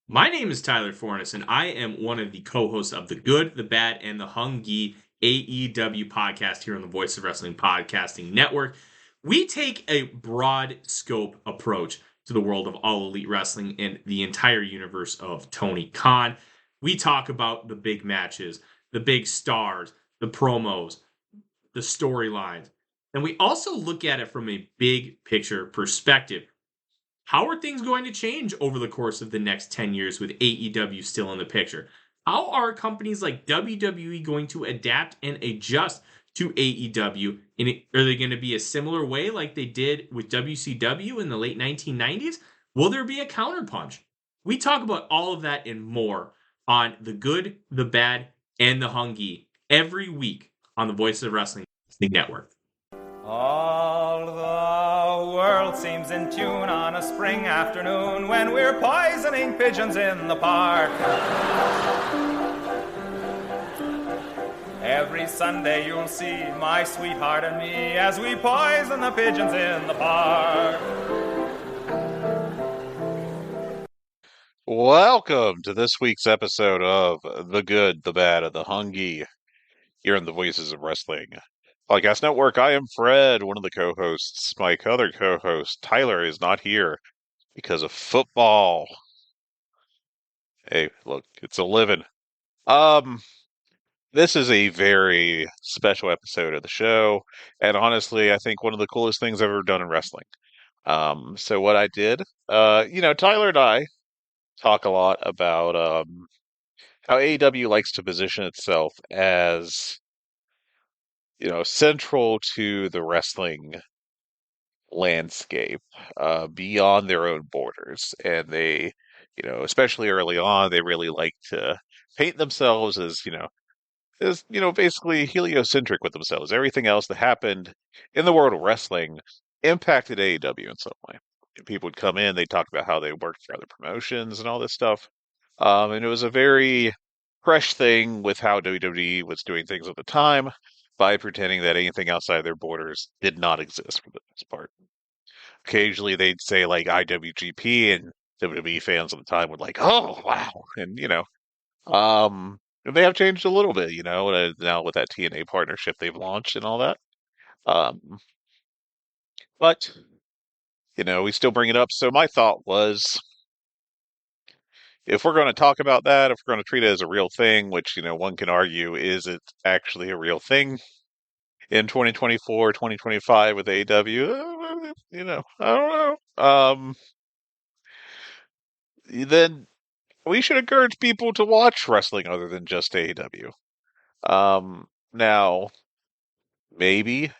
My name is Tyler Fornes, and I am one of the co-hosts of the Good, the Bad, and the Hungy AEW podcast here on the Voice of Wrestling Podcasting Network. We take a broad scope approach to the world of All Elite Wrestling and the entire universe of Tony Khan. We talk about the big matches, the big stars, the promos, the storylines, and we also look at it from a big picture perspective. How are things going to change over the course of the next 10 years with AEW still in the picture? How are companies like WWE going to adapt and adjust to AEW? Are they going to be a similar way like they did with WCW in the late 1990s? Will there be a counterpunch? We talk about all of that and more on The Good, the Bad, and the Hungy every week on the Voice of Wrestling Network. All the world seems in tune on a spring afternoon when we're poisoning pigeons in the park. Every Sunday you'll see my sweetheart and me as we poison the pigeons in the park. Welcome to this week's episode of The Good, the Bad, and the Hungy here on the Voices of Wrestling Podcast Network. I am Fred, one of the co-hosts. My other co-host, Tyler, is not here because of football. Hey, look, it's a living. This is a very special episode of the show, and honestly, I think one of the coolest things I've ever done in wrestling. So what I did, Tyler and I talk a lot about how AEW likes to position itself as, central to the wrestling landscape, beyond their own borders. And they, especially early on, they really like to paint themselves as basically heliocentric with themselves. Everything else that happened in the world of wrestling impacted AEW in some way. People would come in, they'd talk about how they worked for other promotions and all this stuff. And it was a very fresh thing with how WWE was doing things at the time by pretending that anything outside their borders did not exist for the most part. Occasionally they'd say like IWGP, and WWE fans at the time would like, oh, wow. And, they have changed a little bit, now with that TNA partnership they've launched and all that. Um, but, we still bring it up. So my thought was, if we're going to talk about that, if we're going to treat it as a real thing, which, one can argue, is it actually a real thing in 2024, 2025 with AEW? I don't know. Then we should encourage people to watch wrestling other than just AEW. Now, maybe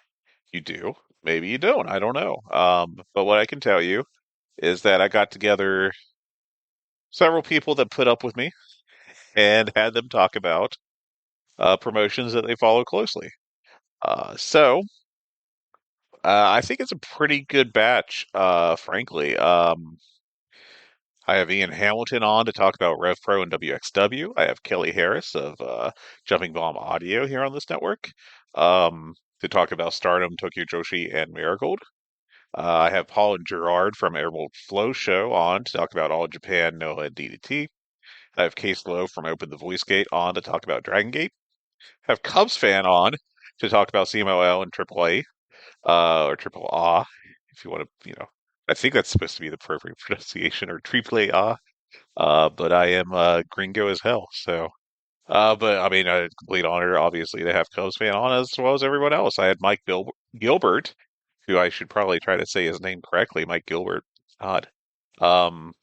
you do, maybe you don't. I don't know. But what I can tell you is that I got together several people that put up with me and had them talk about promotions that they follow closely. So I think it's a pretty good batch, frankly. I have Ian Hamilton on to talk about RevPro and WXW. I have Kelly Harrass of Jumping Bomb Audio here on this network to talk about Stardom, Tokyo Joshi, and Marigold. I have Paul and Gerard from Airbolt Flow Show on to talk about All Japan, Noah, and DDT. I have Case Lowe from Open the Voice Gate on to talk about Dragongate. I have CubsFan on to talk about CMLL and AAA, or Triple A, if you want to, I think that's supposed to be the appropriate pronunciation, or Triple A. But I am gringo as hell, so. But I mean, a complete honor, obviously, to have CubsFan on as well as everyone else. I had Gilbert, who I should probably try to say his name correctly, Mike Gilbert, odd, um,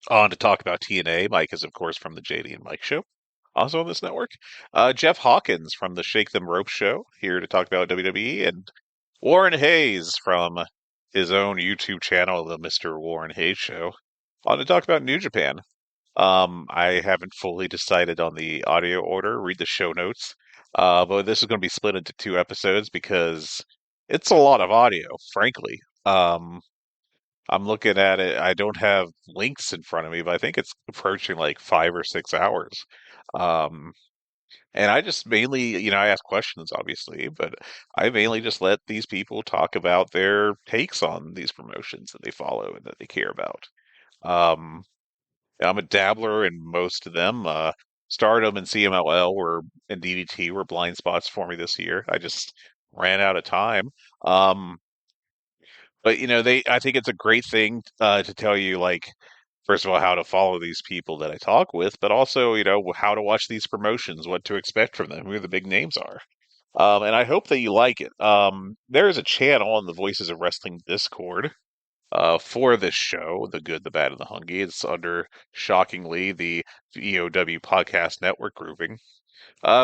on to talk about TNA. Mike is, of course, from the JD and Mike show, also on this network. Jeff Hawkins from the Shake Them Rope show, here to talk about WWE, and Warren Hayes from his own YouTube channel, the Mr. Warren Hayes Show, on to talk about New Japan. I haven't fully decided on the audio order. Read the show notes. But this is going to be split into two episodes because it's a lot of audio, frankly. I'm looking at it. I don't have links in front of me, but I think it's approaching like 5 or 6 hours. Um, and I just mainly, I ask questions, obviously, but I mainly just let these people talk about their takes on these promotions that they follow and that they care about. Um, I'm a dabbler in most of them. Stardom and CMLL were and DDT were blind spots for me this year. I just ran out of time. Um, but I think it's a great thing to tell you, like, first of all, how to follow these people that I talk with, but also, how to watch these promotions, what to expect from them, who the big names are. And I hope that you like it. There is a channel on the Voices of Wrestling Discord for this show, The Good, the Bad, and the Hungy. It's under, shockingly, the EOW Podcast Network grouping.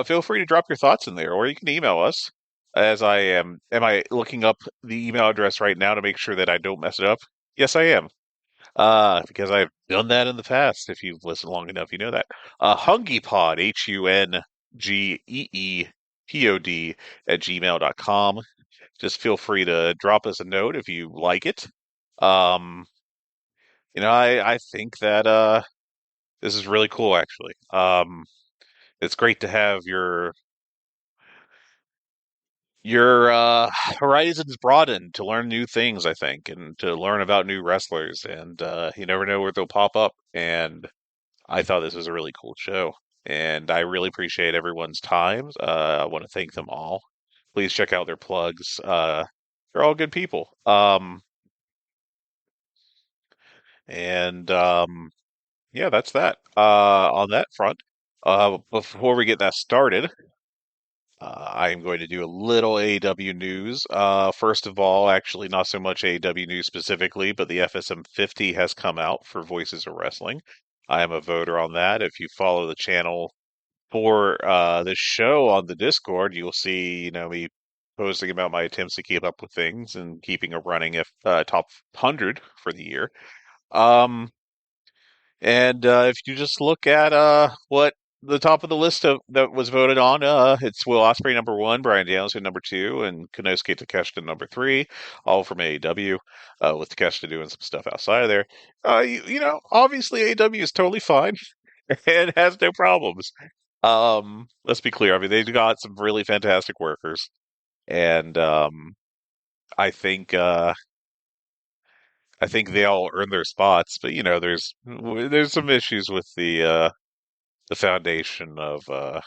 Feel free to drop your thoughts in there, or you can email us. As I am I looking up the email address right now to make sure that I don't mess it up? Yes, I am. Because I've done that in the past. If you've listened long enough, you know that. HungyPod, HungeePod @gmail.com. Just feel free to drop us a note if you like it. Um, I think that this is really cool, actually. It's great to have your horizons broadened to learn new things, I think, and to learn about new wrestlers. And you never know where they'll pop up. And I thought this was a really cool show, and I really appreciate everyone's time. I want to thank them all. Please check out their plugs. They're all good people. And yeah, that's that. On that front, before we get that started, I am going to do a little AEW news. First of all, actually, not so much AEW news specifically, but the FSM 50 has come out for Voices of Wrestling. I am a voter on that. If you follow the channel for this show on the Discord, you'll see, me posting about my attempts to keep up with things and keeping a running top 100 for the year. And if you just look at what the top of the list that was voted on, it's Will Ospreay number one, Bryan Danielson number two, and Konosuke Takeshita number three, all from AEW, with Takeshita doing some stuff outside of there. Obviously AEW is totally fine and has no problems. Let's be clear. I mean, they've got some really fantastic workers, and I think uh, I think they all earn their spots. But there's some issues with the foundation of the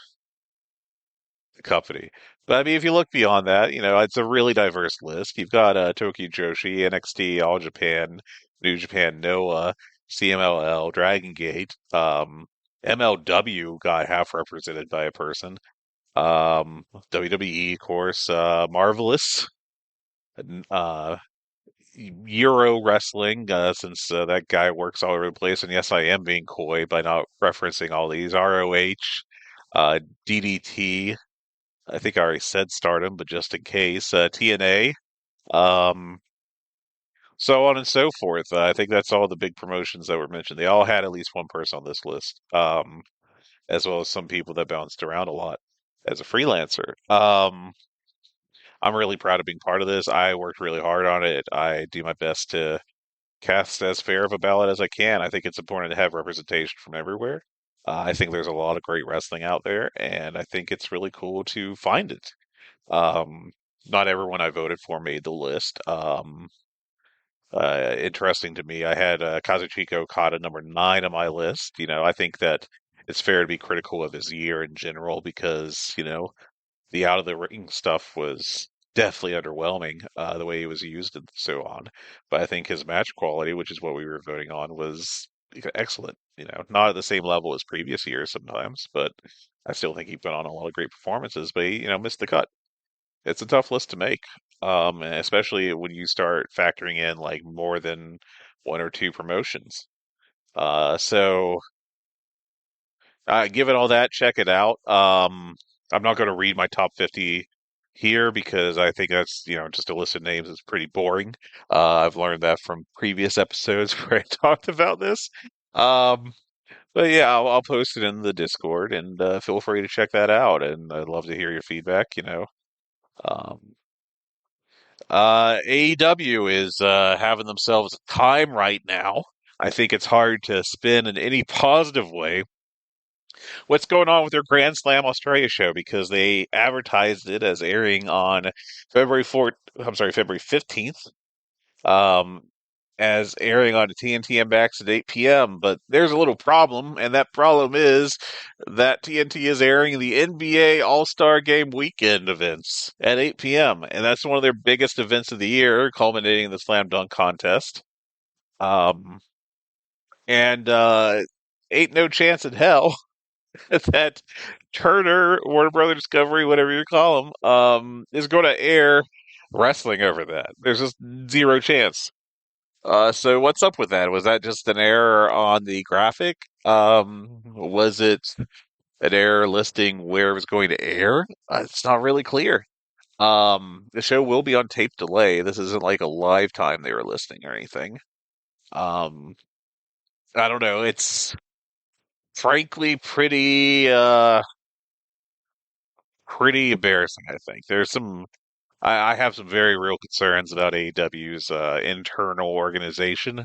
company. But I mean, if you look beyond that, it's a really diverse list. You've got Tokyo Joshi, NXT, All Japan, New Japan, Noah, CMLL, Dragongate, MLW got half represented by a person. WWE, of course, Marvelous, uh, Euro Wrestling, since that guy works all over the place. And yes, I am being coy by not referencing all these. ROH, DDT. I think I already said Stardom, but just in case, TNA, um, so on and so forth. I think that's all the big promotions that were mentioned. They all had at least one person on this list, as well as some people that bounced around a lot as a freelancer. I'm really proud of being part of this. I worked really hard on it. I do my best to cast as fair of a ballot as I can. I think it's important to have representation from everywhere. I think there's a lot of great wrestling out there, and I think it's really cool to find it. Um, Not everyone I voted for made the list. Interesting to me, I had Kazuchika Okada number 9 on my list. I think that it's fair to be critical of his year in general because, the out of the ring stuff was definitely underwhelming, the way he was used and so on. But I think his match quality, which is what we were voting on, was excellent. Not at the same level as previous years sometimes, but I still think he put on a lot of great performances. But he, missed the cut. It's a tough list to make, and especially when you start factoring in like more than one or two promotions. So given all that, check it out. I'm not going to read my top 50 here because I think that's, just a list of names is pretty boring. I've learned that from previous episodes where I talked about this. Um, but yeah, I'll post it in the Discord and feel free to check that out. And I'd love to hear your feedback. Um, AEW is having themselves a time right now. I think it's hard to spin in any positive way what's going on with their Grand Slam Australia show because they advertised it as airing on February 15th. Um, as airing on TNT and Max at 8 p.m. But there's a little problem, and that problem is that TNT is airing the NBA All-Star Game weekend events at 8 p.m., and that's one of their biggest events of the year, culminating in the Slam Dunk contest. Um, and ain't no chance in hell that Turner, Warner Brother Discovery, whatever you call them, is going to air wrestling over that. There's just zero chance. So what's up with that? Was that just an error on the graphic? Was it an error listing where it was going to air? It's not really clear. The show will be on tape delay. This isn't like a live time they were listing or anything. Um, I don't know. It's frankly pretty embarrassing, I think. I have some very real concerns about AEW's internal organization.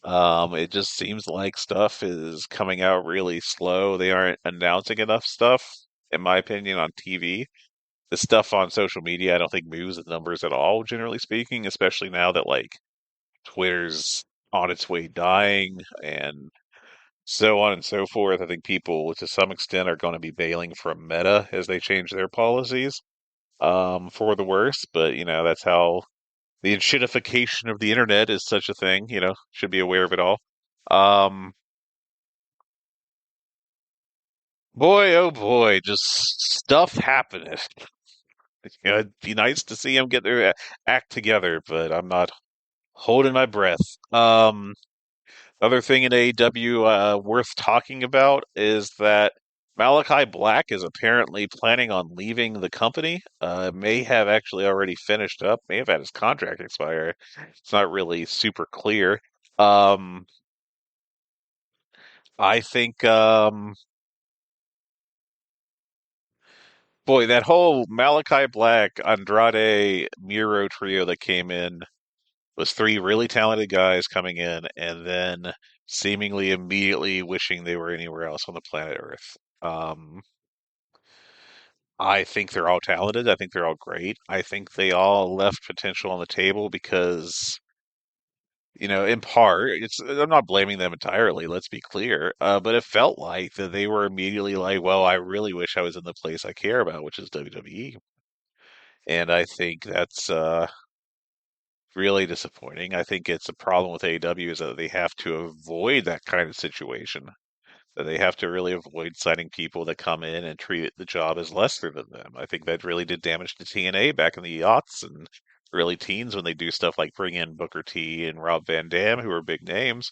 It just seems like stuff is coming out really slow. They aren't announcing enough stuff, in my opinion, on TV. The stuff on social media, I don't think moves the numbers at all, generally speaking, especially now that like Twitter's on its way dying and so on and so forth. I think people, to some extent, are going to be bailing from Meta as they change their policies for the worse. But that's how the shitification of the internet is such a thing. Should be aware of it all. Um, Boy, oh boy, just stuff happening. It'd be nice to see them get their act together, but I'm not holding my breath. Other thing in AEW worth talking about is that Malachi Black is apparently planning on leaving the company. May have actually already finished up, may have had his contract expire. It's not really super clear. Um, I think, boy, that whole Malachi Black, Andrade, Miro trio that came in was three really talented guys coming in and then seemingly immediately wishing they were anywhere else on the planet Earth. I think they're all talented. I think they're all great. I think they all left potential on the table because, in part, I'm not blaming them entirely, let's be clear. But it felt like that they were immediately like, well, I really wish I was in the place I care about, which is WWE. And I think that's really disappointing. I think it's a problem with AEW is that they have to avoid that kind of situation. That they have to really avoid signing people that come in and treat the job as lesser than them. I think that really did damage to TNA back in the aughts and early teens when they do stuff like bring in Booker T and Rob Van Dam, who are big names,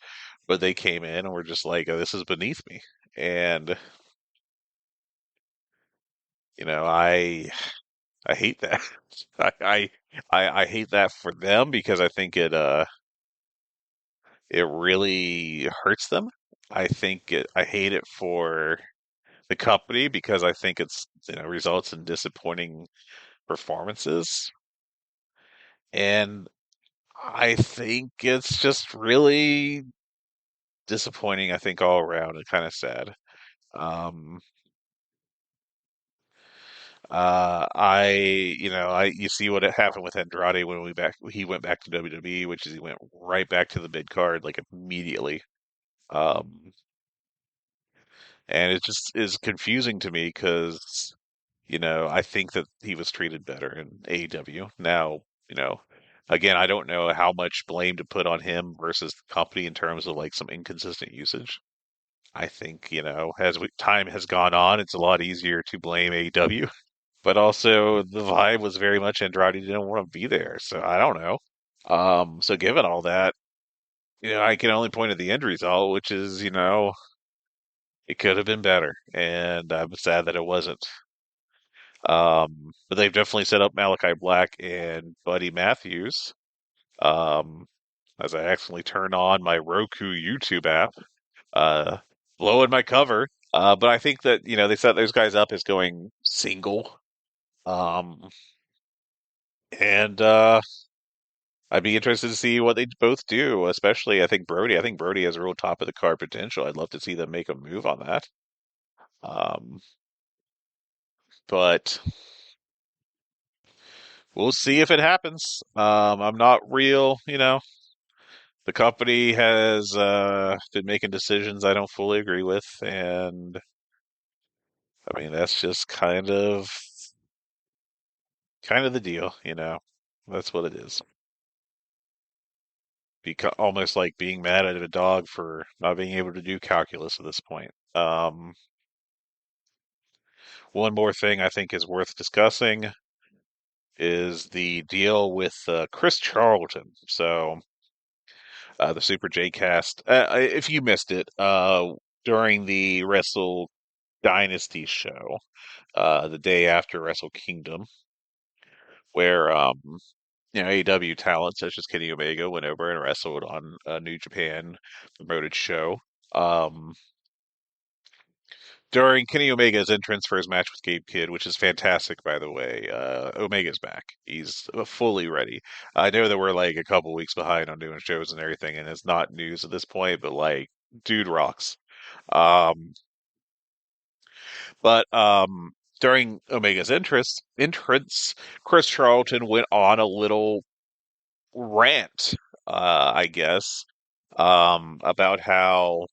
but they came in and were just like, oh, "This is beneath me," and I hate that. I, I I hate that for them because I think it really hurts them. I hate it for the company because I think it's results in disappointing performances, and I think it's just really disappointing. I think all around and kind of sad. Um, I you see what had happened with Andrade when he went back to WWE, which is he went right back to the mid card like immediately. Um, and it just is confusing to me because I think that he was treated better in AEW. Now, you know, again, I don't know how much blame to put on him versus the company in terms of like some inconsistent usage. I think, time has gone on, it's a lot easier to blame AEW, but also the vibe was very much Andrade didn't want to be there. So I don't know. So given all that, I can only point to the end result, which is, it could have been better, and I'm sad that it wasn't. But they've definitely set up Malachi Black and Buddy Matthews. Um, as I accidentally turn on my Roku YouTube app, uh, blowing my cover. But I think that they set those guys up as going single. Um, and I'd be interested to see what they both do. Especially, I think Brody. I think Brody has a real top of the card potential. I'd love to see them make a move on that. Um, but we'll see if it happens. I'm not real, the company has been making decisions I don't fully agree with, and I mean that's just kind of the deal, you know. That's what it is. Almost like being mad at a dog for not being able to do calculus at this point. One more thing I think is worth discussing is the deal with Chris Charlton. So the Super J Cast. If you missed it, during the Wrestle Dynasty show, the day after Wrestle Kingdom, where AEW talent such as Kenny Omega went over and wrestled on a New Japan promoted show. Um, During Kenny Omega's entrance for his match with Gabe Kidd, which is fantastic, by the way, Omega's back. He's fully ready. I know that we're like a couple weeks behind on doing shows and everything, and it's not news at this point, but like, dude rocks. Um, but during Omega's entrance, Chris Charlton went on a little rant, I guess, about how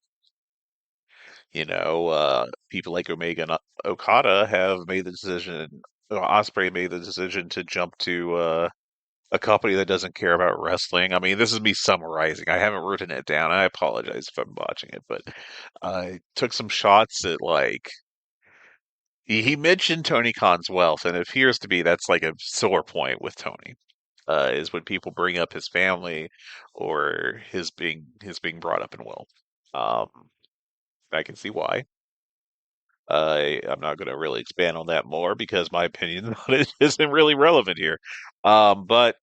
people like Omega and Okada have made the decision. Osprey made the decision to jump to a company that doesn't care about wrestling. I mean, this is me summarizing. I haven't written it down. I apologize if I'm botching it, but I took some shots at like he mentioned Tony Khan's wealth, and it appears to be that's like a sore point with Tony. Is when people bring up his family or his being brought up in wealth. Um, I can see why. I'm not going to really expand on that more because my opinion on it isn't really relevant here. But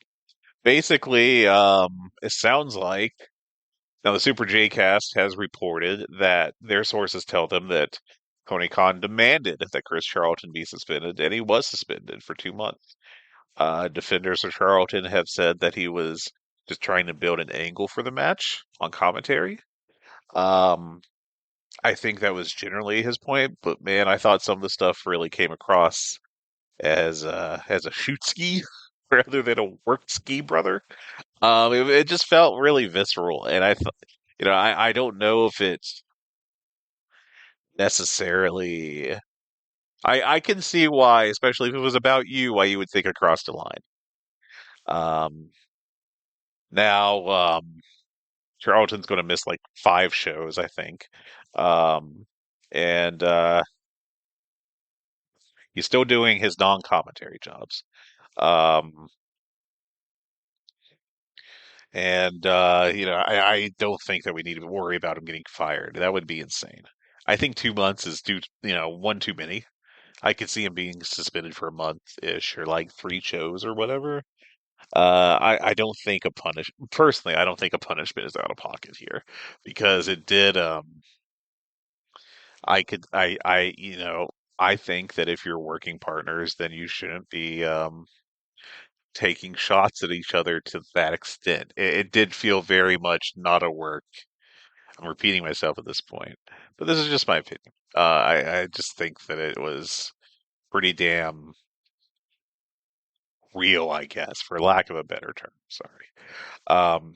basically, it sounds like now the Super J Cast has reported that their sources tell them that Tony Khan demanded that Chris Charlton be suspended, and he was suspended for 2 months. Defenders of Charlton have said that he was just trying to build an angle for the match on commentary. Um, I think that was generally his point, but man, I thought some of the stuff really came across as a shoot ski rather than a work ski, brother. It just felt really visceral, and I thought, I don't know if it's necessarily. I can see why, especially if it was about you, why you would think across the line. Um, now, Charlton's going to miss like 5 shows, I think. Um, and he's still doing his non-commentary jobs. Um, and I don't think that we need to worry about him getting fired. That would be insane. I think 2 months is one too many. I could see him being suspended for a month ish or like 3 shows or whatever. I don't think a punish personally. I don't think a punishment is out of pocket here because it did. I could. I think that if you're working partners, then you shouldn't be taking shots at each other to that extent. It did feel very much not a work. I'm repeating myself at this point, but this is just my opinion. I just think that it was pretty damn real, I guess, for lack of a better term. Sorry. Um,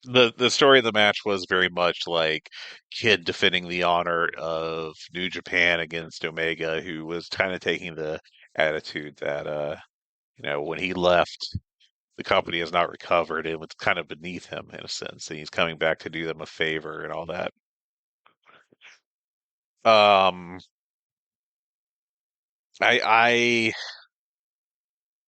the story of the match was very much like Kid defending the honor of New Japan against Omega, who was kind of taking the attitude that when he left, the company has not recovered. It was kind of beneath him in a sense, and he's coming back to do them a favor and all that. Um, I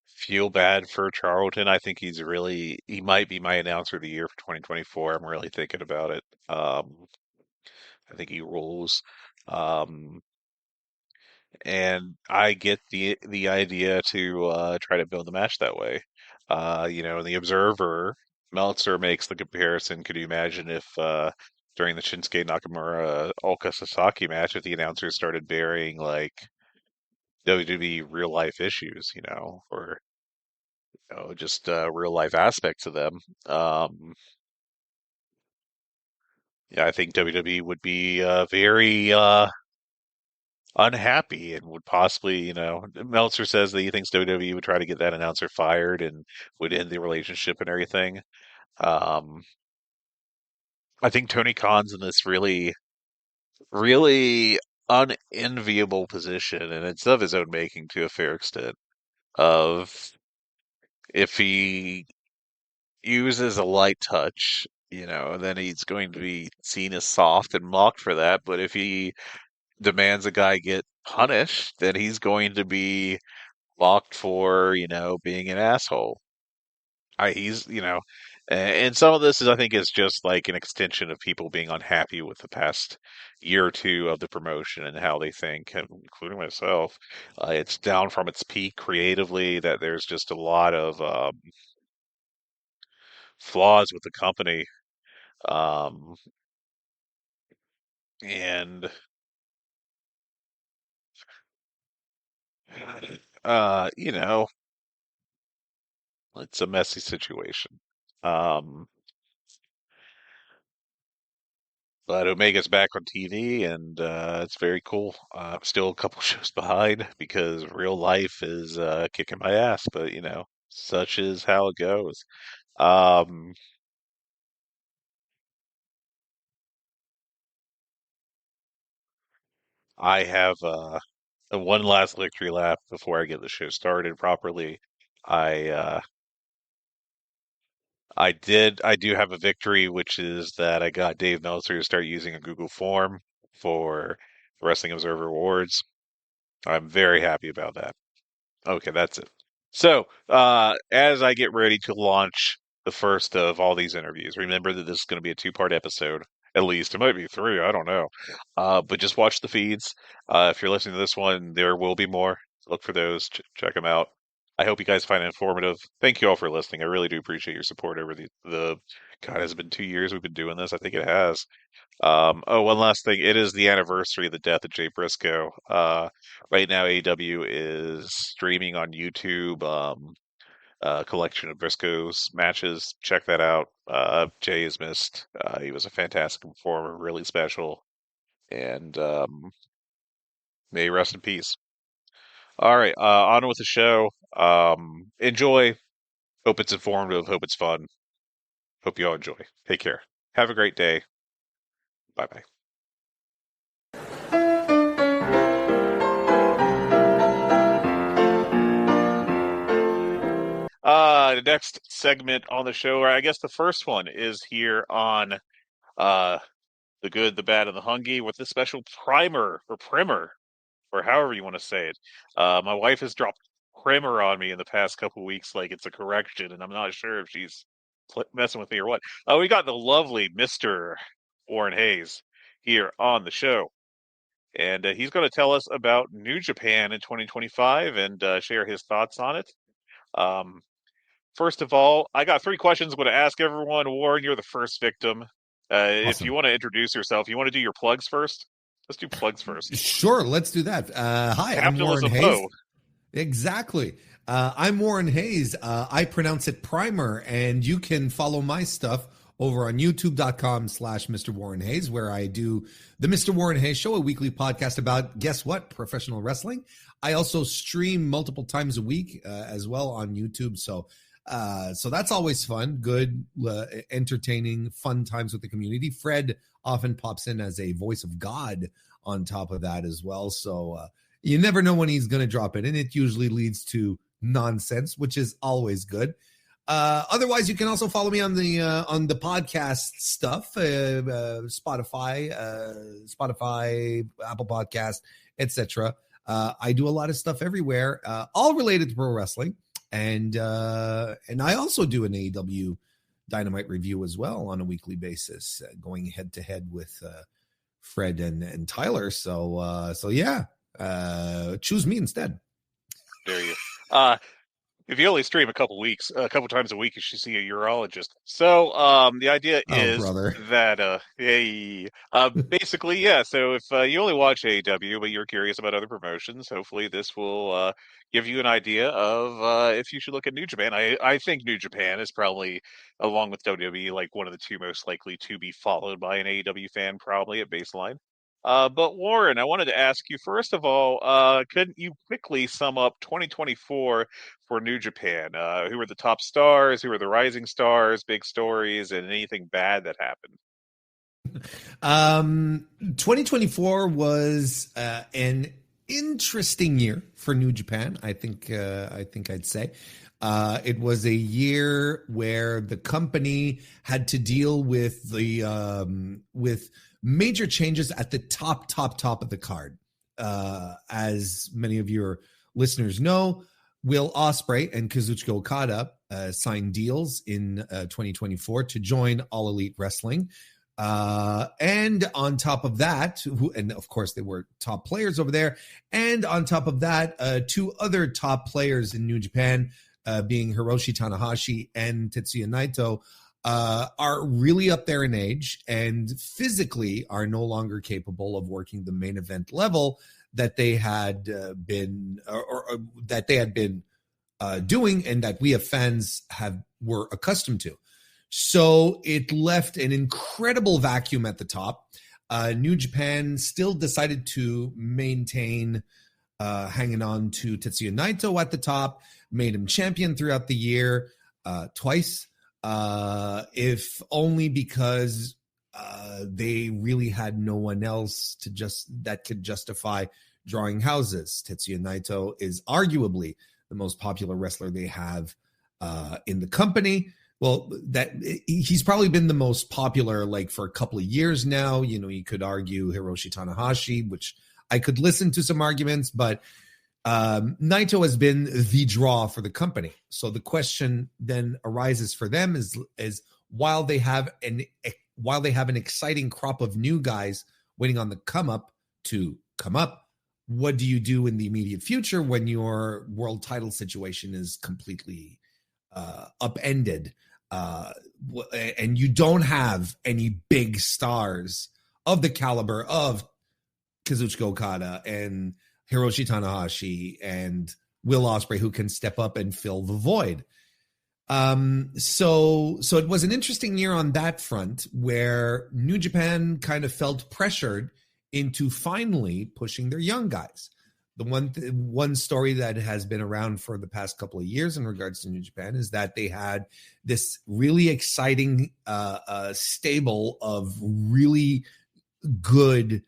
feel bad for Charlton. I think he might be my announcer of the year for 2024. I'm really thinking about it. I think he rules. Um, and I get the idea to try to build the match that way. In the Observer, Meltzer makes the comparison. Could you imagine if during the Shinsuke Nakamura Ulka Sasaki match, if the announcers started burying like WWE real life issues, or just real life aspects of them? Yeah, I think WWE would be very unhappy and would possibly, Meltzer says that he thinks WWE would try to get that announcer fired and would end the relationship and everything. Um, I think Tony Khan's in this really, really unenviable position, and it's of his own making to a fair extent. Of if he uses a light touch, then he's going to be seen as soft and mocked for that. But if he demands a guy get punished, then he's going to be mocked for, being an asshole. And some of this is, I think, is just like an extension of people being unhappy with the past year or two of the promotion and how they think, and including myself. It's down from its peak creatively, that there's just a lot of flaws with the company. Um, and, uh, you know, it's a messy situation. Um, But Omega's back on TV, and it's very cool. I'm still a couple shows behind because real life is kicking my ass, but such is how it goes. Um, I have one last victory lap before I get the show started properly. I I do have a victory, which is that I got Dave Meltzer to start using a Google form for Wrestling Observer Awards. I'm very happy about that. Okay, that's it. So, as I get ready to launch the first of all these interviews, remember that this is going to be a two-part episode, at least. It might be three, I don't know. But just watch the feeds. If you're listening to this one, there will be more. Look for those, check them out. I hope you guys find it informative. Thank you all for listening. I really do appreciate your support over the God, has it been 2 years we've been doing this? I think it has. One last thing. It is the anniversary of the death of Jay Briscoe. Right now, AEW is streaming on YouTube, a collection of Briscoe's matches. Check that out. Jay is missed. He was a fantastic performer, really special, and may he rest in peace. All right, on with the show. Enjoy. Hope it's informative. Hope it's fun. Hope you all enjoy. Take care. Have a great day. Bye bye. The next segment on the show, or I guess the first one, is here on uh the good, the bad, and the hungy with this special primer, or however you want to say it. My wife has dropped primer on me in the past couple weeks, like it's a correction, and I'm not sure if she's messing with me or what. We got the lovely Mr. Warren Hayes here on the show, and he's going to tell us about New Japan in 2025 and share his thoughts on it. Um, First of all, I got three questions I'm going to ask everyone. Warren, you're the first victim. If you Awesome. want to introduce yourself, you want to do your plugs first? Let's do plugs first. Sure, let's do that. Hi, I'm Warren Capitalism Hayes. Ho. Exactly. I'm Warren Hayes. I pronounce it primer, and you can follow my stuff over on youtube.com/Mr. Warren Hayes, where I do the Mr. Warren Hayes Show, a weekly podcast about, guess what, professional wrestling. I also stream multiple times a week as well on YouTube. So that's always fun, good, entertaining, fun times with the community. Fred often pops in as a voice of God on top of that as well. So you never know when he's going to drop it, and it usually leads to nonsense, which is always good. Otherwise, you can also follow me on the podcast stuff, Spotify, Apple Podcast, etc. I do a lot of stuff everywhere, all related to pro wrestling, and I also do an AEW Dynamite review as well on a weekly basis, going head to head with Fred and Tyler. So yeah, choose me instead. There you If you only stream a couple times a week, you should see a urologist. So, the idea is brother. that, basically, yeah. So if you only watch AEW, but you're curious about other promotions, hopefully this will give you an idea of if you should look at New Japan. I think New Japan is probably, along with WWE, like one of the two most likely to be followed by an AEW fan, probably at baseline. But Warren, I wanted to ask you, first of all, couldn't you quickly sum up 2024 for New Japan? Who were the top stars? Who were the rising stars? Big stories, and anything bad that happened? 2024 was an interesting year for New Japan. I think I'd say it was a year where the company had to deal with with major changes at the top of the card. As many of your listeners know, Will Ospreay and Kazuchika Okada signed deals in 2024 to join All Elite Wrestling. And on top of that, and of course they were top players over there. And on top of that, two other top players in New Japan, being Hiroshi Tanahashi and Tetsuya Naito, are really up there in age and physically are no longer capable of working the main event level that they had been that they had been doing, and that we as fans were accustomed to. So it left an incredible vacuum at the top. New Japan still decided to maintain hanging on to Tetsuya Naito at the top, made him champion throughout the year twice, if only because they really had no one else that could justify drawing houses. Tetsuya Naito is arguably the most popular wrestler they have in the company. Well, that he's probably been the most popular for a couple of years now. You could argue Hiroshi Tanahashi, which I could listen to some arguments, but Naito has been the draw for the company. So the question then arises for them is while they have an exciting crop of new guys waiting on the come up, what do you do in the immediate future when your world title situation is completely upended? And you don't have any big stars of the caliber of Kazuchika Okada and Hiroshi Tanahashi and Will Ospreay who can step up and fill the void. So it was an interesting year on that front where New Japan kind of felt pressured into finally pushing their young guys. The one story that has been around for the past couple of years in regards to New Japan is that they had this really exciting stable of really good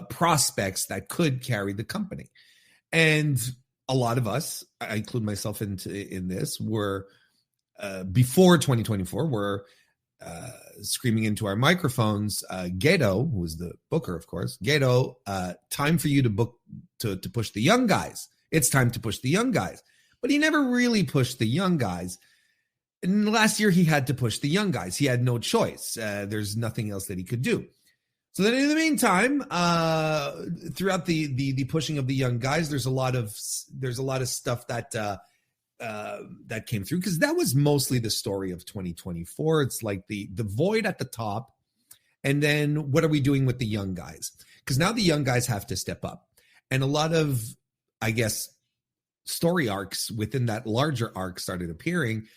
prospects that could carry the company. And a lot of us, I include myself in this, were before 2024 were screaming into our microphones, Gedo, who was the booker, of course, Gedo, time for you to book to push the young guys. It's time to push the young guys. But he never really pushed the young guys. And last year he had to push the young guys. He had no choice. There's nothing else that he could do. So then in the meantime, throughout the pushing of the young guys, there's a lot of stuff that came through, because that was mostly the story of 2024. It's like the void at the top, and then what are we doing with the young guys? Because now the young guys have to step up, and a lot of, I guess, story arcs within that larger arc started appearing.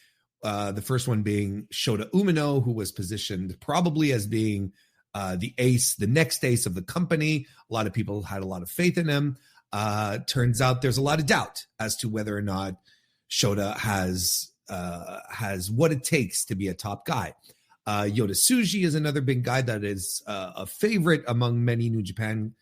The first one being Shota Umino, who was positioned probably as being the ace, the next ace of the company. A lot of people had a lot of faith in him. Turns out there's a lot of doubt as to whether or not Shota has what it takes to be a top guy. Yota Tsuji is another big guy that is a favorite among many New Japan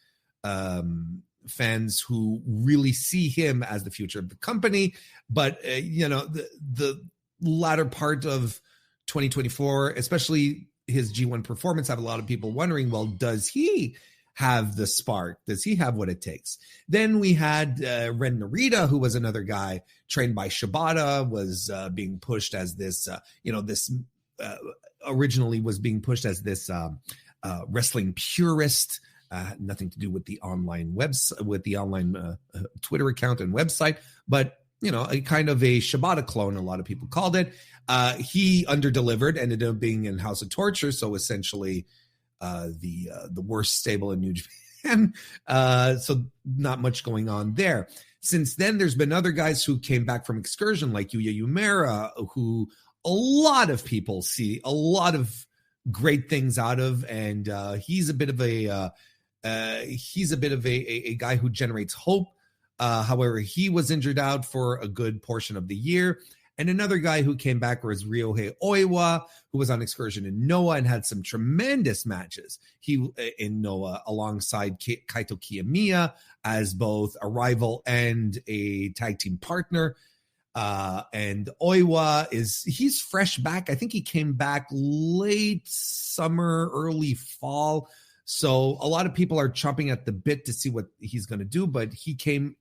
fans who really see him as the future of the company. But the latter part of 2024, especially his G1 performance, have a lot of people wondering, well, does he have the spark? Does he have what it takes? Then we had Ren Narita, who was another guy trained by Shibata, was being pushed as this, originally was being pushed as this wrestling purist, nothing to do with the online Twitter account and website, but a kind of a Shibata clone, a lot of people called it. He underdelivered, ended up being in House of Torture, so essentially the worst stable in New Japan. So not much going on there. Since then, there's been other guys who came back from excursion, like Yuya Uemura, who a lot of people see a lot of great things out of, and he's a bit of he's a bit of a guy who generates hope. However, he was injured out for a good portion of the year. And another guy who came back was Ryohei Oiwa, who was on excursion in Noah and had some tremendous matches. He in Noah alongside Kaito Kiyomiya as both a rival and a tag team partner. And Oiwa he's fresh back. I think he came back late summer, early fall. So a lot of people are chomping at the bit to see what he's going to do, but he came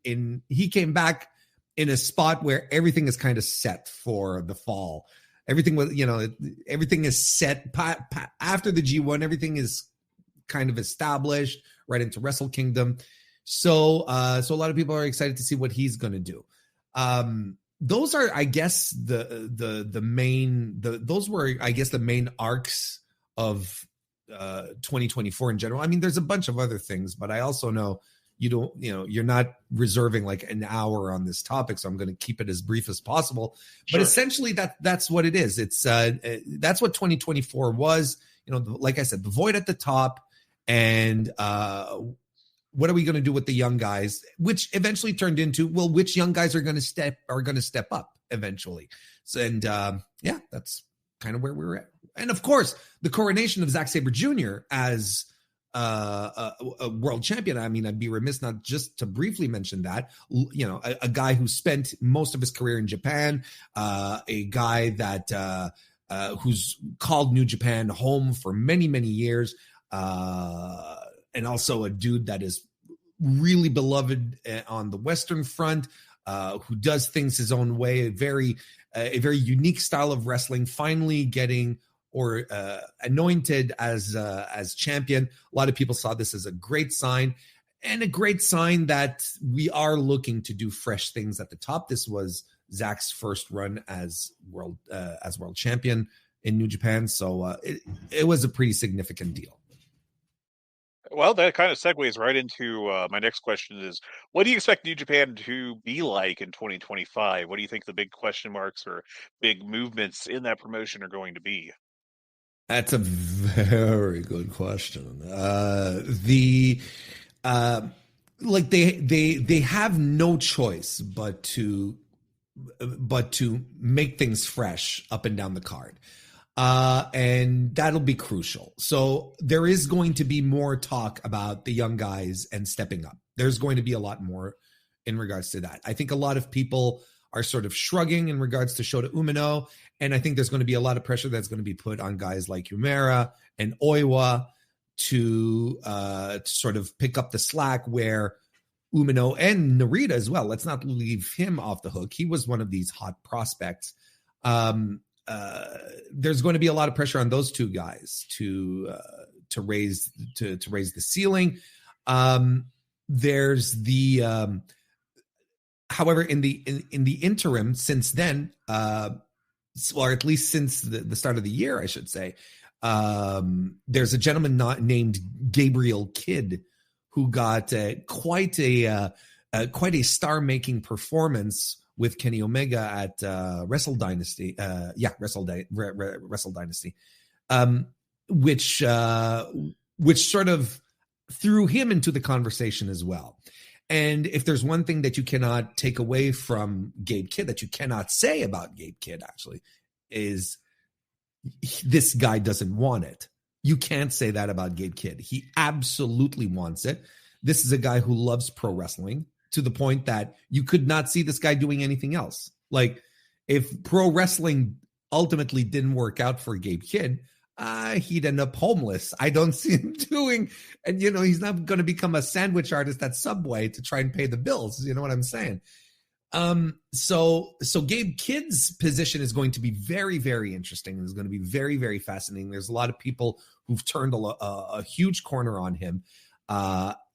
back in a spot where everything is kind of set for the fall. Everything everything is set after the G1. Everything is kind of established right into Wrestle Kingdom. So a lot of people are excited to see what he's going to do. Those are, I guess, the main arcs of 2024 in general. I mean, there's a bunch of other things, but I also know you're not reserving like an hour on this topic, so I'm going to keep it as brief as possible. Sure. But essentially, that's what it is. It's that's what 2024 was. Like I said, the void at the top, and what are we going to do with the young guys? Which eventually turned into, well, which young guys are going to step up eventually. So, and that's kind of where we were at. And of course, the coronation of Zack Sabre Jr. as a world champion. I mean, I'd be remiss not just to briefly mention that. A guy who spent most of his career in Japan, a guy that who's called New Japan home for many, many years, and also a dude that is really beloved on the Western Front, who does things his own way, a very unique style of wrestling, finally getting anointed as champion. A lot of people saw this as a great sign, and a great sign that we are looking to do fresh things at the top. This was Zack's first run as world champion in New Japan, so it was a pretty significant deal. Well, that kind of segues right into my next question is, what do you expect New Japan to be like in 2025? What do you think the big question marks or big movements in that promotion are going to be? That's a very good question. They have no choice but to make things fresh up and down the card. And that'll be crucial. So there is going to be more talk about the young guys and stepping up. There's going to be a lot more in regards to that. I think a lot of people are sort of shrugging in regards to Shota Umino. And I think there's going to be a lot of pressure that's going to be put on guys like Umera and Oiwa to sort of pick up the slack where Umino and Narita as well. Let's not leave him off the hook. He was one of these hot prospects. There's going to be a lot of pressure on those two guys to raise the ceiling. There's the however, in the interim since then, or at least since the start of the year, I should say, there's a gentleman named Gabriel Kidd who got quite a star-making performance with Kenny Omega at Wrestle Dynasty. Wrestle Dynasty, which sort of threw him into the conversation as well. And if there's one thing that you cannot take away from Gabe Kidd, that you cannot say about Gabe Kidd, actually, is this guy doesn't want it. You can't say that about Gabe Kidd. He absolutely wants it. This is a guy who loves pro wrestling to the point that you could not see this guy doing anything else. Like, if pro wrestling ultimately didn't work out for Gabe Kidd, he'd end up homeless. I don't see him doing, and he's not going to become a sandwich artist at Subway to try and pay the bills. You know what I'm saying? So Gabe Kidd's position is going to be very, very interesting. It's going to be very, very fascinating. There's a lot of people who've turned a huge corner on him.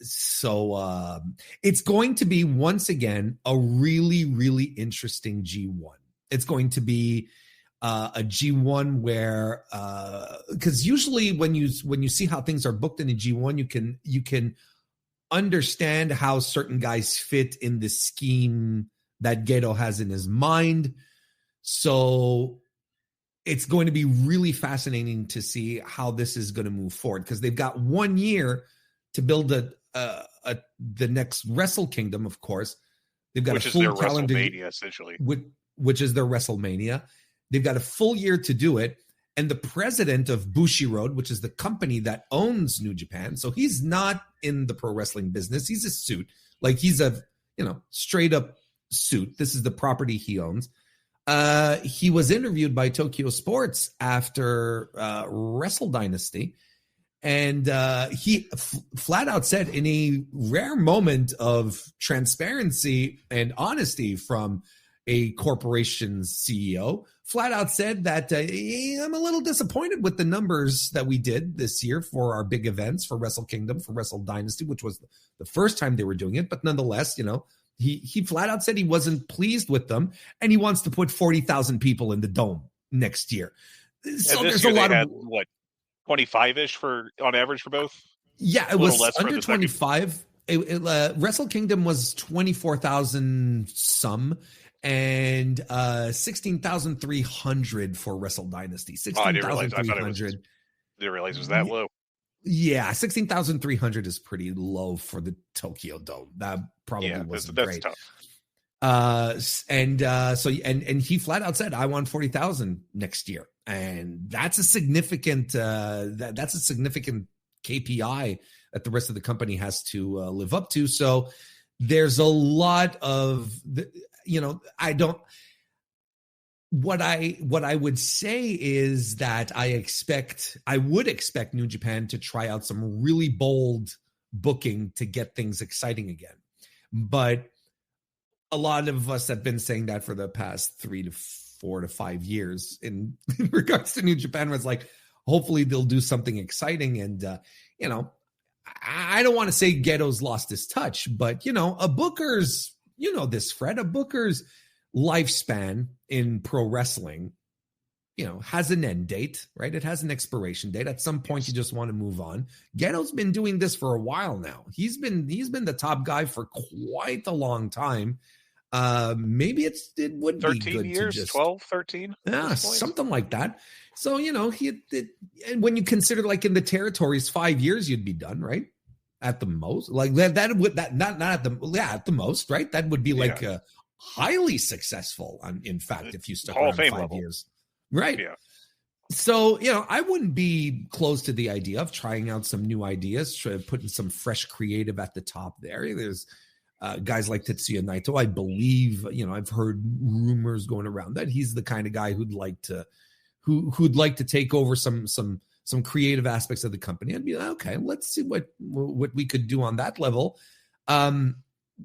So it's going to be, once again, a really, really interesting G1. It's going to be a G1 where, because usually when you see how things are booked in a G1, you can understand how certain guys fit in the scheme that Gedo has in his mind. So it's going to be really fascinating to see how this is going to move forward, because they've got 1 year to build the next Wrestle Kingdom, of course. They've got which a is full their calendar, WrestleMania, essentially. which is their WrestleMania. They've got a full year to do it. And the president of Bushiroad, which is the company that owns New Japan, so he's not in the pro wrestling business. He's a suit. Like, he's a, straight up suit. This is the property he owns. He was interviewed by Tokyo Sports after Wrestle Dynasty. And he flat out said, in a rare moment of transparency and honesty from a corporation's CEO, flat out said that I'm a little disappointed with the numbers that we did this year for our big events, for Wrestle Kingdom, for Wrestle Dynasty, which was the first time they were doing it. But nonetheless, he flat out said he wasn't pleased with them, and he wants to put 40,000 people in the Dome next year. So there's a lot of 25-ish on average for both. Yeah, it was under 25. Wrestle Kingdom was 24,000 some, and 16,300 for Wrestle Dynasty. 16,300. Didn't realize it was that low. Yeah, 16,300 is pretty low for the Tokyo Dome. That probably wasn't that's great. Tough. And he flat out said, I want 40,000 next year. And that's a significant that's a significant KPI that the rest of the company has to live up to. So there's a lot of what I would say is that I would expect New Japan to try out some really bold booking to get things exciting again. But a lot of us have been saying that for the past 3 to 4 to 5 years in regards to New Japan, where it's like, hopefully they'll do something exciting. And, I don't want to say Ghetto's lost his touch, but, a Booker's, Fred, a Booker's lifespan in pro wrestling, has an end date, right? It has an expiration date. At some point, you just want to move on. Ghetto's been doing this for a while now. He's been the top guy for quite a long time. Maybe it would 13 be good years, to just 12, 13. Yeah, something like that. So, and when you consider, like, in the territories, 5 years, you'd be done, right? At the most, like not at the most, right? That would be like highly successful. In fact, if you stuck around 5 years, right? Yeah. So, I wouldn't be close to the idea of trying out some new ideas, putting some fresh creative at the top there. There's guys like Tetsuya Naito. I believe, I've heard rumors going around that he's the kind of guy who'd like to take over some creative aspects of the company. I'd be like, okay, let's see what we could do on that level.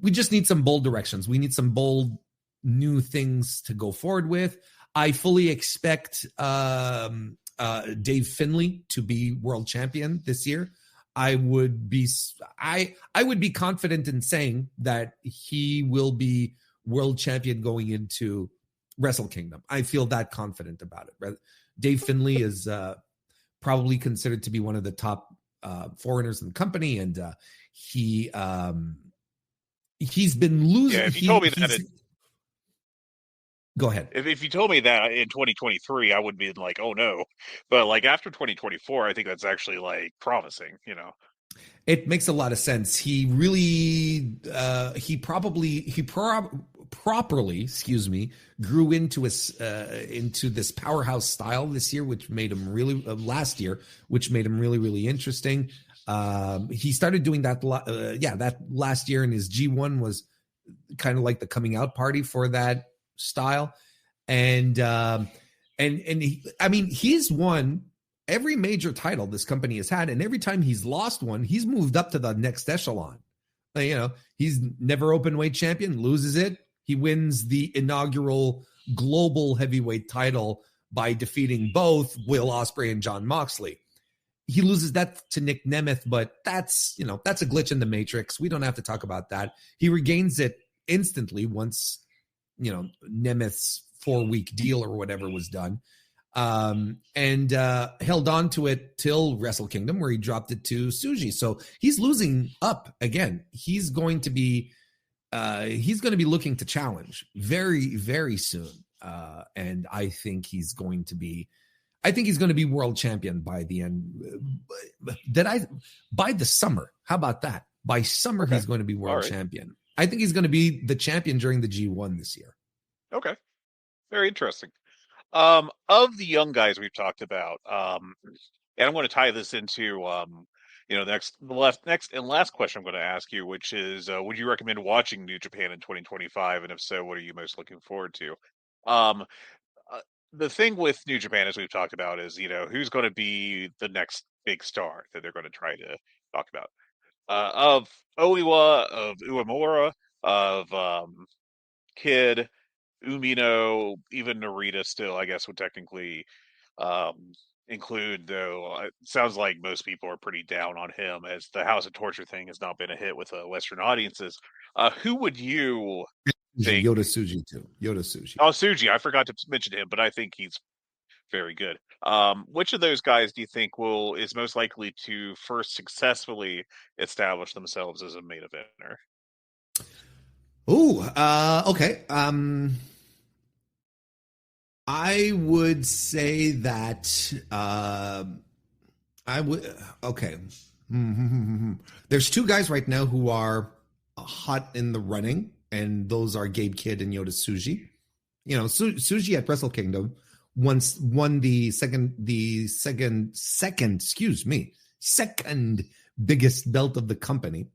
We just need some bold directions. We need some bold new things to go forward with. I fully expect Dave Finlay to be world champion this year. I would be confident in saying that he will be world champion going into Wrestle Kingdom. I feel that confident about it. Dave Finlay is probably considered to be one of the top foreigners in the company, and he's been losing. Yeah, if you told me that. Go ahead. If you told me that in 2023, I would be like, oh no. But like after 2024, I think that's actually like promising, It makes a lot of sense. He really, properly, grew into this powerhouse style this year, which made him really last year, which made him really, really interesting. He started doing that, that last year, and his G1 was kind of like the coming out party for that style. And he's won every major title this company has had, and every time he's lost one, he's moved up to the next echelon. He's never open weight champion, loses it. He wins the inaugural global heavyweight title by defeating both Will Ospreay and Jon Moxley. He loses that to Nick Nemeth, but that's a glitch in the matrix. We don't have to talk about that. He regains it instantly once, Nemeth's 4-week deal or whatever was done. And held on to it till Wrestle Kingdom, where he dropped it to Tsuji. So he's losing up again. He's going to be looking to challenge very, very soon. And I think he's going to be world champion by the end. By the summer. How about that? By summer, he's going to be world champion. I think he's going to be the champion during the G1 this year. Okay. Very interesting. Of the young guys we've talked about, and I'm going to tie this into, the next and last question I'm going to ask you, which is, would you recommend watching New Japan in 2025? And if so, what are you most looking forward to? The thing with New Japan, as we've talked about, is, who's going to be the next big star that they're going to try to talk about? Of Oiwa, of Uemura, of Kid, Umino, even Narita still, I guess, would technically include, though it sounds like most people are pretty down on him, as the House of Torture thing has not been a hit with Western audiences. Who would you think? Yoda Tsuji, too. Yoda Tsuji. Oh, Tsuji. I forgot to mention him, but I think he's very good. Which of those guys do you think is most likely to first successfully establish themselves as a main eventer? Okay. I would say that There's two guys right now who are hot in the running, and those are Gabe Kidd and Yoda Tsuji. Tsuji at Wrestle Kingdom once won the second biggest belt of the company.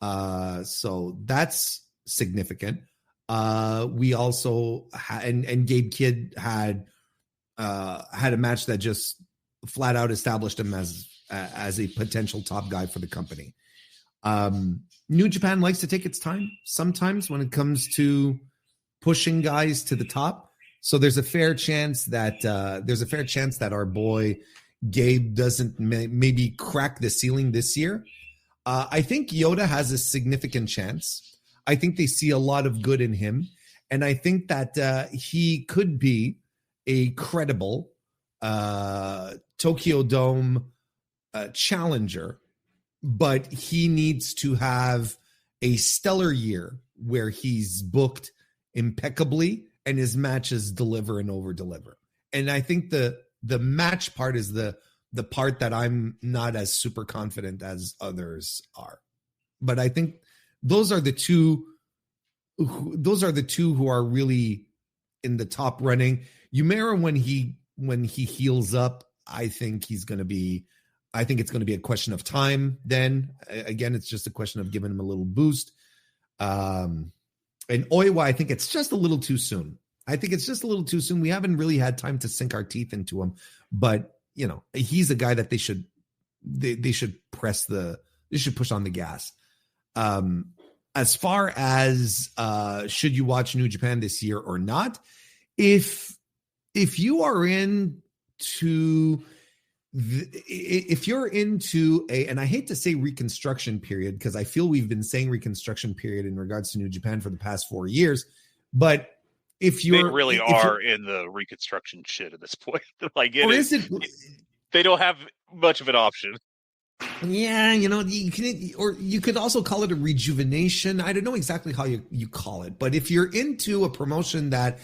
So that's significant. We also and Gabe Kidd had a match that just flat out established him as a potential top guy for the company. New Japan likes to take its time sometimes when it comes to pushing guys to the top. So there's a fair chance that our boy Gabe doesn't maybe crack the ceiling this year. I think Yoda has a significant chance. I think they see a lot of good in him, and I think that he could be a credible Tokyo Dome challenger, but he needs to have a stellar year where he's booked impeccably and his matches deliver and over-deliver. And I think the match part is the part that I'm not as super confident as others are. But I think those are the two who are really in the top running. Umera, when he heals up, I think it's going to be a question of time. Then again, it's just a question of giving him a little boost. And Oiwa, I think it's just a little too soon. We haven't really had time to sink our teeth into him, but he's a guy that they should push on the gas. As far as should you watch New Japan this year or not, if you're into a, and I hate to say reconstruction period, because I feel we've been saying reconstruction period in regards to New Japan for the past 4 years, but if you're they really are in the reconstruction shit at this point, like they don't have much of an option. Yeah, you could also call it a rejuvenation. I don't know exactly how you call it, but if you're into a promotion that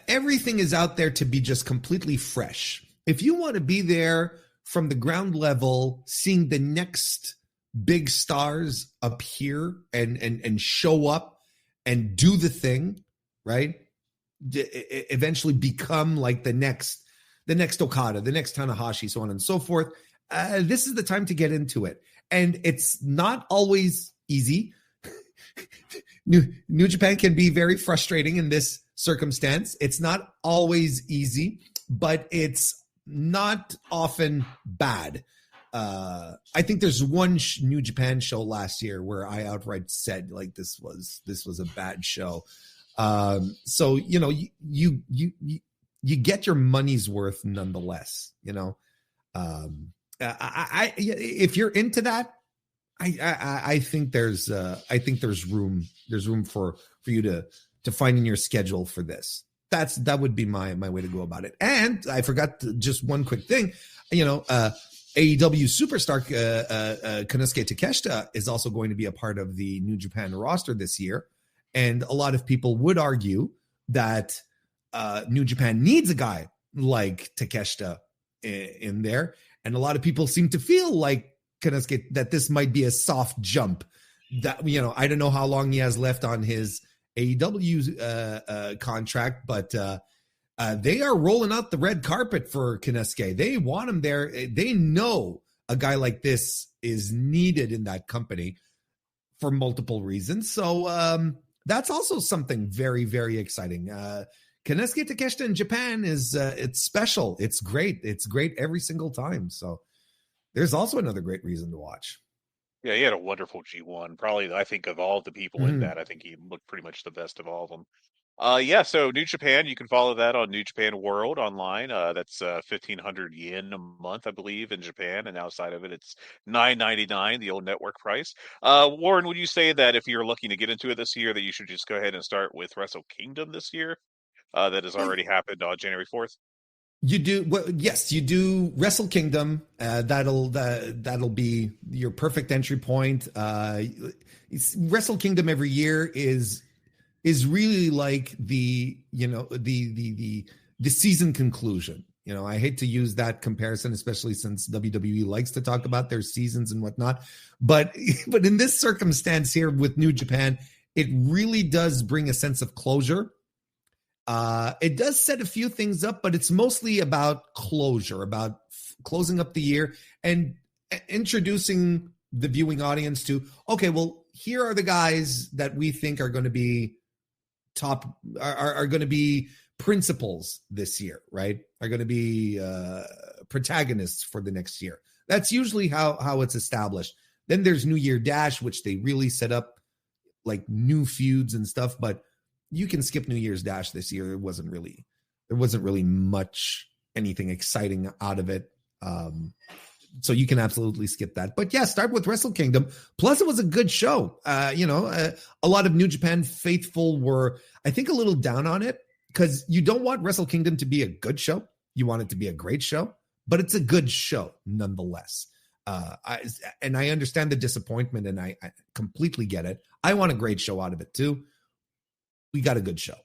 everything is out there to be just completely fresh, if you want to be there from the ground level, seeing the next big stars appear and show up and do the thing, right? Eventually become like the next Okada, the next Tanahashi, so on and so forth. This is the time to get into it. And it's not always easy. New Japan can be very frustrating in this circumstance. It's not always easy, but it's not often bad. I think there's one New Japan show last year where I outright said, like, this was a bad show. So, you get your money's worth nonetheless, if you're into that, I think there's room for you to find in your schedule for this. That would be my way to go about it. And I forgot just one quick thing, AEW superstar Konosuke Takeshita is also going to be a part of the New Japan roster this year, and a lot of people would argue that New Japan needs a guy like Takeshita in there. And a lot of people seem to feel like Konosuke that this might be a soft jump. That, you know, I don't know how long he has left on his AEW contract, but they are rolling out the red carpet for Konosuke. They want him there. They know a guy like this is needed in that company for multiple reasons. So that's also something very, very exciting. Konosuke Takeshita in Japan is it's special. It's great. It's great every single time. So there's also another great reason to watch. Yeah, he had a wonderful G1. Probably, I think, of all the people in that, I think he looked pretty much the best of all of them. Yeah, so New Japan, you can follow that on New Japan World online. That's 1,500 yen a month, I believe, in Japan, and outside of it, it's $9.99, the old network price. Warren, would you say that if you're looking to get into it this year, that you should just go ahead and start with Wrestle Kingdom this year? That has already happened on January 4th. You do, well, yes, you do Wrestle Kingdom. That'll be your perfect entry point. Wrestle Kingdom every year is really like the season conclusion. You know, I hate to use that comparison, especially since WWE likes to talk about their seasons and whatnot. But in this circumstance here with New Japan, it really does bring a sense of closure. It does set a few things up, but it's mostly about closure, about closing up the year and introducing the viewing audience to, okay, well, here are the guys that we think are going to be are going to be principals this year, right? Are going to be protagonists for the next year. That's usually how it's established. Then there's New Year Dash, which they really set up like new feuds and stuff, but you can skip New Year's Dash this year. There wasn't really much anything exciting out of it. So you can absolutely skip that. But yeah, start with Wrestle Kingdom. Plus, it was a good show. A lot of New Japan faithful were, I think, a little down on it because you don't want Wrestle Kingdom to be a good show. You want it to be a great show, but it's a good show nonetheless. I understand the disappointment, and I completely get it. I want a great show out of it too. We got a good show,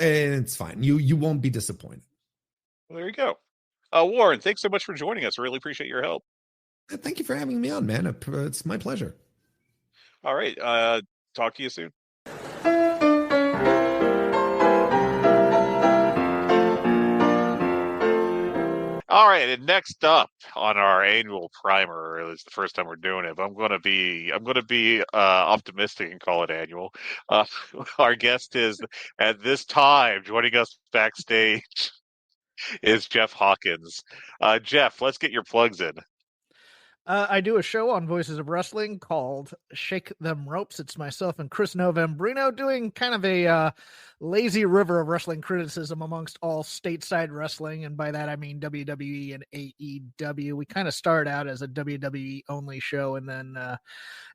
and it's fine. You won't be disappointed. Well, there you go. Warren, thanks so much for joining us. I really appreciate your help. Thank you for having me on, man. It's my pleasure. All right. Talk to you soon. All right, and next up on our annual primer, it's the first time we're doing it, but I'm going to be optimistic and call it annual. Our guest is at this time joining us backstage is Jeff Hawkins. Jeff, let's get your plugs in. I do a show on Voices of Wrestling called Shake Them Ropes. It's myself and Chris Novembrino doing kind of a lazy river of wrestling criticism amongst all stateside wrestling. And by that, I mean WWE and AEW. We kind of start out as a WWE only show. And then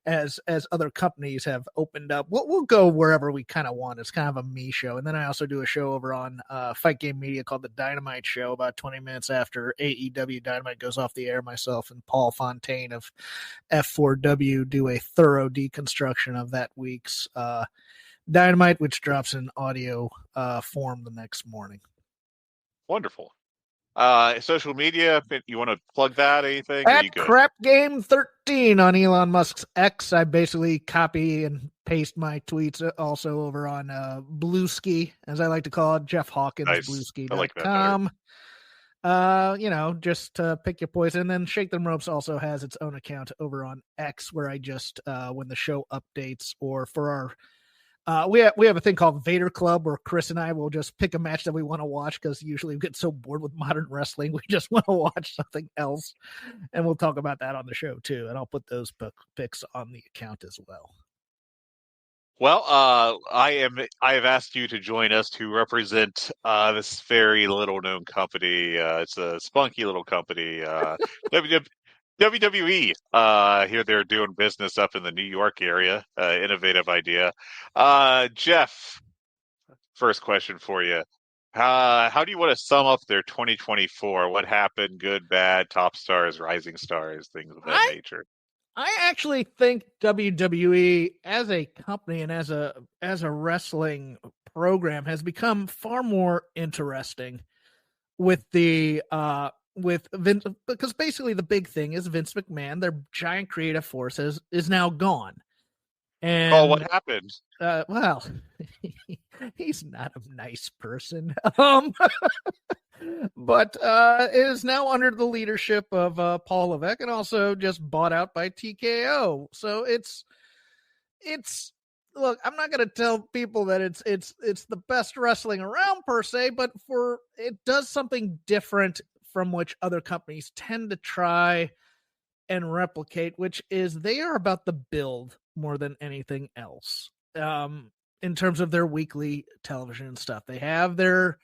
as other companies have opened up, we'll go wherever we kind of want. It's kind of a me show. And then I also do a show over on Fight Game Media called The Dynamite Show about 20 minutes after AEW Dynamite goes off the air. Myself and Paul Fontaine of F4W do a thorough deconstruction of that week's Dynamite, which drops in audio form the next morning. Wonderful. Social media, you want to plug that? Anything? At Crap Game 13 on Elon Musk's X, I basically copy and paste my tweets also over on Bluesky, as I like to call it, Jeff Hawkins, nice. Bluesky.com. Just pick your poison. And then Shake Them Ropes also has its own account over on X, where I just when the show updates or for our we have a thing called Vader Club, where Chris and I will just pick a match that we want to watch, because usually we get so bored with modern wrestling we just want to watch something else, and we'll talk about that on the show too, and I'll put those picks on the account as well. Well, I have asked you to join us to represent this very little known company. It's a spunky little company, WWE. Here they're doing business up in the New York area. Innovative idea. Jeff, first question for you. How do you want to sum up their 2024? What happened? Good, bad, top stars, rising stars, things of that nature. I actually think WWE as a company and as a wrestling program has become far more interesting with the with Vince, because basically the big thing is Vince McMahon, their giant creative force, is now gone. And oh, what happened? Well, he's not a nice person. But is now under the leadership of Paul Levesque, and also just bought out by TKO. So it's look, I'm not going to tell people that it's the best wrestling around per se, but it does something different from which other companies tend to try and replicate, which is they are about the build more than anything else. In terms of their weekly television stuff, they have their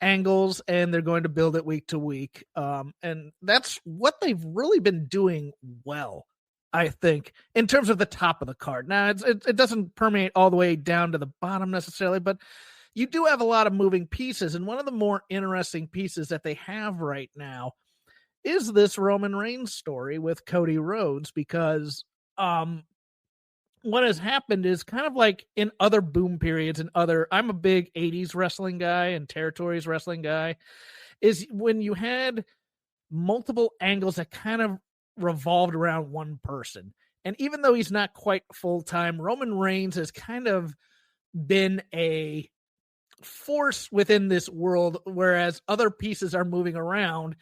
angles and they're going to build it week to week. And that's what they've really been doing well, I think, in terms of the top of the card. Now, it doesn't permeate all the way down to the bottom necessarily, but you do have a lot of moving pieces. And one of the more interesting pieces that they have right now is this Roman Reigns story with Cody Rhodes, because what has happened is kind of like in other boom periods and I'm a big 80s wrestling guy and territories wrestling guy, is when you had multiple angles that kind of revolved around one person. And even though he's not quite full-time, Roman Reigns has kind of been a force within this world, whereas other pieces are moving around.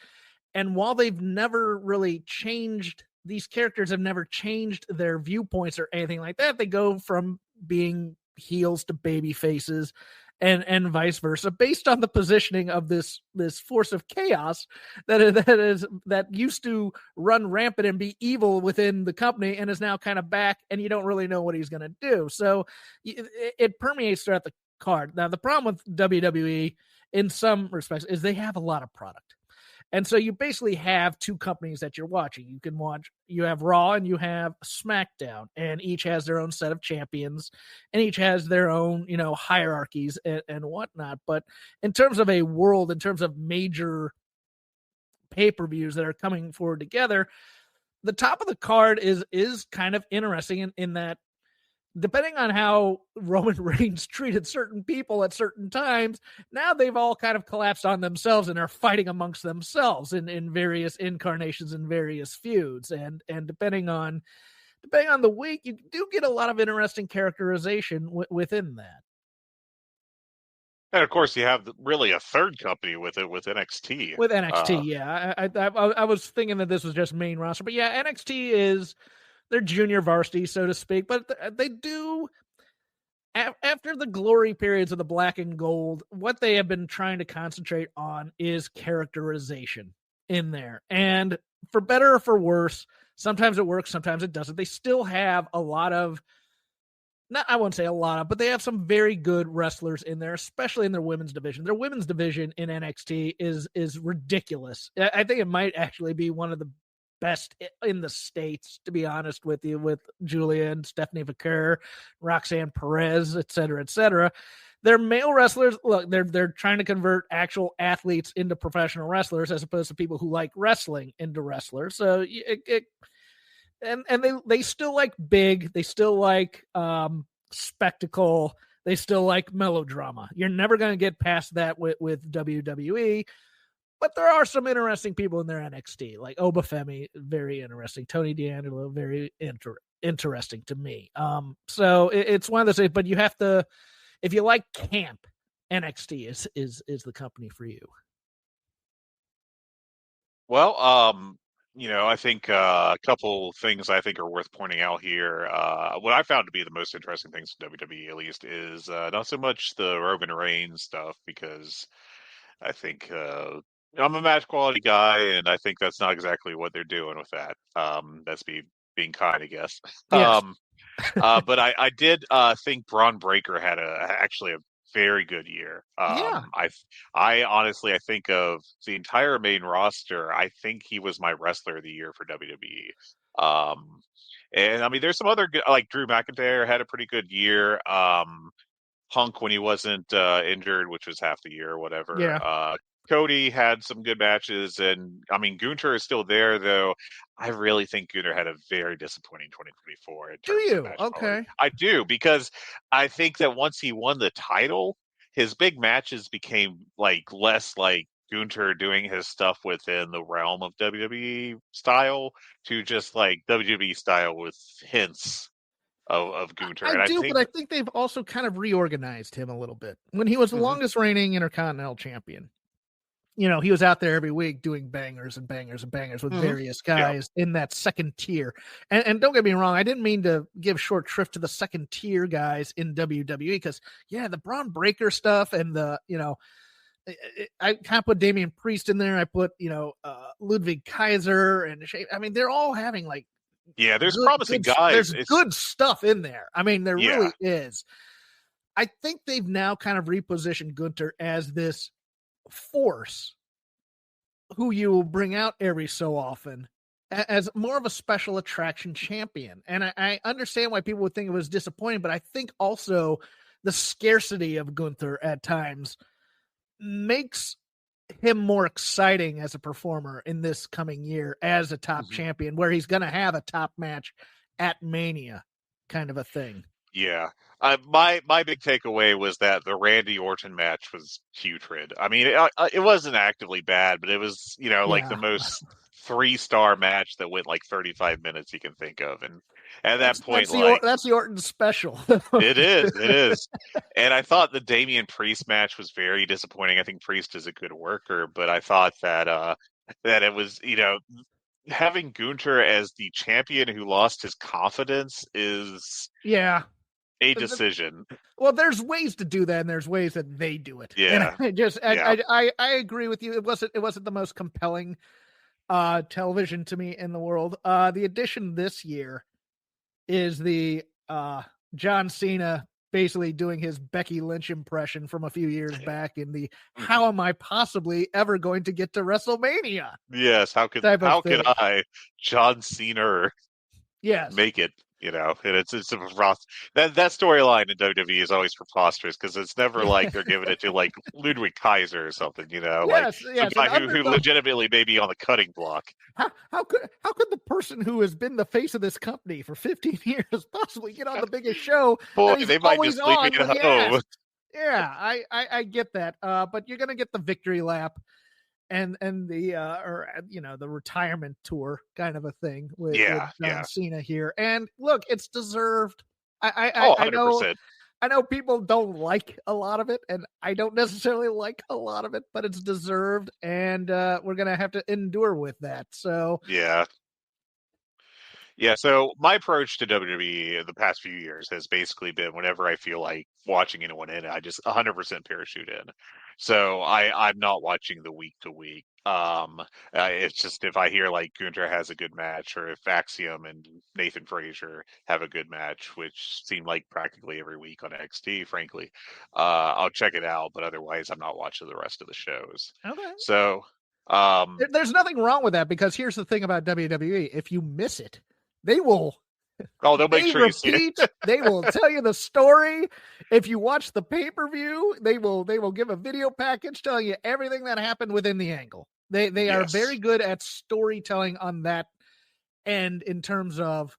And while they've never really changed, these characters have never changed their viewpoints or anything like that. They go from being heels to baby faces and vice versa, based on the positioning of this force of chaos that used to run rampant and be evil within the company and is now kind of back, and you don't really know what he's going to do. So it permeates throughout the card. Now, the problem with WWE in some respects is they have a lot of product. And so you basically have two companies that you're watching. You have Raw and you have SmackDown, and each has their own set of champions and each has their own, hierarchies and whatnot. But in terms of a world, in terms of major pay-per-views that are coming forward together, the top of the card is kind of interesting in that, depending on how Roman Reigns treated certain people at certain times, now they've all kind of collapsed on themselves and are fighting amongst themselves in various incarnations and various feuds. And depending on the week, you do get a lot of interesting characterization within that. And of course, you have really a third company with it, with NXT. With NXT, yeah. I was thinking that this was just main roster, but yeah, NXT is their junior varsity, so to speak, but they do, after the glory periods of the black and gold, what they have been trying to concentrate on is characterization in there. And for better or for worse, sometimes it works, sometimes it doesn't. They still have a lot of, I won't say a lot of, but they have some very good wrestlers in there, especially in their women's division. Their women's division in NXT is ridiculous. I think it might actually be one of the best in the States, to be honest with you, with Julia and Stephanie Vaquer, Roxanne Perez, et cetera, et cetera. Their male wrestlers, look, they're trying to convert actual athletes into professional wrestlers as opposed to people who like wrestling into wrestlers. So they still like big, they still like spectacle, they still like melodrama. You're never going to get past that with WWE. But there are some interesting people in their NXT, like Obafemi, very interesting. Tony D'Angelo, very interesting to me. So it's one of those things, but you have to, if you like camp, NXT is the company for you. Well, I think a couple things I think are worth pointing out here. What I found to be the most interesting things from WWE, at least, is not so much the Roman Reigns stuff, because I think I'm a match quality guy, and I think that's not exactly what they're doing with that. That's being kind, I guess. Yes. But I did think Braun Breaker had actually a very good year. Yeah. I honestly, I think of the entire main roster, I think he was my wrestler of the year for WWE. And I mean, there's some other good, like Drew McIntyre had a pretty good year. Punk, when he wasn't injured, which was half the year or whatever. Yeah. Cody had some good matches, and I mean, Gunther is still there, though. I really think Gunther had a very disappointing 2024. In Do terms you? Of match Okay. quality. I do, because I think that once he won the title, his big matches became less like Gunter doing his stuff within the realm of WWE style to just like WWE style with hints of Gunter. I And I do, think, but I think they've also kind of reorganized him a little bit. When he was the longest reigning Intercontinental Champion, you know, he was out there every week doing bangers and bangers and bangers with various guys in that second tier. And don't get me wrong, I didn't mean to give short shrift to the second tier guys in WWE because, yeah, the Braun Breaker stuff and the, you know, I kind of put Damian Priest in there. I put, you know, Ludwig Kaiser and I mean, they're all having like, yeah, there's promising guys. There's good stuff in there. I mean, there Yeah. really is. I think they've now kind of repositioned Gunter as this force who you will bring out every so often as more of a special attraction champion. And I understand why people would think it was disappointing, but I think also the scarcity of Gunther at times makes him more exciting as a performer in this coming year as a top champion, where he's going to have a top match at Mania kind of a thing. Yeah. My big takeaway was that the Randy Orton match was putrid. I mean, it wasn't actively bad, but it was, you know, like the most 3-star match that went like 35 minutes you can think of. And at that point, that's the Orton special. It is. And I thought the Damian Priest match was very disappointing. I think Priest is a good worker, but I thought that it was, you know, having Gunter as the champion who lost his confidence is a decision. Well, there's ways to do that, and there's ways that they do it. Yeah. And I agree with you. It wasn't the most compelling television to me in the world. The addition this year is the John Cena basically doing his Becky Lynch impression from a few years back in the how am I possibly ever going to get to WrestleMania? Yes, how could I, John Cena, make it? You know, and it's a that storyline in WWE is always preposterous because it's never like they're giving it to like Ludwig Kaiser or something, you know, like somebody who legitimately may be on the cutting block. How could the person who has been the face of this company for 15 years possibly get on the biggest show? Boy, they might just leave me at home. Yeah, I get that, but you're gonna get the victory lap. And the the retirement tour kind of a thing with John Cena here. And look, it's deserved. I know people don't like a lot of it, and I don't necessarily like a lot of it, but it's deserved, and we're gonna have to endure with that. So yeah, so my approach to WWE the past few years has basically been whenever I feel like watching anyone in, I just 100% parachute in. So I'm not watching the week to week. It's just if I hear like Gunter has a good match, or if Axiom and Nathan Frazier have a good match, which seem like practically every week on NXT, frankly, I'll check it out. But otherwise, I'm not watching the rest of the shows. Okay. So there's nothing wrong with that, because here's the thing about WWE: if you miss it, they will. Oh, they'll make sure you see it. They will tell you the story. If you watch the pay-per-view, they will give a video package telling you everything that happened within the angle. They are very good at storytelling on that end, in terms of,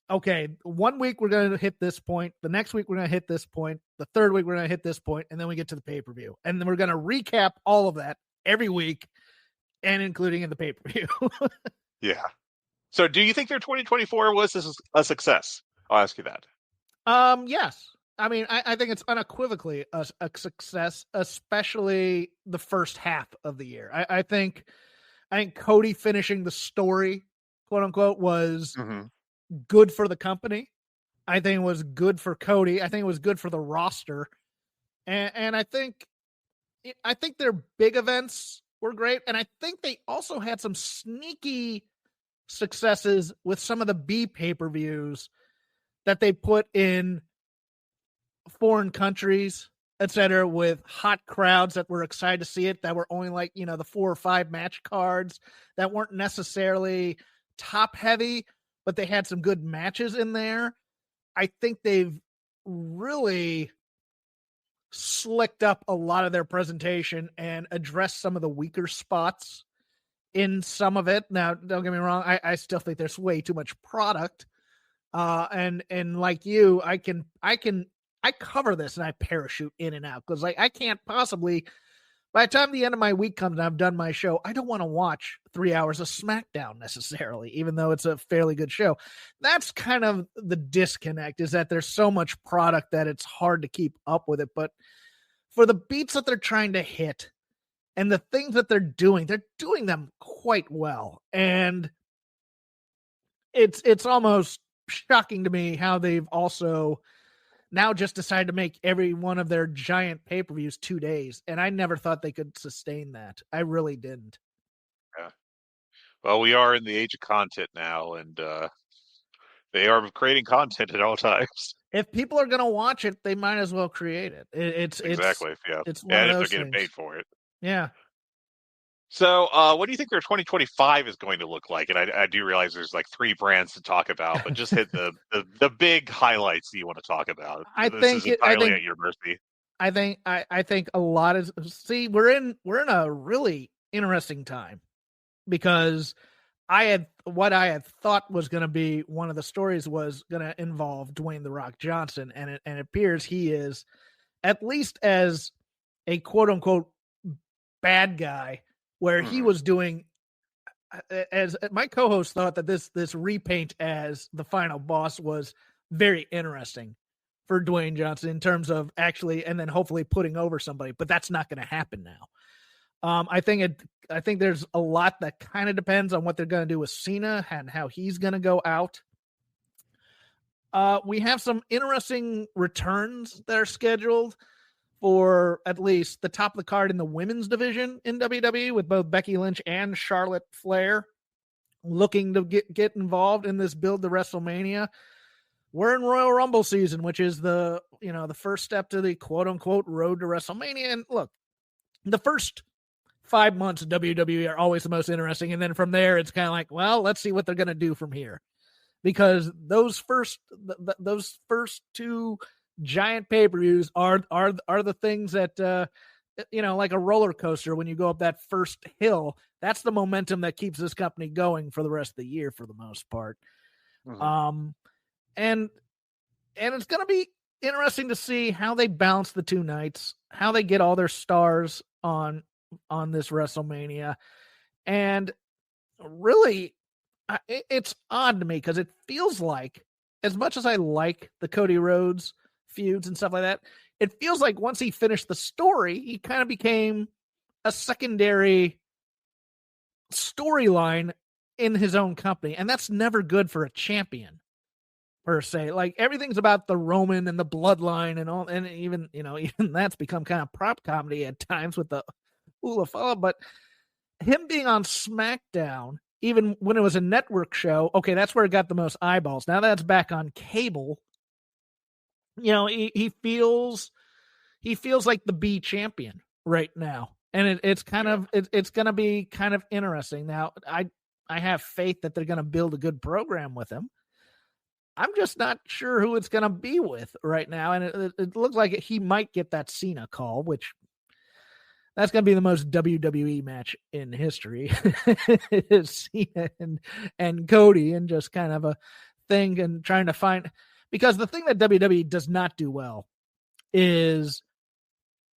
okay, 1 week we're going to hit this point, the next week we're going to hit this point, the third week we're going to hit this point, and then we get to the pay-per-view. And then we're going to recap all of that every week, and including in the pay-per-view. Yeah. So do you think their 2024 was a success? I'll ask you that. Yes. I mean, I think it's unequivocally a success, especially the first half of the year. I think Cody finishing the story, quote unquote, was good for the company. I think it was good for Cody. I think it was good for the roster. And I think their big events were great. And I think they also had some sneaky successes with some of the B pay-per-views that they put in foreign countries, etc., with hot crowds that were excited to see it, that were only like, the 4 or 5 match cards that weren't necessarily top heavy, but they had some good matches in there. I think they've really slicked up a lot of their presentation and addressed some of the weaker spots in some of it. Now, don't get me wrong, I still think there's way too much product. And like you, I cover this and I parachute in and out, because like I can't possibly by the time the end of my week comes and I've done my show, I don't want to watch 3 hours of SmackDown necessarily, even though it's a fairly good show. That's kind of the disconnect, is that there's so much product that it's hard to keep up with it. But for the beats that they're trying to hit and the things that they're doing them quite well. And it's almost shocking to me how they've also now just decided to make every one of their giant pay-per-views 2 days. And I never thought they could sustain that. I really didn't. Yeah. Well, we are in the age of content now, and they are creating content at all times. If people are going to watch it, they might as well create it. Exactly. Yeah. It's one and of if those they're getting things. paid for it. Yeah. So, what do you think their 2025 is going to look like? And I do realize there's like 3 brands to talk about, but just hit the big highlights that you want to talk about. This is entirely at your mercy. I think a lot is, see, we're in a really interesting time, because what I had thought was going to be one of the stories was going to involve Dwayne "The Rock" Johnson, and it appears he is, at least as a quote unquote bad guy, where he was doing, as my co-host thought, that this repaint as the final boss was very interesting for Dwayne Johnson in terms of actually, and then hopefully putting over somebody, but that's not going to happen now. I think there's a lot that kind of depends on what they're going to do with Cena and how he's going to go out. We have some interesting returns that are scheduled for at least the top of the card in the women's division in WWE, with both Becky Lynch and Charlotte Flair looking to get involved in this build to WrestleMania. We're in Royal Rumble season, which is the first step to the quote unquote road to WrestleMania. And look, the first 5 months of WWE are always the most interesting. And then from there, it's kind of like, well, let's see what they're going to do from here, because those first 2 giant pay-per-views are the things that, like a roller coaster, when you go up that first hill, that's the momentum that keeps this company going for the rest of the year for the most part. Mm-hmm. And it's going to be interesting to see how they balance the 2 nights, how they get all their stars on this WrestleMania. And really, it's odd to me, because it feels like, as much as I like the Cody Rhodes feuds and stuff like that, it feels like once he finished the story, he kind of became a secondary storyline in his own company. And that's never good for a champion, per se. Like, everything's about the Roman and the bloodline and all, and even that's become kind of prop comedy at times with the Ula Fala. But him being on SmackDown, even when it was a network show, okay, that's where it got the most eyeballs. Now that's back on cable. He feels like the B champion right now, and it's kind of it's going to be kind of interesting. Now, I have faith that they're going to build a good program with him. I'm just not sure who it's going to be with right now, and it looks like he might get that Cena call, which that's going to be the most WWE match in history. Cena and Cody, and just kind of a thing, and trying to find. Because the thing that WWE does not do well is,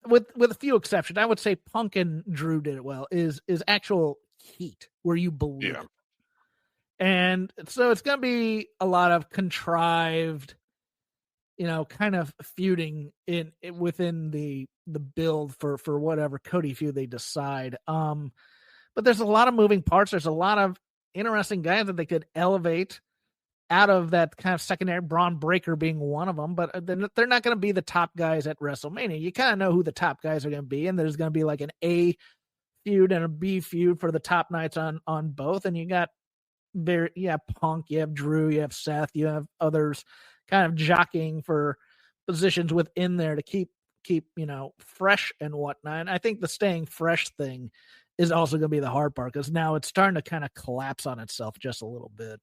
with a few exceptions, I would say Punk and Drew did it well, is actual heat where you believe it. And so it's going to be a lot of contrived, kind of feuding within the build for whatever Cody feud they decide. But there's a lot of moving parts. There's a lot of interesting guys that they could elevate out of that kind of secondary, Braun Breaker being one of them, but they're not going to be the top guys at WrestleMania. You kind of know who the top guys are going to be, and there's going to be like an A feud and a B feud for the top nights on both. And you got Punk, you have Drew, you have Seth, you have others kind of jockeying for positions within there to keep fresh and whatnot. And I think the staying fresh thing is also going to be the hard part, because now it's starting to kind of collapse on itself just a little bit.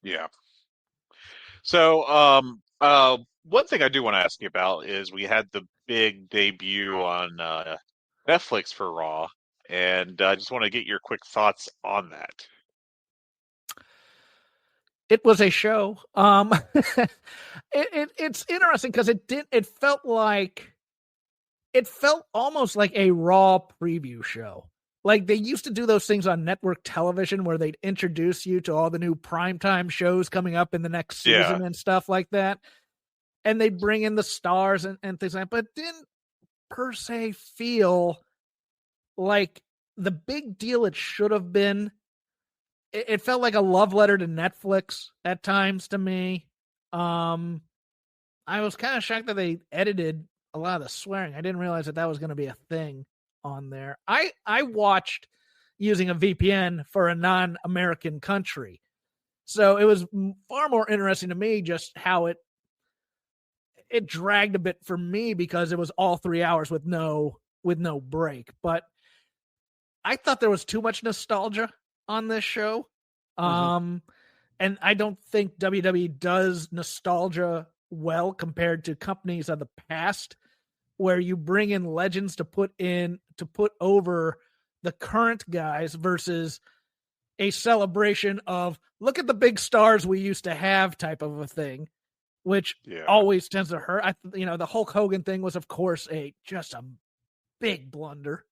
Yeah. So, one thing I do want to ask you about is we had the big debut on Netflix for Raw, and I just want to get your quick thoughts on that. It was a show. It's interesting because it felt like it felt almost like a Raw preview show. Like they used to do those things on network television where they'd introduce you to all the new primetime shows coming up in the next season and stuff like that. And they'd bring in the stars and things like that, but it didn't per se feel like the big deal it should have been. It felt like a love letter to Netflix at times to me. I was kind of shocked that they edited a lot of the swearing. I didn't realize that was going to be a thing on there. I watched using a VPN for a non-American country. So it was far more interesting to me just how it dragged a bit for me because it was all 3 hours with no break. But I thought there was too much nostalgia on this show. And I don't think WWE does nostalgia well compared to companies of the past, where you bring in legends to put over the current guys versus a celebration of look at the big stars we used to have type of a thing, which always tends to hurt. The Hulk Hogan thing was, of course, just a big blunder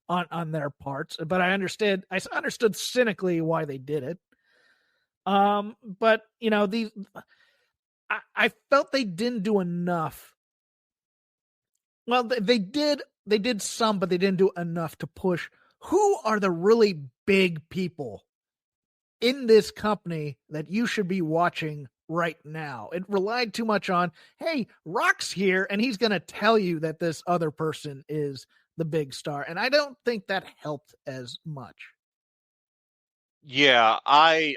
on their parts, but I understood cynically why they did it. But I felt they didn't do enough. Well, they did some, but they didn't do enough to push who are the really big people in this company that you should be watching right now. It relied too much on, hey, Rock's here and he's going to tell you that this other person is the big star. And I don't think that helped as much. Yeah, I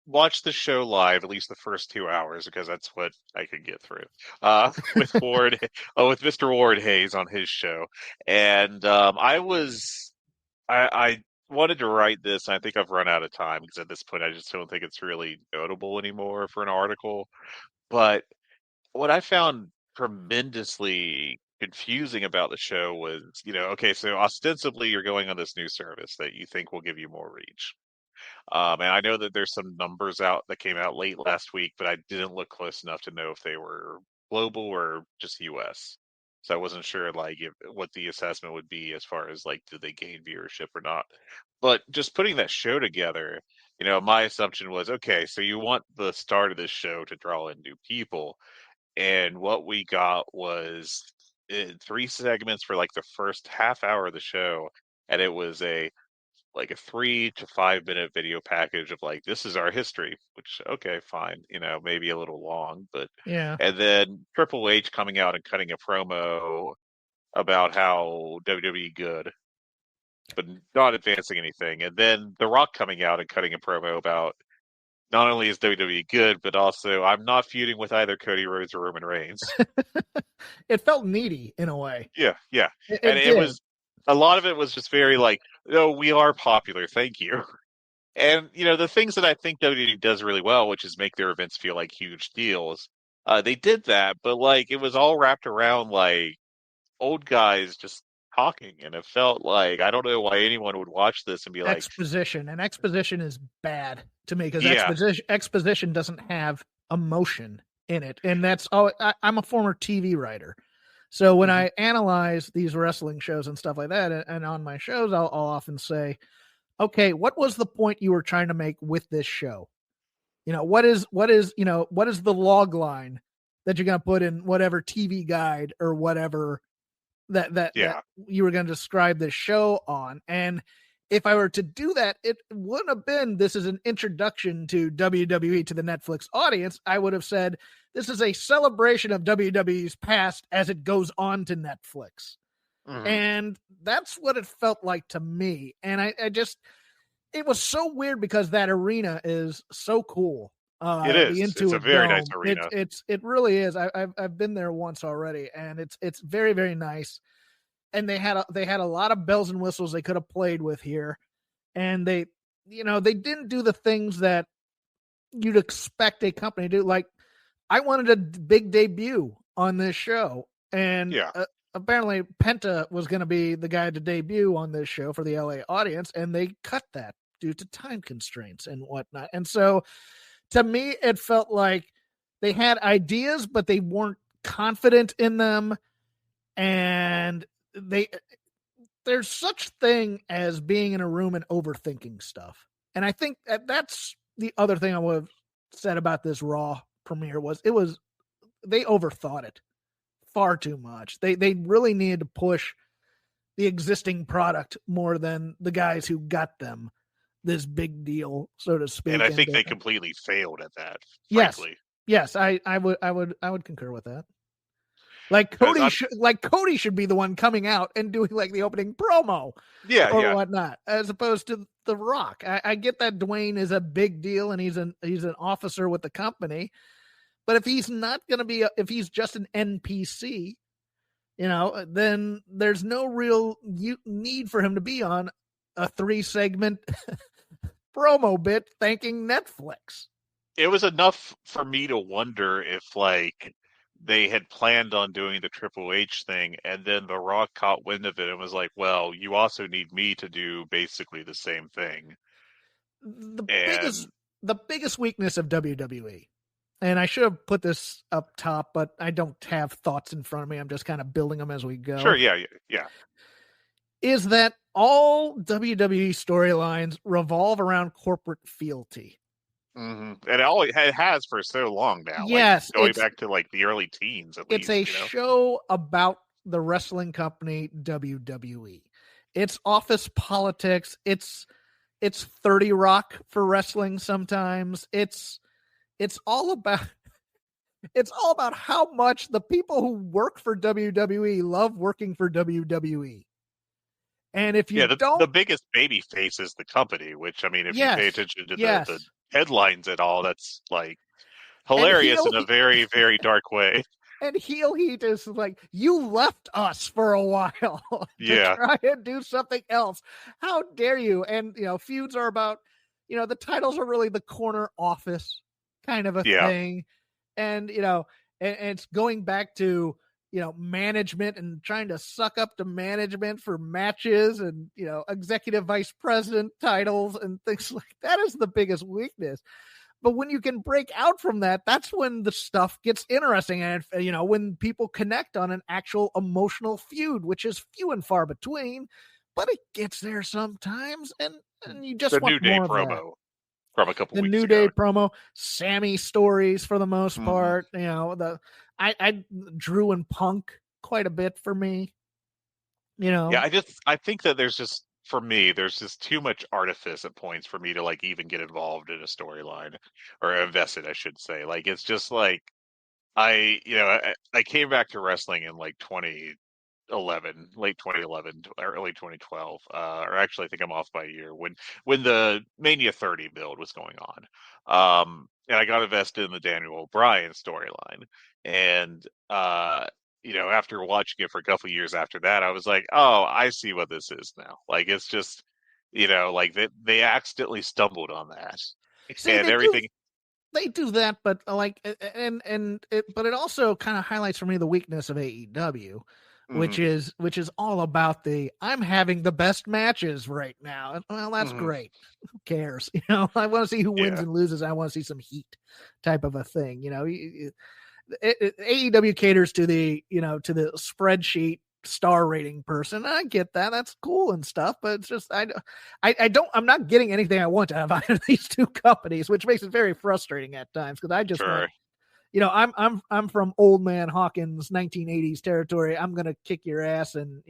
watched the show live, at least the first 2 hours, because that's what I could get through. With with Mr. Ward Hayes on his show, and I wanted to write this, and I think I've run out of time because at this point I just don't think it's really notable anymore for an article. But what I found tremendously confusing about the show was, okay, so ostensibly you're going on this new service that you think will give you more reach. And I know that there's some numbers out that came out late last week, but I didn't look close enough to know if they were global or just US. So I wasn't sure what the assessment would be as far as did they gain viewership or not. But just putting that show together, my assumption was, okay, so you want the start of this show to draw in new people. And what we got was 3 segments for the first half hour of the show. And it was a 3 to 5 minute video package of this is our history, which, okay, fine, maybe a little long, but yeah. And then Triple H coming out and cutting a promo about how WWE good, but not advancing anything. And then The Rock coming out and cutting a promo about not only is WWE good, but also I'm not feuding with either Cody Rhodes or Roman Reigns. It felt needy in a way. Yeah. It was, a lot of it was just very we are popular, thank you. And, the things that I think WWE does really well, which is make their events feel like huge deals, they did that, but it was all wrapped around old guys just talking, and it felt I don't know why anyone would watch this and be exposition. And exposition is bad to me because exposition doesn't have emotion in it. And that's I'm a former TV writer. So when I analyze these wrestling shows and stuff like that, and on my shows, I'll often say, okay, what was the point you were trying to make with this show? What is the log line that you're going to put in whatever TV guide or whatever that you were going to describe this show on? And if I were to do that, it wouldn't have been, this is an introduction to WWE to the Netflix audience. I would have said, this is a celebration of WWE's past as it goes on to Netflix. Mm-hmm. And that's what it felt like to me. And I just, it was so weird because that arena is so cool. It is. It's a very nice arena. It really is. I've been there once already, and it's very, very nice. And they had a lot of bells and whistles they could have played with here, and they didn't do the things that you'd expect a company to do. I wanted a big debut on this show, and apparently Penta was going to be the guy to debut on this show for the LA audience, and they cut that due to time constraints and whatnot. And so, to me, it felt like they had ideas, but they weren't confident in them. And there's such thing as being in a room and overthinking stuff. And I think that's the other thing I would have said about this Raw premiere was they overthought it far too much. They really needed to push the existing product more than the guys who got them this big deal, so to speak. And I think they completely failed at that, yes, frankly. Yes, I would concur with that. Like Cody should be the one coming out and doing like the opening promo, whatnot, as opposed to The Rock. I get that Dwayne is a big deal and he's an officer with the company, but if he's not going to be, if he's just an NPC, then there's no real need for him to be on a 3-segment promo bit thanking Netflix. It was enough for me to wonder if like they had planned on doing the Triple H thing, and then The Rock caught wind of it and was like, well, you also need me to do basically the same thing. The biggest weakness of WWE, and I should have put this up top, but I don't have thoughts in front of me. I'm just kind of building them as we go. Sure, yeah. Is that all WWE storylines revolve around corporate fealty? Mm-hmm. And it has for so long now. Yes, going back to like the early teens. It's a show about the wrestling company WWE. It's office politics. It's 30 Rock for wrestling. Sometimes it's all about how much the people who work for WWE love working for WWE. And if you the biggest baby face is the company, which I mean, if you pay attention to the headlines at all, that's like hilarious in a very, very dark way. And heel heat is like, you left us for a while to try and do something else. How dare you? And feuds are about, the titles are really the corner office kind of a thing. And and it's going back to management and trying to suck up to management for matches and, executive vice president titles and things like that is the biggest weakness. But when you can break out from that, that's when the stuff gets interesting. And, when people connect on an actual emotional feud, which is few and far between, but it gets there sometimes. And you just want New Day more promo of that. From a couple the weeks New ago. Day promo, Sammy stories for the most part. I Drew and Punk quite a bit for me. Yeah, I think that there's just too much artifice at points for me to like even get involved in a storyline or invested, I should say. Like it's just like I came back to wrestling in like 2011, late 2011, early 2012. Or actually, I think I'm off by a year when the Mania 30 build was going on. And I got invested in the Daniel Bryan storyline, and after watching it for a couple of years after that, I was like, oh, I see what this is now. Like it's just, like they accidentally stumbled on that, and everything. They do that, but but it also kind of highlights for me the weakness of AEW. Which is all about I'm having the best matches right now. Well, that's great. Who cares? I want to see who wins and loses. I want to see some heat type of a thing. AEW caters to the spreadsheet star rating person. I get that. That's cool and stuff, but it's just, I'm not getting anything I want out of either of these two companies, which makes it very frustrating at times. Cause I just, I'm from old man Hawkins 1980s territory. I'm going to kick your ass and,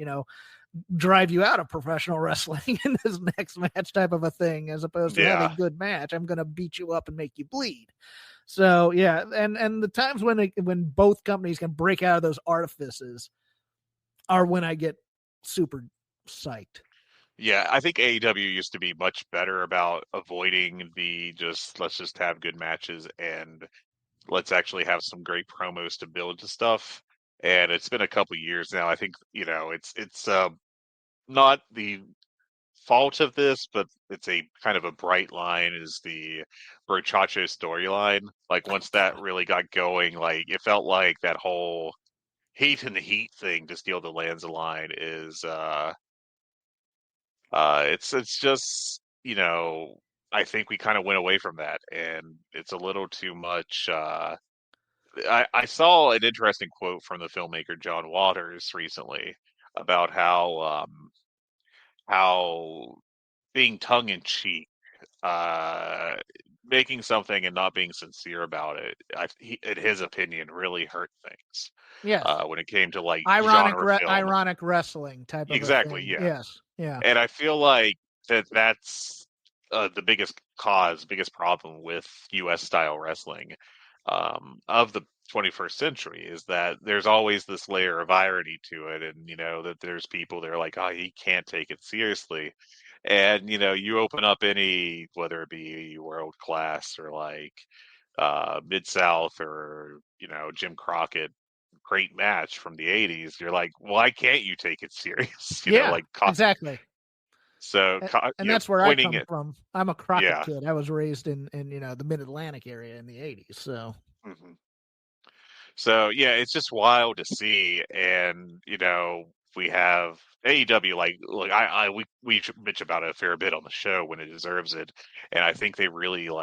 drive you out of professional wrestling in this next match type of a thing, as opposed to having a good match. I'm going to beat you up and make you bleed. So and the times when both companies can break out of those artifices are when I get super psyched. Yeah, I think AEW used to be much better about avoiding let's just have good matches and let's actually have some great promos to build to stuff. And it's been a couple years now. I think, it's not the fault of this, but it's a kind of a bright line is the Brochacho storyline. Like once that really got going, like it felt like that whole hate and the heat thing to steal the Lanza line is it's just, I think we kind of went away from that, and it's a little too much I saw an interesting quote from the filmmaker John Waters recently about how being tongue in cheek, uh, making something and not being sincere about it, in his opinion, really hurt things. Yes. When it came to like genre film, Ironic wrestling type of a exactly, thing. yeah. Yes. Yeah. And I feel like that's the biggest problem with U.S. style wrestling of the 21st century is that there's always this layer of irony to it, and that there's people that are like, oh, he can't take it seriously, and you open up any, whether it be World Class or like Mid South or Jim Crockett great match from the 80s, you're like, why can't you take it serious? Yeah. Like Exactly. so And that's where I pointing come it. from. I'm a Crockett Yeah. kid. I was raised in the Mid-Atlantic area in the 80s. So Mhm. So yeah, it's just wild to see, and we have AEW, like we bitch about it a fair bit on the show when it deserves it, and I think they really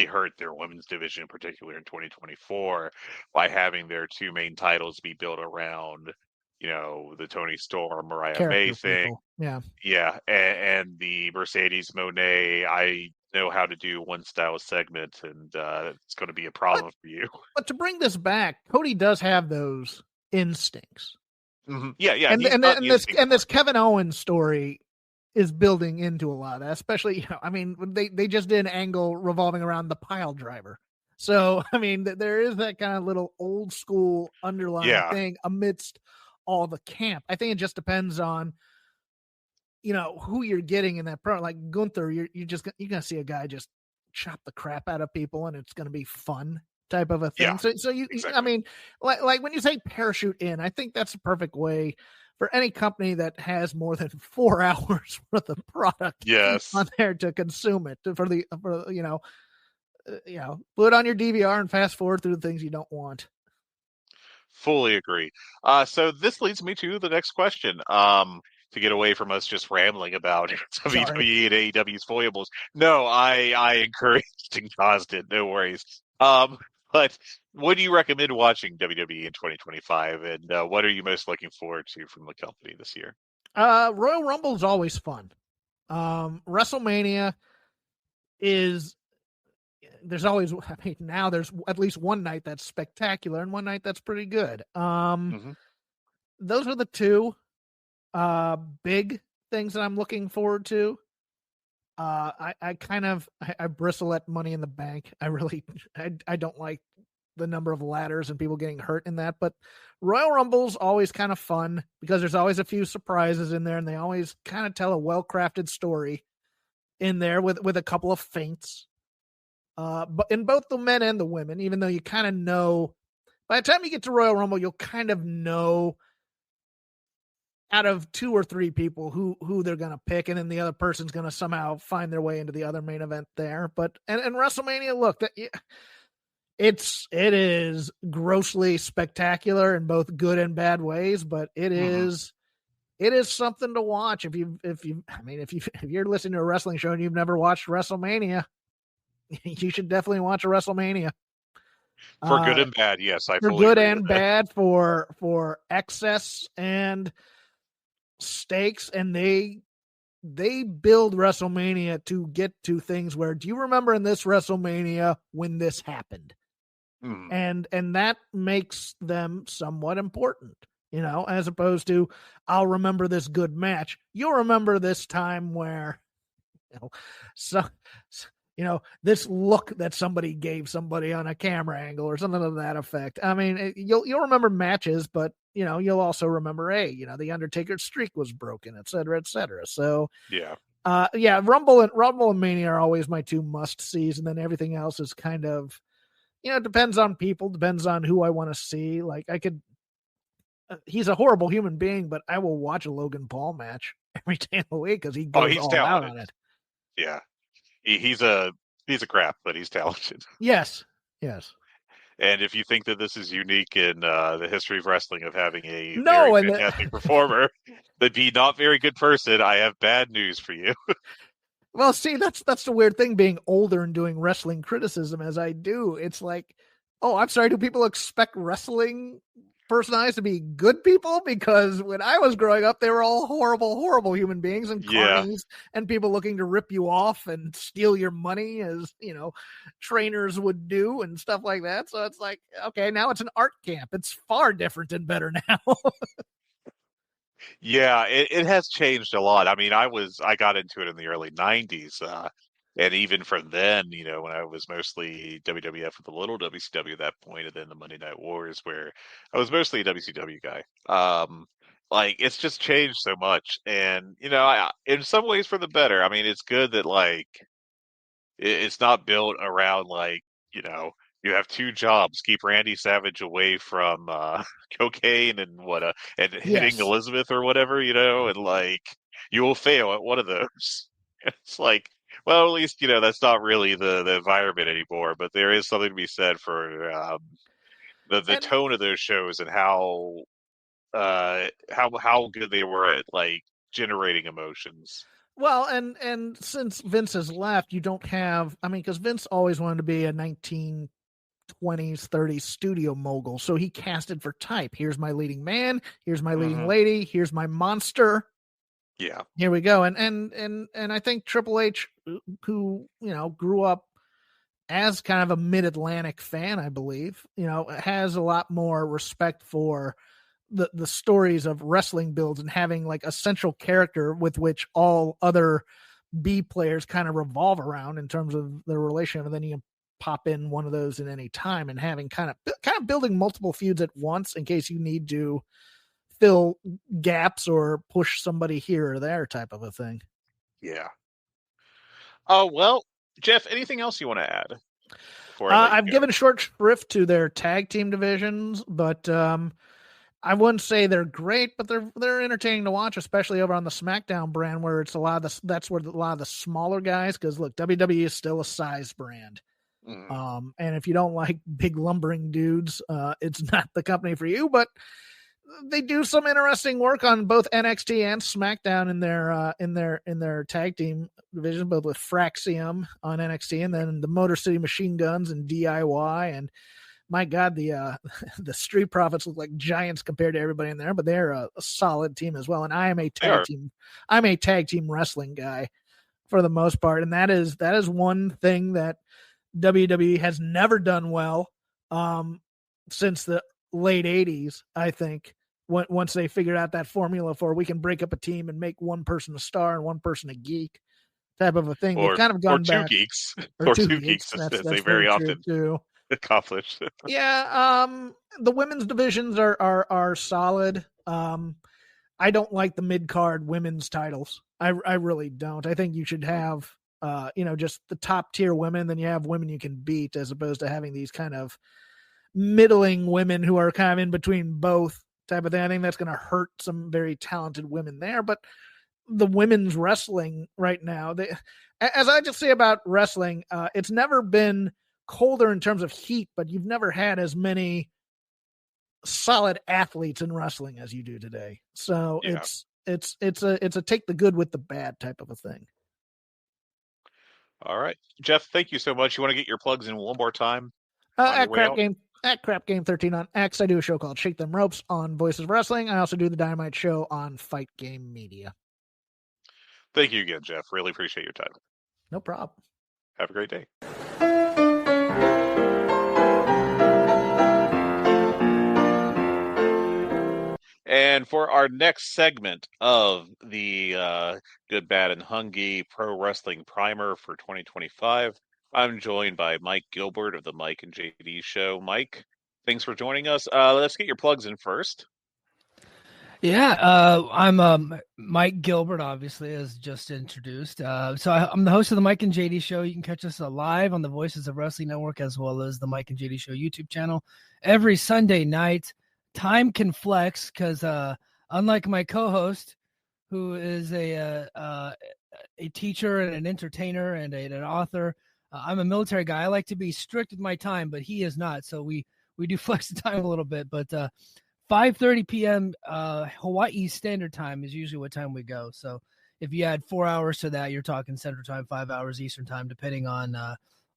hurt their women's division, in particular in 2024, by having their two main titles be built around the Tony Storm Mariah May character thing. people. Yeah. Yeah, and the Mercedes Monet, I know how to do one style segment, and it's going to be a problem for you. But to bring this back, Cody does have those instincts. Mhm. Yeah, yeah. And he's and, got and the this instinct and for this it. Kevin Owens story is building into a lot of that, especially, I mean, they just did an angle revolving around the pile driver. So, I mean, there is that kind of little old school underlying Yeah, thing amidst all the camp. I think it just depends on, who you're getting in that pro. Like Gunther, you're gonna see a guy just chop the crap out of people, and it's gonna be fun type of a thing. yeah, So I exactly. mean, like when you say parachute in, I think that's the perfect way for any company that has more than 4 hours worth of product Yes, on there to consume it for put it on your DVR and fast forward through the things you don't want. fully agree. So this leads me to the next question. To get away from us just rambling about WWE and AEW's foibles. No, I encouraged and caused it. No worries. But what do you recommend watching WWE in 2025, and what are you most looking forward to from the company this year? Royal Rumble is always fun. WrestleMania is there's always, I mean, now there's at least one night that's spectacular and one night that's pretty good. Mhm. Those are the two big things that I'm looking forward to. I bristle at Money in the Bank. I don't like the number of ladders and people getting hurt in that, but Royal Rumble's always kind of fun because there's always a few surprises in there, and they always kind of tell a well-crafted story in there with a couple of feints. But in both the men and the women, even though you kind of know, by the time you get to Royal Rumble, you'll kind of know out of 2 or 3 people who they're going to pick, and then the other person's going to somehow find their way into the other main event there. But and WrestleMania, look, it is grossly spectacular in both good and bad ways, but it is something to watch. If you're listening to a wrestling show and you've never watched WrestleMania, you should definitely watch a WrestleMania. For good and bad, yes, I for fully good agree and with that. bad, for excess and stakes, and they build WrestleMania to get to things where, do you remember in this WrestleMania when this happened? Mhm. And that makes them somewhat important, as opposed to, I'll remember this good match. You'll remember this time where, this look that somebody gave somebody on a camera angle or something of that effect. I mean, you'll remember matches, but you'll also remember, the Undertaker's streak was broken, et cetera, et cetera. So Yeah. Rumble and Mania are always my 2 must sees, and then everything else is kind of, it depends on people, depends on who I want to see. Like I could, he's a horrible human being, but I will watch a Logan Paul match every day of the week because he goes he's all talented. out on it. Yeah. He's a crap, but he's talented. Yes. And if you think that this is unique in the history of wrestling of having a No, very fantastic performer, but be not very good person, I have bad news for you. Well, see, that's the weird thing, being older and doing wrestling criticism as I do. It's like Oh, I'm sorry. Do people expect wrestling personalities to be good people? Because when I was growing up, they were all horrible, horrible human beings and Yeah. carnies and people looking to rip you off and steal your money as, trainers would do and stuff like that. So it's like, okay, now it's an art camp. It's far different and better now. Yeah, it has changed a lot. I mean, I got into it in the early 90s, and even from then, when I was mostly WWF with a little WCW at that point, and then the Monday Night Wars, where I was mostly a WCW guy. Like it's just changed so much, and in some ways for the better. I mean, it's good that it's not built around you have two jobs: keep Randy Savage away from cocaine and and hitting Yes. Elizabeth or whatever, and you will fail at one of those. It's like, well, at least that's not really the environment anymore. But there is something to be said for the And tone of those shows and how good they were at generating emotions. Well, and since Vince has left, you don't have, because Vince always wanted to be a 1920s, 30s studio mogul. So he casted for type. Here's my leading man. Here's my leading lady. Here's my monster. Yeah. Here we go. And I think Triple H, who, grew up as kind of a mid-Atlantic fan, I believe, has a lot more respect for the stories of wrestling builds and having like a central character with which all other B players kind of revolve around in terms of their relationship. And then you pop in one of those at any time and having kind of building multiple feuds at once in case you need to fill gaps or push somebody here or there type of a thing. Yeah. Oh, well, Jeff, anything else you want to add? I've given short shrift to their tag team divisions, but I wouldn't say they're great, but they're entertaining to watch, especially over on the SmackDown brand, where it's that's where a lot of the smaller guys. Because look, WWE is still a size brand, and if you don't like big lumbering dudes, it's not the company for you. But they do some interesting work on both NXT and SmackDown in their tag team division, both with Fraxium on NXT and then the Motor City Machine Guns and DIY. And my God, the Street Profits look like giants compared to everybody in there, but they're a solid team as well. And I am a tag team wrestling guy for the most part, and that is one thing that WWE has never done well since the late 80s, I think. Once they figured out that formula for we can break up a team and make one person a star and one person a geek type of a thing, they've kind of gone back. Geeks. Or two geeks, as they very often accomplish. Yeah, the women's divisions are solid. I don't like the mid-card women's titles. I really don't. I think you should have just the top tier women, then you have women you can beat, as opposed to having these kind of middling women who are kind of in between both type of thing. I think that's going to hurt some very talented women there. But the women's wrestling right now, as I just say about wrestling, it's never been colder in terms of heat, but you've never had as many solid athletes in wrestling as you do today. So yeah. it's a take the good with the bad type of a thing. All right, Jeff, thank you so much. You want to get your plugs in one more time? At Crap Game 13 on X, I do a show called Shake Them Ropes on Voices of Wrestling. I also do the Dynamite Show on Fight Game Media. Thank you again, Jeff. Really appreciate your time. No problem. Have a great day. And for our next segment of the Good, Bad, and Hungy Pro Wrestling Primer for 2025, I'm joined by Mike Gilbert of the Mike and JD Show. Mike, thanks for joining us. Let's get your plugs in first. Yeah, I'm Mike Gilbert, obviously, as just introduced. So I'm the host of the Mike and JD Show. You can catch us live on the Voices of Wrestling Network, as well as the Mike and JD Show YouTube channel every Sunday night. Time can flex because unlike my co-host, who is a teacher and an entertainer and an author, I'm a military guy. I like to be strict with my time, but he is not. So we do flex the time a little bit. But 5:30 p.m. Hawaii Standard Time is usually what time we go. So if you add 4 hours to that, you're talking Central Time, 5 hours Eastern Time, depending on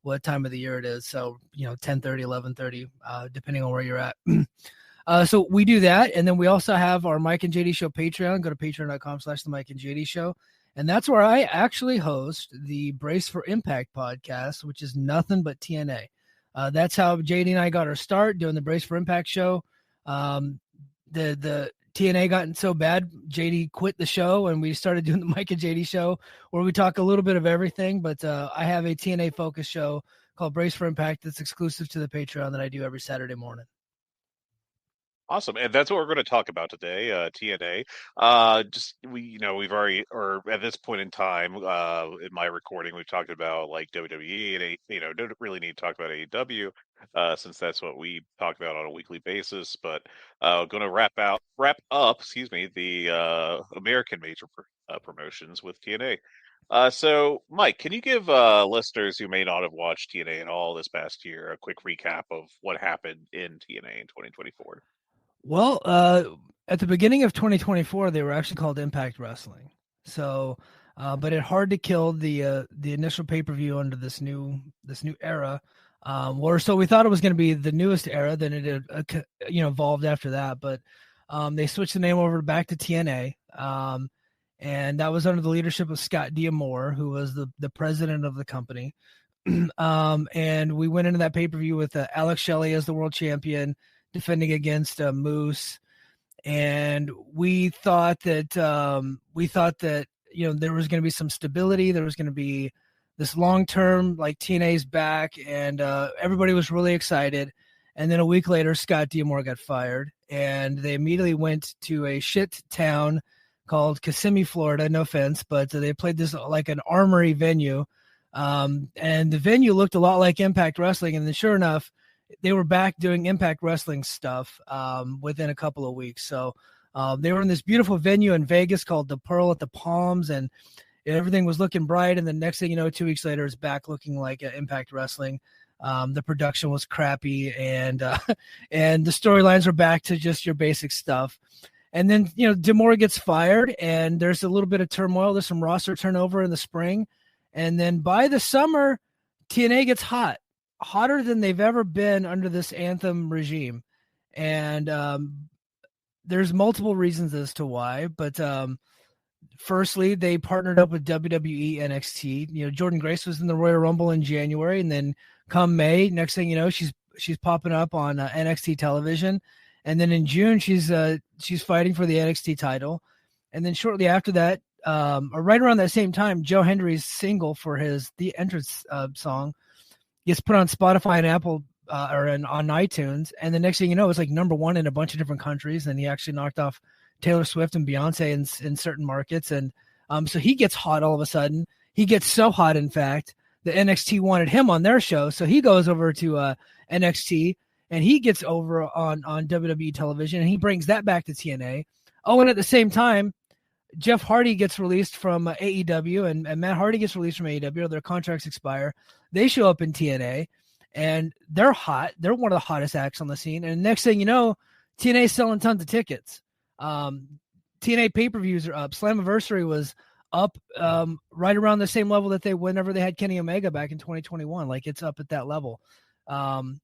what time of the year it is. So, 10:30, 11:30, depending on where you're at. So we do that. And then we also have our Mike and JD Show Patreon. Go to patreon.com/the Mike and JD Show. And that's where I actually host the Brace for Impact podcast, which is nothing but TNA. That's how JD and I got our start doing the Brace for Impact show. The TNA gotten so bad, JD quit the show, and we started doing the Mike and JD Show, where we talk a little bit of everything. But I have a TNA focused show called Brace for Impact that's exclusive to the Patreon that I do every Saturday morning. Awesome, and that's what we're going to talk about today, TNA. We've already, or at this point in time, in my recording, we've talked about like WWE, and don't really need to talk about AEW, since that's what we talk about on a weekly basis. But going to wrap up, the American major promotions with TNA. So, Mike, can you give listeners who may not have watched TNA at all this past year a quick recap of what happened in TNA in 2024? Well, at the beginning of 2024, they were actually called Impact Wrestling. So, but it hard to kill the initial pay-per-view under this new era. So we thought it was going to be the newest era. Then it evolved after that. But they switched the name over back to TNA, and that was under the leadership of Scott D'Amore, who was the president of the company. And we went into that pay-per-view with Alex Shelley as the world champion, defending against Moose, and we thought that there was going to be some stability. There was going to be this long-term, like, TNA's back, and everybody was really excited. And then a week later, Scott D'Amore got fired, and they immediately went to a shit town called Kissimmee, Florida. No offense, but they played this like an armory venue, and the venue looked a lot like Impact Wrestling. And then, sure enough, they were back doing Impact Wrestling stuff within a couple of weeks. So they were in this beautiful venue in Vegas called the Pearl at the Palms, and everything was looking bright. And the next thing you know, 2 weeks later, it's back looking like Impact Wrestling. The production was crappy, and the storylines are back to just your basic stuff. And then, D'Amore gets fired, and there's a little bit of turmoil. There's some roster turnover in the spring. And then by the summer, TNA gets hotter than they've ever been under this Anthem regime. And there's multiple reasons as to why, but firstly, they partnered up with WWE NXT. Jordan Grace was in the Royal Rumble in January, and then come May, next thing you know, she's popping up on NXT television. And then in June, she's fighting for the NXT title. And then shortly after that, or right around that same time, Joe Hendry's single for the entrance song gets put on Spotify and Apple on iTunes. And the next thing you know, it's like number one in a bunch of different countries. And he actually knocked off Taylor Swift and Beyonce in certain markets. And so he gets hot all of a sudden. He gets so hot, in fact, the NXT wanted him on their show. So he goes over to NXT, and he gets over on WWE television, and he brings that back to TNA. Oh, and at the same time, Jeff Hardy gets released from AEW, and Matt Hardy gets released from AEW, or their contracts expire. They show up in TNA, and they're hot. They're one of the hottest acts on the scene. And next thing you know, TNA's selling tons of tickets. TNA pay-per-views are up. Slammiversary was up right around the same level that they whenever they had Kenny Omega back in 2021. Like, it's up at that level.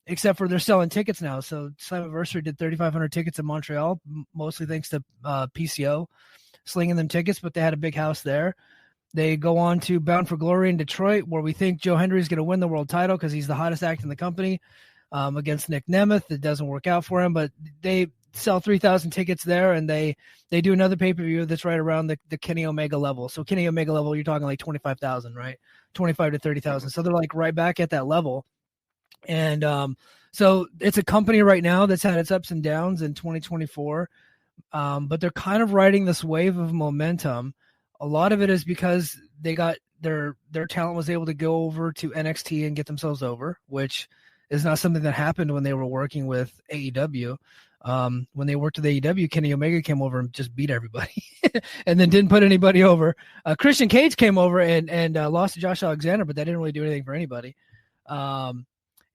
Except for they're selling tickets now. So Slammiversary did 3,500 tickets in Montreal, mostly thanks to PCO slinging them tickets, but they had a big house there. They go on to Bound for Glory in Detroit, where we think Joe Hendry is going to win the world title because he's the hottest act in the company, against Nick Nemeth. It doesn't work out for him, but they sell 3,000 tickets there, and they do another pay-per-view that's right around the Kenny Omega level. So Kenny Omega level, you're talking like 25,000, right? 25 to 30,000. So they're like right back at that level. And so it's a company right now that's had its ups and downs in 2024, but they're kind of riding this wave of momentum. A lot of it is because they got their talent was able to go over to NXT and get themselves over, which is not something that happened when they were working with AEW. When they worked with AEW, Kenny Omega came over and just beat everybody and then didn't put anybody over. Christian Cage came over and lost to Josh Alexander, but that didn't really do anything for anybody.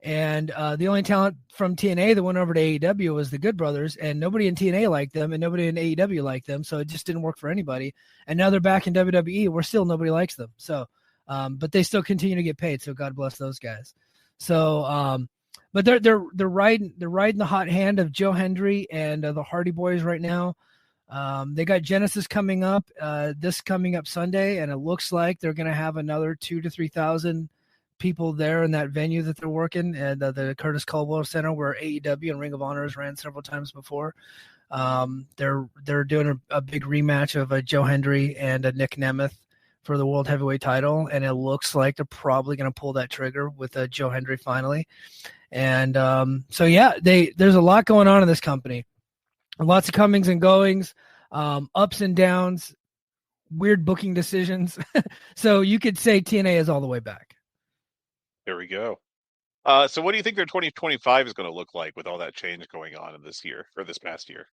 And the only talent from TNA that went over to AEW was the Good Brothers, and nobody in TNA liked them, and nobody in AEW liked them, so it just didn't work for anybody. And now they're back in WWE, where still nobody likes them. So but they still continue to get paid. So God bless those guys. So, but they're riding the hot hand of Joe Hendry and the Hardy Boys right now. They got Genesis coming up this coming up Sunday, and it looks like they're going to have another 2,000 to 3,000 people there in that venue that they're working at the Curtis Caldwell Center, where AEW and Ring of Honor has ran several times before. They're doing a big rematch of Joe Hendry and Nick Nemeth for the World Heavyweight title, and it looks like they're probably going to pull that trigger with Joe Hendry finally. And so yeah, there's a lot going on in this company. Lots of comings and goings, ups and downs, weird booking decisions. So you could say TNA is all the way back. There we go. So what do you think their 2025 is going to look like with all that change going on in this year or this past year?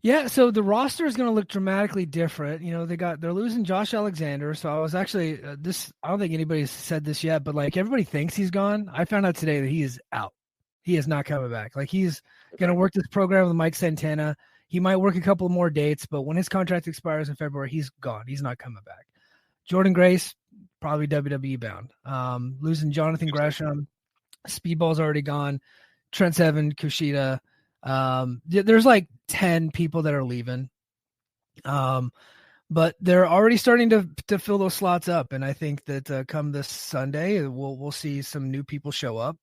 Yeah, so the roster is going to look dramatically different. You know, they're losing Josh Alexander. So I was actually I don't think anybody's said this yet, but like everybody thinks he's gone. I found out today that he is out. He is not coming back. Like he's going to work this program with Mike Santana. He might work a couple more dates, but when his contract expires in February, he's gone. He's not coming back. Jordan Grace, probably WWE bound. Losing Jonathan Gresham. Speedball's already gone. Trent Seven, Kushida. There's like 10 people that are leaving. But they're already starting to fill those slots up. And I think that come this Sunday, we'll see some new people show up.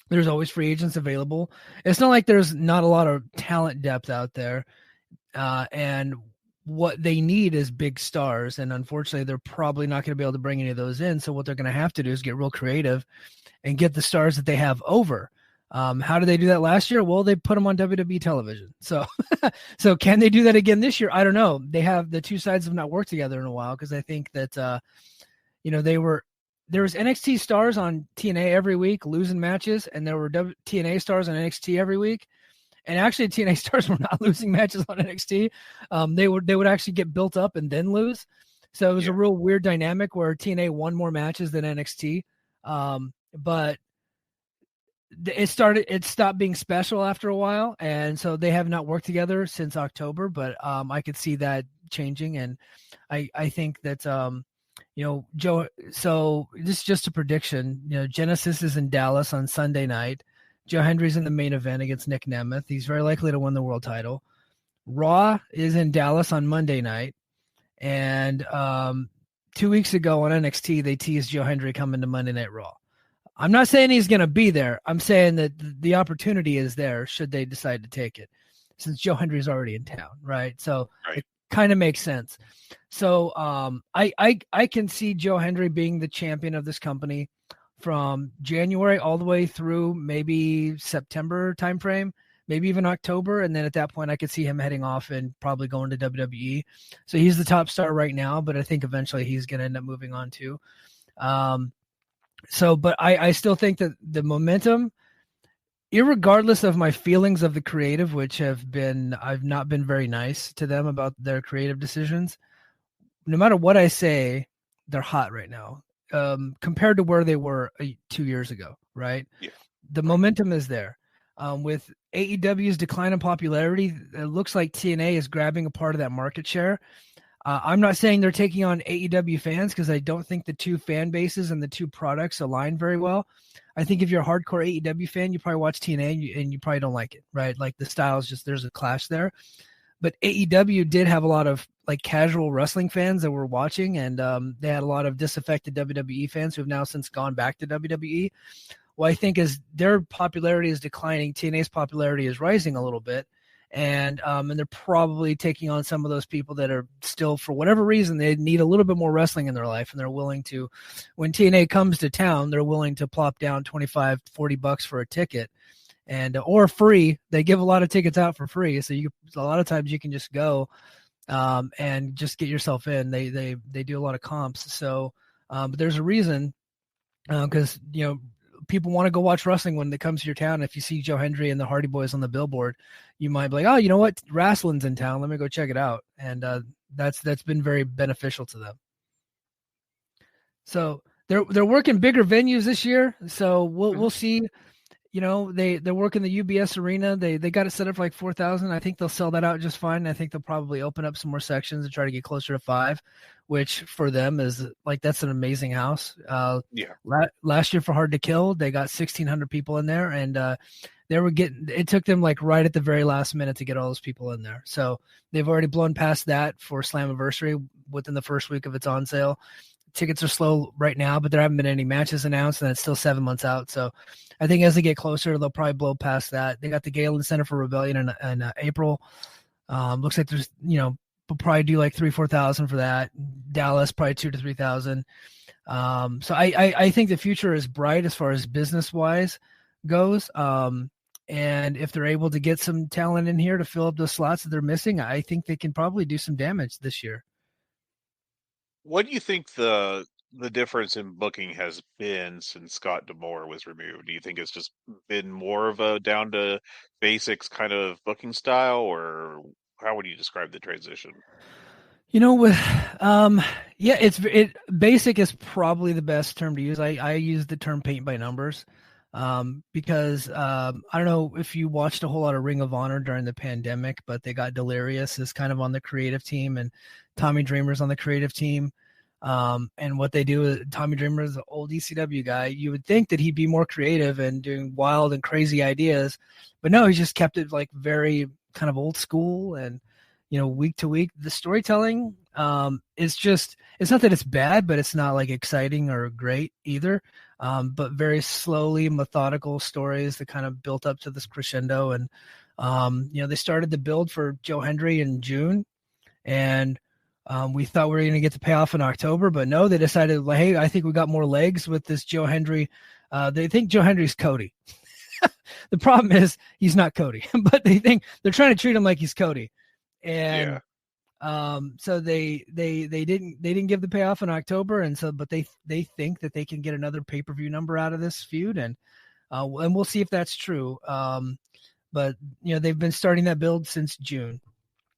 There's always free agents available. It's not like there's not a lot of talent depth out there. And what they need is big stars. And unfortunately, they're probably not going to be able to bring any of those in. So what they're going to have to do is get real creative and get the stars that they have over. How did they do that last year? Well, they put them on WWE television. So, so can they do that again this year? I don't know. The two sides have not worked together in a while. Cause I think that, there was NXT stars on TNA every week losing matches, and there were TNA stars on NXT every week. And actually TNA stars were not losing matches on NXT. They would actually get built up and then lose. So it was a real weird dynamic where TNA won more matches than NXT. But it stopped being special after a while. And so they have not worked together since October, but I could see that changing. And I think that, Joe, so this is just a prediction. Genesis is in Dallas on Sunday night. Joe Hendry's in the main event against Nick Nemeth. He's very likely to win the world title. Raw is in Dallas on Monday night. And 2 weeks ago on NXT, they teased Joe Hendry coming to Monday Night Raw. I'm not saying he's going to be there. I'm saying that the opportunity is there should they decide to take it, since Joe Hendry's already in town, right? So it kind of makes sense. So I can see Joe Hendry being the champion of this company from January all the way through maybe September timeframe, maybe even October. And then at that point, I could see him heading off and probably going to WWE. So he's the top star right now, but I think eventually he's going to end up moving on too. But I still think that the momentum, irregardless of my feelings of the creative, which I've not been very nice to them about their creative decisions. No matter what I say, they're hot right now, compared to where they were 2 years ago, right? Yeah. The momentum is there. With AEW's decline in popularity, it looks like TNA is grabbing a part of that market share. I'm not saying they're taking on AEW fans, because I don't think the two fan bases and the two products align very well. I think if you're a hardcore AEW fan, you probably watch TNA and you probably don't like it, right? Like the styles, there's a clash there. But AEW did have a lot of like casual wrestling fans that were watching, and they had a lot of disaffected WWE fans who have now since gone back to WWE. Well, I think as their popularity is declining, TNA's popularity is rising a little bit. And they're probably taking on some of those people that are still, for whatever reason, they need a little bit more wrestling in their life. And they're willing to, when TNA comes to town, they're willing to plop down $25, $40 for a ticket, and or free. They give a lot of tickets out for free. So a lot of times you can just go and just get yourself in. They do a lot of comps. So, but there's a reason, because, people want to go watch wrestling when they come to your town. If you see Joe Hendry and the Hardy Boys on the billboard, you might be like, oh, you know what? Wrestling's in town. Let me go check it out. And that's been very beneficial to them. So they're working bigger venues this year. So we'll see. they're working the UBS arena. They got it set up for like 4,000. I think they'll sell that out just fine. I think they'll probably open up some more sections and try to get closer to 5, which for them is like, that's an amazing house. Last year for Hard to Kill, they got 1,600 people in there, and it took them like right at the very last minute to get all those people in there. So they've already blown past that for Slammiversary within the first week of its on sale. Tickets are slow right now, but there haven't been any matches announced, and it's still 7 months out. So I think as they get closer, they'll probably blow past that. They got the Galen Center for Rebellion in April. Looks like there's, we'll probably do like 3,000-4,000 for that. Dallas, probably 2,000 to 3,000. So I think the future is bright as far as business wise goes. And if they're able to get some talent in here to fill up the slots that they're missing, I think they can probably do some damage this year. What do you think the difference in booking has been since Scott D'Amore was removed? Do you think it's just been more of a down to basics kind of booking style, or how would you describe the transition? Basic is probably the best term to use. I use the term paint by numbers. Because I don't know if you watched a whole lot of Ring of Honor during the pandemic, but they got Delirious is kind of on the creative team, and Tommy Dreamer's on the creative team. And what they do, Tommy Dreamer is an old ECW guy. You would think that he'd be more creative and doing wild and crazy ideas, but no, he just kept it like very kind of old school and, week to week. The storytelling, it's not that it's bad, but it's not like exciting or great either. But very slowly methodical stories that kind of built up to this crescendo. And, they started the build for Joe Hendry in June, and we thought we were going to get the payoff in October, but no, they decided, like, hey, I think we got more legs with this Joe Hendry. They think Joe Hendry's Cody. The problem is he's not Cody, but they're trying to treat him like he's Cody. And so they didn't give the payoff in October, and so but they think that they can get another pay-per-view number out of this feud, and we'll see if that's true. But they've been starting that build since June.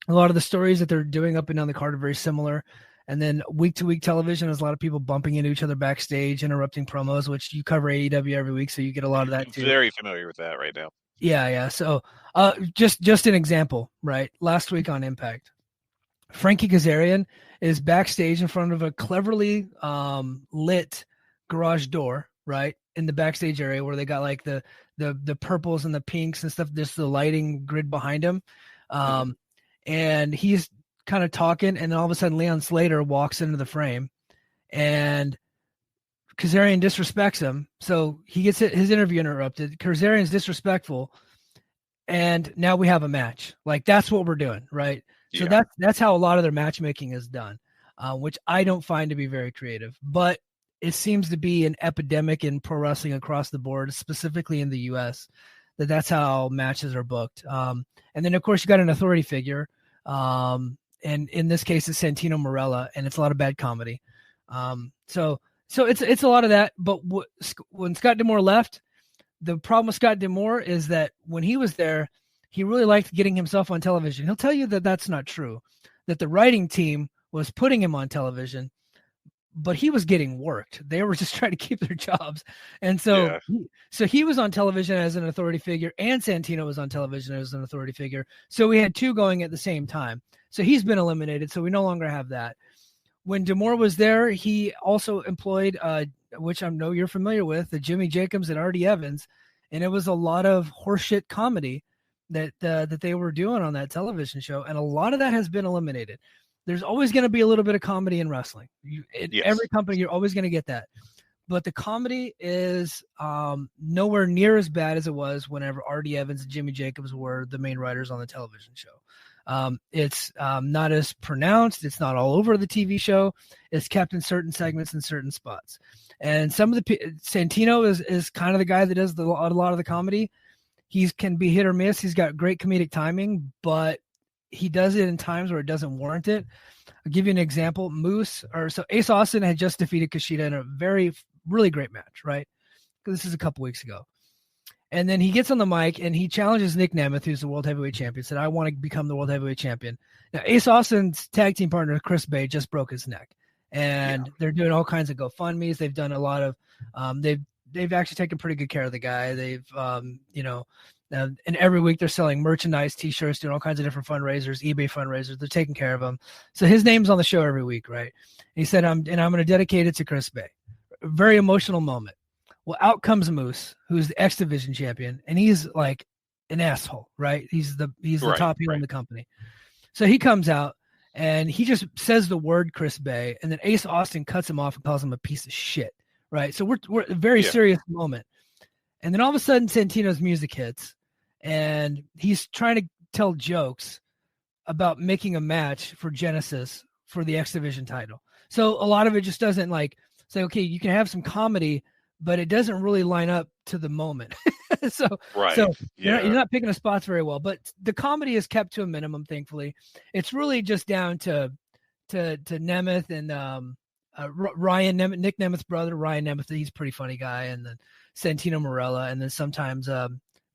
A lot of the stories that they're doing up and down the card are very similar. And then week to week television has a lot of people bumping into each other backstage, interrupting promos, which you cover AEW every week, so you get a lot of that too. Very familiar with that right now. Yeah. So just an example, right? Last week on Impact, Frankie Kazarian is backstage in front of a cleverly lit garage door, right, in the backstage area where they got like the purples and the pinks and stuff. There's the lighting grid behind him. And he's kind of talking, and then all of a sudden Leon Slater walks into the frame, and Kazarian disrespects him. So he gets his interview interrupted. Kazarian's disrespectful, and now we have a match. Like, that's what we're doing, right? Yeah. So that's how a lot of their matchmaking is done, which I don't find to be very creative. But it seems to be an epidemic in pro wrestling across the board, specifically in the U.S., that's how matches are booked. And then, of course, you got an authority figure. And in this case, it's Santino Marella, and it's a lot of bad comedy. So it's a lot of that. But when Scott D'Amore left, the problem with Scott D'Amore is that when he was there, he really liked getting himself on television. He'll tell you that that's not true, that the writing team was putting him on television, but he was getting worked. They were just trying to keep their jobs. And so, he was on television as an authority figure, and Santino was on television as an authority figure. So we had two going at the same time. So he's been eliminated. So we no longer have that. When D'Amore was there, he also employed, which I know you're familiar with, the Jimmy Jacobs and Artie Evans. And it was a lot of horseshit comedy that they were doing on that television show. And a lot of that has been eliminated. There's always going to be a little bit of comedy in wrestling. Every company, you're always going to get that. But the comedy is nowhere near as bad as it was whenever Artie Evans and Jimmy Jacobs were the main writers on the television show. It's not as pronounced. It's not all over the TV show. It's kept in certain segments and certain spots. And some of Santino is kind of the guy that does a lot of the comedy. He can be hit or miss. He's got great comedic timing, but he does it in times where it doesn't warrant it. I'll give you an example. Ace Austin had just defeated Kushida in a really great match, right? Because this is a couple weeks ago. And then he gets on the mic and he challenges Nick Nemeth, who's the World Heavyweight Champion, said, I want to become the World Heavyweight Champion. Now, Ace Austin's tag team partner, Chris Bay, just broke his neck. And they're doing all kinds of GoFundMes. They've done a lot of they've actually taken pretty good care of the guy. They've and every week they're selling merchandise, T-shirts, doing all kinds of different fundraisers, eBay fundraisers. They're taking care of him. So his name's on the show every week, right? And he said, I'm going to dedicate it to Chris Bay. A very emotional moment. Well, out comes Moose, who's the X Division champion, and he's like an asshole, right? He's the top heel in the company. So he comes out and he just says the word Chris Bay, and then Ace Austin cuts him off and calls him a piece of shit, right? So we're a very serious moment. And then all of a sudden Santino's music hits, and he's trying to tell jokes about making a match for Genesis for the X Division title. So a lot of it just doesn't like say, okay, you can have some comedy, but it doesn't really line up to the moment. You're not picking the spots very well, but the comedy is kept to a minimum. Thankfully, it's really just down to Nemeth and Ryan Nemeth, Nick Nemeth's brother, Ryan Nemeth. He's a pretty funny guy. And then Santino Marella. And then sometimes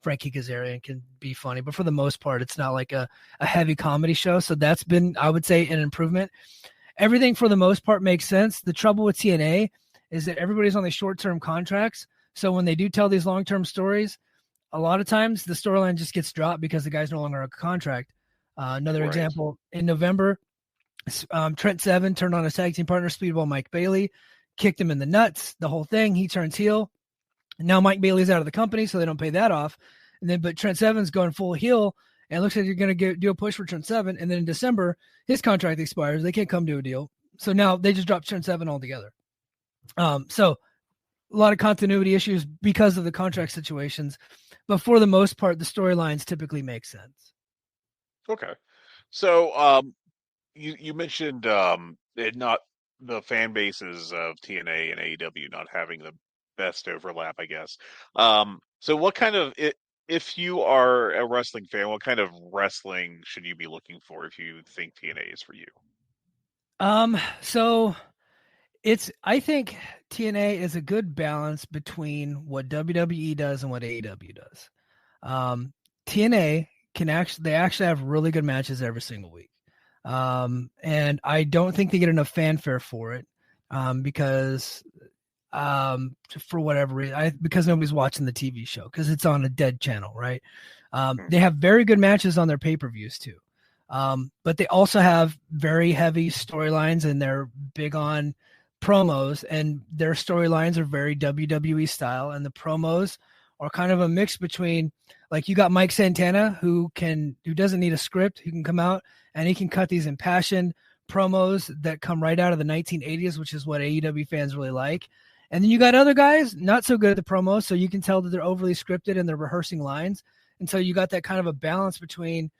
Frankie Kazarian can be funny, but for the most part, it's not like a heavy comedy show. So that's been, I would say, an improvement. Everything for the most part makes sense. The trouble with TNA is that everybody's on these short-term contracts. So when they do tell these long-term stories, a lot of times the storyline just gets dropped because the guy's no longer on a contract. Another example, in November, Trent Seven turned on his tag team partner, Speedball Mike Bailey, kicked him in the nuts, the whole thing. He turns heel. Now Mike Bailey's out of the company, so they don't pay that off. But Trent Seven's going full heel, and it looks like you're going to do a push for Trent Seven. And then in December, his contract expires. They can't come to a deal. So now they just dropped Trent Seven altogether. So a lot of continuity issues because of the contract situations, but for the most part, the storylines typically make sense. Okay. So, you mentioned, not the fan bases of TNA and AEW not having the best overlap, I guess. So what kind of, if you are a wrestling fan, what kind of wrestling should you be looking for if you think TNA is for you? So I think TNA is a good balance between what WWE does and what AEW does. TNA they actually have really good matches every single week. And I don't think they get enough fanfare for it, because for whatever reason, because nobody's watching the TV show, because it's on a dead channel, right? They have very good matches on their pay-per-views too. But they also have very heavy storylines, and they're big on promos, and their storylines are very WWE style, and the promos are kind of a mix between, like, you got Mike Santana who doesn't need a script, who can come out and he can cut these impassioned promos that come right out of the 1980s, which is what AEW fans really like. And then you got other guys not so good at the promos, so you can tell that they're overly scripted and they're rehearsing lines. And so you got that kind of a balance between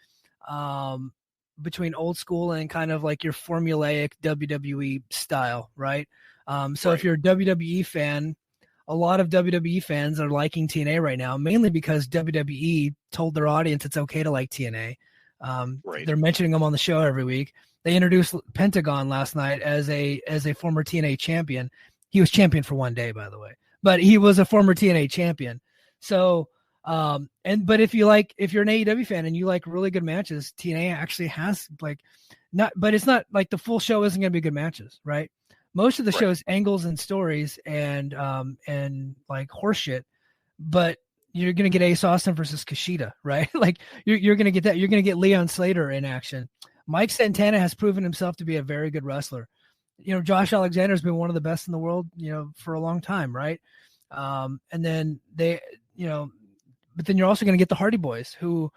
old school and kind of like your formulaic WWE style, right? If you're a WWE fan, a lot of WWE fans are liking TNA right now, mainly because WWE told their audience it's okay to like TNA. They're mentioning them on the show every week. They introduced Pentagon last night as a former TNA champion. He was champion for one day, by the way, but he was a former TNA champion. So, but if you're an AEW fan and you like really good matches, TNA actually has but it's not like the full show isn't going to be good matches, right? Most of the show's angles and stories and like horseshit, but you're going to get Ace Austin versus Kushida, right? Like you're going to get that. You're going to get Leon Slater in action. Mike Santana has proven himself to be a very good wrestler. Josh Alexander has been one of the best in the world, for a long time, right? And then but then you're also going to get the Hardy Boys, who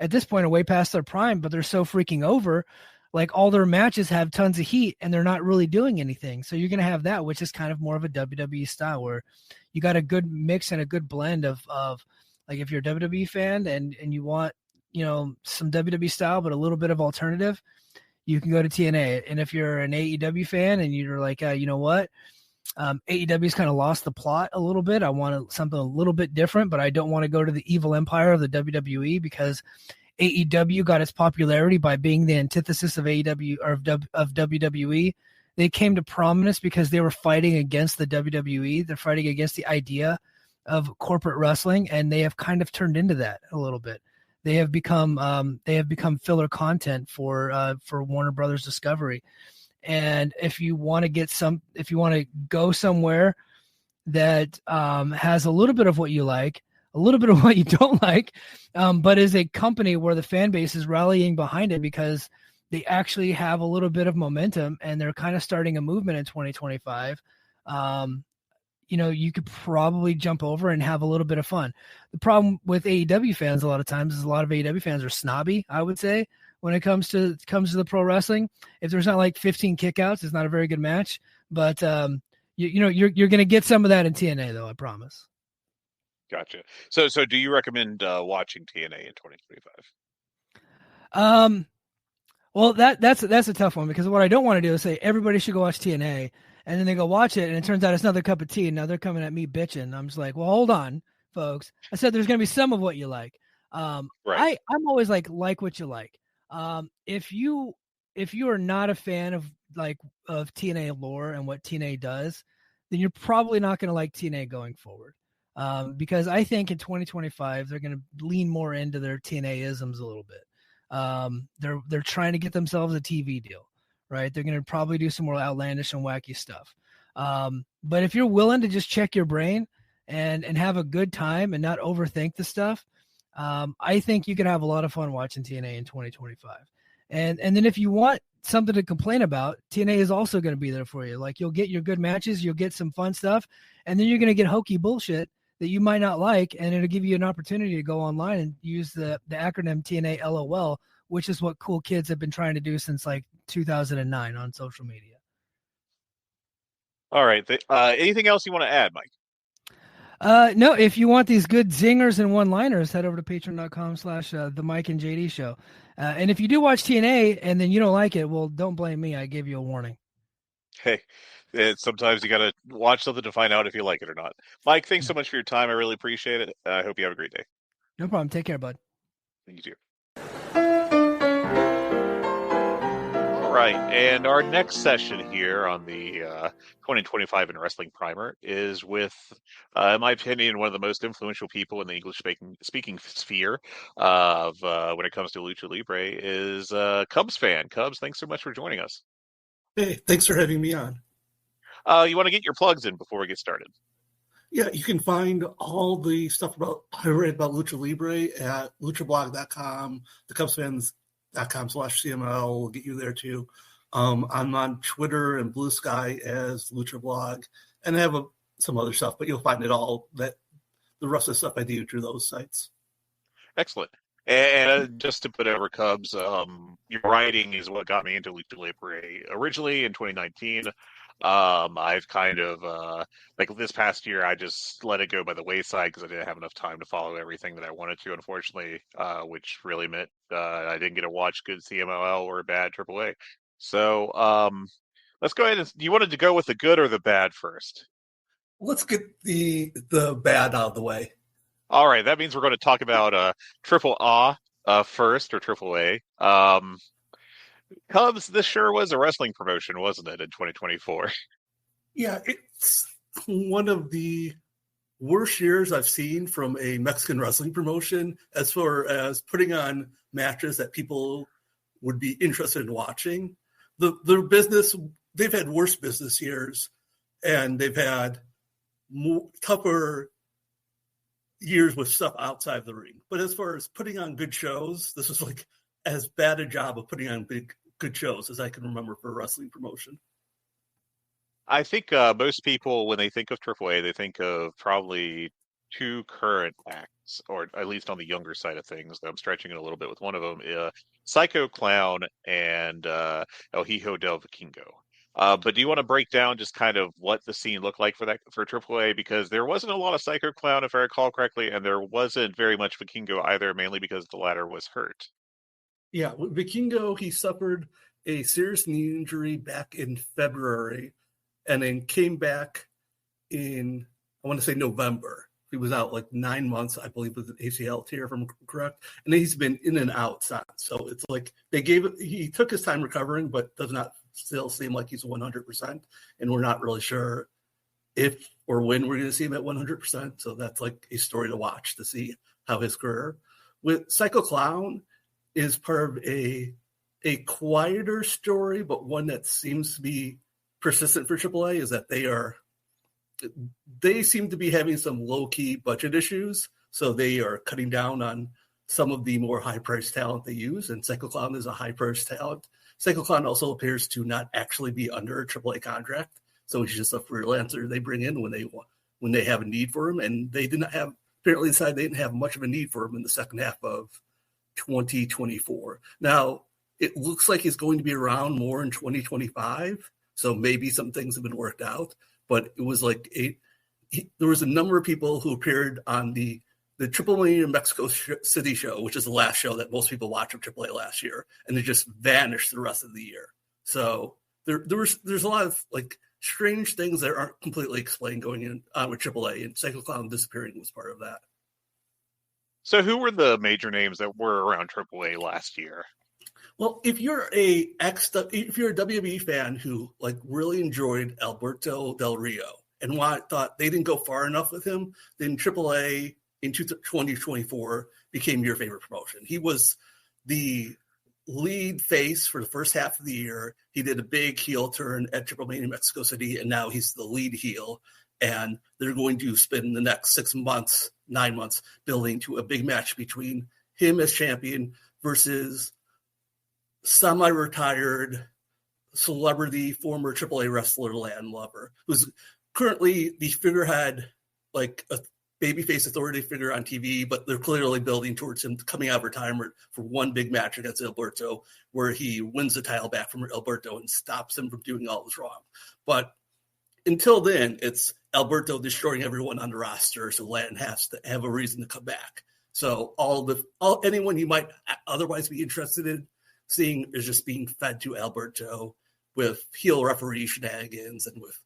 at this point are way past their prime, but they're so freaking over. Like, all their matches have tons of heat and they're not really doing anything. So you're going to have that, which is kind of more of a WWE style, where you got a good mix and a good blend of like, if you're a WWE fan and you want, some WWE style, but a little bit of alternative, you can go to TNA. And if you're an AEW fan and you're like, you know what? AEW's kind of lost the plot a little bit. I want something a little bit different, but I don't want to go to the evil empire of the WWE, because AEW got its popularity by being the antithesis of AEW or of WWE. They came to prominence because they were fighting against the WWE. They're fighting against the idea of corporate wrestling, and they have kind of turned into that a little bit. They have become filler content for Warner Brothers Discovery. And if you want to go somewhere that has a little bit of what you like, a little bit of what you don't like, but is a company where the fan base is rallying behind it because they actually have a little bit of momentum and they're kind of starting a movement in 2025. You could probably jump over and have a little bit of fun. The problem with AEW fans a lot of times is a lot of AEW fans are snobby, I would say, when it comes to the pro wrestling. If there's not like 15 kickouts, it's not a very good match. But you're going to get some of that in TNA, though, I promise. Gotcha. So do you recommend watching TNA in 2025? Well, that's a tough one, because what I don't want to do is say everybody should go watch TNA, and then they go watch it, and it turns out it's another cup of tea, and now they're coming at me bitching. I'm just like, well, hold on, folks. I said there's going to be some of what you like. Right. I'm always like what you like. If you are not a fan of TNA lore and what TNA does, then you're probably not going to like TNA going forward. Because I think in 2025 they're going to lean more into their TNA isms a little bit. They're trying to get themselves a TV deal, right? They're going to probably do some more outlandish and wacky stuff. But if you're willing to just check your brain and have a good time and not overthink the stuff, I think you could have a lot of fun watching TNA in 2025. And then if you want something to complain about, TNA is also going to be there for you. Like, you'll get your good matches, you'll get some fun stuff, and then you're going to get hokey bullshit that you might not like, and it'll give you an opportunity to go online and use the acronym TNA LOL, which is what cool kids have been trying to do since like 2009 on social media. All right. Anything else you want to add, Mike? No, if you want these good zingers and one-liners, head over to patreon.com/the Mike and JD show. And if you do watch TNA and then you don't like it, well, don't blame me. I gave you a warning. Hey, sometimes you got to watch something to find out if you like it or not. Mike, thanks so much for your time. I really appreciate it. I hope you have a great day. No problem. Take care, bud. Thank you, too. All right, and our next session here on the 2025 in Wrestling Primer is with, in my opinion, one of the most influential people in the English-speaking sphere of when it comes to Lucha Libre is Cubs fan. Cubs, thanks so much for joining us. Hey, thanks for having me on. You want to get your plugs in before we get started? Yeah, you can find all the stuff I read about Lucha Libre at luchablog.com, thecubsfans.com/CML will get you there too. I'm on Twitter and Blue Sky as Lucha Blog, and I have some other stuff, but you'll find it all, the rest of the stuff I do through those sites. Excellent. And just to put over Cubs, your writing is what got me into Lucha Libre originally in 2019. I've kind of, like this past year, I just let it go by the wayside because I didn't have enough time to follow everything that I wanted to, unfortunately, which really meant I didn't get to watch good CMLL or bad AAA. So let's go ahead and, you wanted to go with the good or the bad first? Let's get the bad out of the way. All right, that means we're going to talk about AAA first, or AAA. Cubs, this sure was a wrestling promotion, wasn't it, in 2024? Yeah, it's one of the worst years I've seen from a Mexican wrestling promotion as far as putting on matches that people would be interested in watching. Their business, they've had worse business years, and they've had tougher years with stuff outside the ring. But as far as putting on good shows, this was like as bad a job of putting on good shows as I can remember for a wrestling promotion. I think most people, when they think of AAA, they think of probably two current acts, or at least on the younger side of things. I'm stretching it a little bit with one of them, Psycho Clown and El Hijo del Vikingo. But do you want to break down just kind of what the scene looked like for AAA? Because there wasn't a lot of Psycho Clown, if I recall correctly, and there wasn't very much Vikingo either, mainly because the latter was hurt. Yeah, with Vikingo, he suffered a serious knee injury back in February and then came back in, I want to say November. He was out like 9 months, I believe, with an ACL tear, if I'm correct. And then he's been in and out since. So it's like he took his time recovering, but does not still seem like he's 100%. And we're not really sure if or when we're going to see him at 100%. So that's like a story to watch to see how his career. With Psycho Clown is part of a quieter story, but one that seems to be persistent for AAA, is that they are they seem to be having some low-key budget issues, so they are cutting down on some of the more high-priced talent they use, and Psycho Clown is a high-priced talent. Psycho Clown also appears to not actually be under a AAA contract, so he's just a freelancer they bring in when they have a need for him, and they did not have, apparently decided they didn't have much of a need for him in the second half of 2024. Now, it looks like he's going to be around more in 2025, so maybe some things have been worked out, but it was like there was a number of people who appeared on the Triple Mania Mexico City show, which is the last show that most people watched of AAA last year, and they just vanished the rest of the year. So there's a lot of like strange things that aren't completely explained going on with AAA, and Psycho Clown disappearing was part of that. So who were the major names that were around AAA last year? Well, if you're a WWE fan who like really enjoyed Alberto Del Rio and thought they didn't go far enough with him, then AAA in 2024 became your favorite promotion. He was the lead face for the first half of the year. He did a big heel turn at Triple Mania Mexico City, and now he's the lead heel. And they're going to spend the next 9 months, building to a big match between him as champion versus semi-retired celebrity former AAA wrestler Land Lover, who's currently the figurehead, like a babyface authority figure on TV, but they're clearly building towards him coming out of retirement for one big match against Alberto, where he wins the title back from Alberto and stops him from doing all this wrong. But until then, it's Alberto destroying everyone on the roster, so Land has to have a reason to come back. So anyone you might otherwise be interested in seeing is just being fed to Alberto with heel referee shenanigans and with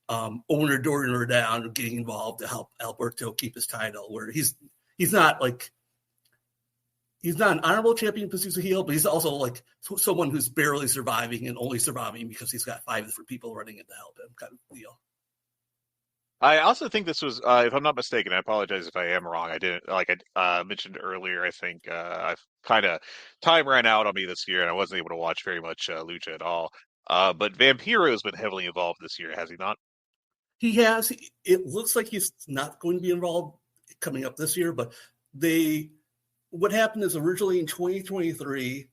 owner Dorian Rodan getting involved to help Alberto keep his title, where he's not an honorable champion because he's a heel, but he's also like someone who's barely surviving and only surviving because he's got 5 different people running in to help him, kind of deal. I also think this was, if I'm not mistaken, I apologize if I am wrong. I didn't, like I mentioned earlier, I think I've time ran out on me this year and I wasn't able to watch very much Lucha at all. But Vampiro has been heavily involved this year, has he not? He has. It looks like he's not going to be involved coming up this year, but what happened is originally in 2023,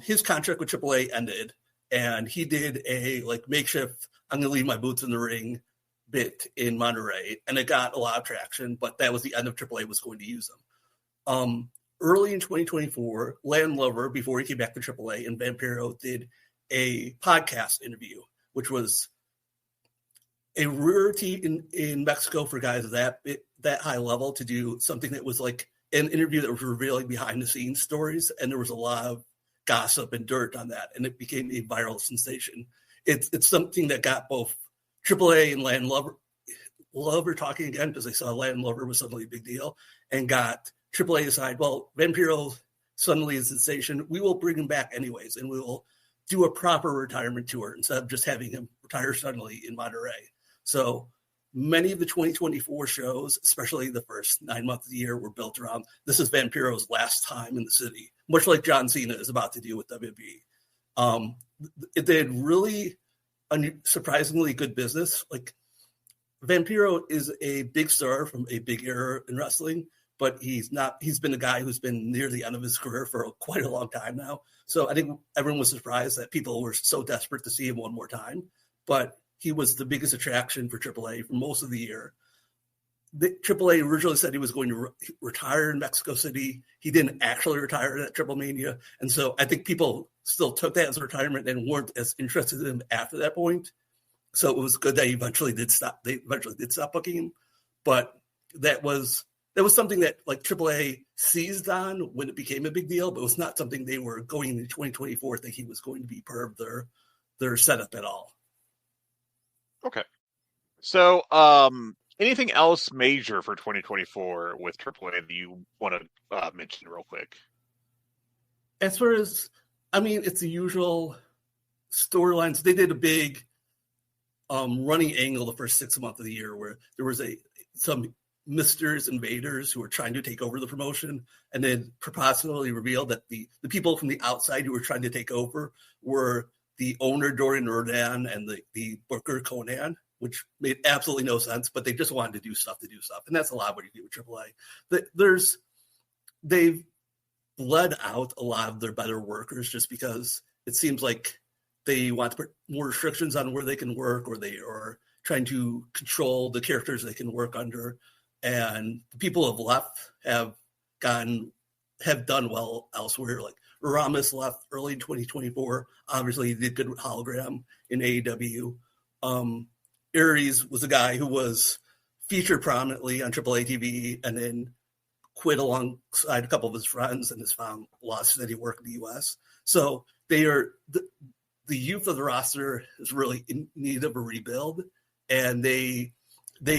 his contract with AAA ended, and he did a makeshift, I'm going to leave my boots in the ring bit in Monterey, and it got a lot of traction, but that was the end of AAA was going to use him. Early in 2024, Land Lover, before he came back to AAA, and Vampiro did a podcast interview, which was a rarity in Mexico for guys of that high level to do something that was like an interview that was revealing behind the scenes stories, and there was a lot of gossip and dirt on that, and it became a viral sensation. It's something that got both AAA and Land Lover talking again, because they saw Land Lover was suddenly a big deal, and got AAA to decide, well, Vampiro suddenly is a sensation. We will bring him back anyways, and we will do a proper retirement tour instead of just having him retire suddenly in Monterey. So many of the 2024 shows, especially the first 9 months of the year, were built around this is Vampiro's last time in the city, much like John Cena is about to do with WWE. They did really surprisingly good business. Like, Vampiro is a big star from a big era in wrestling, but he's been a guy who's been near the end of his career for quite a long time now. So I think everyone was surprised that people were so desperate to see him one more time, but he was the biggest attraction for AAA for most of the year. AAA originally said he was going to retire in Mexico City. He didn't actually retire at Triple Mania. And so I think people still took that as a retirement and weren't as interested in him after that point. So it was good that they eventually did stop booking him. But that was something that like AAA seized on when it became a big deal, but it was not something they were going into 2024 thinking he was going to be part of their setup at all. Okay. So, anything else major for 2024 with AAA that you want to mention real quick? As far as, it's the usual storylines. They did a big running angle the first 6 months of the year where there was some mysterious invaders who were trying to take over the promotion, and then preposterously revealed that the people from the outside who were trying to take over were the owner Dorian Rodan and the booker Conan. which made absolutely no sense, but they just wanted to do stuff. And that's a lot of what you do with AAA. They've bled out a lot of their better workers just because it seems like they want to put more restrictions on where they can work, or they are trying to control the characters they can work under. And the people who have left have done well elsewhere. Like Ramos left early in 2024. Obviously, he did good with Hologram in AEW. Aries was a guy who was featured prominently on AAA TV and then quit alongside a couple of his friends and has found lots of steady work in the U.S. So they are the youth of the roster is really in need of a rebuild, and they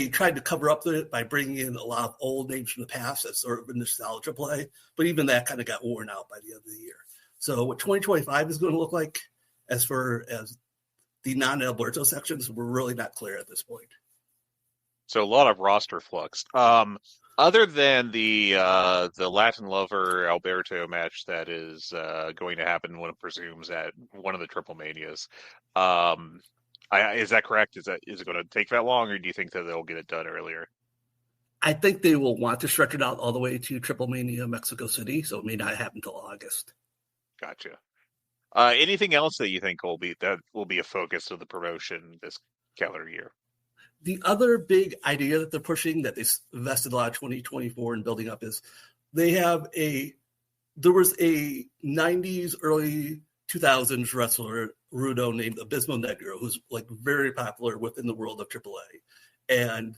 tried to cover up it by bringing in a lot of old names from the past as sort of a nostalgia play, but even that kind of got worn out by the end of the year. So what 2025 is going to look like as far as the non-Alberto sections, we're really not clear at this point. So a lot of roster flux. Other than the Latin Lover Alberto match that is going to happen, one presumes, at one of the Triple Manias, is that correct? Is it going to take that long, or do you think that they'll get it done earlier? I think they will want to stretch it out all the way to Triple Mania Mexico City, so it may not happen until August. Gotcha. Anything else that you think will be a focus of the promotion this calendar year? The other big idea that they're pushing, that they invested a lot of 2024 in building up, is there was a 90s, early 2000s wrestler, Rudo, named Abismo Negro, who's like very popular within the world of AAA. And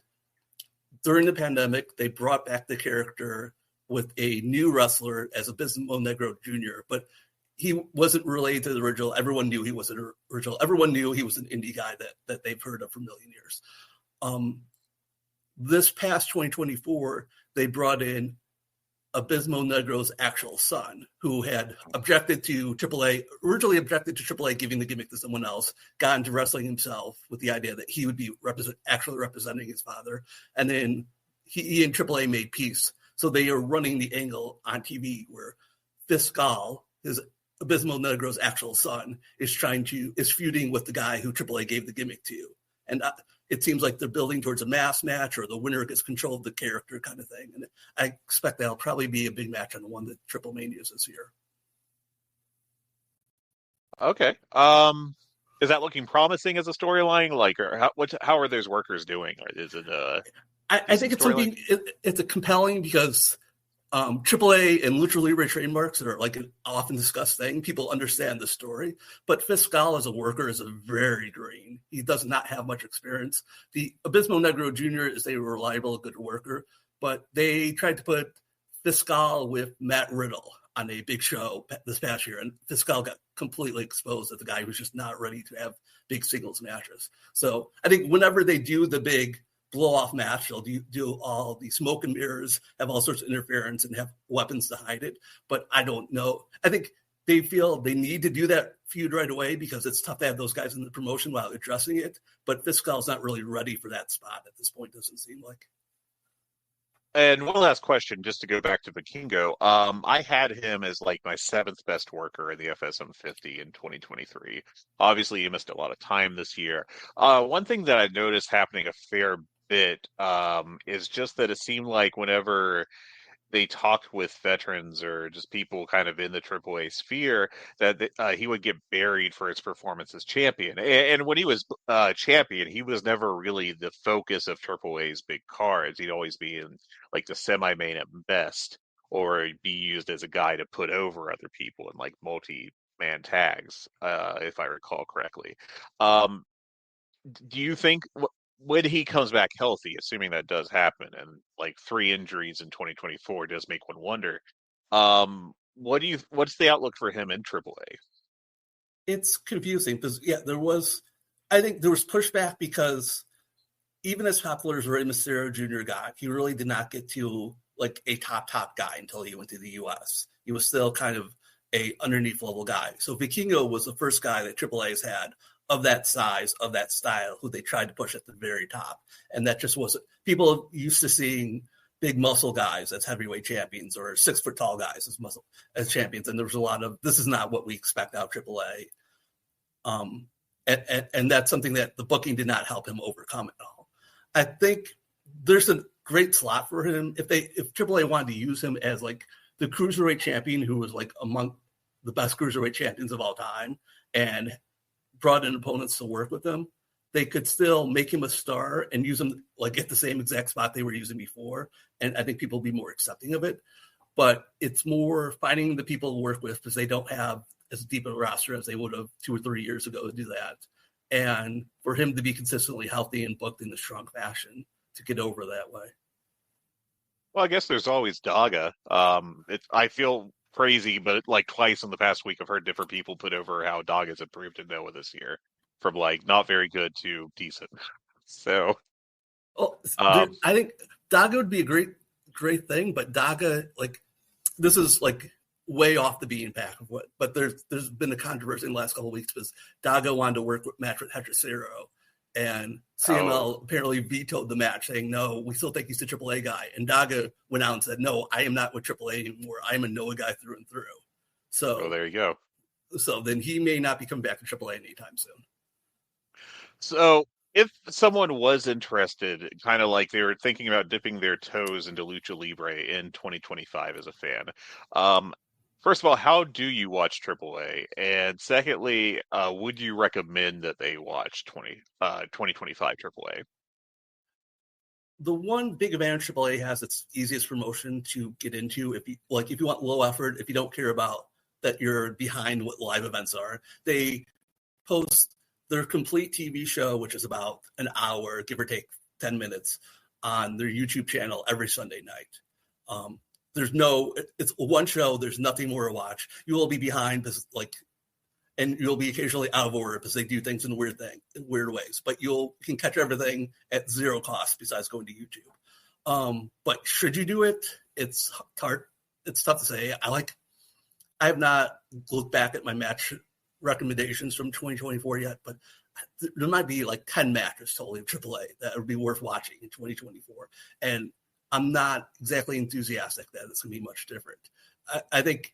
during the pandemic, they brought back the character with a new wrestler as Abismo Negro Jr., but he wasn't related to the original. Everyone knew he wasn't original. Everyone knew he was an indie guy that they've heard of for a million years. This past 2024, they brought in Abismo Negro's actual son, who had originally objected to AAA giving the gimmick to someone else, got into wrestling himself with the idea that he would be actually representing his father. And then he and AAA made peace. So they are running the angle on TV where Fiscal, his Abismo Negro's actual son, is feuding with the guy who AAA gave the gimmick to. And it seems like they're building towards a mass match, or the winner gets control of the character kind of thing. And I expect that'll probably be a big match on the one that Triple Manias this year. Okay. Is that looking promising as a storyline? Like, or how are those workers doing? Or is it I think it's something. It's a compelling, because AAA and Lucha Libre trademarks are like an often discussed thing. People understand the story, but Fiscal as a worker is very green. He does not have much experience. The Abismo Negro Jr. is a reliable, good worker, but they tried to put Fiscal with Matt Riddle on a big show this past year, and Fiscal got completely exposed as the guy who's just not ready to have big singles matches. So I think whenever they do the big blow-off match, they'll do all the smoke and mirrors, have all sorts of interference, and have weapons to hide it. But I don't know. I think they feel they need to do that feud right away, because it's tough to have those guys in the promotion while addressing it. But Fiscal's not really ready for that spot at this point, doesn't seem like. And one last question, just to go back to Vikingo. I had him as like my 7th best worker in the FSM 50 in 2023. Obviously, he missed a lot of time this year. One thing that I noticed happening a fair bit is just that it seemed like whenever they talked with veterans or just people kind of in the AAA sphere, that he would get buried for his performance as champion. And when he was champion, he was never really the focus of AAA's big cards. He'd always be in like the semi-main at best, or be used as a guy to put over other people in like multi-man tags, if I recall correctly. Do you think when he comes back healthy, assuming that does happen, and like 3 injuries in 2024 does make one wonder, what's the outlook for him in AAA? It's confusing, because I think there was pushback, because even as popular as Rey Mysterio Jr. got, he really did not get to like a top guy until he went to the US. He was still kind of a underneath level guy. So Vikingo was the first guy that AAA's had of that size, of that style, who they tried to push at the very top. And that just wasn't, people used to seeing big muscle guys as heavyweight champions, or 6 foot tall guys as champions. And there was a lot of, this is not what we expect out of AAA. And that's something that the booking did not help him overcome at all. I think there's a great slot for him if AAA wanted to use him as like the cruiserweight champion who was like among the best cruiserweight champions of all time and brought in opponents to work with him. They could still make him a star and use him like at the same exact spot they were using before. And I think people will be more accepting of it. But it's more finding the people to work with because they don't have as deep a roster as they would have 2 or 3 years ago to do that. And for him to be consistently healthy and booked in a strong fashion to get over that way. Well, I guess there's always Daga. I feel crazy, but like twice in the past week, I've heard different people put over how Daga's improved in Noah this year, from like not very good to decent. So, I think Daga would be a great thing, but Daga, like, this is like way off the beaten path of what. But there's been a controversy in the last couple of weeks because Daga wanted to match with Hechicero. And CML apparently vetoed the match, saying, no, we still think he's the AAA guy. And Daga went out and said, no, I am not with AAA anymore. I'm a Noah guy through and through. So there you go. So then he may not be coming back to AAA anytime soon. So if someone was interested, kind of like they were thinking about dipping their toes into Lucha Libre in 2025 as a fan, first of all, how do you watch AAA? And secondly, would you recommend that they watch 2025 AAA? The one big advantage AAA has, it's easiest promotion to get into. If you want low effort, if you don't care about that you're behind what live events are, they post their complete TV show, which is about an hour, give or take 10 minutes, on their YouTube channel every Sunday night. It's one show. There's nothing more to watch. You will be behind and you'll be occasionally out of order because they do things in weird ways, but you can catch everything at zero cost besides going to YouTube. But should you do it? It's hard. It's tough to say. I have not looked back at my match recommendations from 2024 yet, but there might be like 10 matches totally of AAA that would be worth watching in 2024. And I'm not exactly enthusiastic that it's going to be much different. I think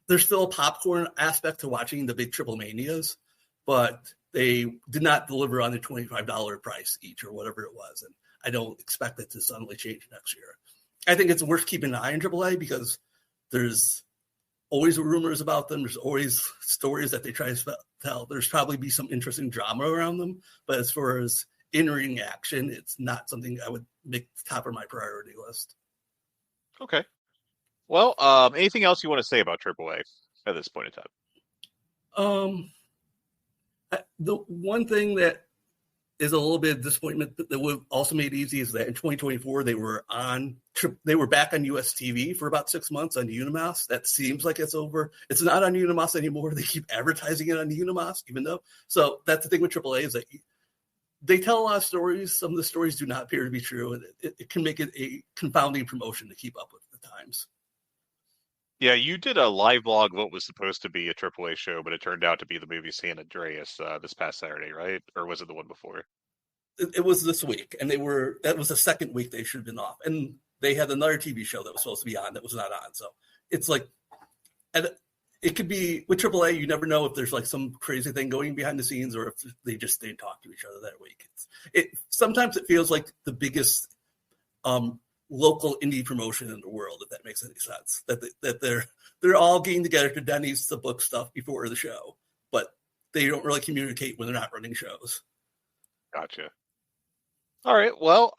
there's still a popcorn aspect to watching the big Triple Manias, but they did not deliver on the $25 price each or whatever it was. And I don't expect it to suddenly change next year. I think it's worth keeping an eye on AAA because there's always rumors about them. There's always stories that they try to tell. There's probably be some interesting drama around them. But as far as in-ring action, it's not something I would make top of my priority list. Okay. Well, anything else you want to say about AAA at this point in time? The one thing that is a little bit of disappointment that would also made easy is that in 2024 they were back on US TV for about 6 months on Unimas. That seems like it's over. It's not on Unimas anymore. They keep advertising it on Unimas, even though. So that's the thing with AAA is that they tell a lot of stories. Some of the stories do not appear to be true, and it can make it a confounding promotion to keep up with the times. Yeah, you did a live blog of what was supposed to be a AAA show, but it turned out to be the movie San Andreas this past Saturday, right? Or was it the one before? It was this week, and that was the second week they should have been off. And they had another TV show that was supposed to be on that was not on. So it's like, and it could be with AAA, you never know if there's like some crazy thing going behind the scenes or if they just didn't talk to each other that week. Sometimes it feels like the biggest local indie promotion in the world, if that makes any sense. That they're all getting together to Denny's to book stuff before the show, but they don't really communicate when they're not running shows. Gotcha. All right. Well,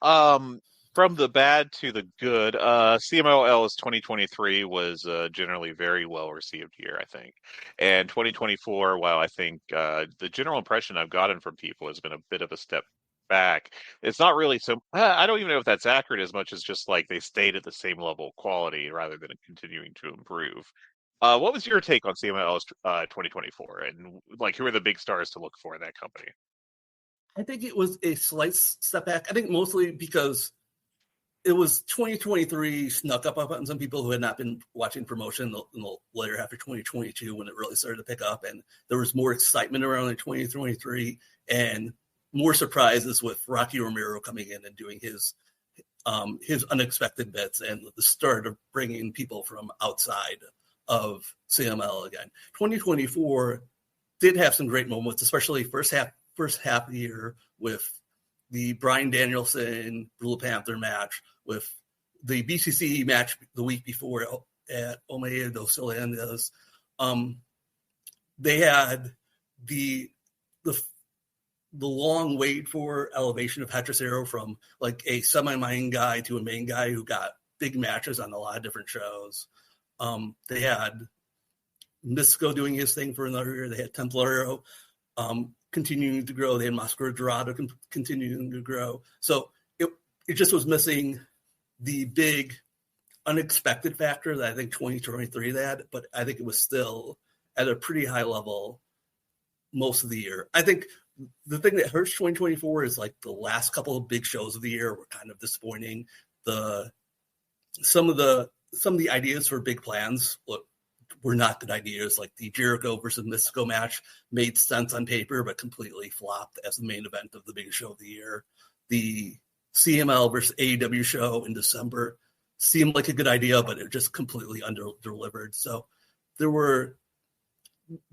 from the bad to the good, CMLL's 2023 was generally very well received year, I think. And 2024, while I think the general impression I've gotten from people has been a bit of a step back, it's not really so. I don't even know if that's accurate as much as just like they stayed at the same level of quality rather than continuing to improve. What was your take on CMLL's 2024, and like who are the big stars to look for in that company? I think it was a slight step back. I think mostly because it was 2023 snuck up on some people who had not been watching promotion in the later half of 2022 when it really started to pick up, and there was more excitement around in 2023 and more surprises with Rocky Romero coming in and doing his unexpected bits and the start of bringing people from outside of CML again. 2024 did have some great moments, especially first half of the year with the Bryan Danielson Blue Panther match, with the BCC match the week before at Omega dos Leyendas. They had the long wait for elevation of Hechicero from like a semi-main guy to a main guy who got big matches on a lot of different shows. They had Mystico doing his thing for another year. They had Templario continuing to grow. They had Mascara Dorado continuing to grow. So it just was missing the big unexpected factor that I think 2023 had, but I think it was still at a pretty high level most of the year. I think the thing that hurts 2024 is like the last couple of big shows of the year were kind of disappointing. Some of the ideas for big plans were not good ideas. Like the Jericho versus Mystico match made sense on paper, but completely flopped as the main event of the biggest show of the year. The CML versus AEW show in December seemed like a good idea, but it just completely under-delivered. So there were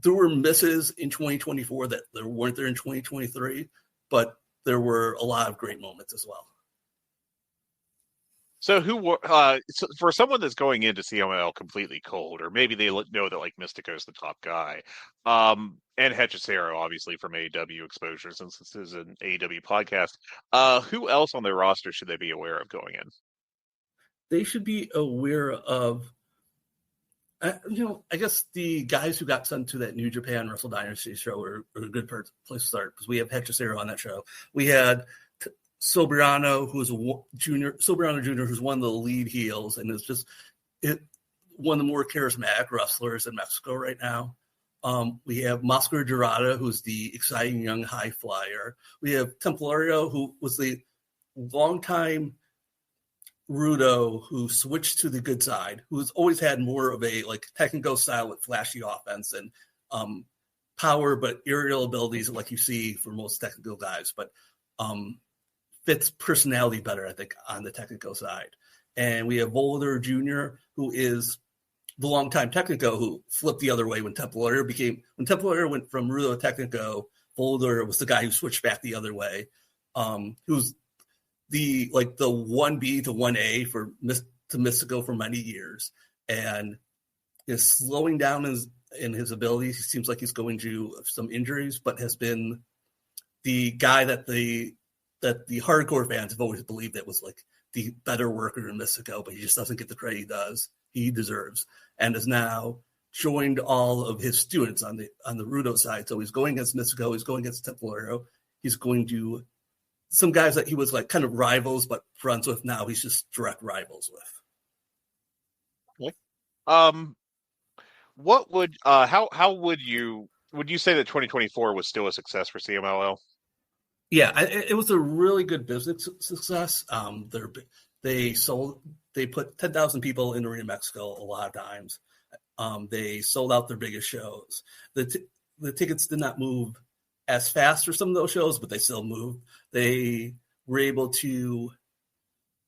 misses in 2024 that there weren't there in 2023, but there were a lot of great moments as well. So for someone that's going into CMLL completely cold, or maybe they know that like Mystico's the top guy, and Hechicero obviously from AEW exposure, since this is an AEW podcast, who else on their roster should they be aware of going in? They should be aware of, I guess the guys who got sent to that New Japan Wrestle Dynasty show are a good place to start, because we have Hechicero on that show. We had Soberano, who's Soberano Jr., who's one of the lead heels, and is just one of the more charismatic wrestlers in Mexico right now. We have Mascara Dorado, who's the exciting young high flyer. We have Templario, who was the longtime Rudo who switched to the good side, who's always had more of a like technical style with flashy offense and power, but aerial abilities like you see for most technical guys, but fits personality better, I think, on the technical side. And we have Volador Jr., who is the longtime Technico who flipped the other way when Templario went from Rudo to Technico. Volador was the guy who switched back the other way, who's the 1B to 1A to Mystico for many years, and is slowing down in his abilities. He seems like he's going through some injuries, but has been the guy that the hardcore fans have always believed that was like the better worker in Mystico, but he just doesn't get the credit he deserves, and has now joined all of his students on the Rudo side. So he's going against Mystico, he's going against Templario, he's going to some guys that he was like kind of rivals but friends with. Now he's just direct rivals with. Okay. What would how would you say that 2024 was still a success for CMLL? Yeah, it was a really good business success. They put 10,000 people in Arena Mexico a lot of times. They sold out their biggest shows. The tickets did not move as fast for some of those shows, but they still moved. They were able to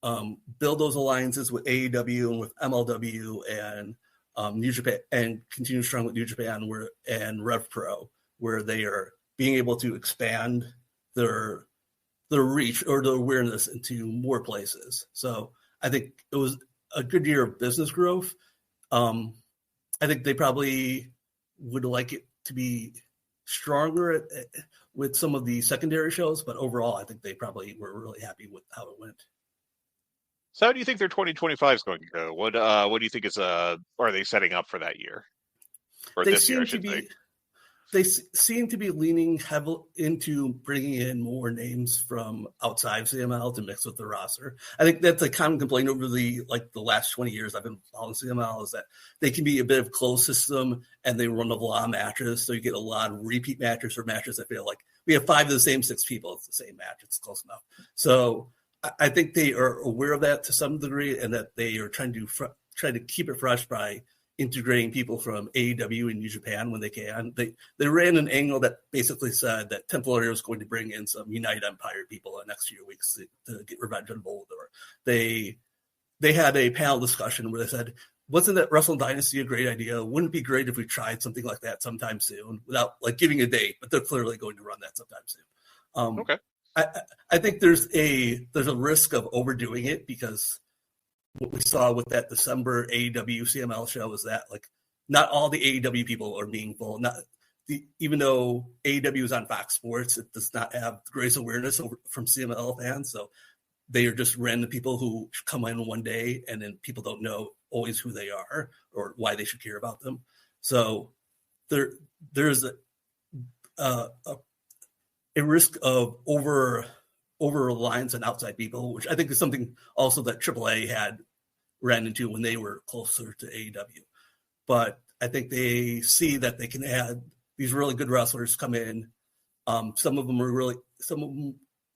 build those alliances with AEW and with MLW and New Japan, and continue strong with New Japan and RevPro, where they are being able to expand their reach or their awareness into more places. So I think it was a good year of business growth. I think they probably would like it to be stronger with some of the secondary shows, but overall, I think they probably were really happy with how it went. So how do you think their 2025 is going to go? What do you think are they setting up for that year? Or this year, I should say. They seem to be leaning heavily into bringing in more names from outside CML to mix with the roster. I think that's a common complaint over the last 20 years I've been following CML, is that they can be a bit of closed system and they run a lot of matches. So you get a lot of repeat matches or matches that feel like we have 5 of the same 6 people. It's the same match. It's close enough. So I think they are aware of that to some degree, and that they are trying to keep it fresh by integrating people from AEW and New Japan when they can. They ran an angle that basically said that Templario is going to bring in some United Empire people in the next few weeks to get revenge on Volador. They had a panel discussion where they said, wasn't that Wrestle Dynasty a great idea? Wouldn't it be great if we tried something like that sometime soon without like giving a date? But they're clearly going to run that sometime soon. Okay. I think there's a risk of overdoing it because what we saw with that December AEW CML show is that like not all the AEW people are meaningful. Even though AEW is on Fox Sports, it does not have the greatest awareness from CML fans. So they are just random people who come in one day and then people don't know always who they are or why they should care about them. So there's a risk of over reliance on outside people, which I think is something also that AAA had ran into when they were closer to AEW. But I think they see that they can add these really good wrestlers come in. Some of them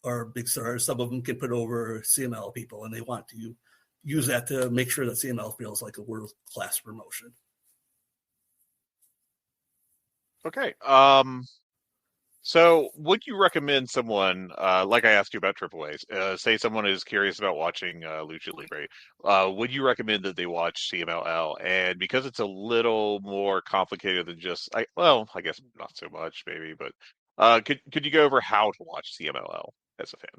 are big stars. Some of them can put over CML people, and they want to use that to make sure that CML feels like a world-class promotion. Okay. So would you recommend someone, like I asked you about AAA, say someone is curious about watching Lucha Libre, would you recommend that they watch CMLL? And because it's a little more complicated than just, I guess not so much maybe, but could you go over how to watch CMLL as a fan?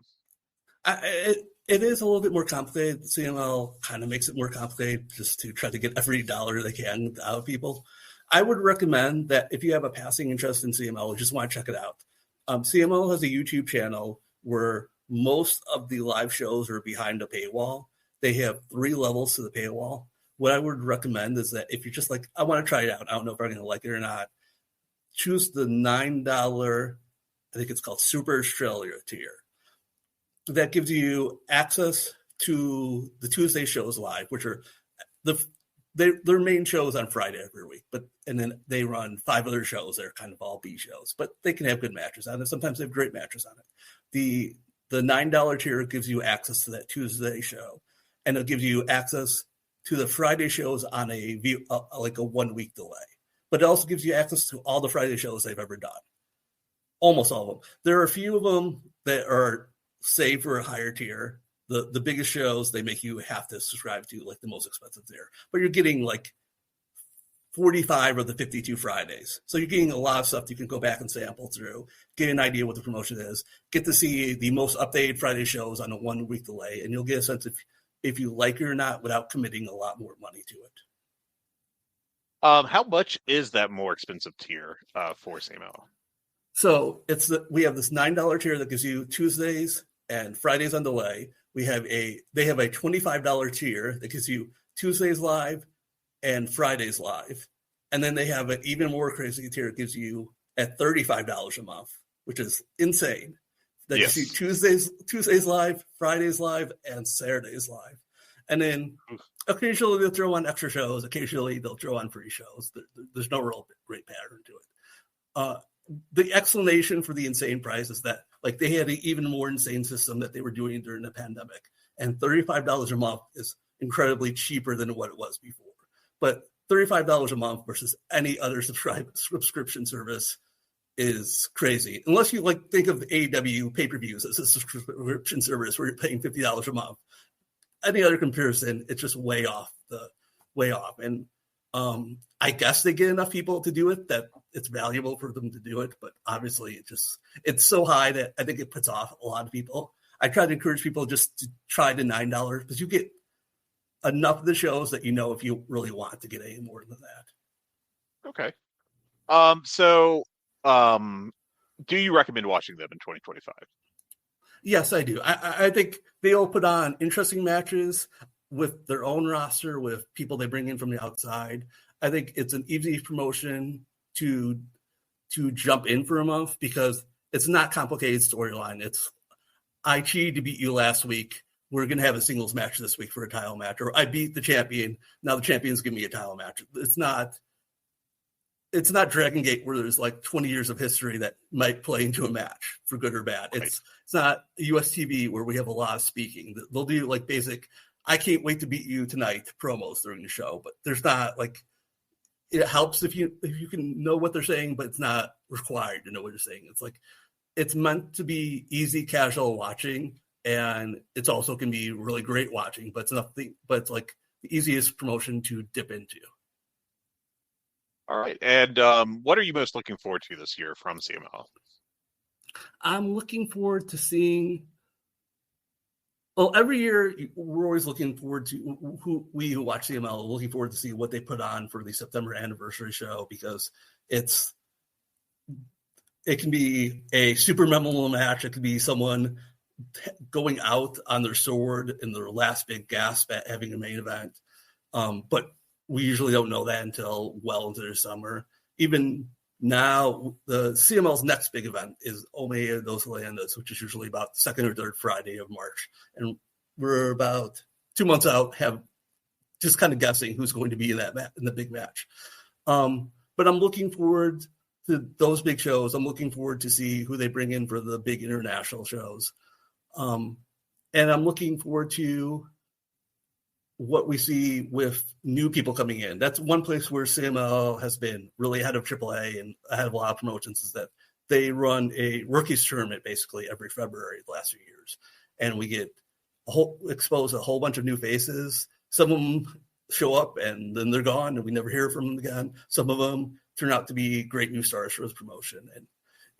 It is a little bit more complicated. CML kind of makes it more complicated just to try to get every dollar they can out of people. I would recommend that if you have a passing interest in CML, just want to check it out. CML has a YouTube channel where most of the live shows are behind a paywall. They have 3 levels to the paywall. What I would recommend is that if you're just like, I want to try it out, I don't know if I'm going to like it or not, choose the $9, I think it's called Super Australia tier. That gives you access to the Tuesday shows live, which are their main shows on Friday every week, and then they run 5 other shows that are kind of all B shows, but they can have good matches on it. Sometimes they have great matches on it. The $9 tier gives you access to that Tuesday show, and it gives you access to the Friday shows on like a 1 week delay. But it also gives you access to all the Friday shows they've ever done, almost all of them. There are a few of them that are saved for a higher tier. The biggest shows, they make you have to subscribe to, like the most expensive tier. But you're getting like 45 of the 52 Fridays. So you're getting a lot of stuff you can go back and sample through, get an idea what the promotion is, get to see the most updated Friday shows on a 1 week delay, and you'll get a sense if you like it or not without committing a lot more money to it. How much is that more expensive tier for CML? So we have this $9 tier that gives you Tuesdays and Fridays on delay. They have a $25 tier that gives you Tuesdays live and Fridays live. And then they have an even more crazy tier that gives you at $35 a month, which is insane. That gives you Tuesdays live, Fridays live, and Saturdays live. And then occasionally they'll throw on extra shows. Occasionally they'll throw on free shows. There's no real great pattern to it. The explanation for the insane price is that like they had an even more insane system that they were doing during the pandemic, and $35 a month is incredibly cheaper than what it was before. But $35 a month versus any other subscription service is crazy. Unless you like think of AEW pay-per-views as a subscription service where you're paying $50 a month. Any other comparison, it's just way off. And I guess they get enough people to do it that it's valuable for them to do it, but obviously it's so high that I think it puts off a lot of people. I try to encourage people just to try the $9 because you get enough of the shows that you know if you really want to get any more than that. Okay. Do you recommend watching them in 2025? Yes, I do. I think they'll put on interesting matches with their own roster, with people they bring in from the outside. I think it's an easy promotion to jump in for a month because it's not complicated storyline. It's I cheated to beat you last week. We're going to have a singles match this week for a title match. Or I beat the champion. Now the champion's giving me a title match. It's not Dragongate where there's like 20 years of history that might play into a match for good or bad. Right. It's not US TV where we have a lot of speaking. They'll do like basic, I can't wait to beat you tonight promos during the show, but there's not like, it helps if you can know what they're saying, but it's not required to know what you're saying. It's like, it's meant to be easy, casual watching, and it's also can be really great watching, but it's nothing, but it's like the easiest promotion to dip into. All right. And what are you most looking forward to this year from CMLL? I'm looking forward to seeing. Well, every year we're always looking forward to who watch CMLL looking forward to see what they put on for the September anniversary show, because it can be a super memorable match. It could be someone going out on their sword in their last big gasp at having a main event. But we usually don't know that until well into the summer. Even now, the CML's next big event is Omega dos Leyendas, which is usually about the second or third Friday of March. And we're about 2 months out, have just kind of guessing who's going to be in the big match. But I'm looking forward to those big shows. I'm looking forward to see who they bring in for the big international shows. And I'm looking forward to what we see with new people coming in. That's one place where CMLL has been really ahead of AAA and ahead of a lot of promotions, is that they run a rookies tournament basically every February the last few years. And we get expose a whole bunch of new faces. Some of them show up and then they're gone and we never hear from them again. Some of them turn out to be great new stars for this promotion. And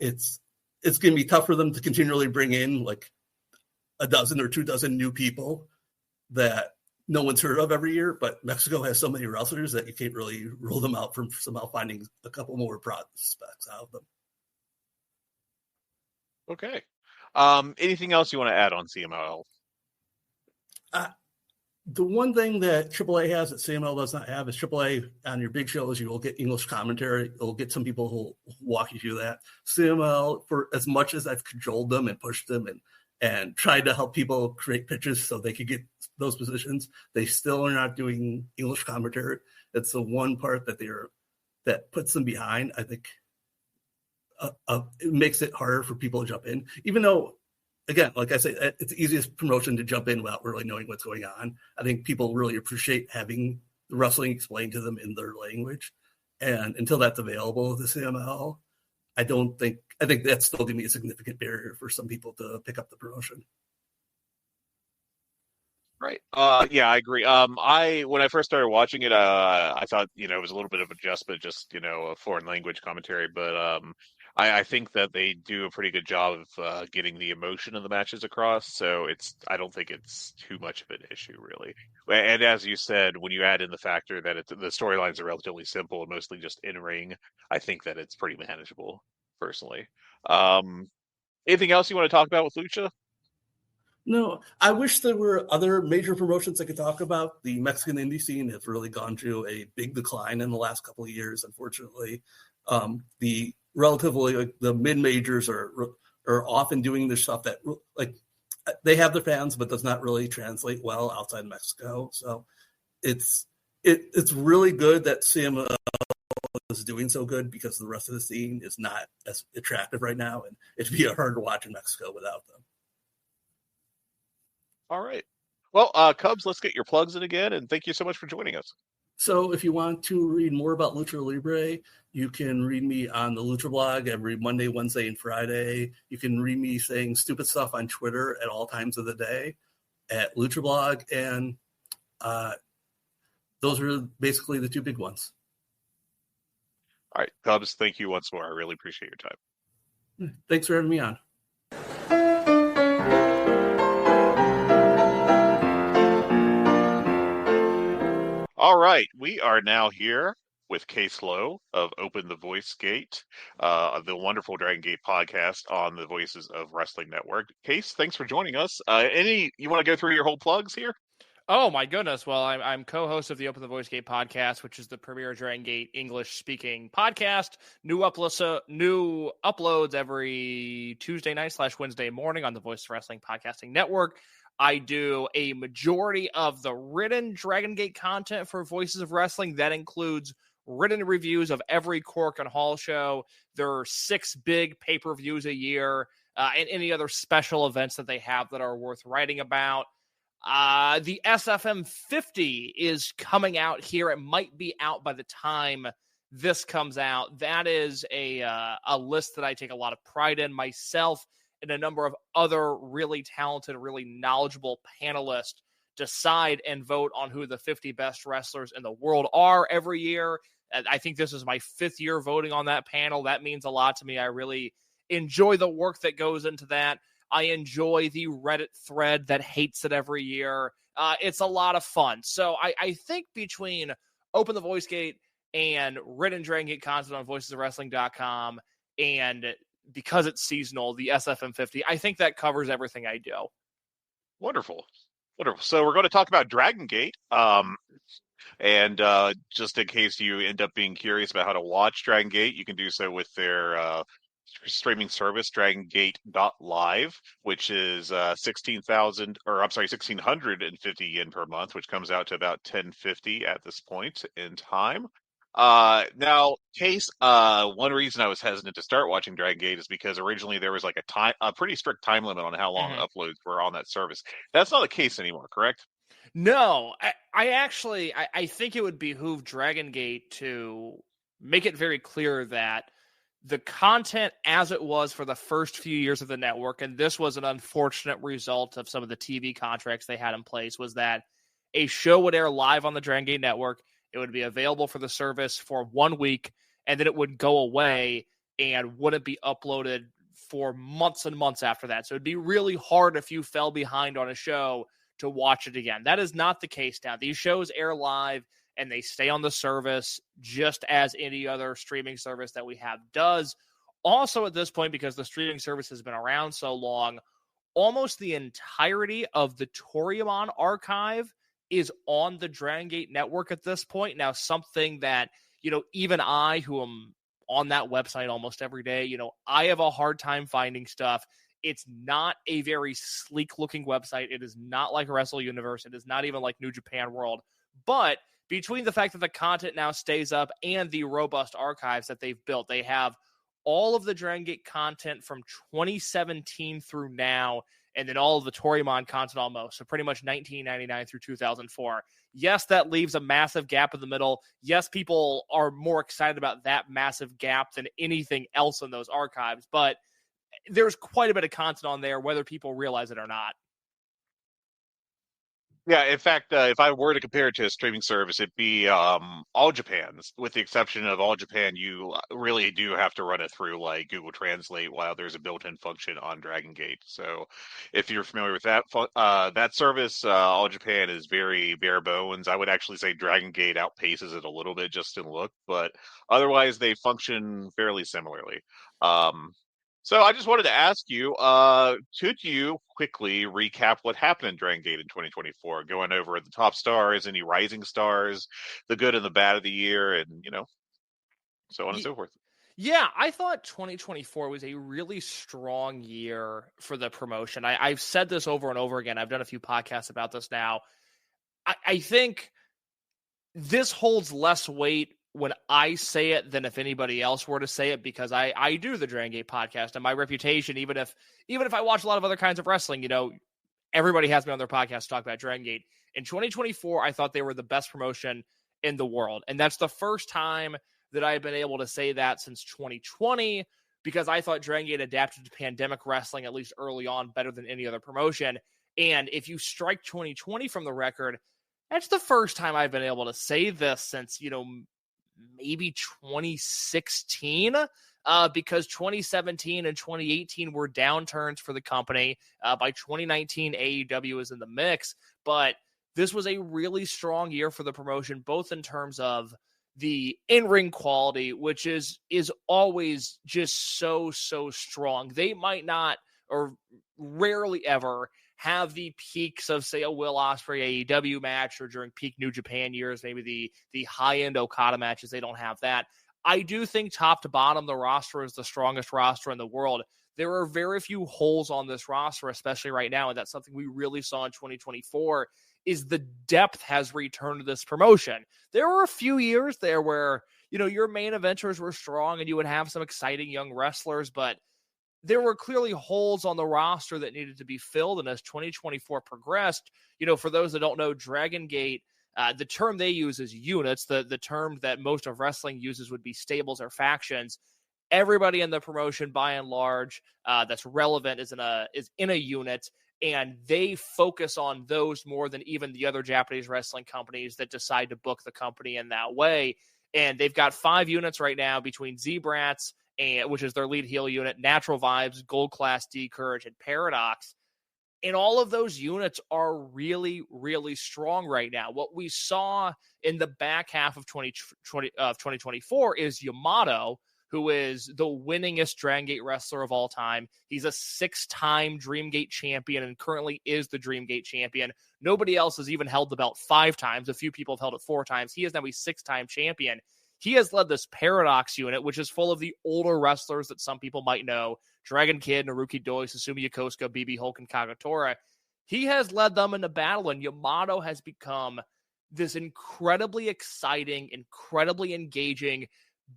it's going to be tough for them to continually bring in like a dozen or 2 dozen new people that no one's heard of every year, but Mexico has so many wrestlers that you can't really rule them out from somehow finding a couple more prospects out of them. Okay. Anything else you want to add on CMLL? The one thing that AAA has that CMLL does not have is AAA on your big shows, you will get English commentary. You'll get some people who will walk you through that. CMLL, for as much as I've cajoled them and pushed them and tried to help people create pitches so they could get those positions, they still are not doing English commentary. It's the one part that puts them behind. I think it makes it harder for people to jump in, even though, again, like I say, it's the easiest promotion to jump in without really knowing what's going on. I think people really appreciate having the wrestling explained to them in their language. And until that's available with the CMLL, I think that's still going to be a significant barrier for some people to pick up the promotion. Right. Yeah, I agree. When I first started watching it, I thought, it was a little bit of adjustment, just, a foreign language commentary, but I think that they do a pretty good job of getting the emotion of the matches across. So I don't think it's too much of an issue, really. And as you said, when you add in the factor that the storylines are relatively simple and mostly just in ring, I think that it's pretty manageable, personally. Anything else you want to talk about with Lucha? No, I wish there were other major promotions I could talk about. The Mexican indie scene has really gone through a big decline in the last couple of years, unfortunately. The relatively the mid-majors are often doing their stuff that they have their fans, but does not really translate well outside Mexico. So it's really good that CMLL is doing so good, because the rest of the scene is not as attractive right now, and it'd be hard to watch in Mexico without them. All right. Well, Cubs, let's get your plugs in again, and thank you so much for joining us. So if you want to read more about Lucha Libre, you can read me on the Lucha blog every Monday, Wednesday, and Friday. You can read me saying stupid stuff on Twitter at all times of the day at Lucha blog, and those are basically the 2 big ones. All right, Cubs, thank you once more. I really appreciate your time. Thanks for having me on. All right, we are now here with Case Lowe of Open the Voice Gate, the wonderful Dragongate podcast on the Voices of Wrestling Network. Case, thanks for joining us. You want to go through your whole plugs here? Oh my goodness! Well, I'm co-host of the Open the Voice Gate podcast, which is the premier Dragongate English-speaking podcast. New uploads every Tuesday night / Wednesday morning on the Voice of Wrestling Podcasting Network. I do a majority of the written Dragongate content for Voices of Wrestling. That includes written reviews of every Cork and Hall show. There are 6 big pay-per-views a year, and any other special events that they have that are worth writing about. The SFM 50 is coming out here. It might be out by the time this comes out. That is a list that I take a lot of pride in myself, and a number of other really talented, really knowledgeable panelists decide and vote on who the 50 best wrestlers in the world are every year. And I think this is my 5th year voting on that panel. That means a lot to me. I really enjoy the work that goes into that. I enjoy the Reddit thread that hates it every year. It's a lot of fun. So I think between Open the Voice Gate and written Dragongate content on voicesofwrestling.com, and because it's seasonal, the SFM 50, I think that covers everything I do. Wonderful. So we're going to talk about Dragongate. And just in case you end up being curious about how to watch Dragongate, you can do so with their streaming service, dragongate.live, which is 1,650 yen per month, which comes out to about 1050 at this point in time. Now, Case, one reason I was hesitant to start watching Dragongate is because originally there was like a pretty strict time limit on how long uploads were on that service. That's not the case anymore, correct? No, I think it would behoove Dragongate to make it very clear that the content as it was for the first few years of the network, and this was an unfortunate result of some of the TV contracts they had in place, was that a show would air live on the Dragongate network. It would be available for the service for 1 week, and then it would go away and wouldn't be uploaded for months and months after that. So it'd be really hard if you fell behind on a show to watch it again. That is not the case now. These shows air live and they stay on the service just as any other streaming service that we have does. Also at this point, because the streaming service has been around so long, almost the entirety of the Toryumon archive is on the Dragongate network at this point. Now, something that, even I, who am on that website almost every day, I have a hard time finding stuff. It's not a very sleek looking website. It is not like Wrestle Universe. It is not even like New Japan World. But between the fact that the content now stays up and the robust archives that they've built, they have all of the Dragongate content from 2017 through now, and then all of the Toryumon content almost. So pretty much 1999 through 2004. Yes, that leaves a massive gap in the middle. Yes, people are more excited about that massive gap than anything else in those archives, but there's quite a bit of content on there, whether people realize it or not. Yeah, in fact, if I were to compare it to a streaming service, it'd be All Japan's. With the exception of All Japan, you really do have to run it through like Google Translate, while there's a built-in function on Dragongate. So, if you're familiar with that service, All Japan is very bare bones. I would actually say Dragongate outpaces it a little bit just in look, but otherwise they function fairly similarly. So I just wanted to ask you, could you quickly recap what happened in Dragongate in 2024, going over the top stars, any rising stars, the good and the bad of the year, and, so on and so forth. Yeah, I thought 2024 was a really strong year for the promotion. I've said this over and over again. I've done a few podcasts about this now. I think this holds less weight when I say it than if anybody else were to say it, because I do the Dragongate podcast, and my reputation, even if I watch a lot of other kinds of wrestling, everybody has me on their podcast to talk about Dragongate. In 2024, I thought they were the best promotion in the world. And that's the first time that I've been able to say that since 2020, because I thought Dragongate adapted to pandemic wrestling, at least early on, better than any other promotion. And if you strike 2020 from the record, that's the first time I've been able to say this since, maybe 2016, because 2017 and 2018 were downturns for the company. By 2019, AEW was in the mix, but this was a really strong year for the promotion, both in terms of the in-ring quality, which is always just so strong. They might not, or rarely ever, have the peaks of, say, a Will Ospreay AEW match, or during peak New Japan years, maybe the high-end Okada matches. They don't have that. I do think top to bottom, the roster is the strongest roster in the world. There are very few holes on this roster, especially right now, and that's something we really saw in 2024, is the depth has returned to this promotion. There were a few years there where, your main eventers were strong and you would have some exciting young wrestlers, but there were clearly holes on the roster that needed to be filled. And as 2024 progressed, for those that don't know, Dragongate, the term they use is units. The term that most of wrestling uses would be stables or factions. Everybody in the promotion, by and large, that's relevant is in a unit. and they focus on those more than even the other Japanese wrestling companies that decide to book the company in that way. And they've got 5 units right now between Z-Brats, which is their lead heel unit, Natural Vibes, Gold Class D Courage, and Paradox. And all of those units are really, really strong right now. What we saw in the back half of 2024 is Yamato, who is the winningest Dragongate wrestler of all time. He's a 6-time Dreamgate champion and currently is the Dreamgate champion. Nobody else has even held the belt 5 times. A few people have held it 4 times. He is now a 6-time champion. He has led this Paradox unit, which is full of the older wrestlers that some people might know. Dragon Kid, Naruki Doi, Susumu Yokosuka, BB Hulk, and Kagatora. He has led them into battle, and Yamato has become this incredibly exciting, incredibly engaging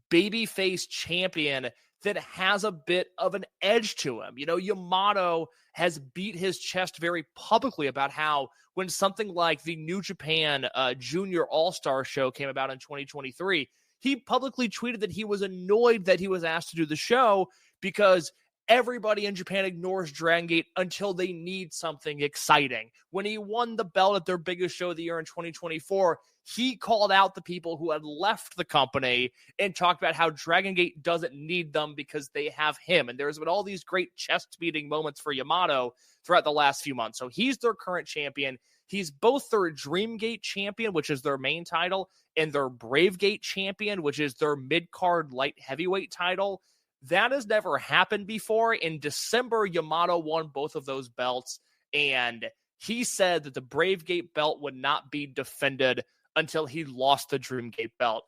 babyface champion that has a bit of an edge to him. You know, Yamato has beat his chest very publicly about how when something like the New Japan Junior All-Star show came about in 2023, he publicly tweeted that he was annoyed that he was asked to do the show because everybody in Japan ignores Dragongate until they need something exciting. When he won the belt at their biggest show of the year in 2024, he called out the people who had left the company and talked about how Dragongate doesn't need them because they have him. And there's been all these great chest-beating moments for Yamato throughout the last few months. So he's their current champion. He's both their Dreamgate champion, which is their main title, and their Bravegate champion, which is their mid-card light heavyweight title. That has never happened before. In December, Yamato won both of those belts, and he said that the Bravegate belt would not be defended until he lost the Dreamgate belt.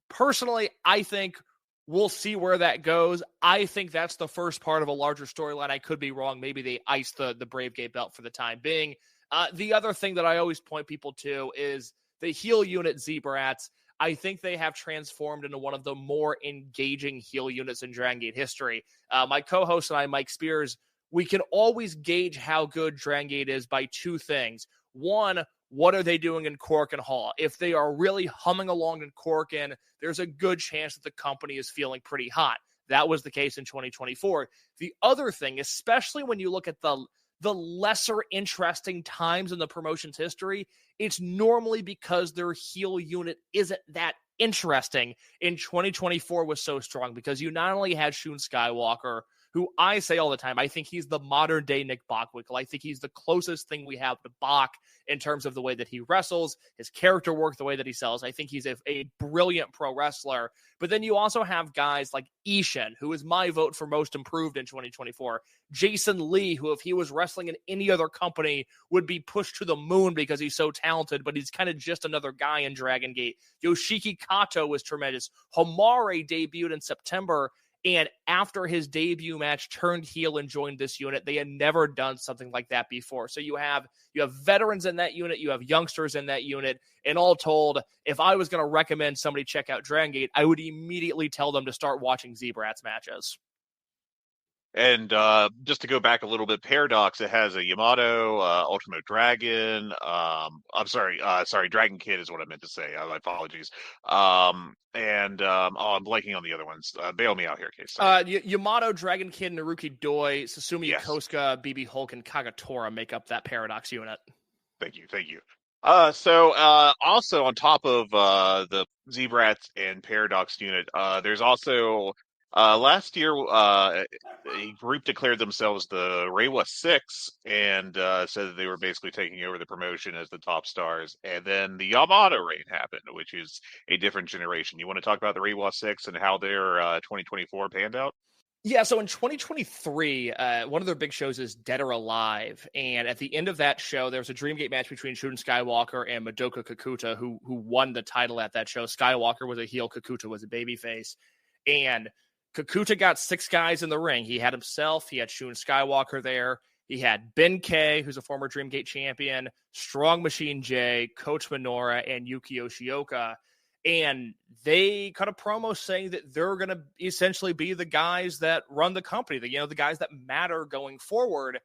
Personally, I think we'll see where that goes. I think that's the first part of a larger storyline. I could be wrong. Maybe they iced the Bravegate belt for the time being. The other thing that I always point people to is the heel unit Z-Brats. I think they have transformed into one of the more engaging heel units in Dragongate history. My co-host and I, Mike Spears, we can always gauge how good Dragongate is by 2 things. One, what are they doing in Cork and Hall? If they are really humming along in Corkin, there's a good chance that the company is feeling pretty hot. That was the case in 2024. The other thing, especially when you look at the lesser interesting times in the promotion's history, it's normally because their heel unit isn't that interesting. In 2024 was so strong because you not only had Shun Skywalker, who I say all the time, I think he's the modern day Nick Bockwinkel. I think he's the closest thing we have to Bach in terms of the way that he wrestles, his character work, the way that he sells. I think he's a brilliant pro wrestler. But then you also have guys like Ishin, who is my vote for most improved in 2024. Jason Lee, who if he was wrestling in any other company would be pushed to the moon because he's so talented, but he's kind of just another guy in Dragongate. Yoshiki Kato was tremendous. Homare debuted in September, and after his debut match, turned heel and joined this unit. They had never done something like that before. So you have veterans in that unit, you have youngsters in that unit, and all told, if I was going to recommend somebody check out Dragongate, I would immediately tell them to start watching Z-Brats matches. And just to go back a little bit, Paradox, it has a Yamato, Ultimo Dragon. Sorry, Dragon Kid is what I meant to say. My apologies. I'm blanking on the other ones. Bail me out here, Case. Yamato, Dragon Kid, Naruki Doi, Susumu Yokosuka, BB Hulk, and Kagatora make up that Paradox unit. Thank you. So also on top of the Z-Brats and Paradox unit, there's also last year a group declared themselves the Reiwa Six and said that they were basically taking over the promotion as the top stars. And then the Yamato reign happened, which is a different generation. You want to talk about the Reiwa Six and how their 2024 panned out? Yeah, so in 2023, one of their big shows is Dead or Alive, and at the end of that show, there was a Dreamgate match between Shun Skywalker and Madoka Kakuta, who won the title at that show. Skywalker was a heel, Kakuta was a babyface, and Kakuta got 6 guys in the ring. He had himself, he had Shun Skywalker there, he had Ben K, who's a former Dreamgate champion, Strong Machine J, Coach Minoura, and Yuki Yoshioka. And they cut a promo saying that they're going to essentially be the guys that run the company, the guys that matter going forward,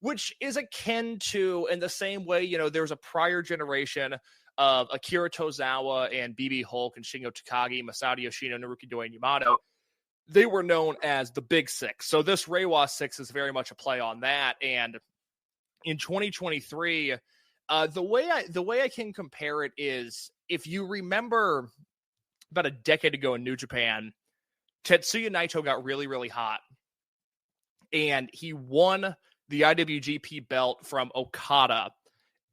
which is akin to, in the same way, there's a prior generation of Akira Tozawa and BB Hulk and Shingo Takagi, Masato Yoshino, Naruki Doi, and Yamato. They were known as the Big Six. So this Reiwa Six is very much a play on that. And in 2023, the way I can compare it is, if you remember about a decade ago in New Japan, Tetsuya Naito got really, really hot, and he won the IWGP belt from Okada,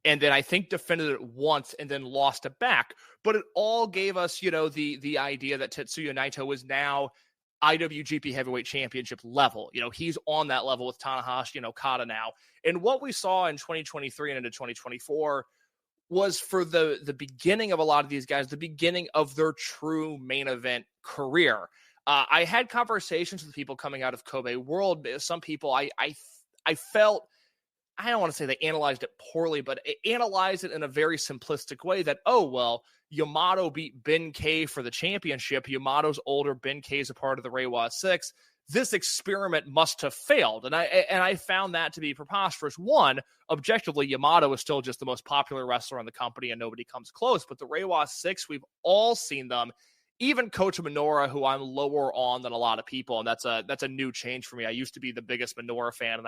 and then I think defended it once and then lost it back. But it all gave us, the idea that Tetsuya Naito is now IWGP Heavyweight Championship level. He's on that level with Tanahashi and Okada now. And what we saw in 2023 and into 2024 was, for the beginning of a lot of these guys, the beginning of their true main event career. I had conversations with people coming out of Kobe World. Some people I felt, I don't want to say they analyzed it poorly, but analyzed it in a very simplistic way that, oh, well, Yamato beat Ben K for the championship. Yamato's older. Ben K is a part of the Reiwa 6. This experiment must have failed. And I found that to be preposterous. One, objectively, Yamato is still just the most popular wrestler in the company and nobody comes close. But the Reiwa 6, we've all seen them. Even Kota Minoura, who I'm lower on than a lot of people, and that's a new change for me. I used to be the biggest Minoura fan, and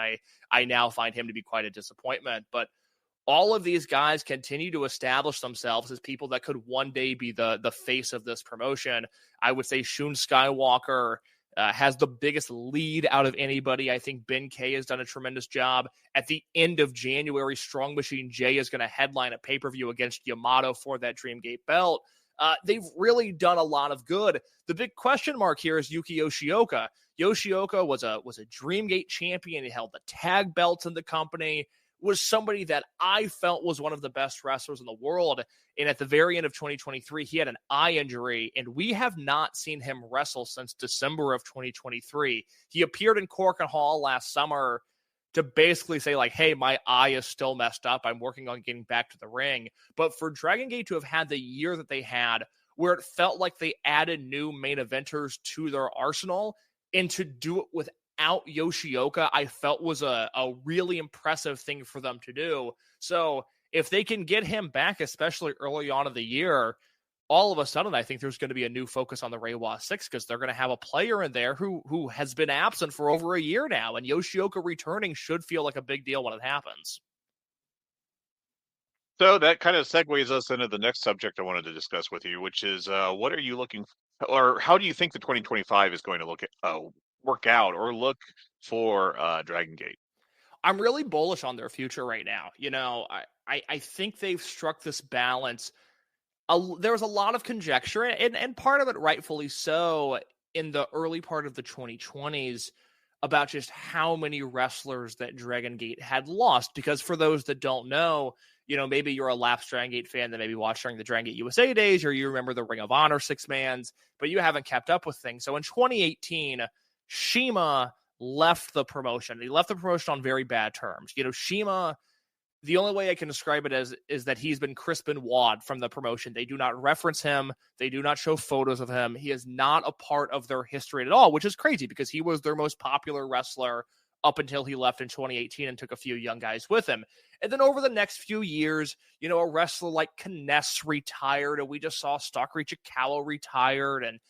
I now find him to be quite a disappointment. But all of these guys continue to establish themselves as people that could one day be the face of this promotion. I would say Shun Skywalker has the biggest lead out of anybody. I think Ben K has done a tremendous job. At the end of January, Strong Machine J is going to headline a pay-per-view against Yamato for that Dreamgate belt. They've really done a lot of good. The big question mark here is Yuki Yoshioka. Yoshioka was a Dreamgate champion. He held the tag belts in the company, was somebody that I felt was one of the best wrestlers in the world. And at the very end of 2023, he had an eye injury, and we have not seen him wrestle since December of 2023. He appeared in Cork and Hall last summer to basically say, like, hey, my eye is still messed up. I'm working on getting back to the ring. But for Dragongate to have had the year that they had, where it felt like they added new main eventers to their arsenal, and to do it without Yoshioka, I felt was a really impressive thing for them to do. So if they can get him back, especially early on in the year, all of a sudden, I think there's going to be a new focus on the Reiwa 6, because they're going to have a player in there who has been absent for over a year now, and Yoshioka returning should feel like a big deal when it happens. So that kind of segues us into the next subject I wanted to discuss with you, which is what are you looking for, or how do you think the 2025 is going to work out or look for Dragongate? I'm really bullish on their future right now. I think they've struck this balance. There was a lot of conjecture, and part of it rightfully so, in the early part of the 2020s about just how many wrestlers that Dragongate had lost. Because for those that don't know, maybe you're a lapsed Dragongate fan that maybe watched during the Dragongate USA days, or you remember the Ring of Honor 6-mans, but you haven't kept up with things. So in 2018, Shima left the promotion. He left the promotion on very bad terms. Shima, the only way I can describe it is that he's been Chris Benoit from the promotion. They do not reference him. They do not show photos of him. He is not a part of their history at all, which is crazy because he was their most popular wrestler up until he left in 2018 and took a few young guys with him. And then over the next few years, a wrestler like Kness retired, and we just saw Stalker Ichikawa retired, and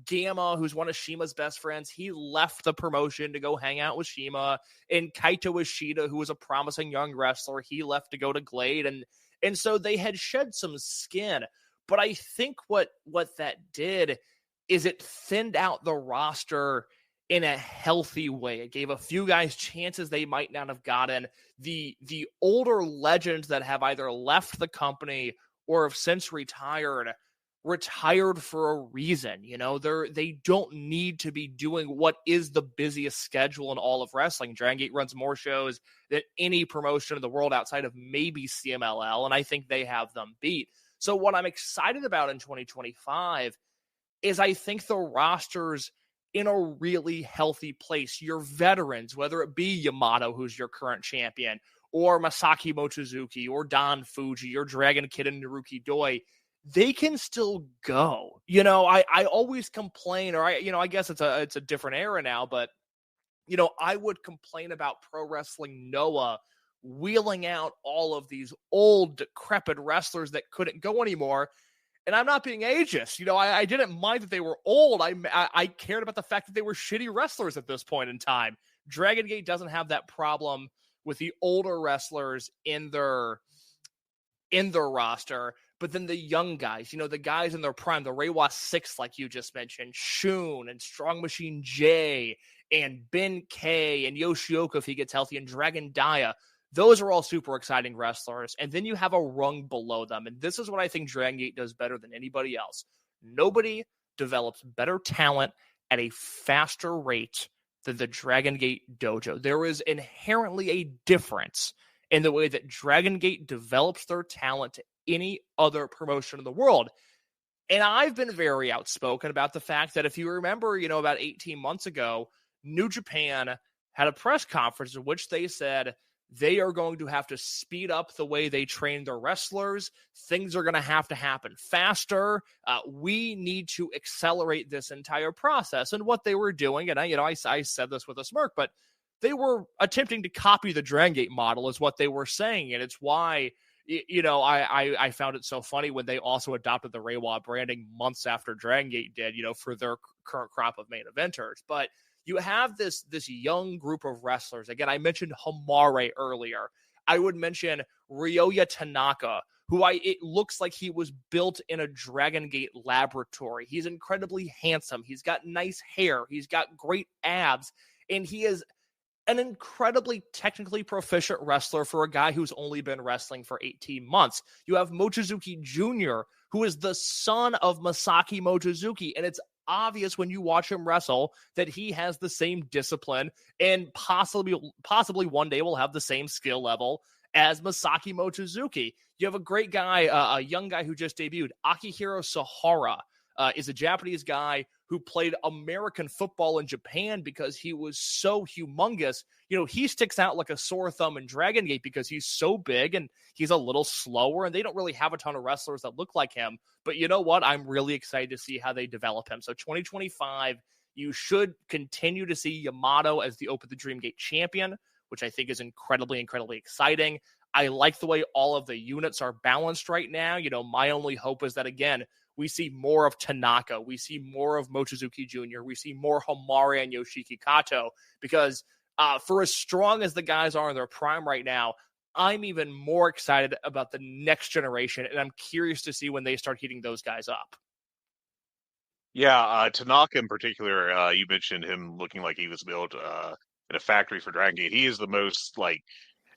Gamma, who's one of Shima's best friends, he left the promotion to go hang out with Shima. And Kaito Ishida, who was a promising young wrestler, he left to go to Glade, and so they had shed some skin. But I think what that did is it thinned out the roster in a healthy way. It gave a few guys chances they might not have gotten. The older legends that have either left the company or have since retired for a reason. They don't need to be doing what is the busiest schedule in all of wrestling. Dragongate runs more shows than any promotion in the world outside of maybe CMLL, and I think they have them beat. So what I'm excited about in 2025 is I think the roster's in a really healthy place. Your veterans, whether it be Yamato, who's your current champion, or Masaki Mochizuki, or Don Fuji, or Dragon Kid and Naruki Doi, they can still go. I always complain, or I guess it's a different era now, but I would complain about Pro Wrestling Noah wheeling out all of these old, decrepit wrestlers that couldn't go anymore. And I'm not being ageist. I didn't mind that they were old. I cared about the fact that they were shitty wrestlers at this point in time. Dragongate doesn't have that problem with the older wrestlers in their roster, but then the young guys, the guys in their prime, the Reiwa 6, like you just mentioned, Shun and Strong Machine J and Ben K and Yoshioka if he gets healthy, and Dragon Dia. Those are all super exciting wrestlers. And then you have a rung below them. And this is what I think Dragongate does better than anybody else. Nobody develops better talent at a faster rate than the Dragongate dojo. There is inherently a difference in the way that Dragongate develops their talent to any other promotion in the world. And I've been very outspoken about the fact that if you remember, about 18 months ago, New Japan had a press conference in which they said they are going to have to speed up the way they train their wrestlers. Things are going to happen faster. We need to accelerate this entire process. And what they were doing, and I said this with a smirk, but they were attempting to copy the Dragongate model is what they were saying. And it's why, I found it so funny when they also adopted the Reiwa branding months after Dragongate did, for their current crop of main eventers. But you have this young group of wrestlers. Again, I mentioned Hamare earlier. I would mention Ryoya Tanaka, who it looks like he was built in a Dragongate laboratory. He's incredibly handsome. He's got nice hair. He's got great abs. And he is an incredibly technically proficient wrestler for a guy who's only been wrestling for 18 months. You have Mochizuki Jr., who is the son of Masaki Mochizuki, and it's obvious when you watch him wrestle that he has the same discipline and possibly one day will have the same skill level as Masaki Mochizuki. You have a great guy, a young guy who just debuted, Akihiro Sahara, is a Japanese guy who played American football in Japan because he was so humongous. He sticks out like a sore thumb in Dragongate because he's so big and he's a little slower, and they don't really have a ton of wrestlers that look like him. But you know what? I'm really excited to see how they develop him. So 2025, you should continue to see Yamato as the Open the Dreamgate champion, which I think is incredibly, incredibly exciting. I like the way all of the units are balanced right now. My only hope is that, again, we see more of Tanaka. We see more of Mochizuki Jr. We see more Hamare and Yoshiki Kato, because for as strong as the guys are in their prime right now, I'm even more excited about the next generation, and I'm curious to see when they start heating those guys up. Yeah, Tanaka in particular, you mentioned him looking like he was built in a factory for Dragongate. He is the most,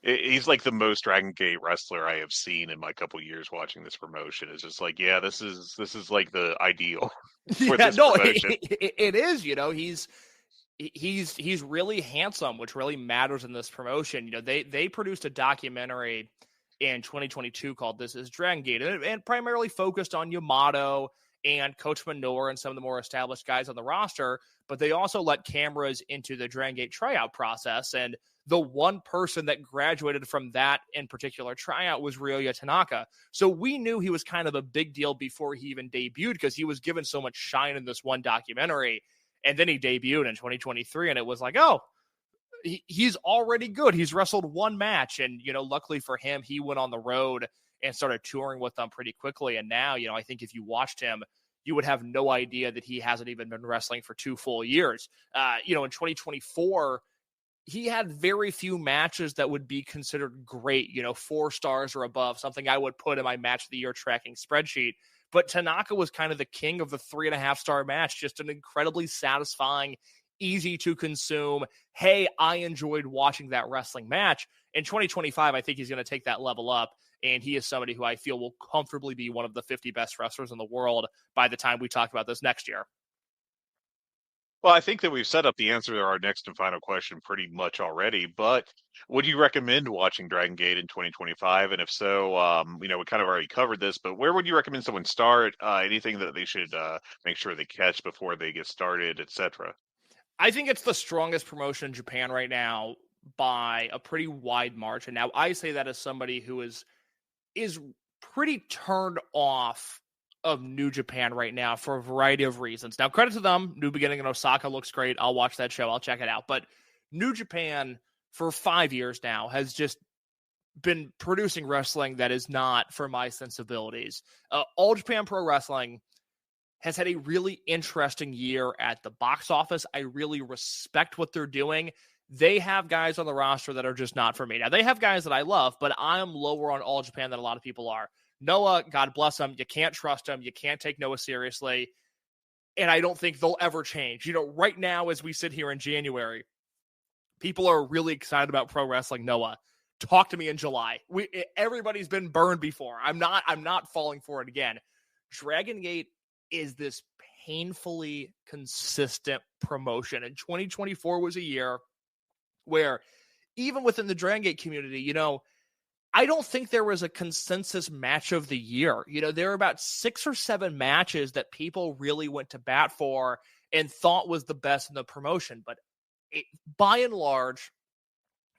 he's like the most Dragongate wrestler I have seen in my couple years watching this promotion. It's just like, yeah, this is like the ideal for this promotion. It is. He's really handsome, which really matters in this promotion. They produced a documentary in 2022 called "This Is Dragongate," and primarily focused on Yamato and Coach Minoru and some of the more established guys on the roster. But they also let cameras into the Dragongate tryout process, and the one person that graduated from that in particular tryout was Ryoya Tanaka. So we knew he was kind of a big deal before he even debuted, because he was given so much shine in this one documentary. And then he debuted in 2023, and it was like, oh, he's already good. He's wrestled one match. And, luckily for him, he went on the road and started touring with them pretty quickly. And now, I think if you watched him, you would have no idea that he hasn't even been wrestling for 2 full years. In 2024, he had very few matches that would be considered great, 4 stars or above, something I would put in my match of the year tracking spreadsheet. But Tanaka was kind of the king of the 3.5-star match, just an incredibly satisfying, easy to consume. Hey, I enjoyed watching that wrestling match. In 2025, I think he's going to take that level up. And he is somebody who I feel will comfortably be one of the 50 best wrestlers in the world by the time we talk about this next year. Well, I think that we've set up the answer to our next and final question pretty much already, but would you recommend watching Dragongate in 2025? And if so, we kind of already covered this, but where would you recommend someone start? Anything that they should make sure they catch before they get started, etc.? I think it's the strongest promotion in Japan right now by a pretty wide margin. Now, I say that as somebody who is pretty turned off of New Japan right now for a variety of reasons. Now, credit to them. New Beginning in Osaka looks great. I'll watch that show. I'll check it out. But New Japan for 5 years now has just been producing wrestling that is not for my sensibilities. All Japan Pro Wrestling has had a really interesting year at the box office. I really respect what they're doing. they have guys on the roster that are just not for me. Now, they have guys that I love, but I'm lower on All Japan than a lot of people are. Noah, God bless him. You can't trust him. You can't take Noah seriously. And I don't think they'll ever change. Right now, as we sit here in January, people are really excited about pro wrestling. Noah, talk to me in July. Everybody's been burned before. I'm not falling for it again. Dragongate is this painfully consistent promotion. And 2024 was a year where even within the Dragongate community, I don't think there was a consensus match of the year. There were about 6 or 7 matches that people really went to bat for and thought was the best in the promotion. But by and large,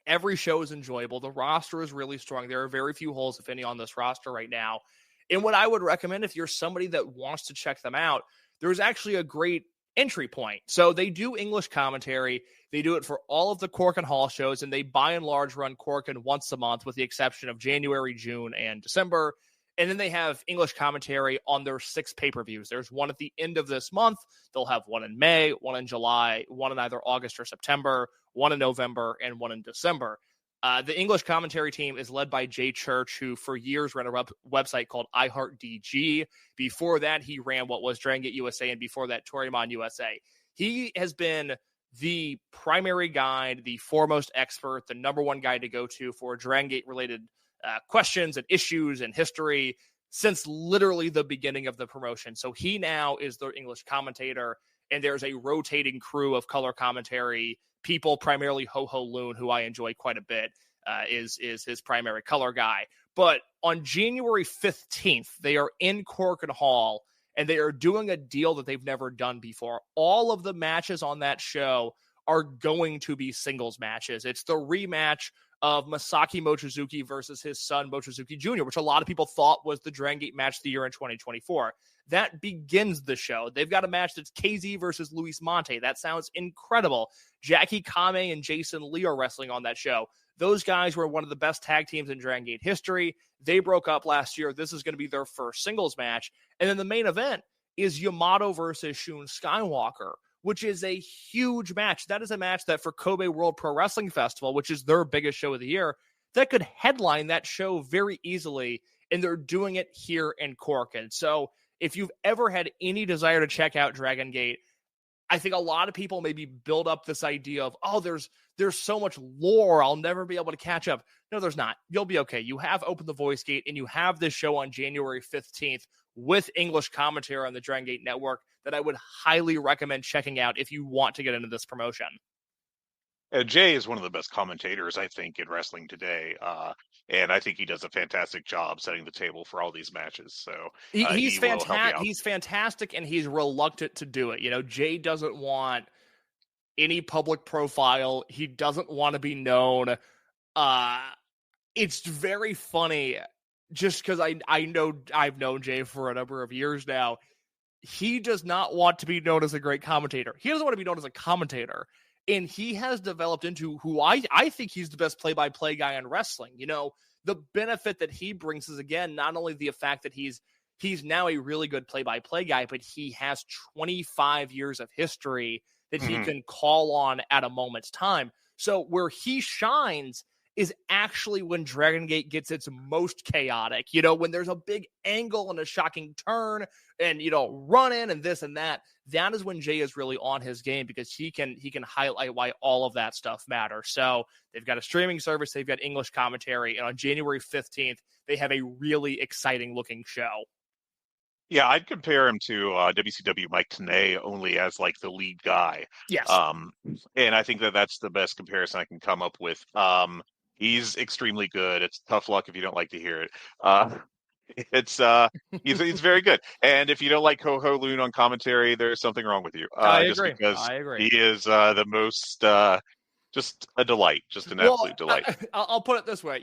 every show is enjoyable. The roster is really strong. There are very few holes, if any, on this roster right now. And what I would recommend, if you're somebody that wants to check them out, there's actually a great entry point. So they do English commentary. They do it for all of the Cork and Hall shows, and they by and large run Cork once a month with the exception of January, June, and December. And then they have English commentary on their 6 pay-per-views. There's one at the end of this month. They'll have one in May, one in July, one in either August or September, one in November, and one in December. The English commentary team is led by Jay Church, who for years ran a website called iHeartDG. Before that, he ran what was Dragongate USA, and before that, Toriyamon USA. He has been the primary guide, the foremost expert, the number one guy to go to for Dragongate-related questions and issues and history since literally the beginning of the promotion. So he now is the English commentator, and there's a rotating crew of color commentary people, primarily Ho-Ho Loon, who I enjoy quite a bit, is his primary color guy. But on January 15th, they are in Cork and Hall, and they are doing a deal that they've never done before. All of the matches on that show are going to be singles matches. It's the rematch of Masaki Mochizuki versus his son Mochizuki Jr., which a lot of people thought was the Dragongate match of the year in 2024. That begins the show. They've got a match that's KZ versus Luis Monte. That sounds incredible. Jackie Kame and Jason Lee are wrestling on that show. Those guys were one of the best tag teams in Dragongate history. They broke up last year. This is going to be their first singles match. And then the main event is Yamato versus Shun Skywalker, which is a huge match. That is a match that for Kobe World Pro Wrestling Festival, which is their biggest show of the year, that could headline that show very easily, and they're doing it here in Cork. And so if you've ever had any desire to check out Dragongate, I think a lot of people maybe build up this idea of, oh, there's so much lore, I'll never be able to catch up. No, there's not. You'll be okay. You have Open the Voice Gate, and you have this show on January 15th with English commentary on the Dragongate Network that I would highly recommend checking out if you want to get into this promotion. Jay is one of the best commentators, I think, in wrestling today. And I think he does a fantastic job setting the table for all these matches. So he's fantastic. He's fantastic, and he's reluctant to do it. Jay doesn't want any public profile. He doesn't want to be known. It's very funny just because I know I've known Jay for a number of years now. He does not want to be known as a great commentator. He doesn't want to be known as a commentator. And he has developed into who I think he's the best play-by-play guy in wrestling. The benefit that he brings is, again, not only the fact that he's now a really good play-by-play guy, but he has 25 years of history that he can call on at a moment's time. So where he shines is actually when Dragongate gets its most chaotic, when there's a big angle and a shocking turn and, run in and this and that. That is when Jay is really on his game because he can highlight why all of that stuff matters. So they've got a streaming service. They've got English commentary. And on January 15th, they have a really exciting looking show. Yeah, I'd compare him to WCW Mike Tenay only as like the lead guy. Yes. And I think that's the best comparison I can come up with. He's extremely good. It's tough luck if you don't like to hear it. He's very good. And if you don't like Ho-Ho Loon on commentary, there's something wrong with you. I agree. Because I agree. He is the most just a delight, just an absolute delight. I'll put it this way.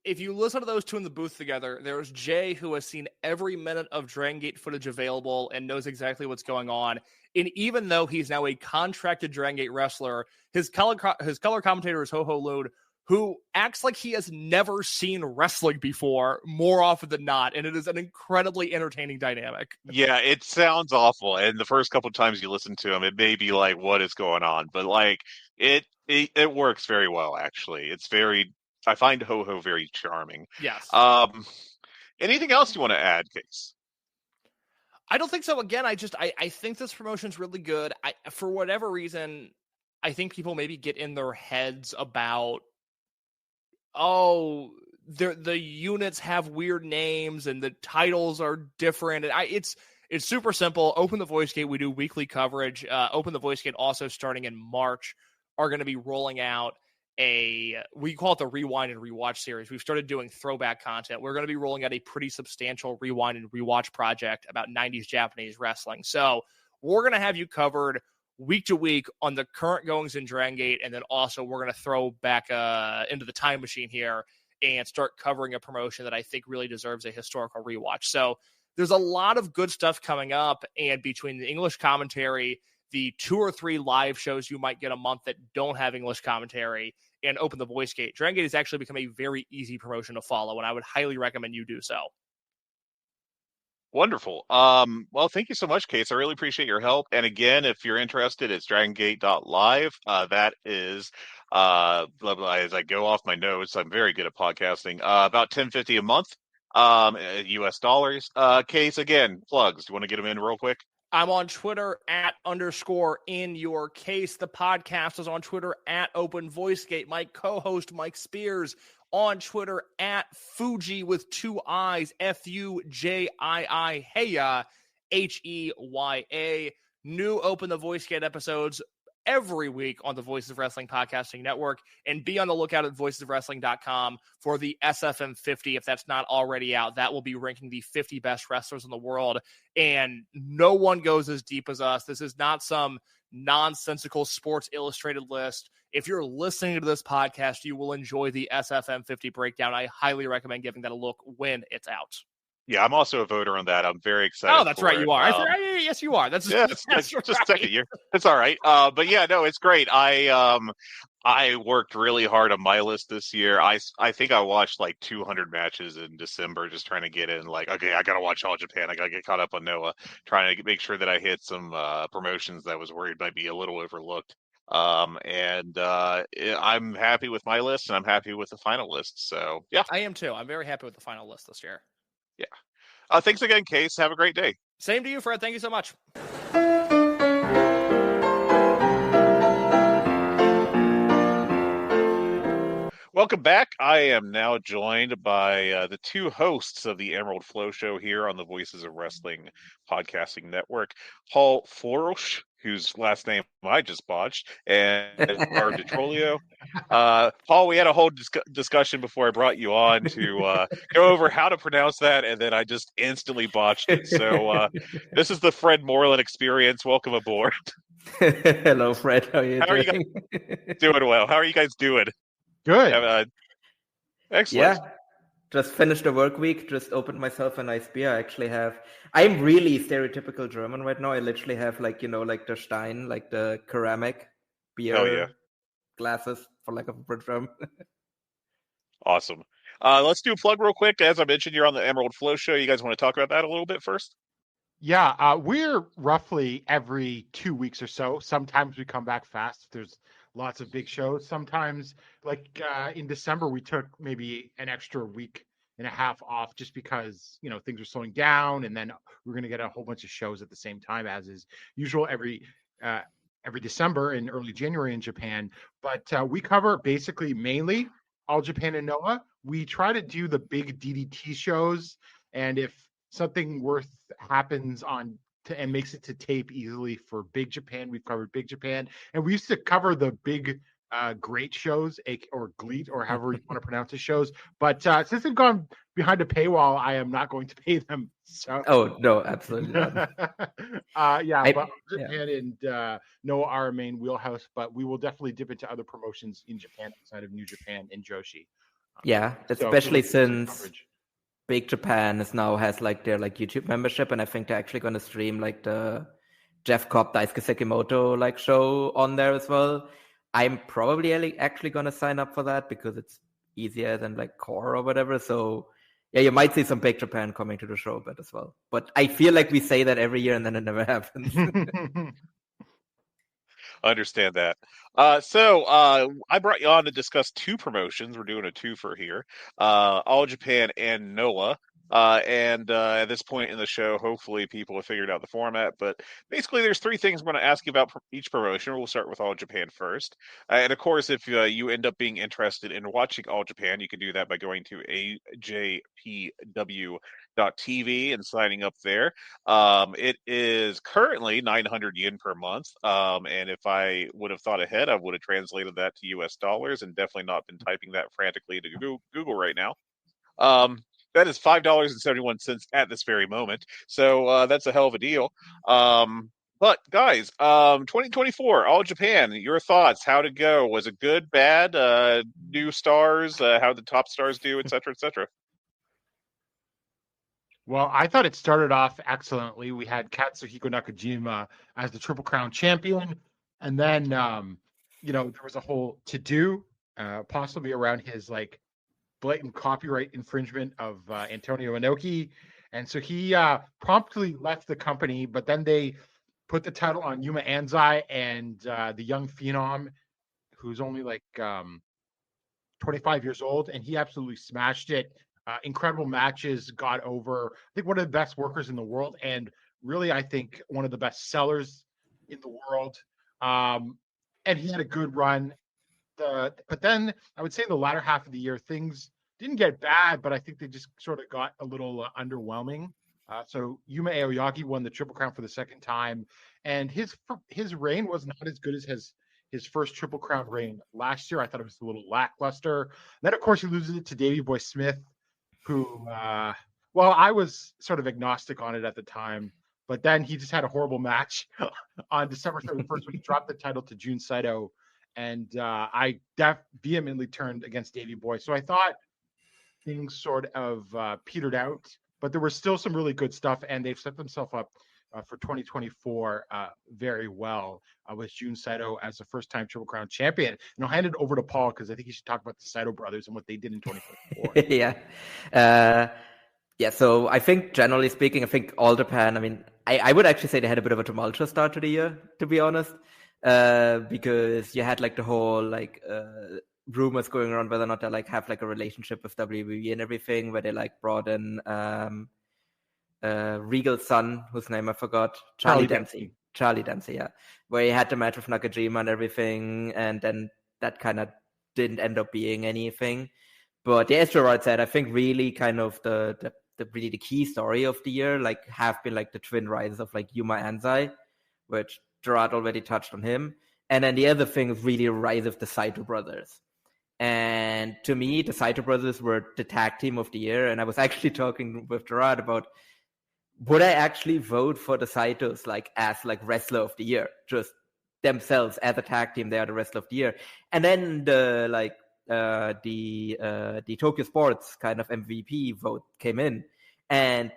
If you listen to those two in the booth together, there's Jay, who has seen every minute of Dragongate footage available and knows exactly what's going on. And even though he's now a contracted Dragongate wrestler, his color commentator is Ho-Ho Loon, who acts like he has never seen wrestling before more often than not, and it is an incredibly entertaining dynamic. Yeah, it sounds awful, and the first couple of times you listen to him, it may be like, what is going on? But like, it works very well, actually. I find Ho-Ho very charming. Yes. Anything else you want to add, Case? I don't think so. Again, I think this promotion's really good. For whatever reason, I think people maybe get in their heads about, the units have weird names and the titles are different. And it's super simple. Open the Voice Gate. We do weekly coverage. Open the Voice Gate also starting in March are going to be rolling out we call it the Rewind and Rewatch series. We've started doing throwback content. We're going to be rolling out a pretty substantial Rewind and Rewatch project about 90s Japanese wrestling. So we're going to have you covered week to week on the current goings in Dragongate, and then also we're going to throw back into the time machine here and start covering a promotion that I think really deserves a historical rewatch. So there's a lot of good stuff coming up, and between the English commentary, the 2 or 3 live shows you might get a month that don't have English commentary, and Open the Voice Gate, Dragongate has actually become a very easy promotion to follow, and I would highly recommend you do so. Wonderful. Well, thank you so much, Case. I really appreciate your help. And again, if you're interested, it's dragongate.live. That is, blah, blah, as I go off my notes, I'm very good at podcasting, about $10.50 a month, US dollars. Case, again, plugs. Do you want to get them in real quick? I'm on Twitter @_InYourCase. The podcast is on Twitter @OpenVoiceGate. My co-host, Mike Spears, on Twitter @Fuji with 2 I's, FUJII, Heya, HEYA. New Open the Voice Gate episodes every week on the Voices of Wrestling Podcasting Network, and be on the lookout at voicesofwrestling.com for the SFM 50. If that's not already out, that will be ranking the 50 best wrestlers in the world, and no one goes as deep as us. This is not some nonsensical Sports Illustrated list. If you're listening to this podcast, you will enjoy the SFM 50 breakdown. I highly recommend giving that a look when it's out. Yeah, I'm also a voter on that. I'm very excited. Oh, that's right. You are. Yes, you are. That's just right. second year. It's all right. But yeah, no, it's great. I worked really hard on my list this year. I think I watched like 200 matches in December, just trying to get in. Like, okay, I got to watch All Japan. I got to get caught up on Noah, trying to make sure that I hit some promotions that I was worried might be a little overlooked. I'm happy with my list, and I'm happy with the final list. So yeah, I am too. I'm very happy with the final list this year. Yeah. Thanks again, Case. Have a great day. Same to you, Fred. Thank you so much. Welcome back. I am now joined by the 2 hosts of the Emerald Flow Show here on the Voices of Wrestling Podcasting Network, Paul Forosh, whose last name I just botched, and Gerard Trolio. Paul, we had a whole discussion before I brought you on to go over how to pronounce that, and then I just instantly botched it. So this is the Fred Moreland experience. Welcome aboard. Hello, Fred. How are you doing? You guys doing well? How are you guys doing? Good. Excellent. Yeah. Just finished the work week. Just opened myself a nice beer. I'm really stereotypical German right now. I literally have like the Stein, like the ceramic beer glasses, for lack of a better term. Awesome. Let's do a plug real quick. As I mentioned, you're on the Emerald Flow Show. You guys want to talk about that a little bit first? Yeah, we're roughly every 2 weeks or so. Sometimes we come back fast. There's lots of big shows. Sometimes, like in December, we took maybe an extra week and a half off just because, things are slowing down. And then we're going to get a whole bunch of shows at the same time, as is usual every December and early January in Japan. But we cover basically mainly All Japan and Noah. We try to do the big DDT shows. And if something worth happens and makes it to tape easily for Big Japan, we've covered Big Japan. And we used to cover the big great shows, or GLEAT, or however you want to pronounce the shows. But since they've gone behind a paywall, I am not going to pay them. So. Oh, no, absolutely not. But Japan and Noah are our main wheelhouse, but we will definitely dip into other promotions in Japan outside of New Japan and Joshi. Especially since Big Japan has like their like YouTube membership, and I think they're actually going to stream like the Jeff Cobb Daisuke Sekimoto like show on there as well. I'm probably actually going to sign up for that because it's easier than like core or whatever. So yeah, you might see some Big Japan coming to the show but as well. But I feel like we say that every year and then it never happens. Understand that. So I brought you on to discuss two promotions. We're doing a twofer here. All Japan and Noah. And at this point in the show, hopefully people have figured out the format. But basically, there's three things I'm going to ask you about each promotion. We'll start with All Japan first. And of course, if you end up being interested in watching All Japan, you can do that by going to ajpw.tv and signing up there. It is currently 900 yen per month. And if I would have thought ahead, I would have translated that to US dollars and definitely not been typing that frantically to Google right now. That is $5.71 at this very moment. So that's a hell of a deal. But guys, 2024, All Japan, your thoughts, how'd it go? Was it good, bad, new stars, how the top stars do, et cetera, et cetera? Well, I thought it started off excellently. We had Katsuhiko Nakajima as the Triple Crown champion. And then, there was a whole to-do possibly around his, blatant copyright infringement of Antonio Inoki. And so he promptly left the company, but then they put the title on Yuma Anzai and the young phenom who's only 25 years old, and he absolutely smashed it. Incredible matches, got over, I think, one of the best workers in the world, and really, I think, one of the best sellers in the world. And he had a good run. But then I would say the latter half of the year, things didn't get bad, but I think they just sort of got a little underwhelming. So Yuma Aoyagi won the Triple Crown for the second time, and his reign was not as good as his first Triple Crown reign last year. I thought it was a little lackluster. Then, of course, he loses it to Davey Boy Smith, who, I was sort of agnostic on it at the time, but then he just had a horrible match on December 31st when he dropped the title to Jun Saito, and I vehemently turned against Davey Boy. So I thought things sort of petered out, but there was still some really good stuff, and they've set themselves up for 2024 very well with Jun Saito as the first-time Triple Crown champion. And I'll hand it over to Paul because I think he should talk about the Saito brothers and what they did in 2024. Yeah. So I think, generally speaking, All Japan, I mean, I would actually say they had a bit of a tumultuous start to the year, to be honest, because you had the whole rumors going around whether or not they have a relationship with WWE and everything, where they brought in Regal's son, whose name I forgot, Charlie Dempsey, yeah, where he had the match with Nakajima and everything, and then that kind of didn't end up being anything. But as Gerard said, I think really kind of the key story of the year have been the twin rises of Yuma Anzai, which Gerard already touched on him, and then the other thing is really the rise of the Saito brothers. And to me, the Saito brothers were the tag team of the year, and I was actually talking with Gerard about, would I actually vote for the Saitos as wrestler of the year, just themselves as a tag team? They are the wrestler of the year. And then the Tokyo Sports kind of MVP vote came in, and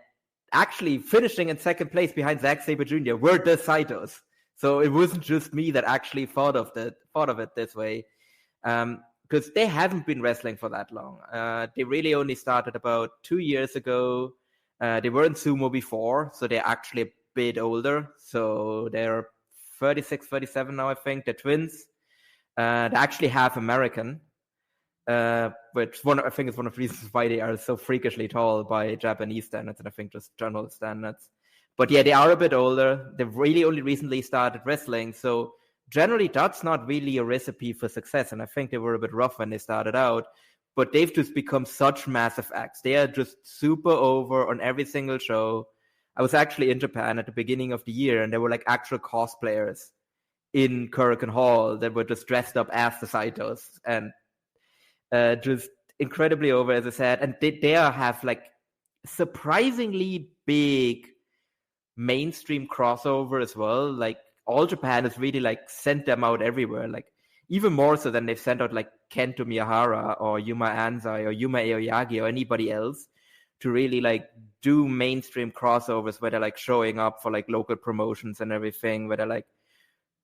actually finishing in second place behind Zack Sabre Jr. were the Saitos. So it wasn't just me that actually thought of it this way. Because they haven't been wrestling for that long. They really only started about 2 years ago. They were in sumo before, so they're actually a bit older. So they're 36, 37 now, I think. They're twins. They're actually half American, which I think is one of the reasons why they are so freakishly tall by Japanese standards, and I think just general standards. But yeah, they are a bit older. They've really only recently started wrestling, so generally, that's not really a recipe for success, and I think they were a bit rough when they started out, but they've just become such massive acts. They are just super over on every single show. I was actually in Japan at the beginning of the year, and there were actual cosplayers in Kurikan Hall that were just dressed up as the Saitos, and just incredibly over, as I said, and they have surprisingly big mainstream crossover as well. All Japan has really sent them out everywhere, even more so than they've sent out Kento Miyahara or Yuma Anzai or Yuma Aoyagi or anybody else to really do mainstream crossovers where they're showing up for local promotions and everything, where they're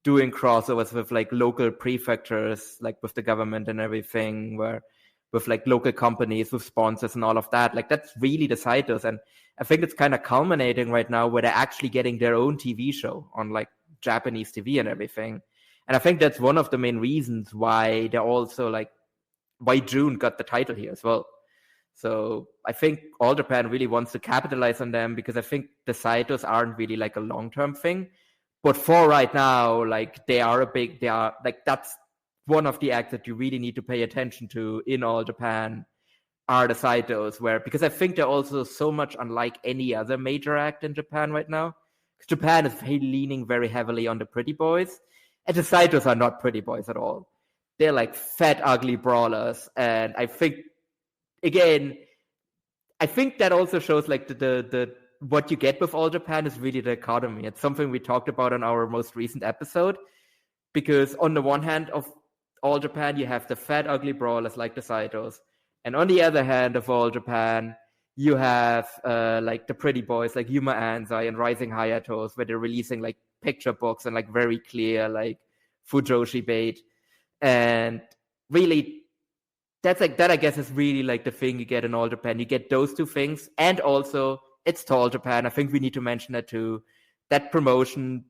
doing crossovers with like local prefectures, like with the government and everything, where with like local companies, with sponsors and all of that. Like that's really the Saitos. And I think it's kind of culminating right now where they're actually getting their own TV show on like Japanese TV and everything. And I think that's one of the main reasons why they're also like, why June got the title here as well. So I think All Japan really wants to capitalize on them, because I think the Saitos aren't really like a long-term thing. But for right now, like that's one of the acts that you really need to pay attention to in All Japan are the Saitos, because I think they're also so much unlike any other major act in Japan right now. Because Japan is leaning very heavily on the pretty boys, and the Saitos are not pretty boys at all. They're like fat, ugly brawlers. And I think, again, that also shows like the what you get with All Japan is really the economy. It's something we talked about on our most recent episode, because on the one hand of All Japan, you have the fat, ugly brawlers like the Saitos. And on the other hand of All Japan, you have like the pretty boys like Yuma Anzai and Rising Hayatos, where they're releasing like picture books and like very clear like Fujoshi bait. And really, that's like that, I guess, is really like the thing you get in All Japan. You get those two things, and also it's to All Japan. I think we need to mention that too. That promotion,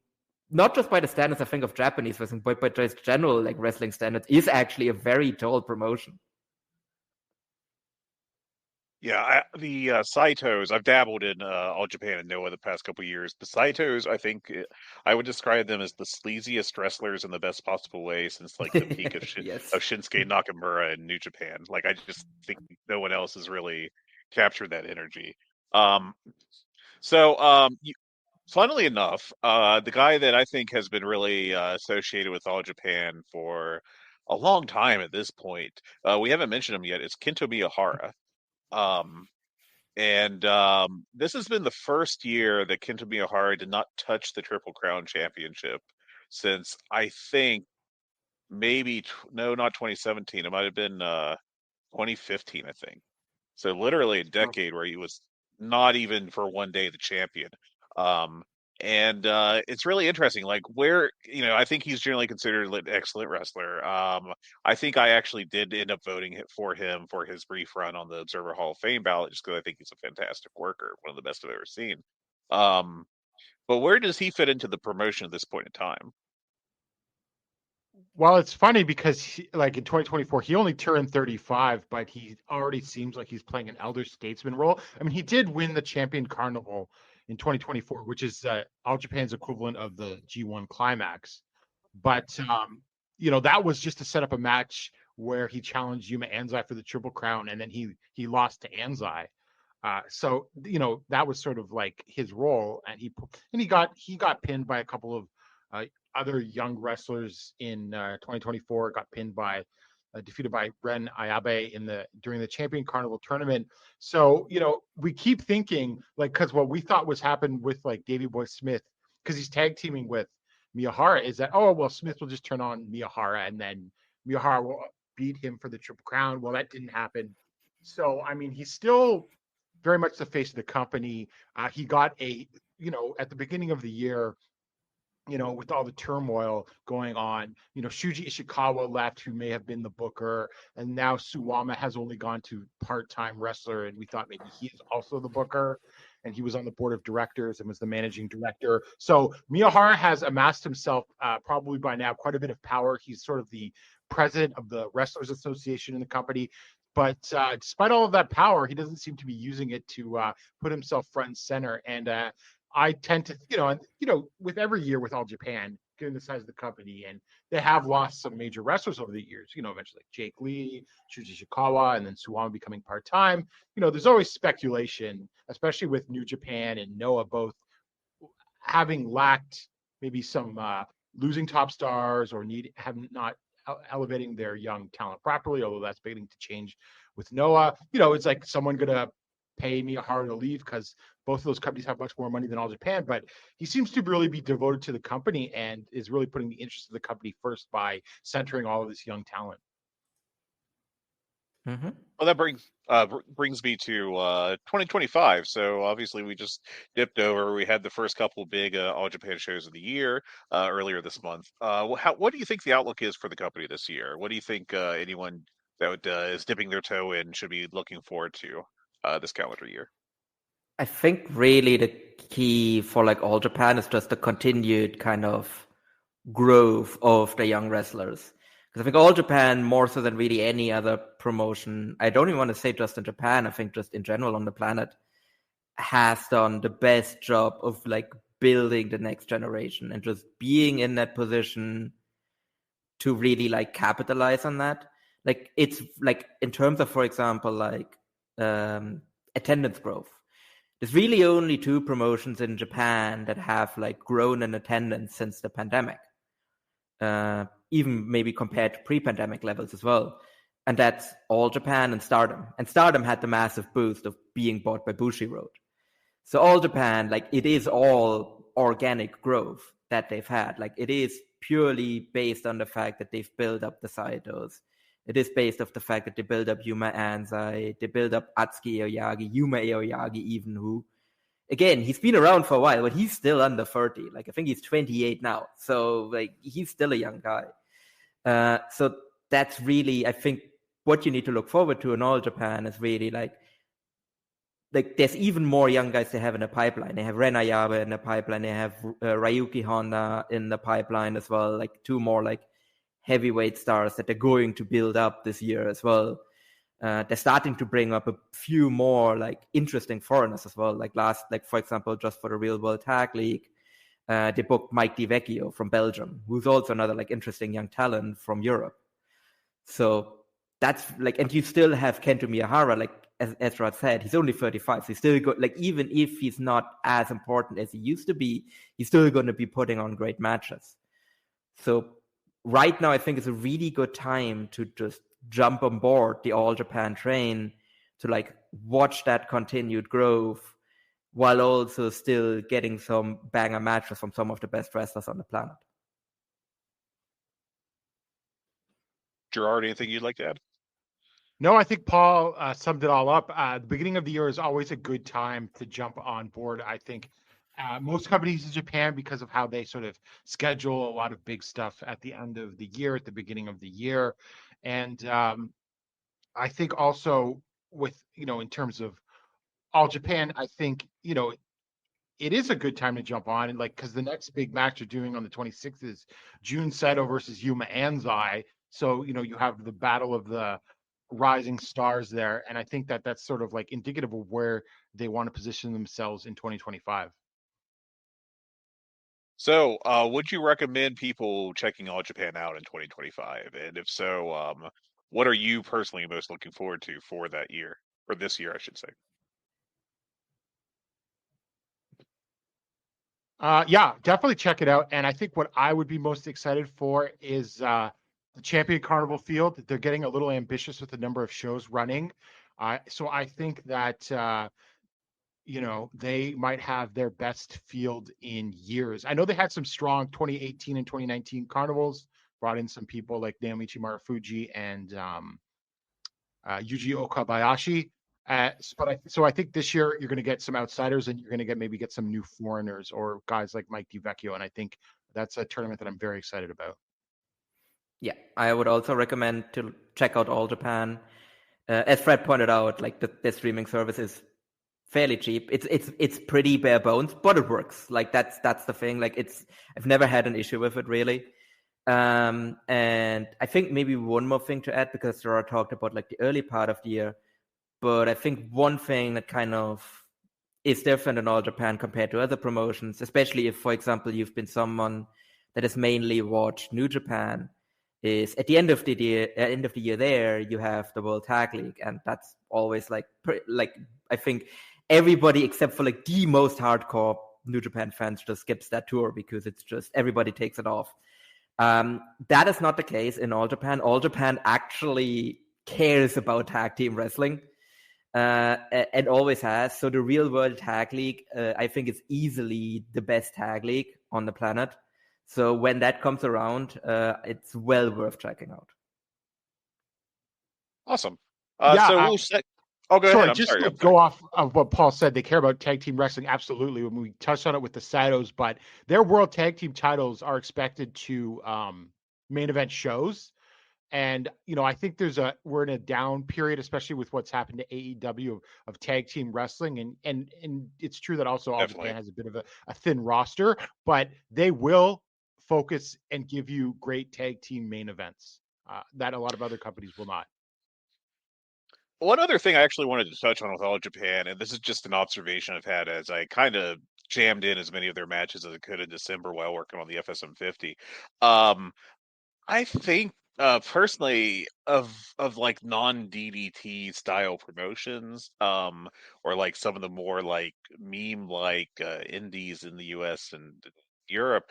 not just by the standards, I think, of Japanese wrestling, but by just general like wrestling standards, is actually a very tall promotion. Yeah, the Saitos, I've dabbled in All Japan and Noah the past couple of years. The Saitos, I think I would describe them as the sleaziest wrestlers in the best possible way since like the peak of, Yes. of Shinsuke Nakamura in New Japan. Like, I just think no one else has really captured that energy. Funnily enough, the guy that I think has been really associated with All Japan for a long time at this point, we haven't mentioned him yet, is Kento Miyahara. This has been the first year that Kento Miyahara did not touch the Triple Crown Championship since, I think, not 2017. It might have been 2015, I think. So literally a decade where he was not even for one day the champion. It's really interesting, like where, I think he's generally considered an excellent wrestler. I think I actually did end up voting for him for his brief run on the Observer Hall of Fame ballot, just because I think he's a fantastic worker, one of the best I've ever seen. But where does he fit into the promotion at this point in time? Well, it's funny because like in 2024, he only turned 35, but he already seems like he's playing an elder statesman role. I mean, he did win the Champion Carnival in 2024, which is All Japan's equivalent of the G1 Climax. But, that was just to set up a match where he challenged Yuma Anzai for the Triple Crown, and then he lost to Anzai. So that was sort of like his role, and he got pinned by a couple of other young wrestlers in 2024. Got pinned by defeated by Ren Ayabe during the Champion Carnival tournament. So we keep thinking, like, because what we thought was happened with like Davey Boy Smith, because he's tag teaming with Miyahara, is that Smith will just turn on Miyahara and then Miyahara will beat him for the Triple Crown. Well, that didn't happen. So I mean, he's still very much the face of the company. He got at the beginning of the year, with all the turmoil going on, Shuji Ishikawa left, who may have been the booker, and now Suwama has only gone to part-time wrestler, and we thought maybe he is also the booker, and he was on the board of directors and was the managing director. So Miyahara has amassed himself probably by now quite a bit of power. He's sort of the president of the Wrestlers Association in the company. But despite all of that power, he doesn't seem to be using it to put himself front and center. And I tend to, with every year with All Japan, given the size of the company, and they have lost some major wrestlers over the years, eventually like Jake Lee, Shuji Ishikawa, and then Suwama becoming part-time. There's always speculation, especially with New Japan and Noah both having lacked maybe some losing top stars or have not elevating their young talent properly, although that's beginning to change with Noah. It's like someone going to pay Miyahara to leave because both of those companies have much more money than All Japan, but he seems to really be devoted to the company and is really putting the interest of the company first by centering all of this young talent. Mm-hmm. Well, that brings me to 2025. So obviously, we just dipped over. We had the first couple big All Japan shows of the year earlier this month. What do you think the outlook is for the company this year? What do you think anyone that is dipping their toe in should be looking forward to this calendar year? I think really the key for like All Japan is just the continued kind of growth of the young wrestlers. Because I think All Japan, more so than really any other promotion, I don't even want to say just in Japan, I think just in general on the planet, has done the best job of like building the next generation and just being in that position to really like capitalize on that. Like it's like in terms of, for example, like attendance growth. There's really only 2 promotions in Japan that have like grown in attendance since the pandemic. Even maybe compared to pre-pandemic levels as well. And that's All Japan and STARDOM. And STARDOM had the massive boost of being bought by Bushiroad. So All Japan, like it is all organic growth that they've had. Like it is purely based on the fact that they've built up the Saitos. It is based off the fact that they build up Yuma Anzai, they build up Atsuki Aoyagi, Yuma Aoyagi even, who, again, he's been around for a while, but he's still under 30. Like, I think he's 28 now. So, like, he's still a young guy. So that's really, I think, what you need to look forward to in All Japan is really, like there's even more young guys they have in the pipeline. They have Ren Ayabe in the pipeline. They have Ryuki Honda in the pipeline as well. Like, 2 more, like, heavyweight stars that they're going to build up this year as well. They're starting to bring up a few more like interesting foreigners as well. Like for example, just for the Real World Tag League, they booked Mike DiVecchio from Belgium, who's also another like interesting young talent from Europe. So that's like, and you still have Kento Miyahara, like as Rod said, he's only 35. So he's still good. Like even if he's not as important as he used to be, he's still going to be putting on great matches. So right now, I think it's a really good time to just jump on board the All Japan train to like watch that continued growth while also still getting some banger matches from some of the best wrestlers on the planet. Gerard, anything you'd like to add? No, I think Paul summed it all up. The beginning of the year is always a good time to jump on board. I think most companies in Japan, because of how they sort of schedule a lot of big stuff at the end of the year, at the beginning of the year. And I think also with, in terms of All Japan, I think, it is a good time to jump on. And like, because the next big match you're doing on the 26th is Jun Saito versus Yuma Anzai. So, you have the battle of the rising stars there. And I think that that's sort of like indicative of where they want to position themselves in 2025. So, would you recommend people checking All Japan out in 2025? And if so, what are you personally most looking forward to for that year, or this year, I should say? Yeah, definitely check it out. And I think what I would be most excited for is the Champion Carnival field. They're getting a little ambitious with the number of shows running. So I think that they might have their best field in years. I know they had some strong 2018 and 2019 carnivals, brought in some people like Naomichi Marufuji and Yuji Okabayashi. So I think this year you're going to get some outsiders and you're going to maybe get some new foreigners or guys like Mike DiVecchio. And I think that's a tournament that I'm very excited about. Yeah, I would also recommend to check out All Japan. As Fred pointed out, like the streaming service is fairly cheap. It's pretty bare bones, but it works. Like that's the thing. Like I've never had an issue with it really. And I think maybe one more thing to add, because Gerard talked about like the early part of the year, but I think one thing that kind of is different in All Japan compared to other promotions, especially if, for example, you've been someone that has mainly watched New Japan, is at the end of the year there you have the World Tag League, and that's always like I think everybody except for like the most hardcore New Japan fans just skips that tour because it's just everybody takes it off. That is not the case in All Japan. All Japan actually cares about tag team wrestling, and always has. So the Real World Tag League, I think, is easily the best tag league on the planet. So when that comes around, it's well worth checking out. Awesome. So we'll say. Oh, go ahead. I'm just sorry. to go off of what Paul said, they care about tag team wrestling. Absolutely. When we touched on it with the Satos, but their world tag team titles are expected to main event shows. And, I think we're in a down period, especially with what's happened to AEW of tag team wrestling. And it's true that also All Japan has a bit of a thin roster, but they will focus and give you great tag team main events that a lot of other companies will not. One other thing I actually wanted to touch on with All Japan, and this is just an observation I've had as I kind of jammed in as many of their matches as I could in December while working on the FSM 50. I think personally of like non-DDT style promotions, or like some of the more like meme like indies in the US and Europe,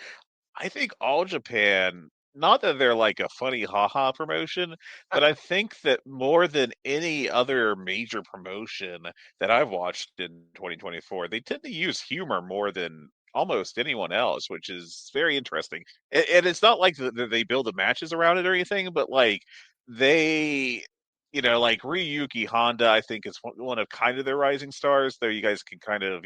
I think All Japan, not that they're like a funny haha promotion, but I think that more than any other major promotion that I've watched in 2024, they tend to use humor more than almost anyone else, which is very interesting. And it's not like they build the matches around it or anything, but like they, like Ryuki Honda, I think is one of kind of their rising stars. Though you guys can kind of,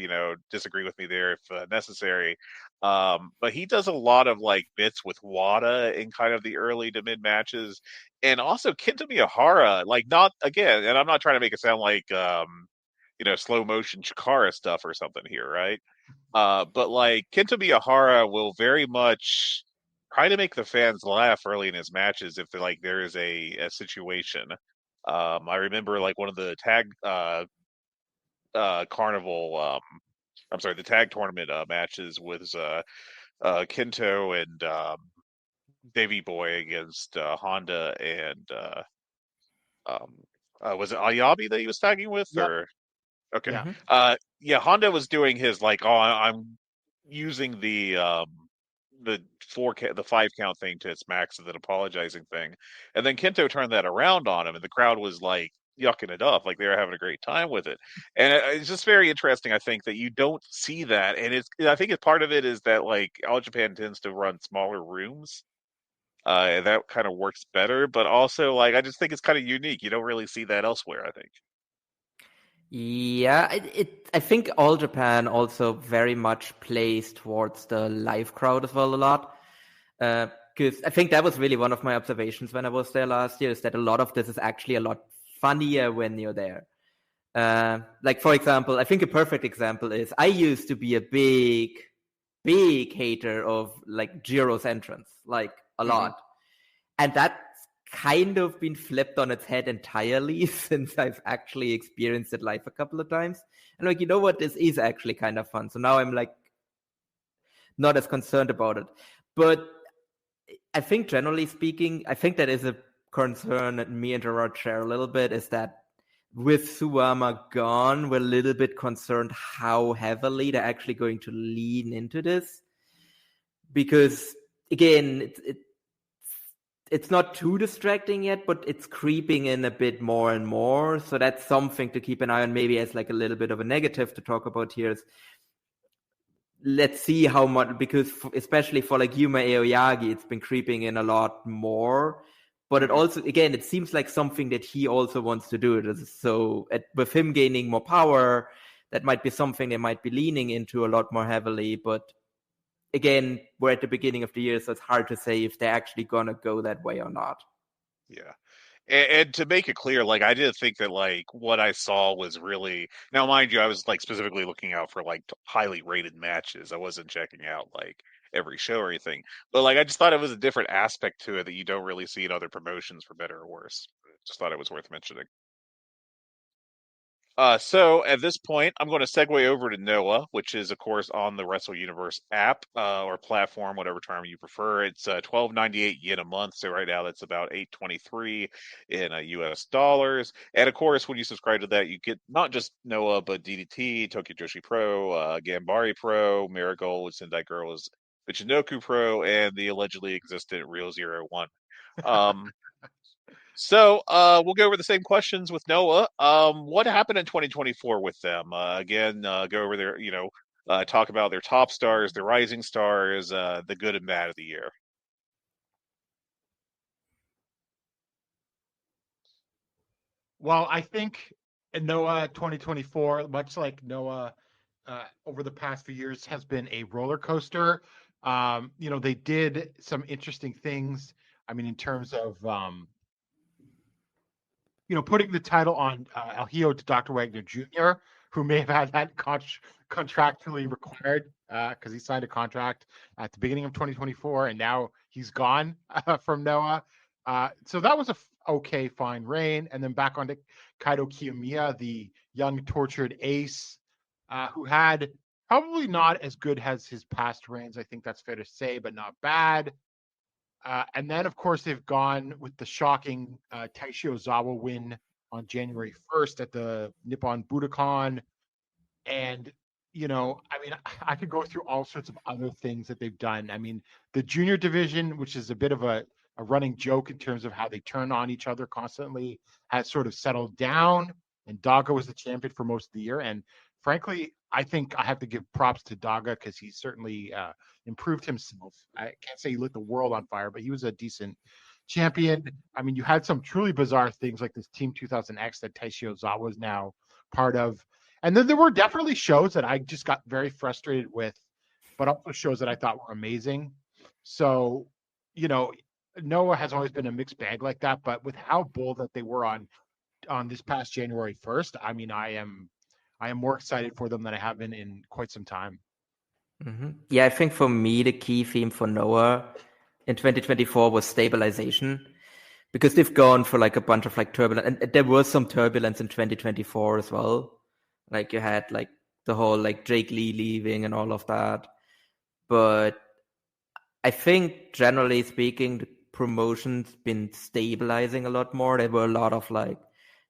disagree with me there if necessary. But he does a lot of like bits with Wada in kind of the early to mid matches, and also Kenta Miyahara. Like, not again, and I'm not trying to make it sound like slow motion Chikara stuff or something here, right? But like Kenta Miyahara will very much try to make the fans laugh early in his matches if there is a situation. I remember like one of the tag carnival. I'm sorry, the tag tournament matches was Kento and Davey Boy against Honda and was it Ayabi that he was tagging with? Yep. Or okay. Yeah. Yeah, Honda was doing his like, oh, I'm using the 5 count thing to its max, and then apologizing thing, and then Kento turned that around on him, and the crowd was like yucking it up, like they were having a great time with it. And it's just very interesting, I think, that you don't see that, and I think part of it is that like All Japan tends to run smaller rooms. And that kind of works better, but also like I just think it's kind of unique. You don't really see that elsewhere, I think. Yeah, I think All Japan also very much plays towards the live crowd as well a lot. Because I think that was really one of my observations when I was there last year, is that a lot of this is actually a lot funnier when you're there. Like, for example, I think a perfect example is I used to be a big hater of like Jiro's entrance, like a lot. And that's kind of been flipped on its head entirely since I've actually experienced it live a couple of times. And like, you know what, this is actually kind of fun. So now I'm like not as concerned about it. But I think generally speaking, I think that is a concern that me and Gerard share a little bit, is that with Suwama gone, we're a little bit concerned how heavily they're actually going to lean into this. Because again, it's not too distracting yet, but it's creeping in a bit more and more. So that's something to keep an eye on, maybe as like a little bit of a negative to talk about here. Is let's see how much, because especially for like Yuma Aoyagi, it's been creeping in a lot more. But it also, again, it seems like something that he also wants to do. So with him gaining more power, that might be something they might be leaning into a lot more heavily. But again, we're at the beginning of the year, so it's hard to say if they're actually going to go that way or not. Yeah. And to make it clear, like, I didn't think that, like, what I saw was really... Now, mind you, I was, like, specifically looking out for, like, highly rated matches. I wasn't checking out, like, every show or anything. But, like, I just thought it was a different aspect to it that you don't really see in other promotions, for better or worse. Just thought it was worth mentioning. So at this point, I'm going to segue over to Noah, which is, of course, on the Wrestle Universe app or platform, whatever term you prefer. It's $12.98 yen a month. So right now, that's about $8.23 in US dollars. And of course, when you subscribe to that, you get not just Noah, but DDT, Tokyo Joshi Pro, Gambari Pro, Marigold, Sendai Girls, Michinoku Pro, and the allegedly existent Real Zero One. So we'll go over the same questions with Noah. What happened in 2024 with them? Again, go over their, talk about their top stars, their rising stars, the good and bad of the year. Well, I think Noah 2024, much like Noah over the past few years, has been a roller coaster. They did some interesting things. I mean, in terms of putting the title on El Hijo to Dr. Wagner Jr., who may have had that contractually required because he signed a contract at the beginning of 2024, and now he's gone from Noah. So that was a fine reign. And then back on to Kaito Kiyomiya, the young tortured ace, who had probably not as good as his past reigns. I think that's fair to say, but not bad. And then, of course, they've gone with the shocking Taishi Ozawa win on January 1st at the Nippon Budokan. And, I could go through all sorts of other things that they've done. I mean, the junior division, which is a bit of a running joke in terms of how they turn on each other constantly, has sort of settled down. And Daga was the champion for most of the year. And frankly, I think I have to give props to Daga because he certainly improved himself. I can't say he lit the world on fire, but he was a decent champion. I mean, you had some truly bizarre things like this Team 2000X that Taishi Ozawa is now part of. And then there were definitely shows that I just got very frustrated with, but also shows that I thought were amazing. So, Noah has always been a mixed bag like that, but with how bold that they were on this past January 1st, I mean, I am more excited for them than I have been in quite some time. Mm-hmm. Yeah, I think for me, the key theme for Noah in 2024 was stabilization, because they've gone for like a bunch of like turbulence, and there was some turbulence in 2024 as well. Like you had like the whole like Jake Lee leaving and all of that. But I think generally speaking, the promotion's been stabilizing a lot more. There were a lot of like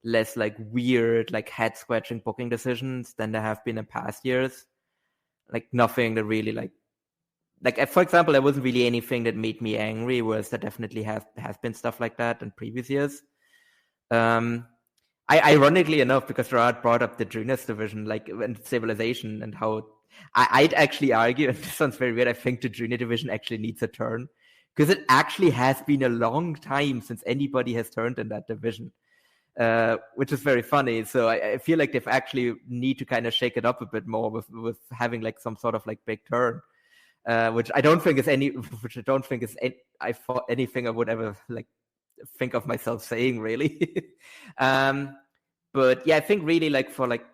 less like weird, like head scratching booking decisions than there have been in past years. Like nothing that really like for example, there wasn't really anything that made me angry, whereas there definitely has been stuff like that in previous years. Ironically enough, because Gerard brought up the juniors division, like and stabilization, and how I'd actually argue, and this sounds very weird, I think the junior division actually needs a turn, because it actually has been a long time since anybody has turned in that division, which is very funny. So I feel like they've actually need to kind of shake it up a bit more with having like some sort of like big turn, which I don't think is anything I would ever like think of myself saying, really. But yeah, I think really like for like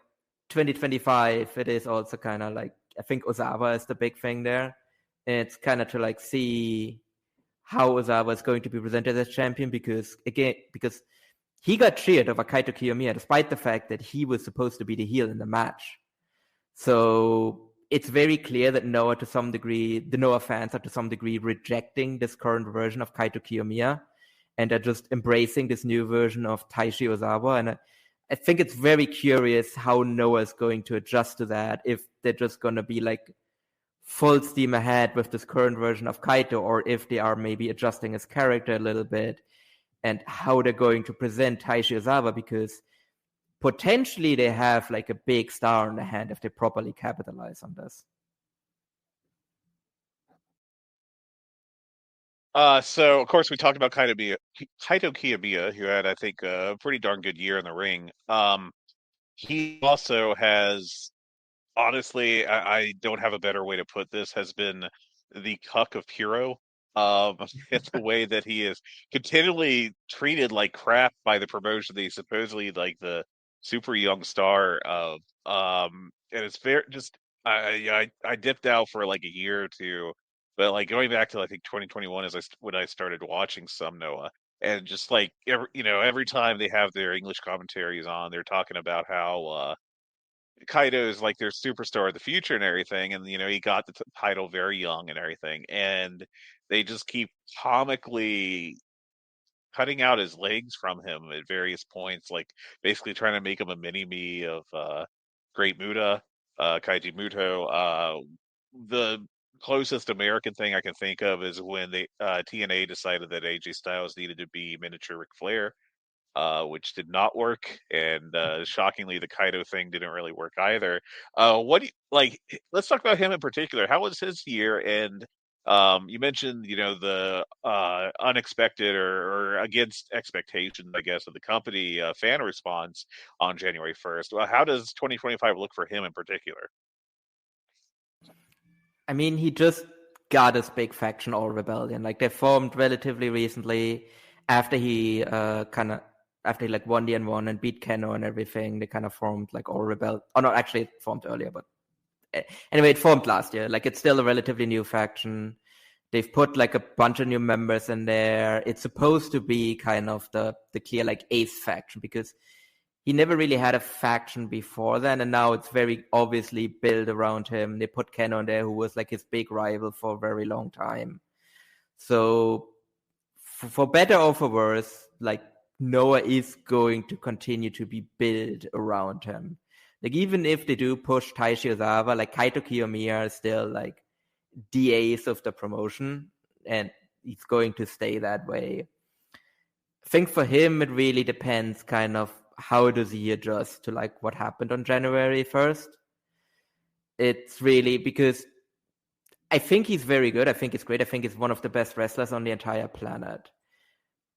2025, it is also kind of like, I think Ozawa is the big thing there. It's kind of to like see how Ozawa is going to be presented as champion, because he got cheered over Kaito Kiyomiya despite the fact that he was supposed to be the heel in the match. So it's very clear that the Noah fans are to some degree rejecting this current version of Kaito Kiyomiya, and are just embracing this new version of Taishi Ozawa. And I think it's very curious how Noah is going to adjust to that, if they're just going to be like full steam ahead with this current version of Kaito, or if they are maybe adjusting his character a little bit, and how they're going to present Taishi Ozawa, because potentially they have like a big star in the hand if they properly capitalize on this. So of course we talked about Kaito Kiyomiya, who had, I think, a pretty darn good year in the ring. He also has, honestly, I don't have a better way to put this, has been the cuck of hero. It's the way that he is continually treated like crap by the promotion that he's supposedly like the super young star of. And it's very just I dipped out for like a year or two. But like going back to I think 2021 is when I started watching some Noah, and just like every time they have their English commentaries on, they're talking about how Kaido is like their superstar of the future and everything, and he got the title very young and everything, and they just keep comically cutting out his legs from him at various points, like basically trying to make him a mini me of Great Muta, Kaiji Muto. The closest American thing I can think of is when they TNA decided that AJ Styles needed to be miniature Ric Flair, which did not work, and shockingly, the Kaido thing didn't really work either. What do you like? Let's talk about him in particular. How was his year? And you mentioned, the unexpected or against expectations, I guess, of the company fan response on January 1st. Well, how does 2025 look for him in particular? I mean, he just got this big faction, All Rebellion. Like, they formed relatively recently after he after he like won the N1 and beat Keno and everything. They kind of formed like All Rebel. Oh no, actually it formed earlier, but anyway, it formed last year. Like, it's still a relatively new faction. They've put like a bunch of new members in there. It's supposed to be kind of the clear like ace faction, because he never really had a faction before then, and now it's very obviously built around him. They put Ken on there, who was like his big rival for a very long time. So for better or for worse, like, Noah is going to continue to be built around him. Like, even if they do push Taishi Ozawa, like, Kaito Kiyomiya is still like the ace of the promotion, and he's going to stay that way. I think for him, it really depends kind of how does he adjust to like what happened on January 1st. It's really because I think he's very good. I think he's great. I think he's one of the best wrestlers on the entire planet.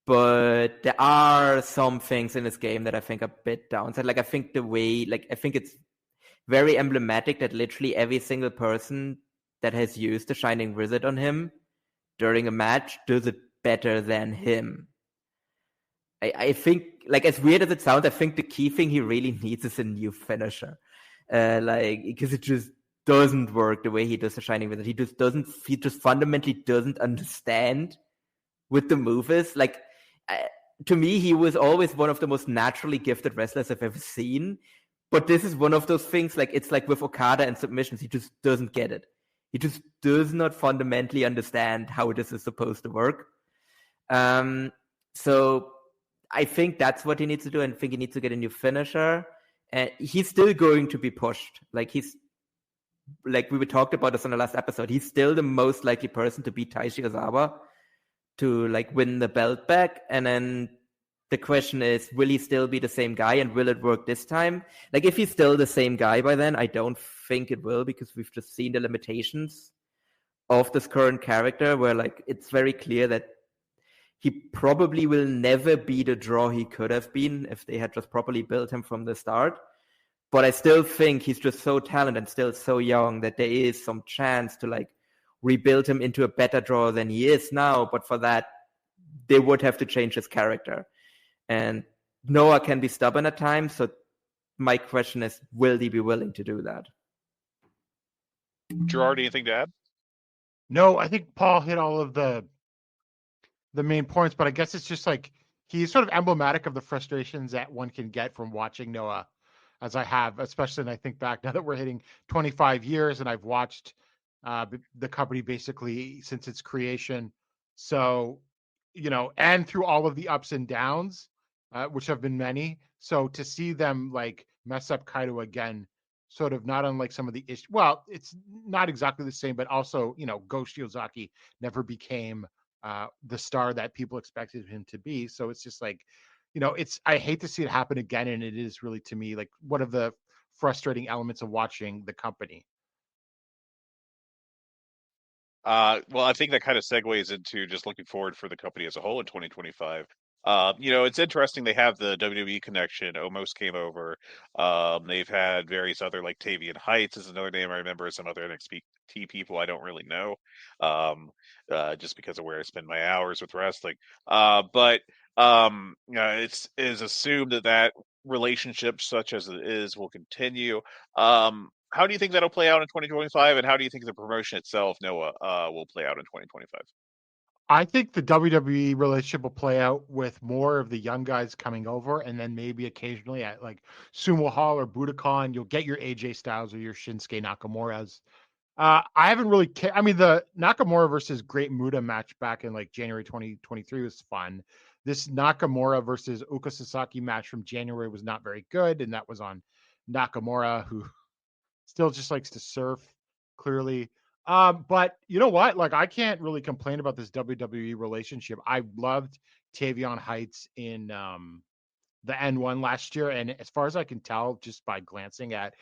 But there are some things in this game that I think are a bit downside. Like, I think I think it's very emblematic that literally every single person that has used the Shining Wizard on him during a match does it better than him. I think, like, as weird as it sounds, I think the key thing he really needs is a new finisher. Because it just doesn't work the way he does the Shining Wizard. He just fundamentally doesn't understand what the move is. Like, to me, he was always one of the most naturally gifted wrestlers I've ever seen. But this is one of those things, like, it's like with Okada and submissions, he just doesn't get it. He just does not fundamentally understand how this is supposed to work. So I think that's what he needs to do. And I think he needs to get a new finisher. And he's still going to be pushed. Like, we talked about this on the last episode. He's still the most likely person to beat Taishi Ozawa to like win the belt back. And then the question is, will he still be the same guy, and will it work this time? Like, if he's still the same guy by then, I don't think it will, because we've just seen the limitations of this current character, where like it's very clear that he probably will never be the draw he could have been if they had just properly built him from the start. But I still think he's just so talented and still so young that there is some chance to like rebuild him into a better draw than he is now. But for that, they would have to change his character. And Noah can be stubborn at times. So my question is, will he be willing to do that? Gerard, anything to add? No, I think Paul hit all of the main points, but I guess it's just like he's sort of emblematic of the frustrations that one can get from watching Noah, as I have, especially, and I think back now that we're hitting 25 years and I've watched the company basically since its creation. So, and through all of the ups and downs, which have been many. So to see them like mess up Kaito again, sort of not unlike some of the issues. Well, it's not exactly the same, but also, Go Shiozaki never became the star that people expected him to be. So it's just like, I hate to see it happen again. And it is really, to me, like one of the frustrating elements of watching the company. Well, I think that kind of segues into just looking forward for the company as a whole in 2025. It's interesting they have the WWE connection. Omos came over. They've had various other, like Tavian Heights is another name I remember, some other NXT people I don't really know, just because of where I spend my hours with wrestling. But it is assumed that relationship, such as it is, will continue. How do you think that'll play out in 2025, and how do you think the promotion itself, Noah, will play out in 2025? I think the WWE relationship will play out with more of the young guys coming over, and then maybe occasionally at like Sumo Hall or Budokan, you'll get your AJ Styles or your Shinsuke Nakamura's. I haven't really I mean, the Nakamura versus Great Muta match back in like January 2023 was fun. This Nakamura versus Uka Sasaki match from January was not very good, and that was on Nakamura, who still just likes to surf, clearly. But you know what? Like, I can't really complain about this WWE relationship. I loved Tavion Heights in the N1 last year. And as far as I can tell, just by glancing at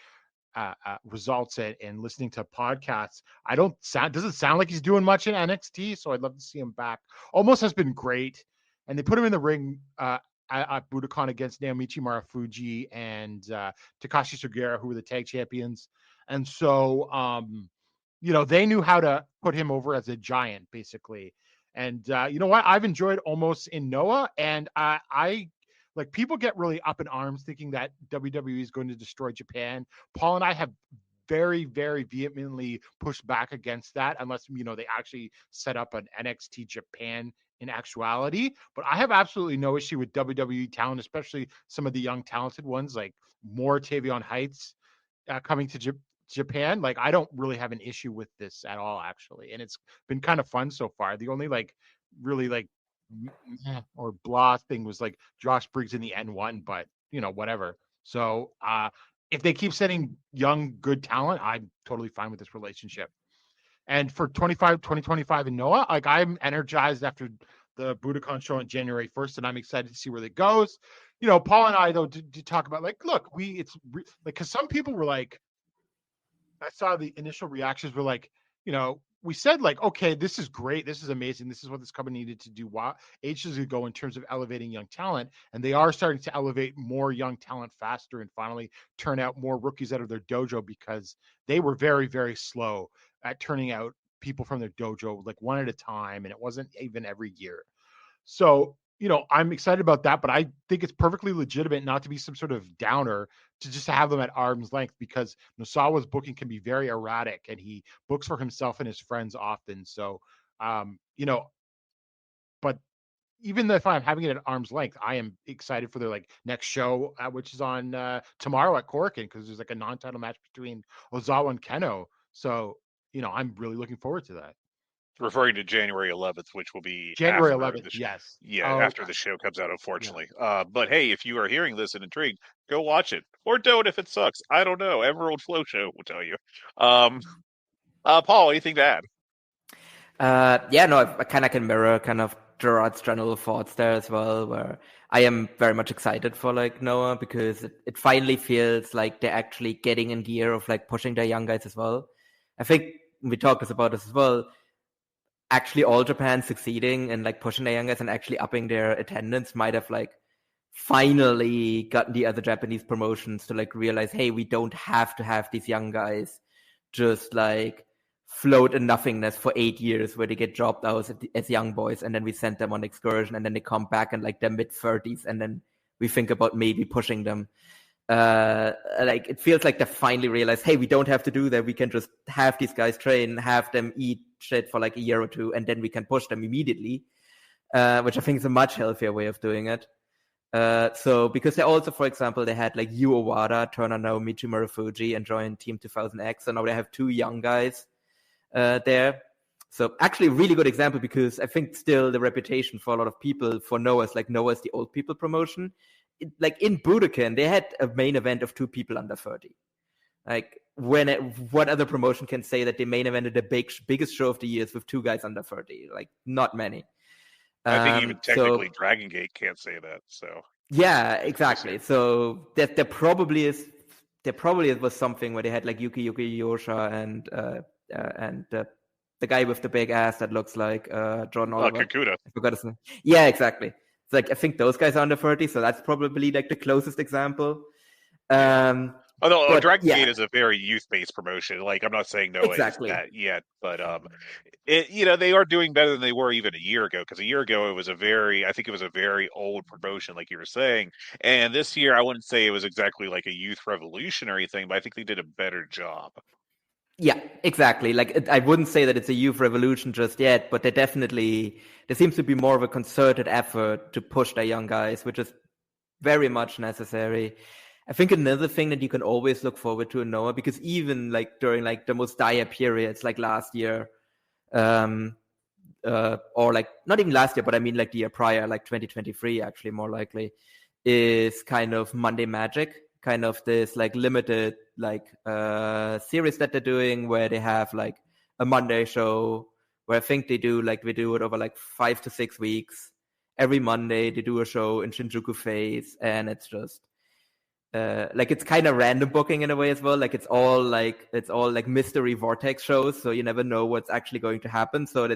results and listening to podcasts, doesn't sound like he's doing much in NXT. So I'd love to see him back. Almost has been great, and they put him in the ring at Budokan against Naomichi Marufuji and Takashi Sugiura, who were the tag champions. And so, they knew how to put him over as a giant, basically. And you know what? I've enjoyed Omos in Noah, and I like, people get really up in arms thinking that WWE is going to destroy Japan. Paul and I have very, very vehemently pushed back against that, unless, they actually set up an NXT Japan in actuality. But I have absolutely no issue with WWE talent, especially some of the young talented ones, like more Tavion Heights coming to Japan. Like, I don't really have an issue with this at all, actually. And it's been kind of fun so far. The only really or blah thing was like Josh Briggs in the N1, but whatever. So if they keep sending young, good talent, I'm totally fine with this relationship. And for 2025 in Noah, like, I'm energized after the Budokan show on January 1st, and I'm excited to see where it goes. Paul and I, though, to talk about, like, look, because some people were like, I saw the initial reactions were like, we said, like, okay, this is great. This is amazing. This is what this company needed to do ages ago in terms of elevating young talent. And they are starting to elevate more young talent faster and finally turn out more rookies out of their dojo, because they were very, very slow at turning out people from their dojo, like, one at a time. And it wasn't even every year. So, I'm excited about that, but I think it's perfectly legitimate not to be some sort of downer, to just have them at arm's length, because Nosawa's booking can be very erratic, and he books for himself and his friends often. So, but even if I'm having it at arm's length, I am excited for their next show, which is on tomorrow at Korakuen, because there's a non-title match between Ozawa and Keno. So, I'm really looking forward to that. Referring to January 11th, which will be January after 11th. Yes. Yeah, after the show comes out, unfortunately. Yeah. But hey, if you are hearing this and intrigued, go watch it, or don't if it sucks. I don't know. Emerald Flow Show will tell you. Paul, anything to add? I kind of can mirror kind of Gerard's general thoughts there as well, where I am very much excited for Noah, because it finally feels like they're actually getting in gear of pushing their young guys as well. I think we talked about this as well. Actually, All Japan succeeding and pushing their young guys and actually upping their attendance might have finally gotten the other Japanese promotions to realize, hey, we don't have to have these young guys just float in nothingness for 8 years where they get dropped out as young boys, and then we send them on excursion, and then they come back in their mid-30s, and then we think about maybe pushing them. It feels like they finally realized, hey, we don't have to do that. We can just have these guys train, have them eat shit for a year or two, and then we can push them immediately, which I think is a much healthier way of doing it. So because they also, for example, they had Yu Owada turn on Naomichi Marufuji and join Team 2000X, so now they have two young guys there. So actually a really good example, because I think still the reputation for a lot of people for Noah is Noah's the old people promotion. In Budokan, they had a main event of two people under 30. What other promotion can say that they main evented the biggest show of the year with two guys under 30? Not many. I think even technically Dragongate can't say that. So yeah, exactly. So that there probably was something where they had Yuki Yosha and the guy with the big ass that looks like John Oliver. Kakuta. I forgot his name. Yeah, exactly. It's I think those guys are under 30, so that's probably the closest example. Although Dragongate is a very youth-based promotion. I'm not saying no exactly that yet, but they are doing better than they were even a year ago. Because a year ago I think it was a very old promotion, like you were saying. And this year I wouldn't say it was exactly a youth revolutionary thing, but I think they did a better job. Yeah, exactly. I wouldn't say that it's a youth revolution just yet, but there seems to be more of a concerted effort to push their young guys, which is very much necessary. I think another thing that you can always look forward to in Noah, because even during the most dire periods, last year, or not even last year, but I mean the year prior, 2023, actually more likely, is kind of Monday Magic, kind of this limited series that they're doing, where they have a Monday show where I think they do it over 5 to 6 weeks. Every Monday they do a show in Shinjuku Face, and it's just like it's kind of random booking in a way as well. Like it's all like mystery vortex shows, so you never know what's actually going to happen. So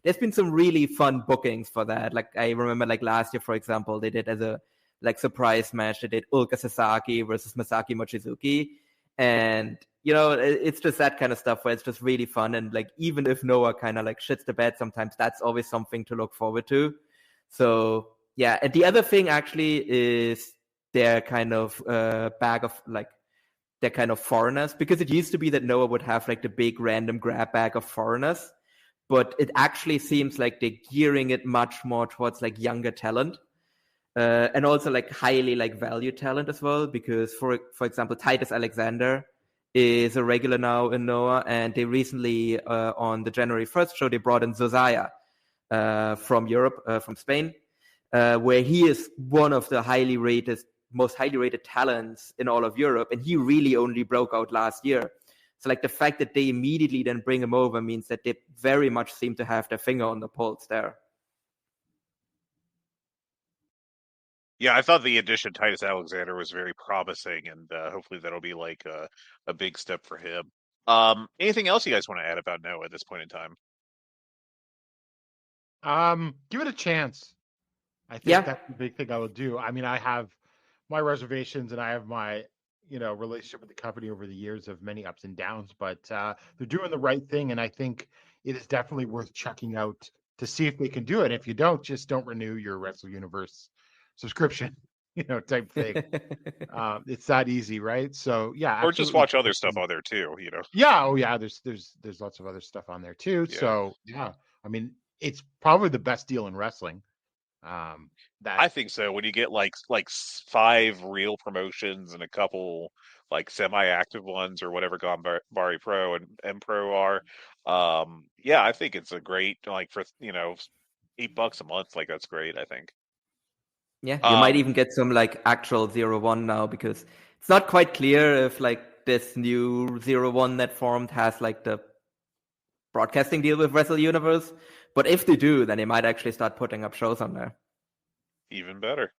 there's been some really fun bookings for that. Like I remember like last year, for example, they did as a like surprise match. They did Ulka Sasaki versus Masaki Mochizuki, and it's just that kind of stuff where it's just really fun. And like even if Noah kind of like shits the bed sometimes, that's always something to look forward to. So yeah, and the other thing actually is their kind of bag of like their kind of foreigners, because it used to be that Noah would have like the big random grab bag of foreigners, but it actually seems like they're gearing it much more towards like younger talent, and also like highly like valued talent as well, because for example Titus Alexander is a regular now in Noah, and they recently on the January 1st show they brought in Zozaya from Europe, from Spain, where he is one of the most highly rated talents in all of Europe, and he really only broke out last year. So like the fact that they immediately then bring him over means that they very much seem to have their finger on the pulse there. Yeah, I thought the addition Titus Alexander was very promising, and hopefully that'll be like a big step for him. Anything else you guys want to add about Noah at this point in time? Give it a chance. I think that's the big thing I would do. I mean, I have my reservations and I have my, relationship with the company over the years of many ups and downs, but they're doing the right thing. And I think it is definitely worth checking out to see if they can do it. If you don't, just don't renew your Wrestle Universe subscription, type thing. It's that easy, right? So yeah. Or just watch other stuff on there too, Yeah. Oh yeah. There's lots of other stuff on there too. Yeah. So yeah, I mean, it's probably the best deal in wrestling. I think so. When you get like 5 real promotions and a couple like semi-active ones or whatever Bari Pro and M Pro are, yeah, I think it's a great like for $8 a month. Like that's great. I think. Yeah, you might even get some like actual 01 now, because it's not quite clear if like this new 01 that formed has like the broadcasting deal with Wrestle Universe. But if they do, then they might actually start putting up shows on there. Even better.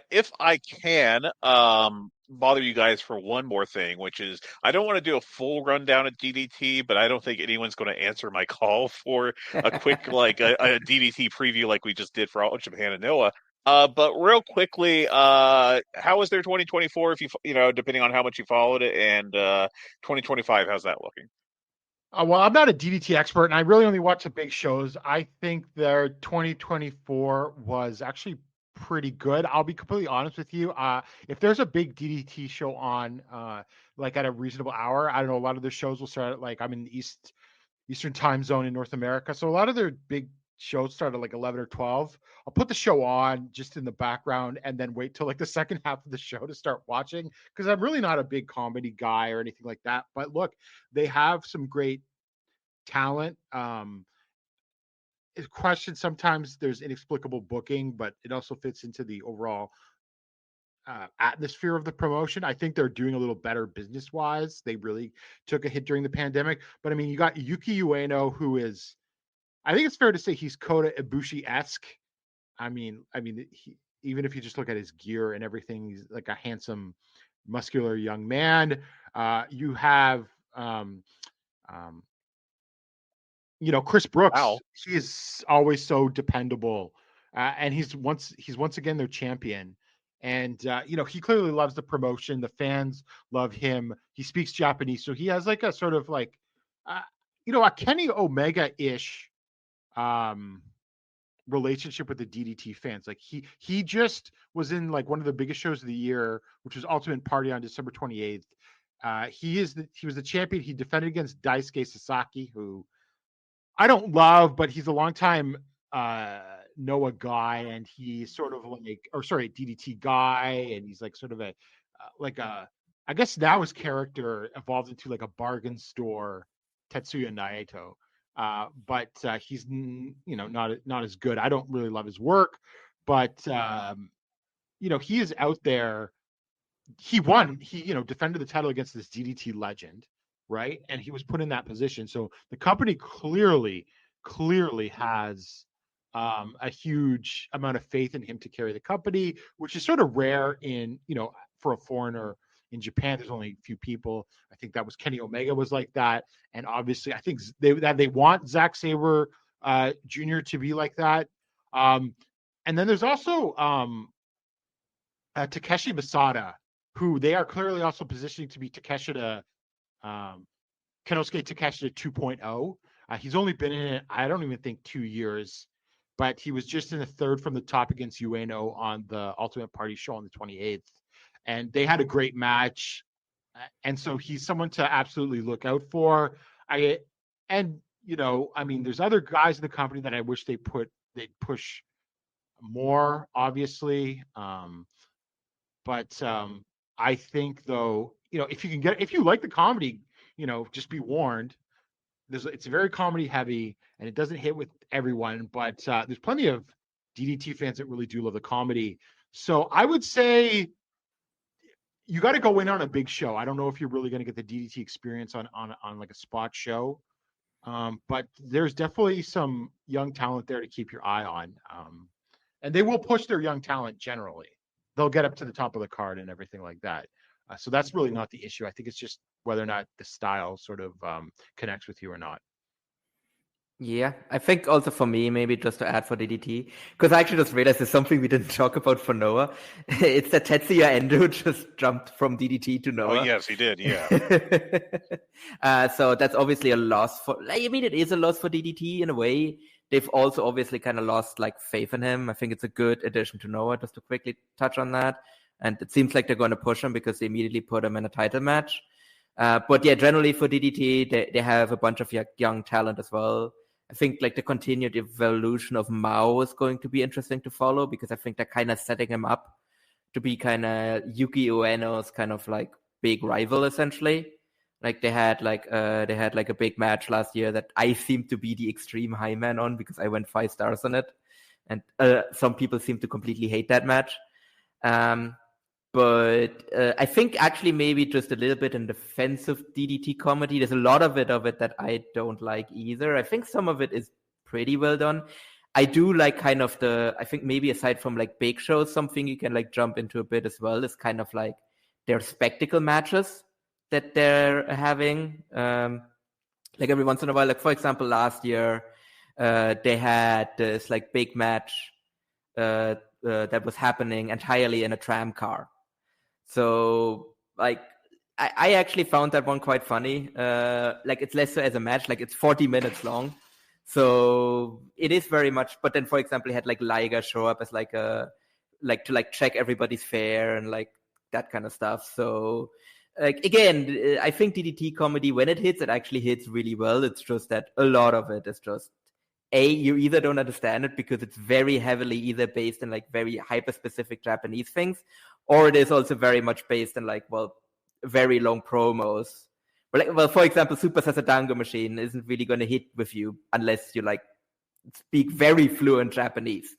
If I can bother you guys for one more thing, which is I don't want to do a full rundown of DDT, but I don't think anyone's going to answer my call for a quick like a DDT preview like we just did for All Japan and Noah. But real quickly, how was their 2024? If you depending on how much you followed it, and 2025, how's that looking? Well, I'm not a DDT expert, and I really only watch the big shows. I think their 2024 was actually pretty good. I'll be completely honest with you. If there's a big DDT show on, like at a reasonable hour, I don't know, a lot of the shows will start at like, I'm in the Eastern time zone in North America, so a lot of their big shows start at like 11 or 12. I'll put the show on just in the background and then wait till like the second half of the show to start watching, because I'm really not a big comedy guy or anything like that. But look, they have some great talent. It's question sometimes there's inexplicable booking, but it also fits into the overall atmosphere of the promotion. I think they're doing a little better business wise. They really took a hit during the pandemic, but I mean, you got Yuki Ueno, who is, I think it's fair to say he's Kota Ibushi-esque. I mean, even if you just look at his gear and everything, he's like a handsome, muscular young man. You have, Chris Brooks. Wow. He is always so dependable, and he's once again their champion. And he clearly loves the promotion. The fans love him. He speaks Japanese, so he has like a sort of like, a Kenny Omega-ish relationship with the DDT fans. Like he just was in like one of the biggest shows of the year, which was Ultimate Party on December 28th. He was the champion. He defended against Daisuke Sasaki, who I don't love, but he's a longtime Noah guy, and he's sort of like, DDT guy, and he's like sort of I guess now his character evolved into like a bargain store Tetsuya Naito. But he's not as good. I don't really love his work, but he is out there. He won. He defended the title against this DDT legend, right? And he was put in that position. So the company clearly has a huge amount of faith in him to carry the company, which is sort of rare in for a foreigner. In Japan, there's only a few people. I think that was Kenny Omega was like that, and obviously, I think they want Zack Sabre Jr. to be like that. And then there's also Takeshi Masada, who they are clearly also positioning to be Takeshita, Kenosuke Takeshita 2.0. He's only been in it, I don't even think 2 years, but he was just in the third from the top against Ueno on the Ultimate Party show on the 28th. And they had a great match. And so he's someone to absolutely look out for. There's other guys in the company that I wish they'd push more, obviously. But I think, though, if you like the comedy, just be warned. It's very comedy heavy, and it doesn't hit with everyone. But there's plenty of DDT fans that really do love the comedy. So I would say you got to go in on a big show. I don't know if you're really going to get the DDT experience on like a spot show, but there's definitely some young talent there to keep your eye on. And they will push their young talent generally. They'll get up to the top of the card and everything like that. So that's really not the issue. I think it's just whether or not the style sort of connects with you or not. Yeah, I think also for me, maybe just to add for DDT, because I actually just realized there's something we didn't talk about for Noah. It's that Tetsuya Endo just jumped from DDT to Noah. Oh, yes, he did, yeah. So that's obviously a loss it is a loss for DDT in a way. They've also obviously kind of lost faith in him. I think it's a good addition to Noah, just to quickly touch on that. And it seems like they're going to push him because they immediately put him in a title match. But yeah, generally for DDT, they have a bunch of young talent as well. I think the continued evolution of Mao is going to be interesting to follow, because I think they're kind of setting him up to be kind of Yuki Ueno's kind of big rival, essentially. They had a big match last year that I seem to be the extreme high man on, because I went 5 stars on it, and some people seem to completely hate that match. But I think actually maybe just a little bit in defense of DDT comedy. There's a lot of it that I don't like either. I think some of it is pretty well done. I do like kind of I think maybe aside from big shows, something you can jump into a bit as well is kind of their spectacle matches that they're having. Every once in a while, for example, last year, they had this big match that was happening entirely in a tram car. So I actually found that one quite funny. It's less so as a match, it's 40 minutes long. So it is very much, but then for example, he had Liger show up as to check everybody's fare and that kind of stuff. So again, I think DDT comedy, when it hits, it actually hits really well. It's just that a lot of it is just you either don't understand it because it's very heavily either based in very hyper-specific Japanese things, or it is also very much based in very long promos. Well, for example, Super Sasadango Machine isn't really going to hit with you unless you speak very fluent Japanese.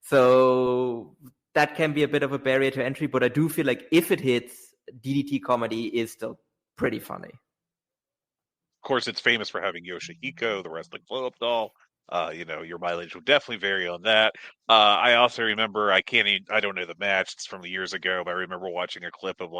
So that can be a bit of a barrier to entry, but I do feel if it hits, DDT comedy is still pretty funny. Of course, it's famous for having Yoshihiko, the wrestling blow-up doll. Your mileage will definitely vary on that. I also remember, I don't know the match, it's from years ago, but I remember watching a clip of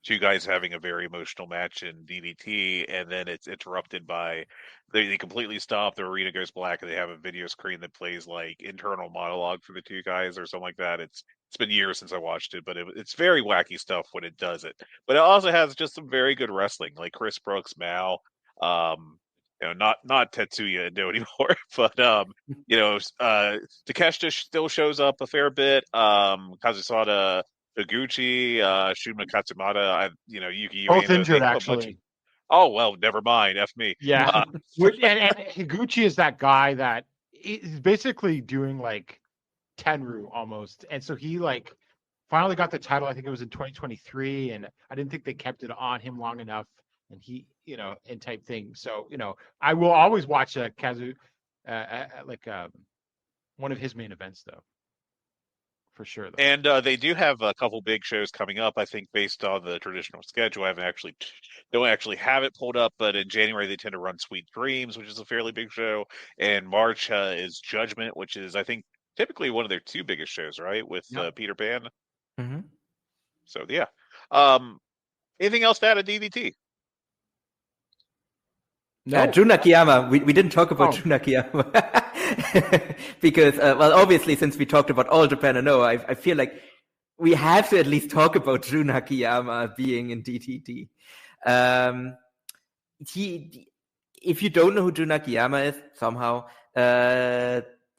two guys having a very emotional match in DDT, and then it's interrupted by they completely stop, the arena goes black, and they have a video screen that plays internal monologue for the two guys or something like that. It's been years since I watched it, but it's very wacky stuff when it does it. But it also has just some very good wrestling, like Chris Brooks, Mao. Not Tetsuya Endo anymore, but Takeshita still shows up a fair bit. Kazusada Higuchi, Shunma Katsumata, Yuki both Ueno, injured actually. Oh well, never mind. F me. Yeah, and Higuchi is that guy that is basically doing Tenru almost, and so he finally got the title. I think it was in 2023, and I didn't think they kept it on him long enough. And he, and type thing. So, I will always watch Kazu, one of his main events, though, for sure. Though. And they do have a couple big shows coming up. I think based on the traditional schedule, I don't actually have it pulled up. But in January, they tend to run Sweet Dreams, which is a fairly big show. And March is Judgment, which is I think typically one of their 2 biggest shows, right? With Peter Pan. Mm-hmm. So yeah. Anything else to add at DDT? No. Drew Nakayama. We didn't talk about Drew Nakayama because, well, obviously, since we talked about All Japan and Noah, I feel like we have to at least talk about Drew Nakayama being in DDT. If you don't know who Drew Nakayama is, somehow,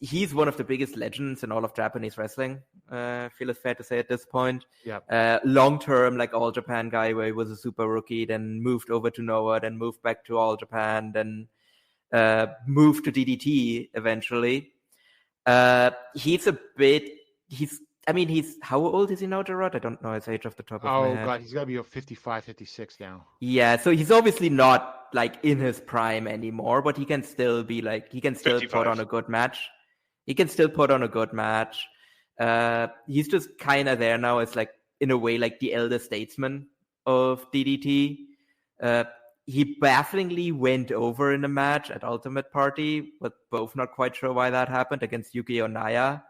he's one of the biggest legends in all of Japanese wrestling. I feel it's fair to say at this point. Yeah. Long-term, like All Japan guy, where he was a super rookie, then moved over to Noah, then moved back to All Japan, then moved to DDT eventually. He's how old is he now, Gerard? I don't know his age off the top of my head. Oh, God, he's got to be 55, 56 now. Yeah, so he's obviously not, like, in his prime anymore, but he can still be, like, he can still 55. put on a good match. He can still put on a good match. He's just kind of there now as, like, in a way, like, the elder statesman of DDT. He bafflingly went over in a match at Ultimate Party, but both not quite sure why that happened, against Yuki Onaya.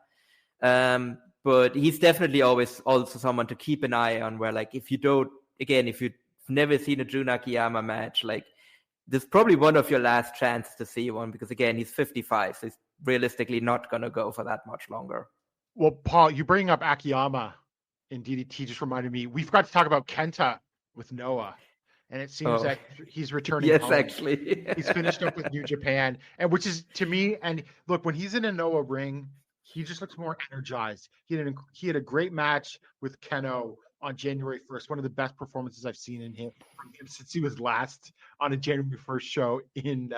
But he's definitely always also someone to keep an eye on, where, like, if you've never seen a Drew Nakayama match, like, this is probably one of your last chances to see one, because, again, he's 55, so he's realistically not going to go for that much longer. Well, Paul, you bring up Akiyama in DDT just reminded me, we forgot to talk about Kenta with Noah. And it seems that he's returning. Yes, home. Actually. He's finished up with New Japan. And which is, to me, and look, when he's in a Noah ring, he just looks more energized. He had a great match with Keno on January 1st. One of the best performances I've seen from him since he was last on a January 1st show in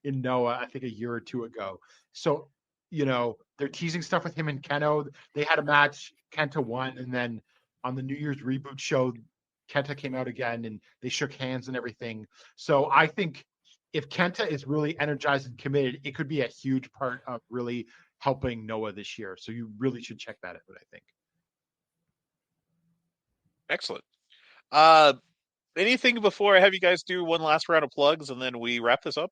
Noah, I think a year or two ago. So, they're teasing stuff with him and Keno. They had a match, Kenta won, and then on the New Year's reboot show, Kenta came out again and they shook hands and everything. So I think if Kenta is really energized and committed, it could be a huge part of really helping Noah this year. So you really should check that out, I think. Excellent. Anything before I have you guys do one last round of plugs and then we wrap this up?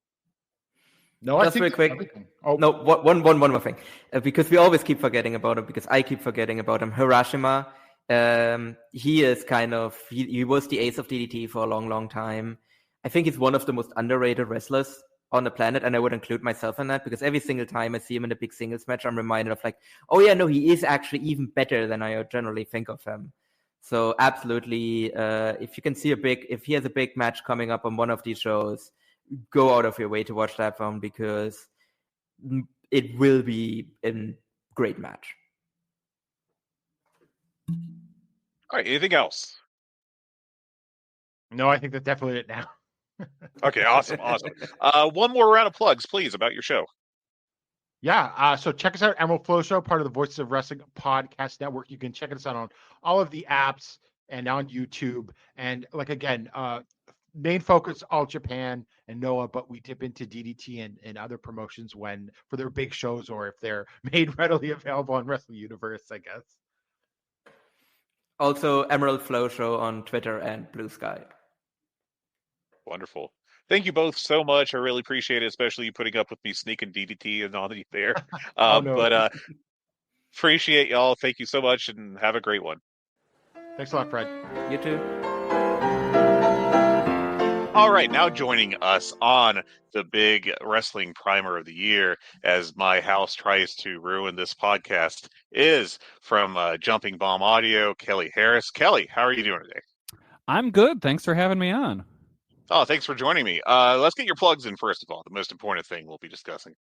No, just real quick. No, one more thing, because we always keep forgetting about him. Because I keep forgetting about him. Hiroshima. He is he was the ace of DDT for a long, long time. I think he's one of the most underrated wrestlers on the planet, and I would include myself in that, because every single time I see him in a big singles match, I'm reminded of, like, oh yeah, no, he is actually even better than I generally think of him. So absolutely, if he has a big match coming up on one of these shows, go out of your way to watch that one, because it will be a great match. All right. Anything else? No, I think that's definitely it now. Okay. Awesome. One more round of plugs, please, about your show. Yeah. So check us out, Emerald Flow Show, part of the Voices of Wrestling podcast network. You can check us out on all of the apps and on YouTube. And again, main focus, All Japan and Noah, but we dip into DDT and other promotions for their big shows, or if they're made readily available on Wrestling Universe, I guess. Also, Emerald Flow Show on Twitter and Blue Sky. Wonderful. Thank you both so much. I really appreciate it, especially you putting up with me sneaking DDT and all there. But appreciate y'all. Thank you so much, and have a great one. Thanks a lot, Fred. You too. All right, now joining us on the big wrestling primer of the year, as my house tries to ruin this podcast, is from Jumping Bomb Audio, Kelly Harrass. Kelly, how are you doing today? I'm good. Thanks for having me on. Oh, thanks for joining me. Let's get your plugs in, first of all, the most important thing we'll be discussing.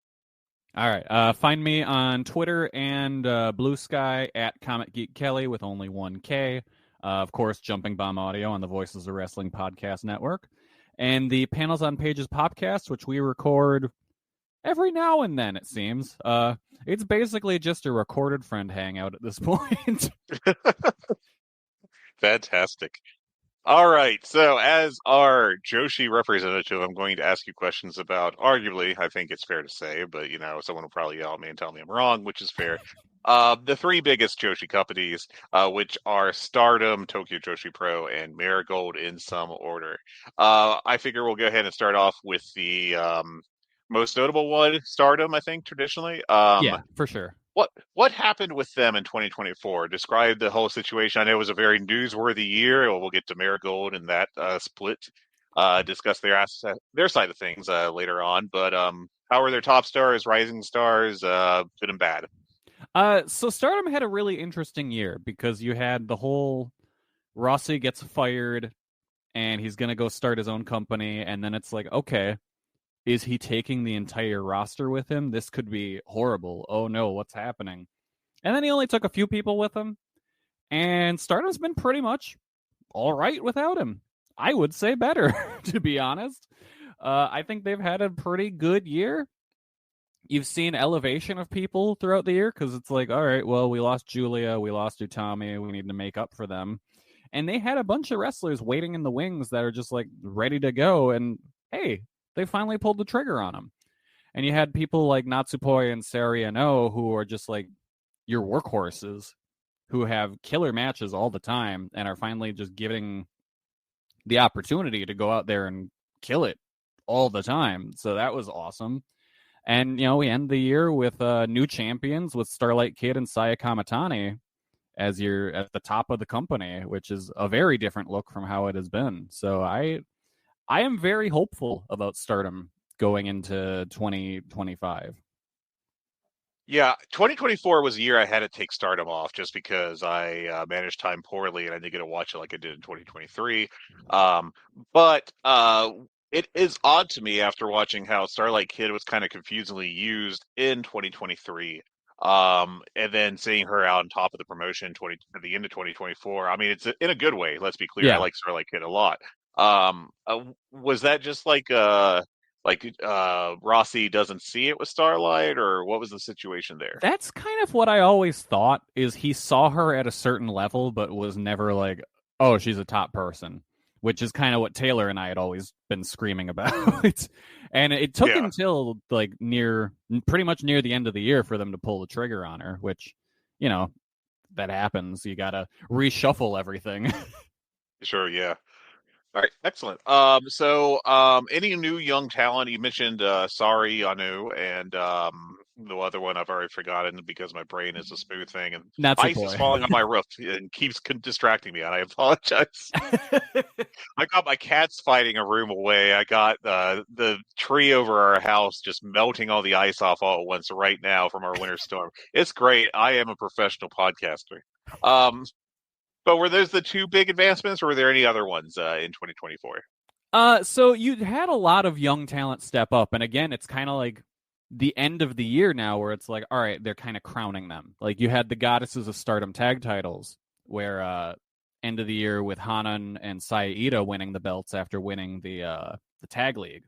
All right. Find me on Twitter and Blue Sky at Comic Geek Kelly with only one K. Of course, Jumping Bomb Audio on the Voices of Wrestling podcast network. And the Panels on Pages podcast, which we record every now and then, it seems. It's basically just a recorded friend hangout at this point. Fantastic. All right. So as our Joshi representative, I'm going to ask you questions about, arguably, I think it's fair to say, but, someone will probably yell at me and tell me I'm wrong, which is fair. The three biggest Joshi companies, which are STARDOM, Tokyo Joshi Pro, and Marigold in some order. I figure we'll go ahead and start off with the most notable one, STARDOM, I think, traditionally. Yeah, for sure. what happened with them in 2024? Describe the whole situation. I know it was a very newsworthy year. We'll get to Marigold and that split. Discuss their side of things later on. But how are their top stars, rising stars, good and bad? So Stardom had a really interesting year because you had the whole Rossi gets fired and he's going to go start his own company. And then it's like, okay, is he taking the entire roster with him? This could be horrible. Oh no, what's happening? And then he only took a few people with him. And Stardom's been pretty much all right without him. I would say better, to be honest. I think they've had a pretty good year. You've seen elevation of people throughout the year because it's like, all right, well, we lost Julia, we lost Utami, we need to make up for them. And they had a bunch of wrestlers waiting in the wings that are just like ready to go. And hey, they finally pulled the trigger on them. And you had people like Natsupoi and Sariano who are just like your workhorses who have killer matches all the time and are finally just giving the opportunity to go out there and kill it all the time. So that was awesome. And, we end the year with new champions with Starlight Kid and Saya Kamatani as you're at the top of the company, which is a very different look from how it has been. So I am very hopeful about Stardom going into 2025. Yeah, 2024 was a year I had to take Stardom off just because I managed time poorly and I didn't get to watch it like I did in 2023. But it is odd to me after watching how Starlight Kid was kind of confusingly used in 2023. And then seeing her out on top of the promotion at the end of 2024. I mean, it's in a good way. Let's be clear. Yeah. I like Starlight Kid a lot. Was that just like Rossi doesn't see it with Starlight, or what was the situation there? That's kind of what I always thought, is he saw her at a certain level, but was never like, oh, she's a top person, which is kind of what Taylor and I had always been screaming about. And it took until like pretty much near the end of the year for them to pull the trigger on her, which, that happens. You got to reshuffle everything. Sure. Yeah. All right, excellent. So any new young talent? You mentioned Sari Anu, and the other one I've already forgotten because my brain is a smooth thing, and ice is falling on my roof and keeps distracting me, and I apologize. I got my cats fighting a room away. I got the tree over our house just melting all the ice off all at once right now from our winter storm. It's great. I am a professional podcaster. But were those the two big advancements, or were there any other ones in 2024? So you had a lot of young talent step up, and again, it's kind of like the end of the year now, where it's like, all right, they're kind of crowning them. Like you had the Goddesses of Stardom tag titles, where end of the year with Hanan and Saya Ida winning the belts after winning the tag league,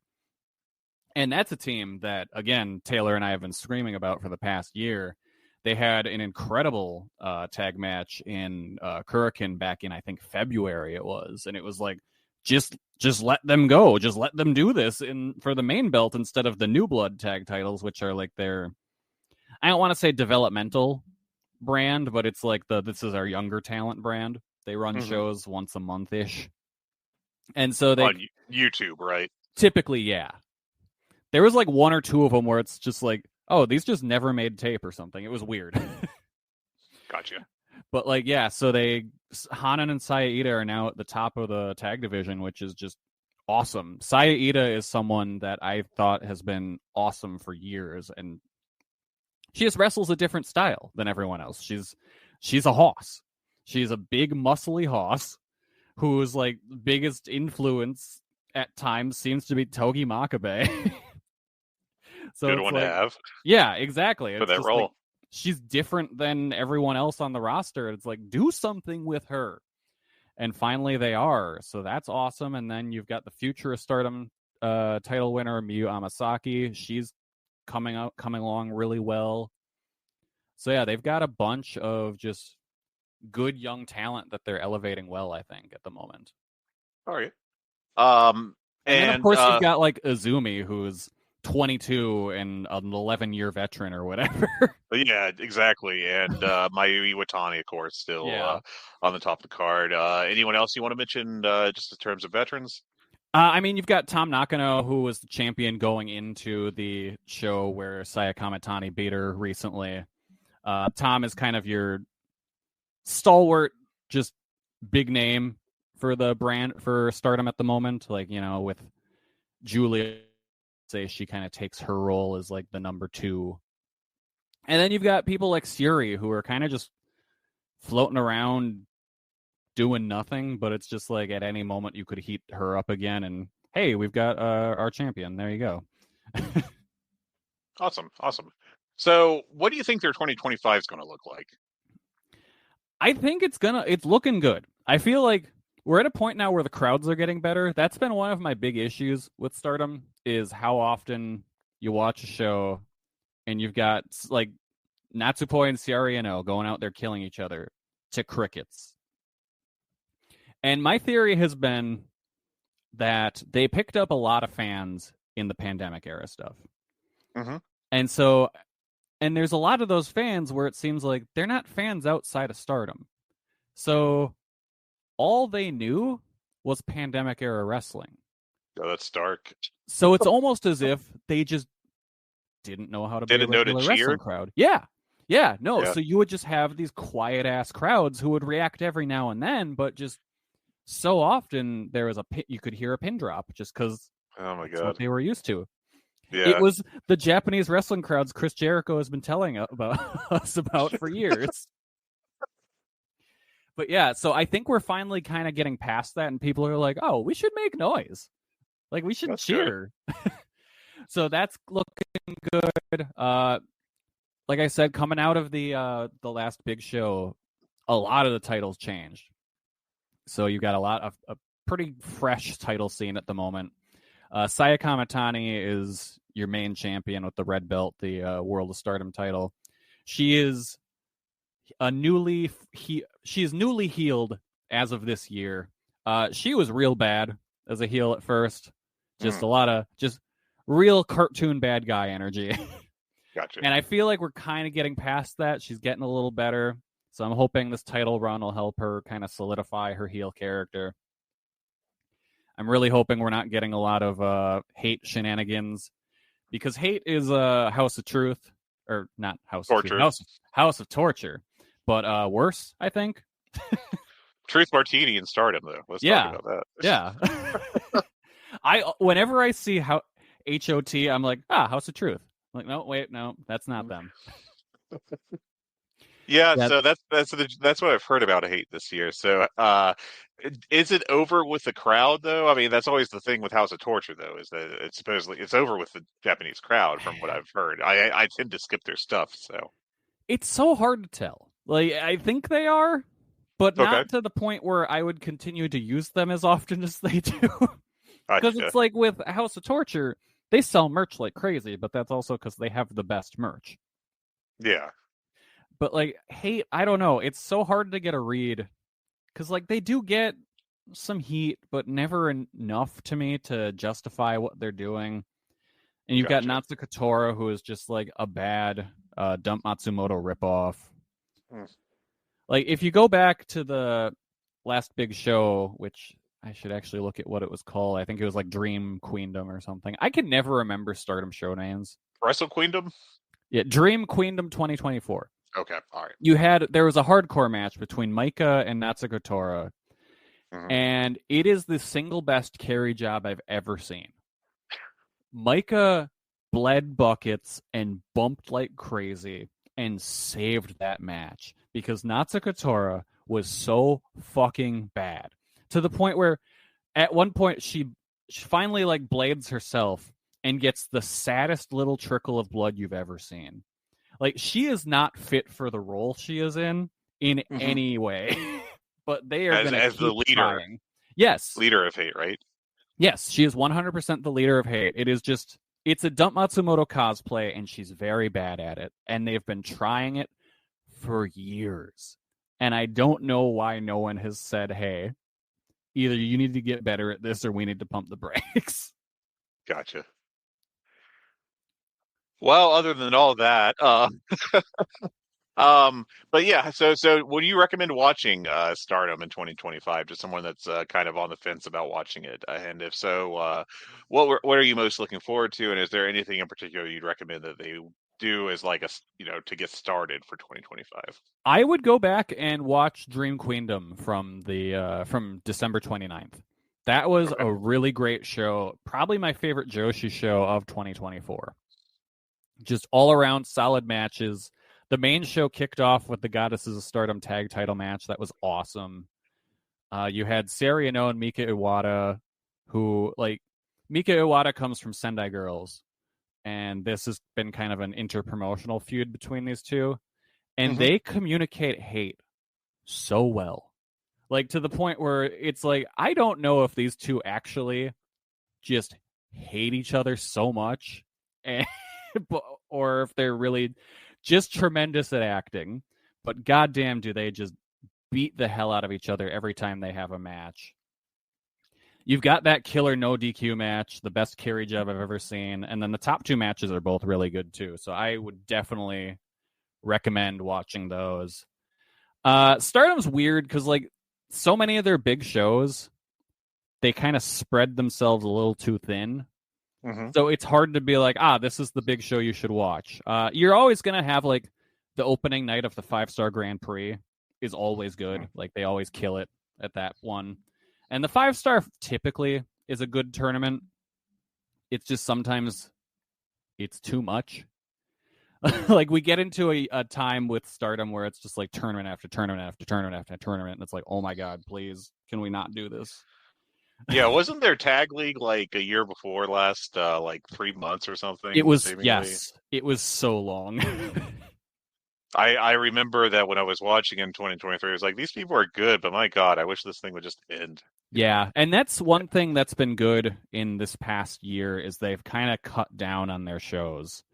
and that's a team that, again, Taylor and I have been screaming about for the past year. They had an incredible tag match in Kurikan back in, I think, February it was. And it was like, just let them go. Just let them do this for the main belt instead of the New Blood tag titles, which are like their, I don't want to say developmental brand, but it's like this is our younger talent brand. They run shows once a month-ish. And so they... On YouTube, right? Typically, yeah. There was like one or two of them where it's just like, oh, these just never made tape or something. It was weird. Gotcha. But like, yeah, so Hanan and Saya Ida are now at the top of the tag division, which is just awesome. Saya Ida is someone that I thought has been awesome for years, and she just wrestles a different style than everyone else. She's a hoss. She's a big, muscly hoss whose like biggest influence at times seems to be Togi Makabe. So good one to have. Yeah, exactly. For that role. Like, she's different than everyone else on the roster. It's like, do something with her. And finally they are. So that's awesome. And then you've got the future of Stardom title winner, Miyu Amasaki. She's coming along really well. So yeah, they've got a bunch of just good young talent that they're elevating well, I think, at the moment. All right. And then, of course, you've got like Izumi, who's 22 and an 11-year veteran or whatever. Yeah, exactly. And Mayu Iwatani, of course, still on the top of the card. Anyone else you want to mention just in terms of veterans? I mean, you've got Tom Nakano, who was the champion going into the show where Saya Kamatani beat her recently. Tom is kind of your stalwart, just big name for the brand for Stardom at the moment. Like, with Julia, say she kind of takes her role as like the number 2. And then you've got people like Suri who are kind of just floating around doing nothing, but it's just like at any moment you could heat her up again and hey, we've got our champion. There you go. Awesome. So what do you think their 2025 is going to look like? I think it's looking good. I feel like we're at a point now where the crowds are getting better. That's been one of my big issues with Stardom, is how often you watch a show and you've got like Natsupoi and Ciariano going out there killing each other to crickets. And my theory has been that they picked up a lot of fans in the pandemic era stuff. Mm-hmm. And there's a lot of those fans where it seems like they're not fans outside of Stardom. So all they knew was pandemic era wrestling. Oh, that's dark. So it's almost as if they just didn't know how to be a regular wrestling crowd. Yeah. No. Yeah. So you would just have these quiet ass crowds who would react every now and then, but just so often there was you could hear a pin drop just because oh my that's what they were used to. Yeah. It was the Japanese wrestling crowds Chris Jericho has been telling us about for years. But yeah, so I think we're finally kind of getting past that, and people are like, "Oh, we should make noise, like we should cheer." So that's looking good. Like I said, coming out of the last big show, a lot of the titles changed. So you got a pretty fresh title scene at the moment. Saya Kamitani is your main champion with the red belt, the World of Stardom title. She is newly healed as of this year. She was real bad as a heel at first. Just a lot of just real cartoon bad guy energy. Gotcha. And I feel like we're kind of getting past that. She's getting a little better. So I'm hoping this title run will help her kind of solidify her heel character. I'm really hoping we're not getting a lot of hate shenanigans, because hate is a House of Truth, or not House Torture. of Truth, House of Torture, but worse, I think. Truth Martini and Stardom, though. Let's talk about Yeah. that. Whenever I see HOT, I'm like, House of Truth. I'm like, no, wait, no, that's not them. Yeah, so that's what I've heard about hate this year. So, is it over with the crowd though? I mean, that's always the thing with House of Torture, though, is that it's over with the Japanese crowd, from what I've heard. I tend to skip their stuff, so it's so hard to tell. Like, I think they are, but not to the point where I would continue to use them as often as they do. Because it's like with House of Torture, they sell merch like crazy, but that's also because they have the best merch. Yeah. But like hate, I don't know. It's so hard to get a read, because like they do get some heat, but never enough to me to justify what they're doing. And you've got Natsuko Tora, who is just like a bad Dump Matsumoto ripoff. Like if you go back to the last big show, which I should actually look at what it was called. I think it was like Dream Queendom or something. I can never remember Stardom show names. Wrestle Queendom? Yeah, Dream Queendom 2024. Okay, all right. There was a hardcore match between Maika and Natsuko Tora, and it is the single best carry job I've ever seen. Maika bled buckets and bumped like crazy and saved that match because Natsuko Tora was so fucking bad, to the point where at one point she finally like blades herself and gets the saddest little trickle of blood you've ever seen. Like, she is not fit for the role she is in any way. But they are going to keep the leader. trying. Yes. Leader of hate, right? Yes, she is 100% the leader of hate. It is just, it's a Dump Matsumoto cosplay, and she's very bad at it. And they've been trying it for years. And I don't know why no one has said, hey, either you need to get better at this or we need to pump the brakes. Gotcha. Well, other than all that, but yeah, so would you recommend watching Stardom in 2025 to someone that's kind of on the fence about watching it? And if so, what are you most looking forward to? And is there anything in particular you'd recommend that they do as like to get started for 2025? I would go back and watch Dream Queendom from December 29th. That was a really great show. Probably my favorite Joshi show of 2024. Just all around solid matches. The main show kicked off with the Goddesses of Stardom tag title match. That was awesome. You had Sari Anou and Mika Iwata, who, like, Mika Iwata comes from Sendai Girls, and this has been kind of an interpromotional feud between these two, and they communicate hate so well. Like, to the point where it's like, I don't know if these two actually just hate each other so much, or if they're really just tremendous at acting, but goddamn do they just beat the hell out of each other every time they have a match. You've got that killer no DQ match, the best carry job I've ever seen, and then the top two matches are both really good too, so I would definitely recommend watching those. Stardom's weird because, like, so many of their big shows, they kind of spread themselves a little too thin. So it's hard to be like, this is the big show you should watch. You're always going to have, like, the opening night of the 5-Star Grand Prix is always good. Like, they always kill it at that one. And the 5-Star typically is a good tournament. It's just sometimes it's too much. Like, we get into a time with Stardom where it's just like tournament after tournament after tournament after tournament. And it's like, oh my God, please, can we not do this? Yeah, wasn't there tag league like a year before last, like 3 months or something? It was, seemingly? yes, it was so long. I remember that when I was watching in 2023, I was like, these people are good, but my God, I wish this thing would just end. Yeah, and that's one thing that's been good in this past year is they've kind of cut down on their shows.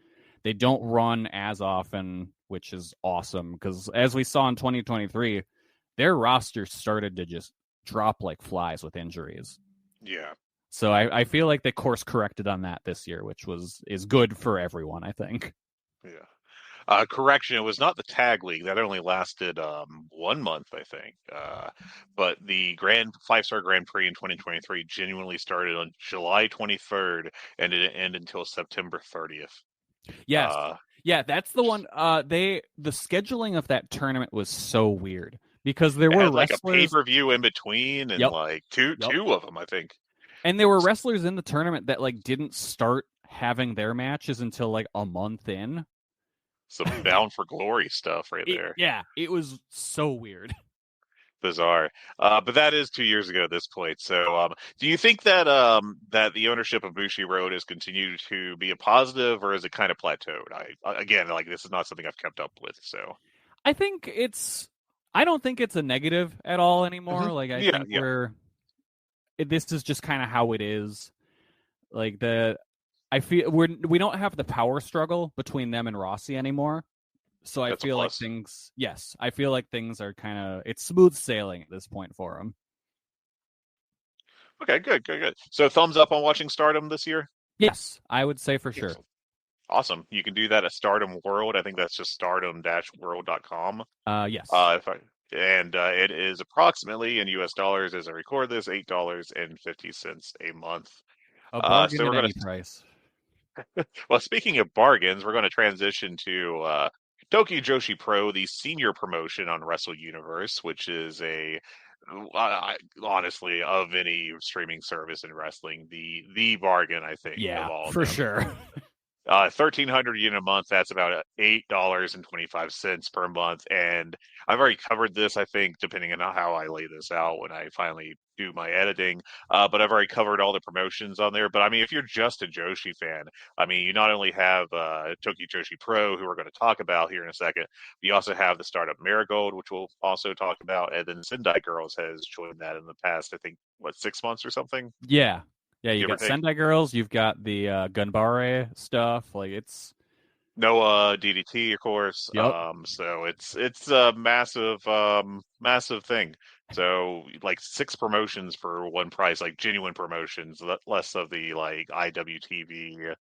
They don't run as often, which is awesome, because as we saw in 2023, their roster started to just drop like flies with injuries. Yeah. So I feel like they course corrected on that this year, which is good for everyone, I think. Yeah. Correction, it was not the tag league. That only lasted 1 month, I think. But the 5-Star Grand Prix in 2023 genuinely started on July 23rd and it didn't end until September 30th. Yes. Yeah, that's the one. The scheduling of that tournament was so weird because there were like wrestlers, a pay-per-view in between and like two of them, I think. And there were wrestlers in the tournament that like didn't start having their matches until like a month in. Some Bound for Glory stuff there. Yeah, it was so weird. Bizarre. But that is 2 years ago at this point. So do you think that that the ownership of Bushiroad has continued to be a positive, or is it kind of plateaued? Again, like, this is not something I've kept up with. So I don't think it's a negative at all anymore. Like, I think this is just kind of how it is. Like, I feel we don't have the power struggle between them and Rossi anymore. So I feel like I feel like things are kind of, it's smooth sailing at this point for them. Okay, good. So thumbs up on watching Stardom this year? Yes, I would say for sure. Awesome. You can do that at Stardom World. I think that's just stardom-world.com. Yes. It is approximately, in US dollars as I record this, $8.50 a month. A bargain at any price. Well, speaking of bargains, we're going to transition to Tokyo Joshi Pro, the senior promotion on Wrestle Universe, which is honestly, of any streaming service in wrestling, the bargain, I think. Yeah, of all for of them. sure. 1,300 unit a month. That's about $8.25 per month. And I've already covered this, I think, depending on how I lay this out when I finally do my editing. But I've already covered all the promotions on there. But I mean, if you're just a Joshi fan, I mean, you not only have Tokyo Joshi Pro, who we're going to talk about here in a second, but you also have the startup Marigold, which we'll also talk about. And then Sendai Girls has joined that in the past, I think, 6 months or something? Yeah. Yeah, you got Sendai Girls, you've got the Gunbare stuff, like it's Noah DDT, of course. Yep. So it's a massive thing. So like 6 promotions for one price, like genuine promotions, less of the like IWTV.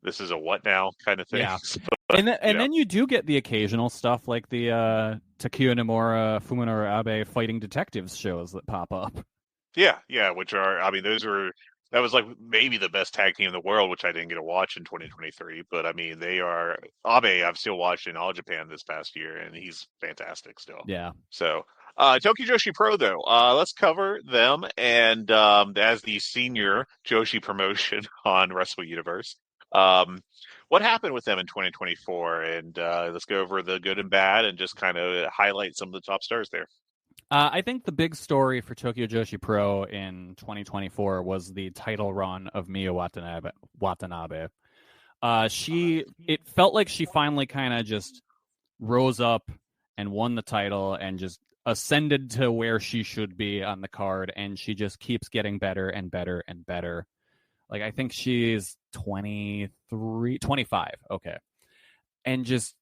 This is a what now kind of thing. Yeah. But, and then you do get the occasional stuff like the Takuya Nomura, Fuminori Abe fighting detectives shows that pop up. Yeah, which are, I mean, those are That was like maybe the best tag team in the world, which I didn't get to watch in 2023. But I mean, they are Abe. I've still watched in All Japan this past year, and he's fantastic still. Yeah. So, Tokyo Joshi Pro though, let's cover them. And as the senior Joshi promotion on Wrestle Universe, what happened with them in 2024? And let's go over the good and bad, and just kind of highlight some of the top stars there. I think the big story for Tokyo Joshi Pro in 2024 was the title run of Miyu Watanabe. It felt like she finally kind of just rose up and won the title and just ascended to where she should be on the card, and she just keeps getting better and better and better. Like, I think she's 25. Okay. And just,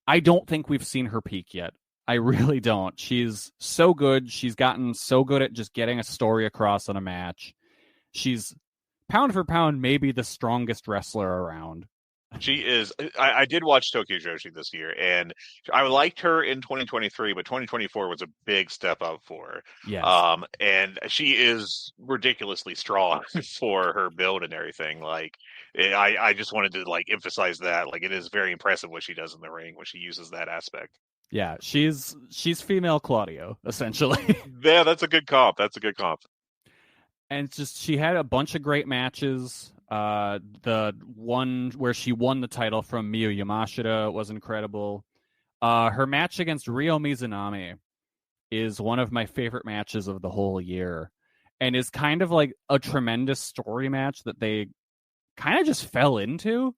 I don't think we've seen her peak yet. I really don't. She's so good. She's gotten so good at just getting a story across in a match. She's pound for pound maybe the strongest wrestler around. She is. I did watch Tokyo Joshi this year, and I liked her in 2023, but 2024 was a big step up for her. Yes. And she is ridiculously strong for her build and everything. Like, I just wanted to like emphasize that. Like, it is very impressive what she does in the ring when she uses that aspect. Yeah, she's female Claudio, essentially. Yeah, that's a good comp. And it's just, she had a bunch of great matches. The one where she won the title from Miyu Yamashita was incredible. Her match against Ryo Mizunami is one of my favorite matches of the whole year, and is kind of like a tremendous story match that they kind of just fell into.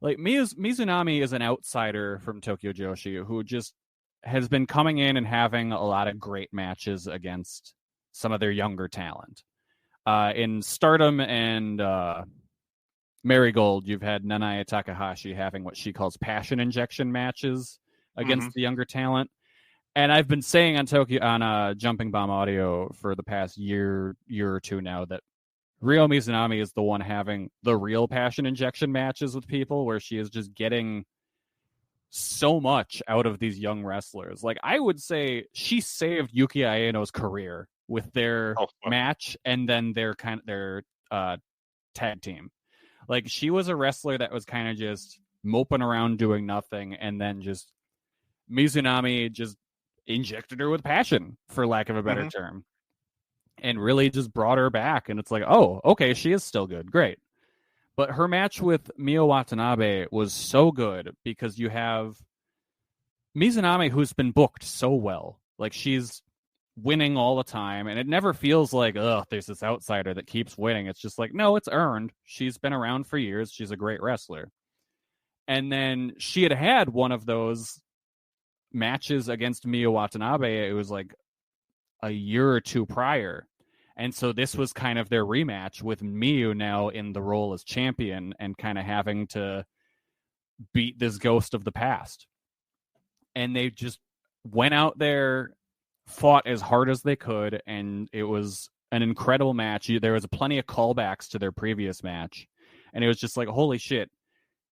Like, Mizunami is an outsider from Tokyo Joshi who just has been coming in and having a lot of great matches against some of their younger talent. In Stardom and Marigold, you've had Nanaya Takahashi having what she calls passion injection matches against the younger talent. And I've been saying on Jumping Bomb Audio for the past year or two now that Ryo Mizunami is the one having the real passion injection matches with people, where she is just getting so much out of these young wrestlers. Like, I would say she saved Yuki Aeno's career with their match and then their tag team. Like, she was a wrestler that was kind of just moping around doing nothing, and then just Mizunami just injected her with passion, for lack of a better term, and really just brought her back. And it's like, oh, okay, she is still good. Great. But her match with Miyu Watanabe was so good because you have Mizunami, who's been booked so well. Like, she's winning all the time, and it never feels like, there's this outsider that keeps winning. It's just like, no, it's earned. She's been around for years. She's a great wrestler. And then she had one of those matches against Miyu Watanabe. It was like a year or two prior. And so this was kind of their rematch, with Miyu now in the role as champion and kind of having to beat this ghost of the past. And they just went out there, fought as hard as they could, and it was an incredible match. There was plenty of callbacks to their previous match, and it was just like, holy shit,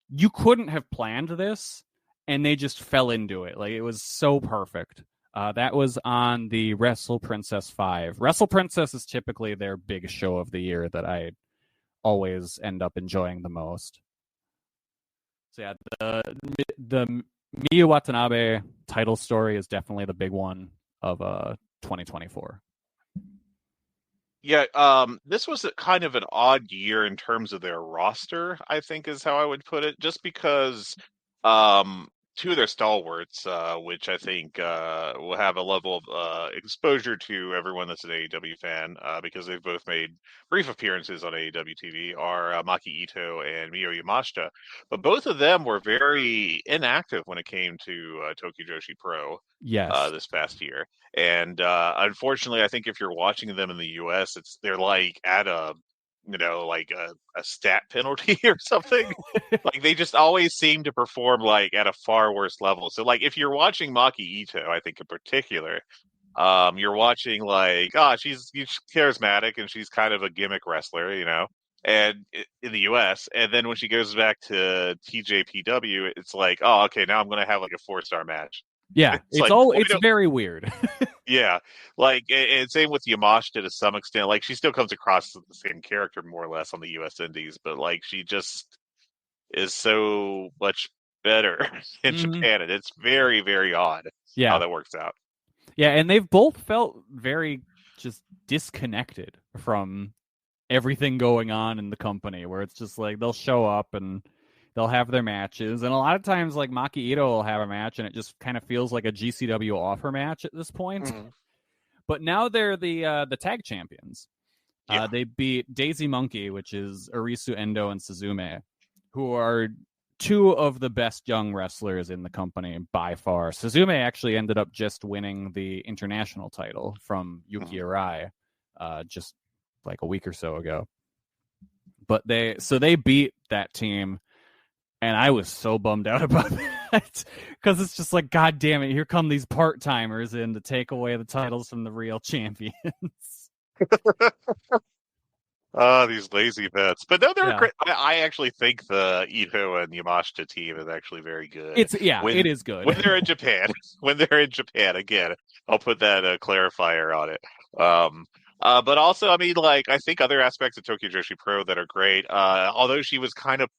you couldn't have planned this, and they just fell into it. Like, it was so perfect. That was on the Wrestle Princess 5. Wrestle Princess is typically their big show of the year that I always end up enjoying the most. So yeah, the Miyu Watanabe title story is definitely the big one of 2024. Yeah, this was kind of an odd year in terms of their roster, I think is how I would put it, just because two of their stalwarts, which I think will have a level of exposure to everyone that's an AEW fan, because they've both made brief appearances on AEW TV, are Maki Ito and Miyu Yamashita. But both of them were very inactive when it came to Tokyo Joshi Pro this past year. And unfortunately, I think if you're watching them in the US, they're like at a stat penalty or something. Like, they just always seem to perform like at a far worse level. So like, if you're watching Maki Ito, I think in particular, you're watching like, she's charismatic and she's kind of a gimmick wrestler, and in the US. And then when she goes back to TJPW, it's like, okay, now I'm going to have like a 4-star match. Yeah, it's very weird. Yeah, like, and same with Yamashita to some extent. Like, she still comes across as the same character more or less on the U.S. Indies, but like, she just is so much better in Japan, and it's very, very odd how that works out. Yeah, and they've both felt very just disconnected from everything going on in the company, where it's just like they'll show up and they'll have their matches, and a lot of times, like, Maki Ito will have a match, and it just kind of feels like a GCW offer match at this point. But now they're the tag champions. They beat Daisy Monkey, which is Arisu Endo and Suzume, who are two of the best young wrestlers in the company by far. Suzume actually ended up just winning the international title from Yuki Arai just like a week or so ago. But they beat that team, and I was so bummed out about that because it's just like, God damn it, here come these part-timers in to take away the titles from the real champions. These lazy bets. But no, they're great. I actually think the Ito and Yamashita team is actually very good. It is good. When they're in Japan. Again, I'll put that clarifier on it. But also, I mean, like, I think other aspects of Tokyo Joshi Pro that are great, although she was kind of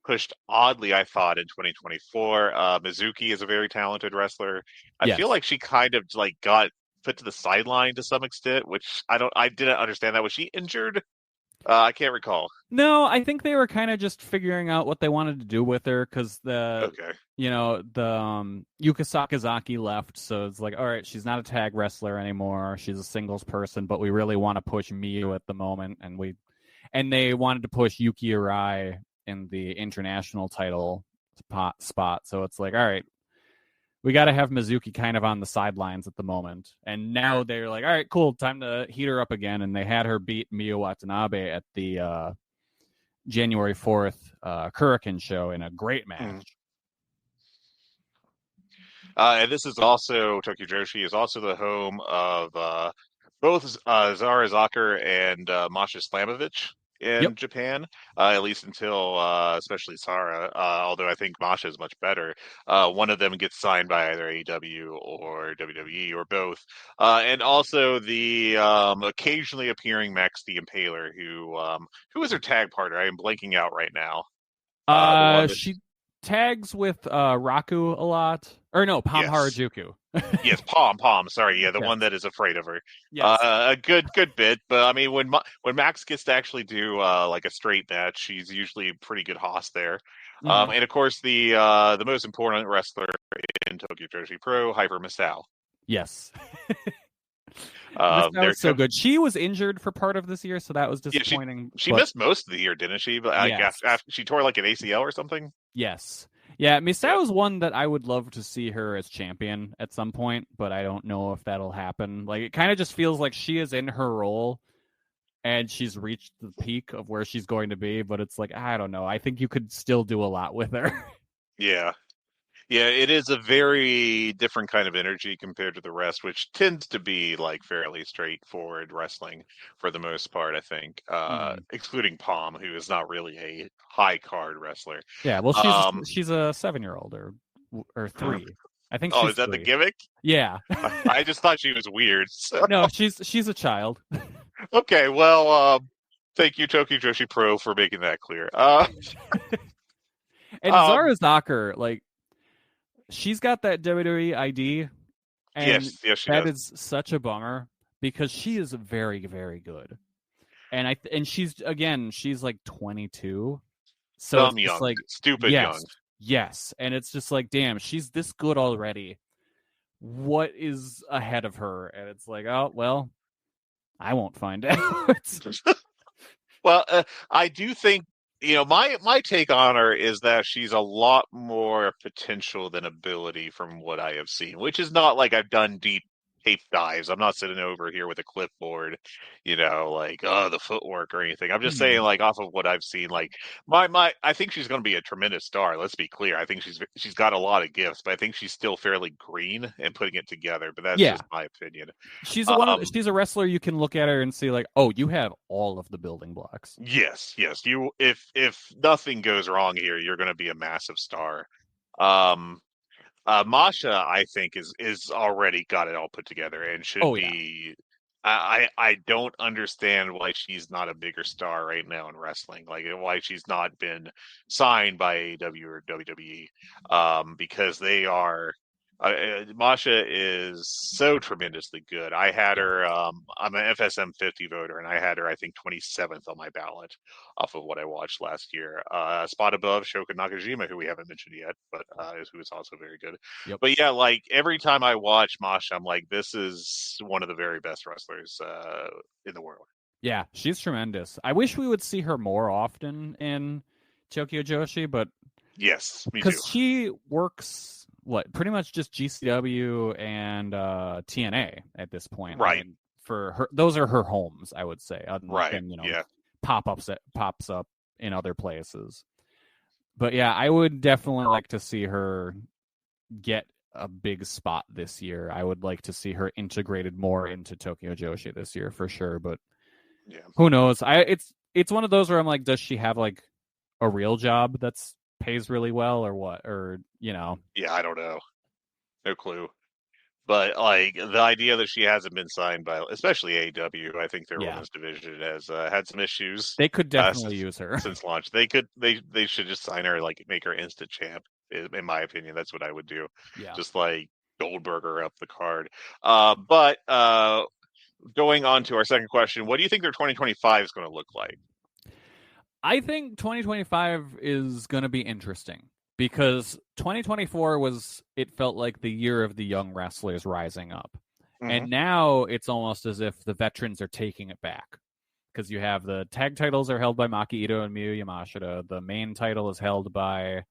pushed oddly, I thought, in 2024. Mizuki is a very talented wrestler. I feel like she kind of like got put to the sideline to some extent, which I didn't understand that. Was she injured? I can't recall. No, I think they were kind of just figuring out what they wanted to do with her because Yuka Sakazaki left, so it's like, all right, she's not a tag wrestler anymore. She's a singles person, but we really want to push Miyu at the moment, and they wanted to push Yuki Arai in the international title spot. So it's like, all right, we got to have Mizuki kind of on the sidelines at the moment. And now they're like, all right, cool, time to heat her up again. And they had her beat Miyu Watanabe at the January 4th Kurikan show in a great match. And this is also, Tokyo Joshi is also the home of both Zara Zakir and Masha Slamovich in Japan, at least until especially Zara, although I think Masha is much better. One of them gets signed by either AEW or WWE or both. And also the occasionally appearing Max the Impaler, who is her tag partner? I am blanking out right now. She tags with Raku a lot. Or no, Pom Harajuku. Yes, Pom. Sorry, the one that is afraid of her. Yes. A good bit, but I mean, when Max gets to actually do like a straight match, she's usually a pretty good hoss there. And of course, the most important wrestler in Tokyo Joshi Pro, Hyper Misao. Yes. That was so good. She was injured for part of this year, so that was disappointing. She missed most of the year, didn't she? But I guess after she tore like an ACL or something. Yes. Yeah, Misao is one that I would love to see her as champion at some point, but I don't know if that'll happen. Like, it kind of just feels like she is in her role, and she's reached the peak of where she's going to be, but it's like, I don't know. I think you could still do a lot with her. Yeah, it is a very different kind of energy compared to the rest, which tends to be like fairly straightforward wrestling for the most part, I think, excluding Pom, who is not really a high card wrestler. Yeah, well, she's a 7-year-old or 3. I think. Oh, is that 3. the gimmick? Yeah. I just thought she was weird. So. No, she's a child. Okay, well, thank you, Tokyo Joshi Pro, for making that clear. And Zara Zakir, like, she's got that WWE ID, and yes, she that does. is such a bummer because she is very, very good, and she's like 22, so Dumb it's young, like stupid young. Yes, and it's just like, damn, she's this good already. What is ahead of her? And it's like, oh well, I won't find out. Well, I do think. My take on her is that she's a lot more potential than ability from what I have seen, which is not like I've done deep tape dives. I'm not sitting over here with a clipboard, like, the footwork or anything. I'm just saying, like, off of what I've seen, like, I think she's going to be a tremendous star. Let's be clear. I think she's got a lot of gifts, but I think she's still fairly green and putting it together. But that's just my opinion. She's she's a wrestler. You can look at her and see, like, oh, you have all of the building blocks. Yes. You, if nothing goes wrong here, you're going to be a massive star. Masha, I think, is already got it all put together and should be. I don't understand why she's not a bigger star right now in wrestling. Like why she's not been signed by AEW or WWE, because they are. Masha is so tremendously good. I had her. I'm an FSM 50 voter, and I had her, I think, 27th on my ballot off of what I watched last year. Spot above Shoka Nakajima, who we haven't mentioned yet, but who is also very good. Yep. But yeah, like every time I watch Masha, I'm like, this is one of the very best wrestlers in the world. Yeah, she's tremendous. I wish we would see her more often in Tokyo Joshi, but yes, me too. Because she works pretty much just GCW and TNA at this point, right? I mean, for her, those are her homes, I would say. Right. And, yeah. Pops up in other places. But yeah, I would definitely like to see her get a big spot this year. I would like to see her integrated more into Tokyo Joshi this year for sure. But who knows? It's one of those where I'm like, does she have like a real job that's pays really well or what? Or Yeah, I don't know. No clue. But like the idea that she hasn't been signed by, especially AEW, I think their women's division has had some issues. They could definitely use her since launch. They should just sign her, like make her instant champ. In my opinion, that's what I would do. Yeah, just like Goldberger up the card. But going on to our second question, what do you think their 2025 is going to look like? I think 2025 is going to be interesting. Because 2024 it felt like the year of the young wrestlers rising up. Mm-hmm. And now it's almost as if the veterans are taking it back. Because you have the tag titles are held by Maki Ito and Miyu Yamashita. The main title is held by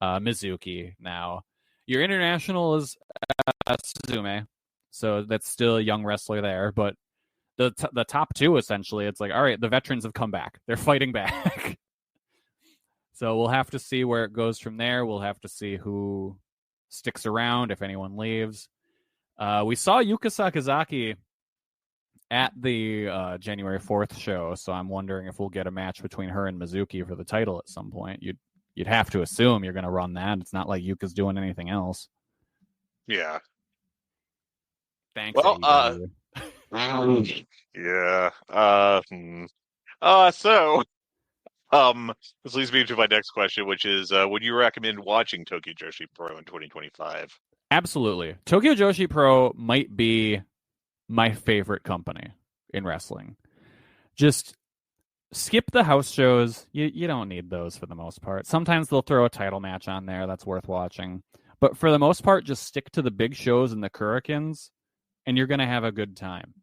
Mizuki now. Your international is Suzume. So that's still a young wrestler there. But the top two, essentially, it's like, all right, the veterans have come back. They're fighting back. So we'll have to see where it goes from there. We'll have to see who sticks around, if anyone leaves. We saw Yuka Sakazaki at the January 4th show, so I'm wondering if we'll get a match between her and Mizuki for the title at some point. You'd have to assume you're going to run that. It's not like Yuka's doing anything else. Yeah. Thanks. Well, yeah. So. This leads me to my next question, which is, would you recommend watching Tokyo Joshi Pro in 2025? Absolutely. Tokyo Joshi Pro might be my favorite company in wrestling. Just skip the house shows. You don't need those for the most part. Sometimes they'll throw a title match on there. That's worth watching. But for the most part, just stick to the big shows and the Kurikens, and you're going to have a good time.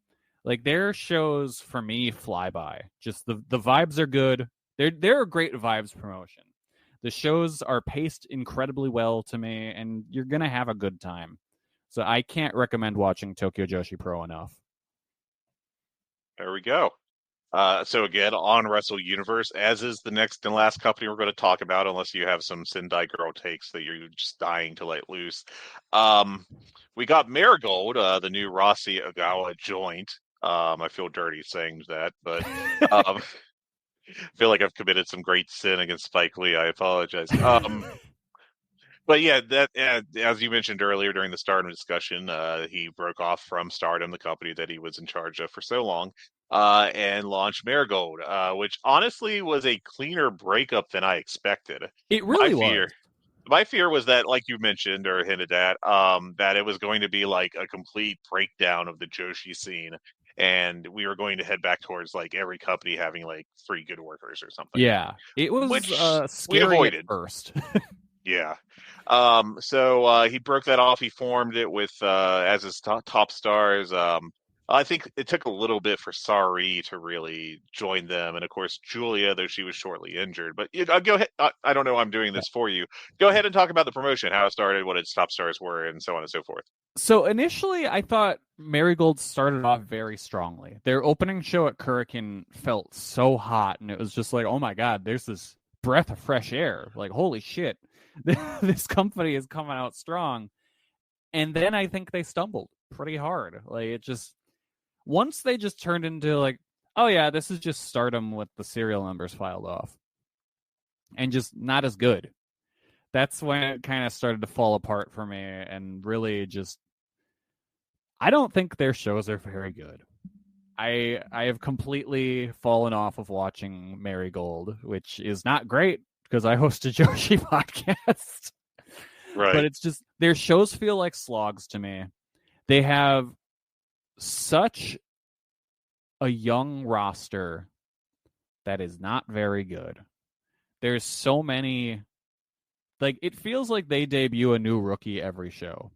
Like, their shows, for me, fly by. Just the vibes are good. They're a great vibes promotion. The shows are paced incredibly well to me, and you're going to have a good time. So I can't recommend watching Tokyo Joshi Pro enough. There we go. So again, on Wrestle Universe, as is the next and last company we're going to talk about, unless you have some Sendai Girl takes that you're just dying to let loose. We got Marigold, the new Rossi Ogawa joint. I feel dirty saying that, but... I feel like I've committed some great sin against Spike Lee. I apologize. But yeah, that as you mentioned earlier during the Stardom discussion, he broke off from Stardom, the company that he was in charge of for so long, and launched Marigold, which honestly was a cleaner breakup than I expected. It really was. My fear was that, like you mentioned or hinted at, that it was going to be like a complete breakdown of the Joshi scene. And we were going to head back towards like every company having like 3 good workers or something. Yeah, it was scary at first. Yeah. So he broke that off. He formed it with as his top stars. I think it took a little bit for Sari to really join them, and of course Julia, though she was shortly injured. But go ahead. I don't know. I'm doing this for you. Go ahead and talk about the promotion, how it started, what its top stars were, and so on and so forth. So initially, I thought Marigold started off very strongly. Their opening show at Kurikan felt so hot, and it was just like, oh my god, there's this breath of fresh air. Like, holy shit, this company is coming out strong. And then I think they stumbled pretty hard. Like, it just, once they just turned into like, oh yeah, this is just Stardom with the serial numbers filed off. And just not as good. That's when it kind of started to fall apart for me, and really just, I don't think their shows are very good. I have completely fallen off of watching Marigold, which is not great because I host a Joshi podcast. Right. But it's just, their shows feel like slogs to me. They have such a young roster that is not very good. There's so many, like, it feels like they debut a new rookie every show.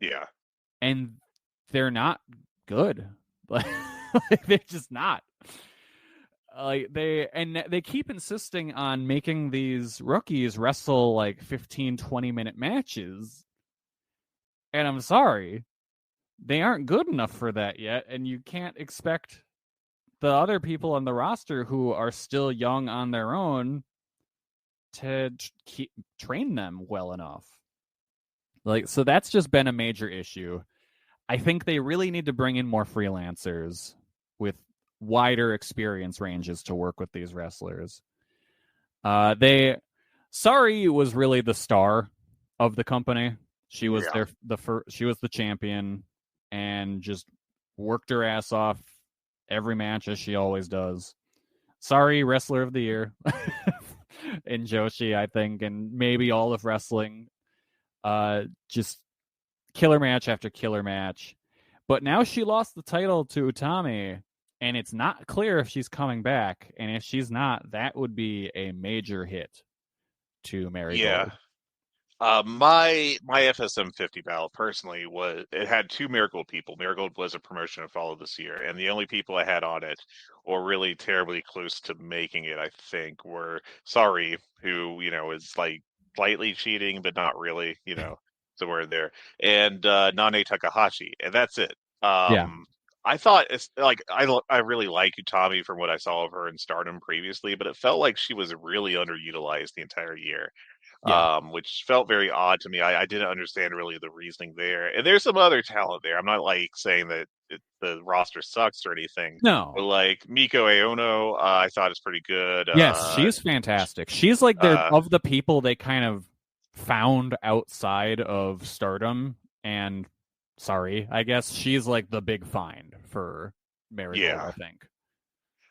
Yeah. And they're not good. Like they're just not. Like they keep insisting on making these rookies wrestle like 15, 20-minute matches. And I'm sorry, they aren't good enough for that yet, and you can't expect the other people on the roster who are still young on their own to train them well enough. Like, so that's just been a major issue. I think they really need to bring in more freelancers with wider experience ranges to work with these wrestlers. Sari was really the star of the company. She was she was the champion and just worked her ass off every match as she always does. Sari, wrestler of the year in Joshi, I think, and maybe all of wrestling. Just killer match after killer match. But now she lost the title to Utami, and it's not clear if she's coming back. And if she's not, that would be a major hit to Marigold. Yeah. My FSM 50 battle personally it had two Marigold people. Marigold was a promotion I followed this year, and the only people I had on it, or really terribly close to making it, I think, were Sari, who is like slightly cheating, but not really, somewhere there, and Nane Takahashi, and that's it. I thought it's like I really like Utami from what I saw of her in Stardom previously, but it felt like she was really underutilized the entire year. Which felt very odd to me. I didn't understand really the reasoning there. And there's some other talent there. I'm not like saying that the roster sucks or anything. No. But like Miko Aono, I thought is pretty good. Yes, she's fantastic. She's like of the people they kind of found outside of Stardom, and I guess she's like the big find for Marigold, I think.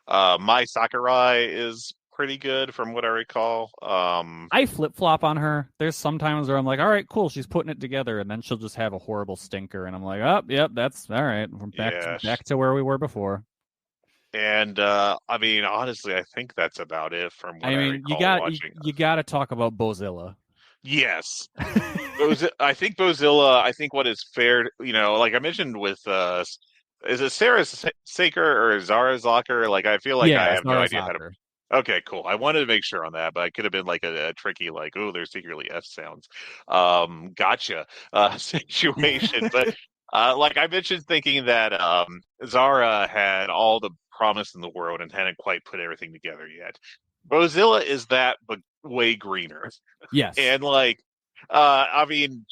Mai Sakurai is pretty good from what I recall. I flip-flop on her. There's sometimes where I'm like, all right, cool, she's putting it together, and then she'll just have a horrible stinker, and I'm like, oh, yep, that's all right. We're back to where we were before. And I mean, honestly, I think that's about it from what I recall watching. You got to talk about Bozilla. Yes. I think Bozilla, I think what is fair, like I mentioned with is it Sarah Saker or Zara Zocker? Like, I feel like I have no idea how to. Okay, cool. I wanted to make sure on that, but it could have been like a tricky, like, oh, there's secretly F sounds. Gotcha situation. But like I mentioned, thinking that Zara had all the promise in the world and hadn't quite put everything together yet. Bozilla is that, but way greener. Yes. And like, I mean,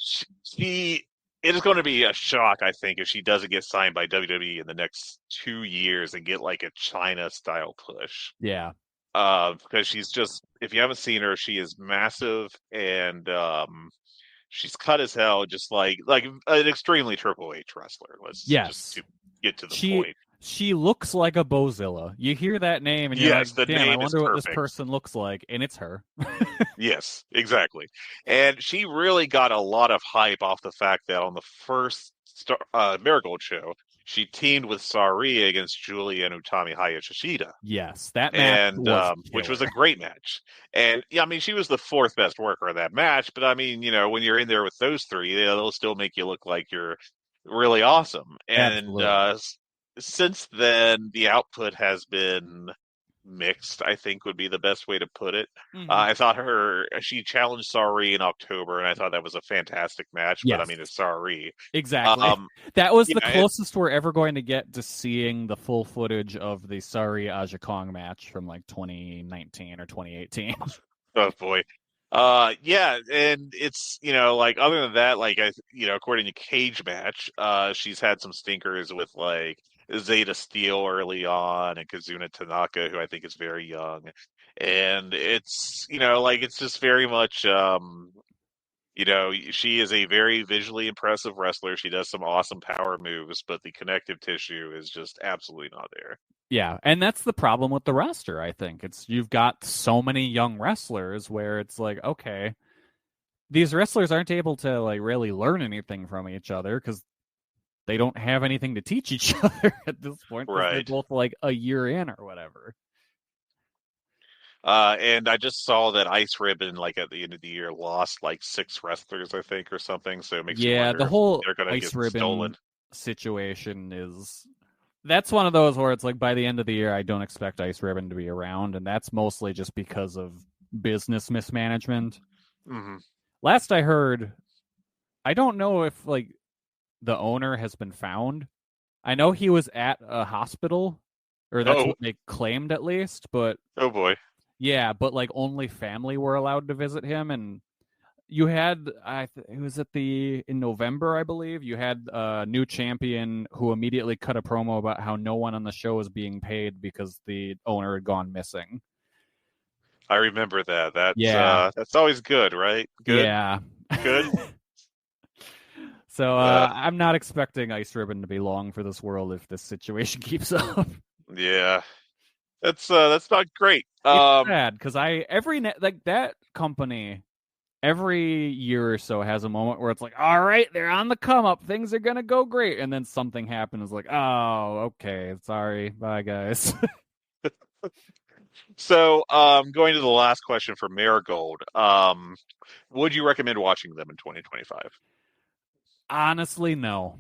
it is going to be a shock, I think, if she doesn't get signed by WWE in the next 2 years and get like a China style push. Yeah. Because she's just, if you haven't seen her, she is massive and she's cut as hell, just like an extremely Triple H wrestler. Let's just get to the point. She looks like a Bozilla. You hear that name and you're like, damn, I wonder what this person looks like. And it's her. Yes, exactly. And she really got a lot of hype off the fact that on the first Marigold show, she teamed with Sari against Julie and Utami Hayashishida. Yes, that match which was a great match. And yeah, I mean, she was the fourth best worker of that match. But I mean, when you're in there with those three, they'll still make you look like you're really awesome. And since then, the output has been mixed, I think would be the best way to put it. Mm-hmm. I thought she challenged Sari in October, and I thought that was a fantastic match. Yes. But I mean, it's Sari. Exactly. That was the closest we're ever going to get to seeing the full footage of the Sari Aja Kong match from like 2019 or 2018. Oh boy. Yeah, and it's, like, other than that, like, according to Cage Match, she's had some stinkers with, like, Zeta Steel early on and Kazuna Tanaka, who I think is very young. And it's, like, it's just very much, she is a very visually impressive wrestler. She does some awesome power moves, but the connective tissue is just absolutely not there. Yeah, and that's the problem with the roster, I think. You've got so many young wrestlers where it's like, okay, these wrestlers aren't able to like really learn anything from each other because they don't have anything to teach each other at this point. Right. They're both like a year in or whatever. And I just saw that Ice Ribbon, like at the end of the year, lost like 6 wrestlers, I think, or something. So it makes me wonder the whole if they're going to Ice get Ribbon stolen. situation is... That's one of those where it's like by the end of the year, I don't expect Ice Ribbon to be around, and that's mostly just because of business mismanagement. Mm-hmm. Last I heard, I don't know if like the owner has been found. I know he was at a hospital, or that's what they claimed at least. But oh boy, yeah, but like only family were allowed to visit him, and you had, it was in November, I believe, you had a new champion who immediately cut a promo about how no one on the show was being paid because the owner had gone missing. I remember that. That's always good, right? Good? Yeah. Good? So I'm not expecting Ice Ribbon to be long for this world if this situation keeps up. Yeah. That's not great. It's sad, because that company... Every year or so has a moment where it's like, all right, they're on the come up. Things are going to go great. And then something happens like, oh, okay. Sorry. Bye, guys. So, going to the last question for Marigold, would you recommend watching them in 2025? Honestly, no.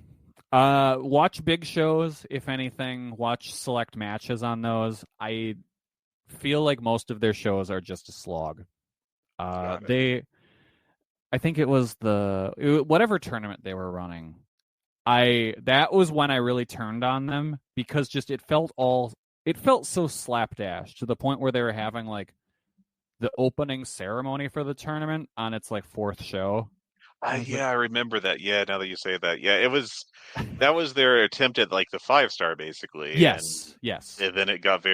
Watch big shows, if anything. Watch select matches on those. I feel like most of their shows are just a slog. I think it was whatever tournament they were running. That was when I really turned on them, because just it felt so slapdash to the point where they were having like the opening ceremony for the tournament on its like 4th show. I remember that. Yeah, now that you say that. Yeah, that was their attempt at like the 5-star basically. Yes. And then it got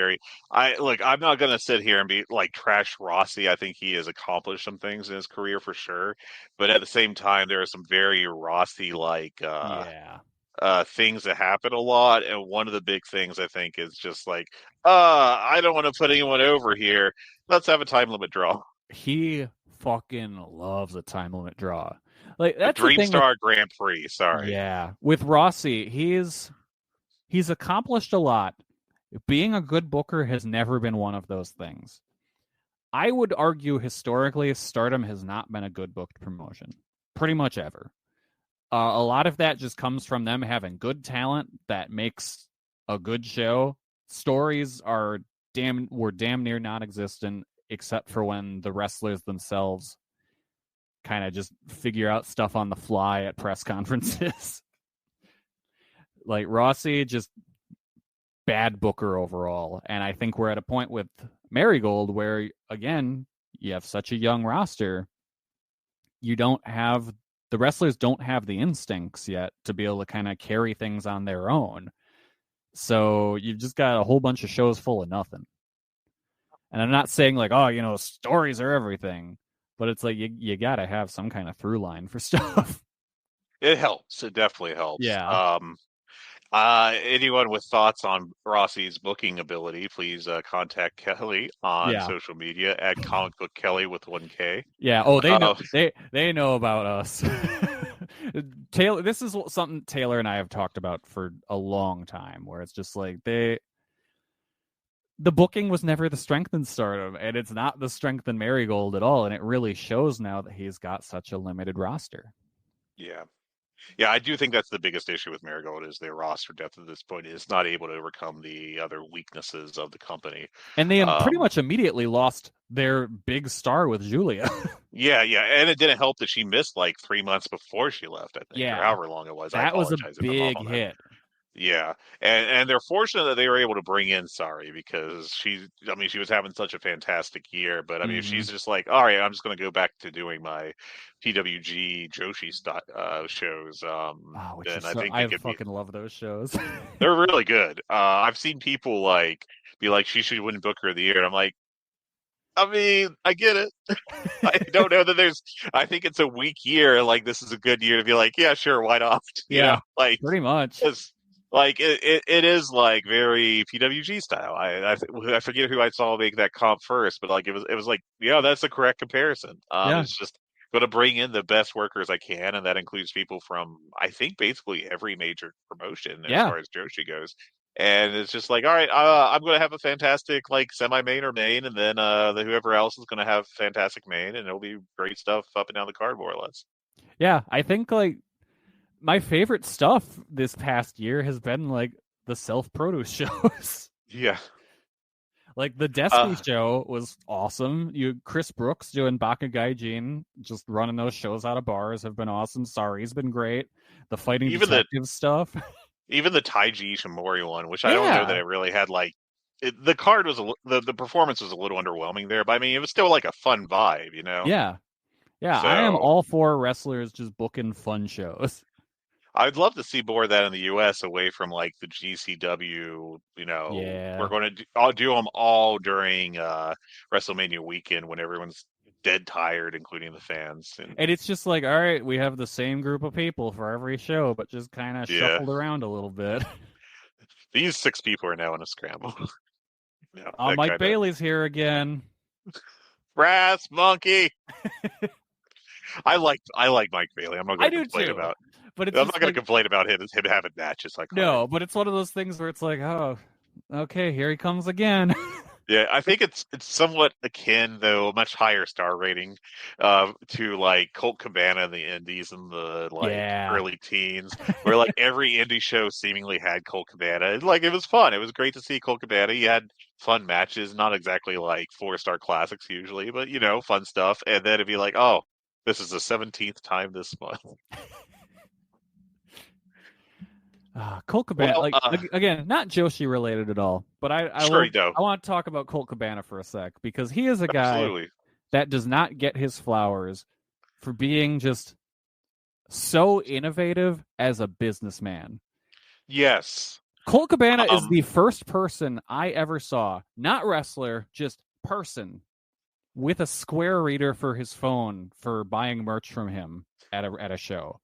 I'm not going to sit here and be like trash Rossi. I think he has accomplished some things in his career for sure. But at the same time, there are some very Rossi like things that happen a lot. And one of the big things I think is just like, I don't want to put anyone over here. Let's have a time limit draw. He fucking loves a time limit draw. Like that's a Dreamstar Grand Prix. Sorry. Yeah, with Rossi, he's accomplished a lot. Being a good booker has never been one of those things. I would argue historically, Stardom has not been a good booked promotion, pretty much ever. A lot of that just comes from them having good talent that makes a good show. Stories were damn near non-existent, except for when the wrestlers themselves kind of just figure out stuff on the fly at press conferences. Like Rossi, just bad booker overall. And I think we're at a point with Marigold where, again, you have such a young roster. The wrestlers don't have the instincts yet to be able to kind of carry things on their own. So you've just got a whole bunch of shows full of nothing. And I'm not saying like, stories are everything. But it's like you got to have some kind of through line for stuff. It helps. It definitely helps. Yeah. Anyone with thoughts on Rossi's booking ability, please contact Kelly on social media at Comic Book Kelly with 1K. Yeah. Oh, they know. They know about us. Taylor, this is something Taylor and I have talked about for a long time, where it's just like the booking was never the strength in Stardom, and it's not the strength in Marigold at all, and it really shows now that he's got such a limited roster. Yeah. Yeah, I do think that's the biggest issue with Marigold is their roster depth at this point is not able to overcome the other weaknesses of the company. And they pretty much immediately lost their big star with Julia. Yeah, and it didn't help that she missed like 3 months before she left, I think, or however long it was. That was a big hit. Yeah, and they're fortunate that they were able to bring in Sari because she was having such a fantastic year. But I mean, if she's just like, all right, I'm just going to go back to doing my PWG Joshi shows, then I think I it could be. fucking love those shows. They're really good. I've seen people like be like, she should win Booker of the Year, and I'm like, I mean, I get it. I don't know that there's. I think it's a weak year. Like this is a good year to be like, yeah, sure, why not? You know, like pretty much. Like it is like very PWG style. I forget who I saw make that comp first, but like it was like, yeah, that's the correct comparison. It's just going to bring in the best workers I can, and that includes people from I think basically every major promotion as far as Joshi goes. And it's just like, all right, I'm going to have a fantastic like semi-main or main, and then whoever else is going to have fantastic main, and it'll be great stuff up and down the card more or less. Yeah, I think like my favorite stuff this past year has been like the self-produce shows. Yeah. Like the Destiny show was awesome. Chris Brooks doing Bakugaijin, just running those shows out of bars have been awesome. Sari's been great. The fighting detective stuff. Even the Taiji Ishimori one, which I don't know that it really had like the card was the performance was a little underwhelming there, but I mean it was still like a fun vibe, you know? Yeah. Yeah, so, I am all for wrestlers just booking fun shows. I'd love to see more of that in the U.S. away from like the GCW. You know, we're going to I'll do them all during WrestleMania weekend when everyone's dead tired, including the fans. And it's just like, all right, we have the same group of people for every show, but just kind of shuffled around a little bit. These 6 people are now in a scramble. Mike Bailey's here again. Brass monkey. I like Mike Bailey. I'm not going to complain about. But I'm not going to complain about him having matches like no, but it's one of those things where it's like, oh, okay, here he comes again. Yeah, I think it's somewhat akin, though, a much higher star rating to like Colt Cabana in the Indies in the early teens, where like every indie show seemingly had Colt Cabana. Like it was fun. It was great to see Colt Cabana. He had fun matches, not exactly like 4-star classics usually, but fun stuff. And then it'd be like, oh, this is the 17th time this month. Colt Cabana, again, not Joshi related at all, but I want to talk about Colt Cabana for a sec because he is a guy that does not get his flowers for being just so innovative as a businessman. Yes. Colt Cabana is the first person I ever saw, not wrestler, just person, with a Square reader for his phone for buying merch from him at a show.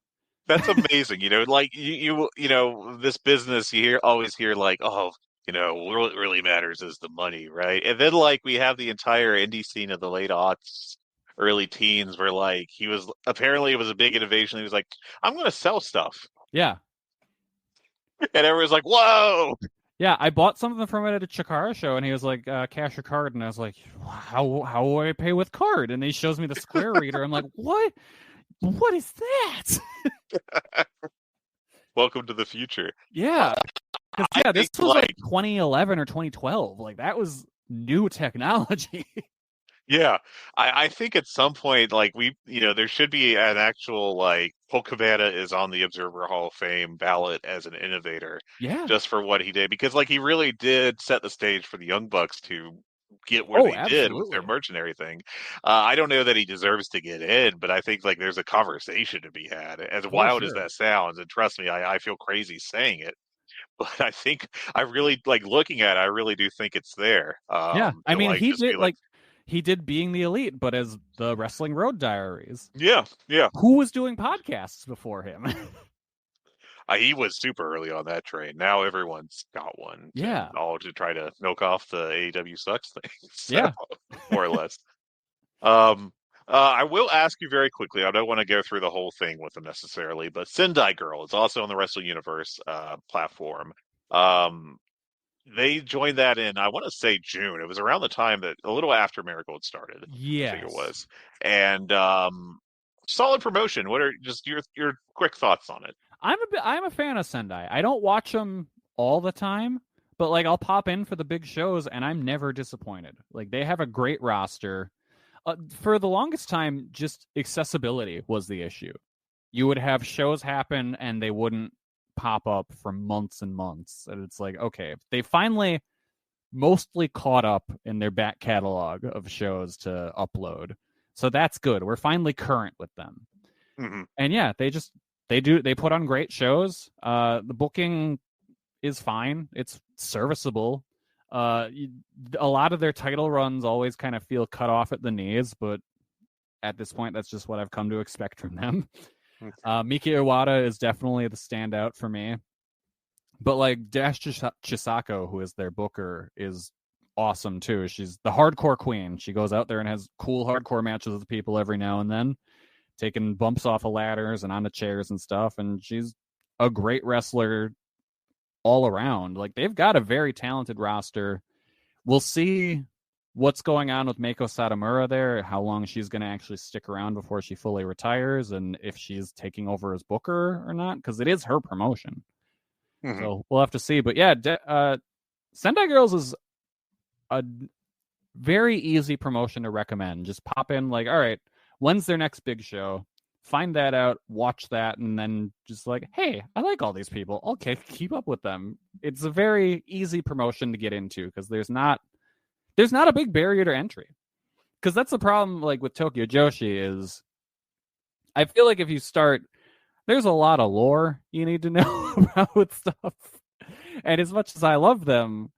That's amazing. Like you this business, always hear like, oh, what really matters is the money, right? And then like we have the entire indie scene of the late aughts, early teens, where like it was a big innovation. He was like, I'm going to sell stuff. Yeah. And everyone's like, whoa. Yeah, I bought something from it at a Chikara show, and he was like, cash your card. And I was like, how will I pay with card? And he shows me the Square reader. I'm like, what? What is that? Welcome to the future. Yeah. This was like 2011 or 2012. Like, that was new technology. Yeah. I think at some point, like, there should be an actual, like, Colt Cabana is on the Observer Hall of Fame ballot as an innovator. Yeah. Just for what he did. Because, like, he really did set the stage for the Young Bucks to get where they did with their merch and everything. I don't know that he deserves to get in, but I think like there's a conversation to be had. As wild as that sounds, and trust me, I feel crazy saying it, but I think I really like looking at it. I really do think it's there. I mean, he did he did Being the Elite, but as the Wrestling Road Diaries. Yeah. Who was doing podcasts before him? He was super early on that train. Now everyone's got one. All to try to milk off the AEW sucks thing. So, more or less. I will ask you very quickly. I don't want to go through the whole thing with them necessarily, but Sendai Girl is also on the Wrestle Universe platform. They joined that in, I want to say June. It was around the time that a little after Marigold started. Yeah, I think it was. And solid promotion. What are just your quick thoughts on it? I'm a fan of Sendai. I don't watch them all the time, but like I'll pop in for the big shows and I'm never disappointed. Like they have a great roster. For the longest time, just accessibility was the issue. You would have shows happen and they wouldn't pop up for months and months. And it's like, okay, they finally mostly caught up in their back catalog of shows to upload. So that's good. We're finally current with them. Mm-hmm. And yeah, they put on great shows. The booking is fine. It's serviceable. A lot of their title runs always kind of feel cut off at the knees, but at this point, that's just what I've come to expect from them. Miki Iwata is definitely the standout for me. But like Dash Chisako, who is their booker, is awesome too. She's the hardcore queen. She goes out there and has cool hardcore matches with people every now and then, taking bumps off of ladders and onto chairs and stuff. And she's a great wrestler all around. Like, they've got a very talented roster. We'll see what's going on with Meiko Satomura there, how long she's going to actually stick around before she fully retires, and if she's taking over as booker or not, because it is her promotion. Mm-hmm. So we'll have to see. But yeah, Sendai Girls is a very easy promotion to recommend. Just pop in, like, all right, when's their next big show? Find that out, watch that, and then just like, hey, I like all these people. Okay, keep up with them. It's a very easy promotion to get into because there's not a big barrier to entry. Because that's the problem, like, with Tokyo Joshi is I feel like if you start, there's a lot of lore you need to know about with stuff. And as much as I love them,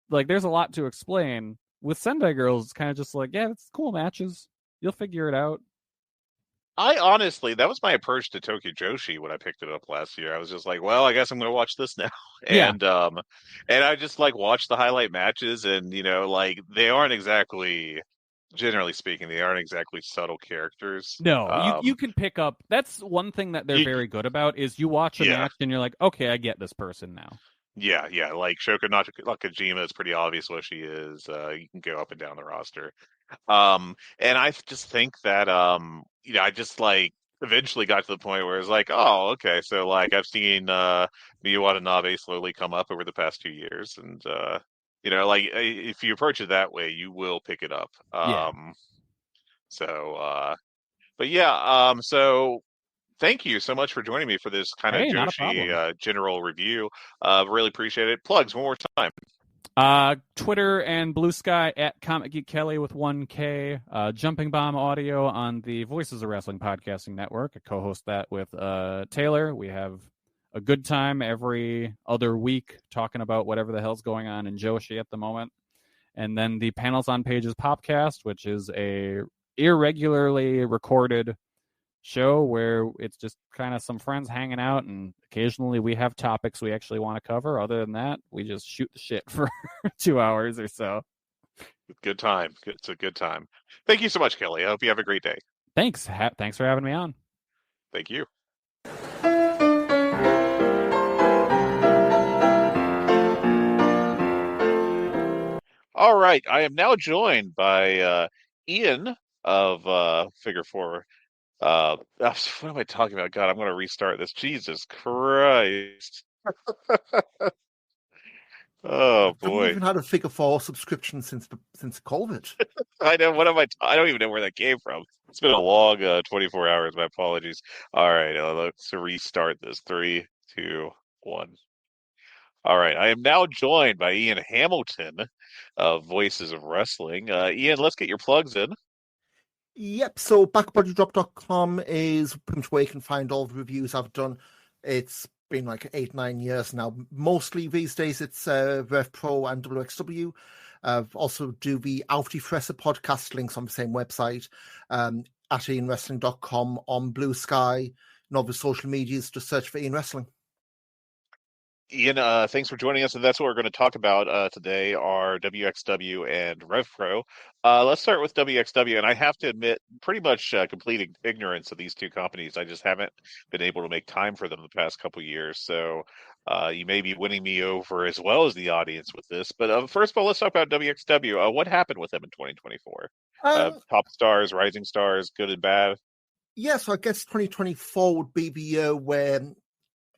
like, there's a lot to explain. With Sendai Girls, it's kind of just like, yeah, it's cool matches. You'll figure it out. I honestly, that was my approach to Tokyo Joshi when I picked it up last year. I was just like, well, I guess I'm going to watch this now. And I just like watched the highlight matches, and like, they aren't exactly, generally speaking, they aren't exactly subtle characters. No, you can pick up. That's one thing that they're very good about is you watch a match and you're like, okay, I get this person now. Yeah, like Shoko Nakajima, it's pretty obvious what she is. You can go up and down the roster. And I just think that I just like eventually got to the point where it's like, oh, okay, so like I've seen Miyu Watanabe slowly come up over the past 2 years, and like if you approach it that way, you will pick it up. So thank you so much for joining me for this kind of Joshi general review. Really appreciate it. Plugs one more time. Twitter and Blue Sky at Comic Geek Kelly with 1K. Jumping Bomb Audio on the Voices of Wrestling Podcasting Network. I co-host that with Taylor. We have a good time every other week talking about whatever the hell's going on in Joshi at the moment. And then the Panels on Pages Popcast, which is a irregularly recorded show where it's just kind of some friends hanging out, and occasionally we have topics we actually want to cover. Other than that, we just shoot the shit for 2 hours or so. Good time. It's a good time. Thank you so much, Kelly. I hope you have a great day. Thanks. Thanks for having me on. Thank you. All right. I am now joined by Ian of Figure 4. What am I talking about? God, I'm going to restart this. Jesus Christ. Oh, boy. I've even had a Figure 4 subscription since COVID. I know. I don't even know where that came from. It's been a long 24 hours. My apologies. All right. Let's restart this. 3, 2, 1. All right. I am now joined by Ian Hamilton of Voices of Wrestling. Ian, let's get your plugs in. Yep, so backbodydrop.com is pretty much where you can find all the reviews I've done. It's been like 8-9 years now. Mostly these days it's RevPro and WXW. I've also do the Aufdifresse podcast, links on the same website, at IanWrestling.com, on Blue Sky, and all the social medias, just search for Ian Wrestling. Ian, thanks for joining us, and that's what we're going to talk about today, are WXW and RevPro. Let's start with WXW, and I have to admit, pretty much complete ignorance of these two companies. I just haven't been able to make time for them the past couple of years, so you may be winning me over as well as the audience with this. But first of all, let's talk about WXW. What happened with them in 2024? Top stars, rising stars, good and bad? Yeah, so I guess 2024 would be the year where,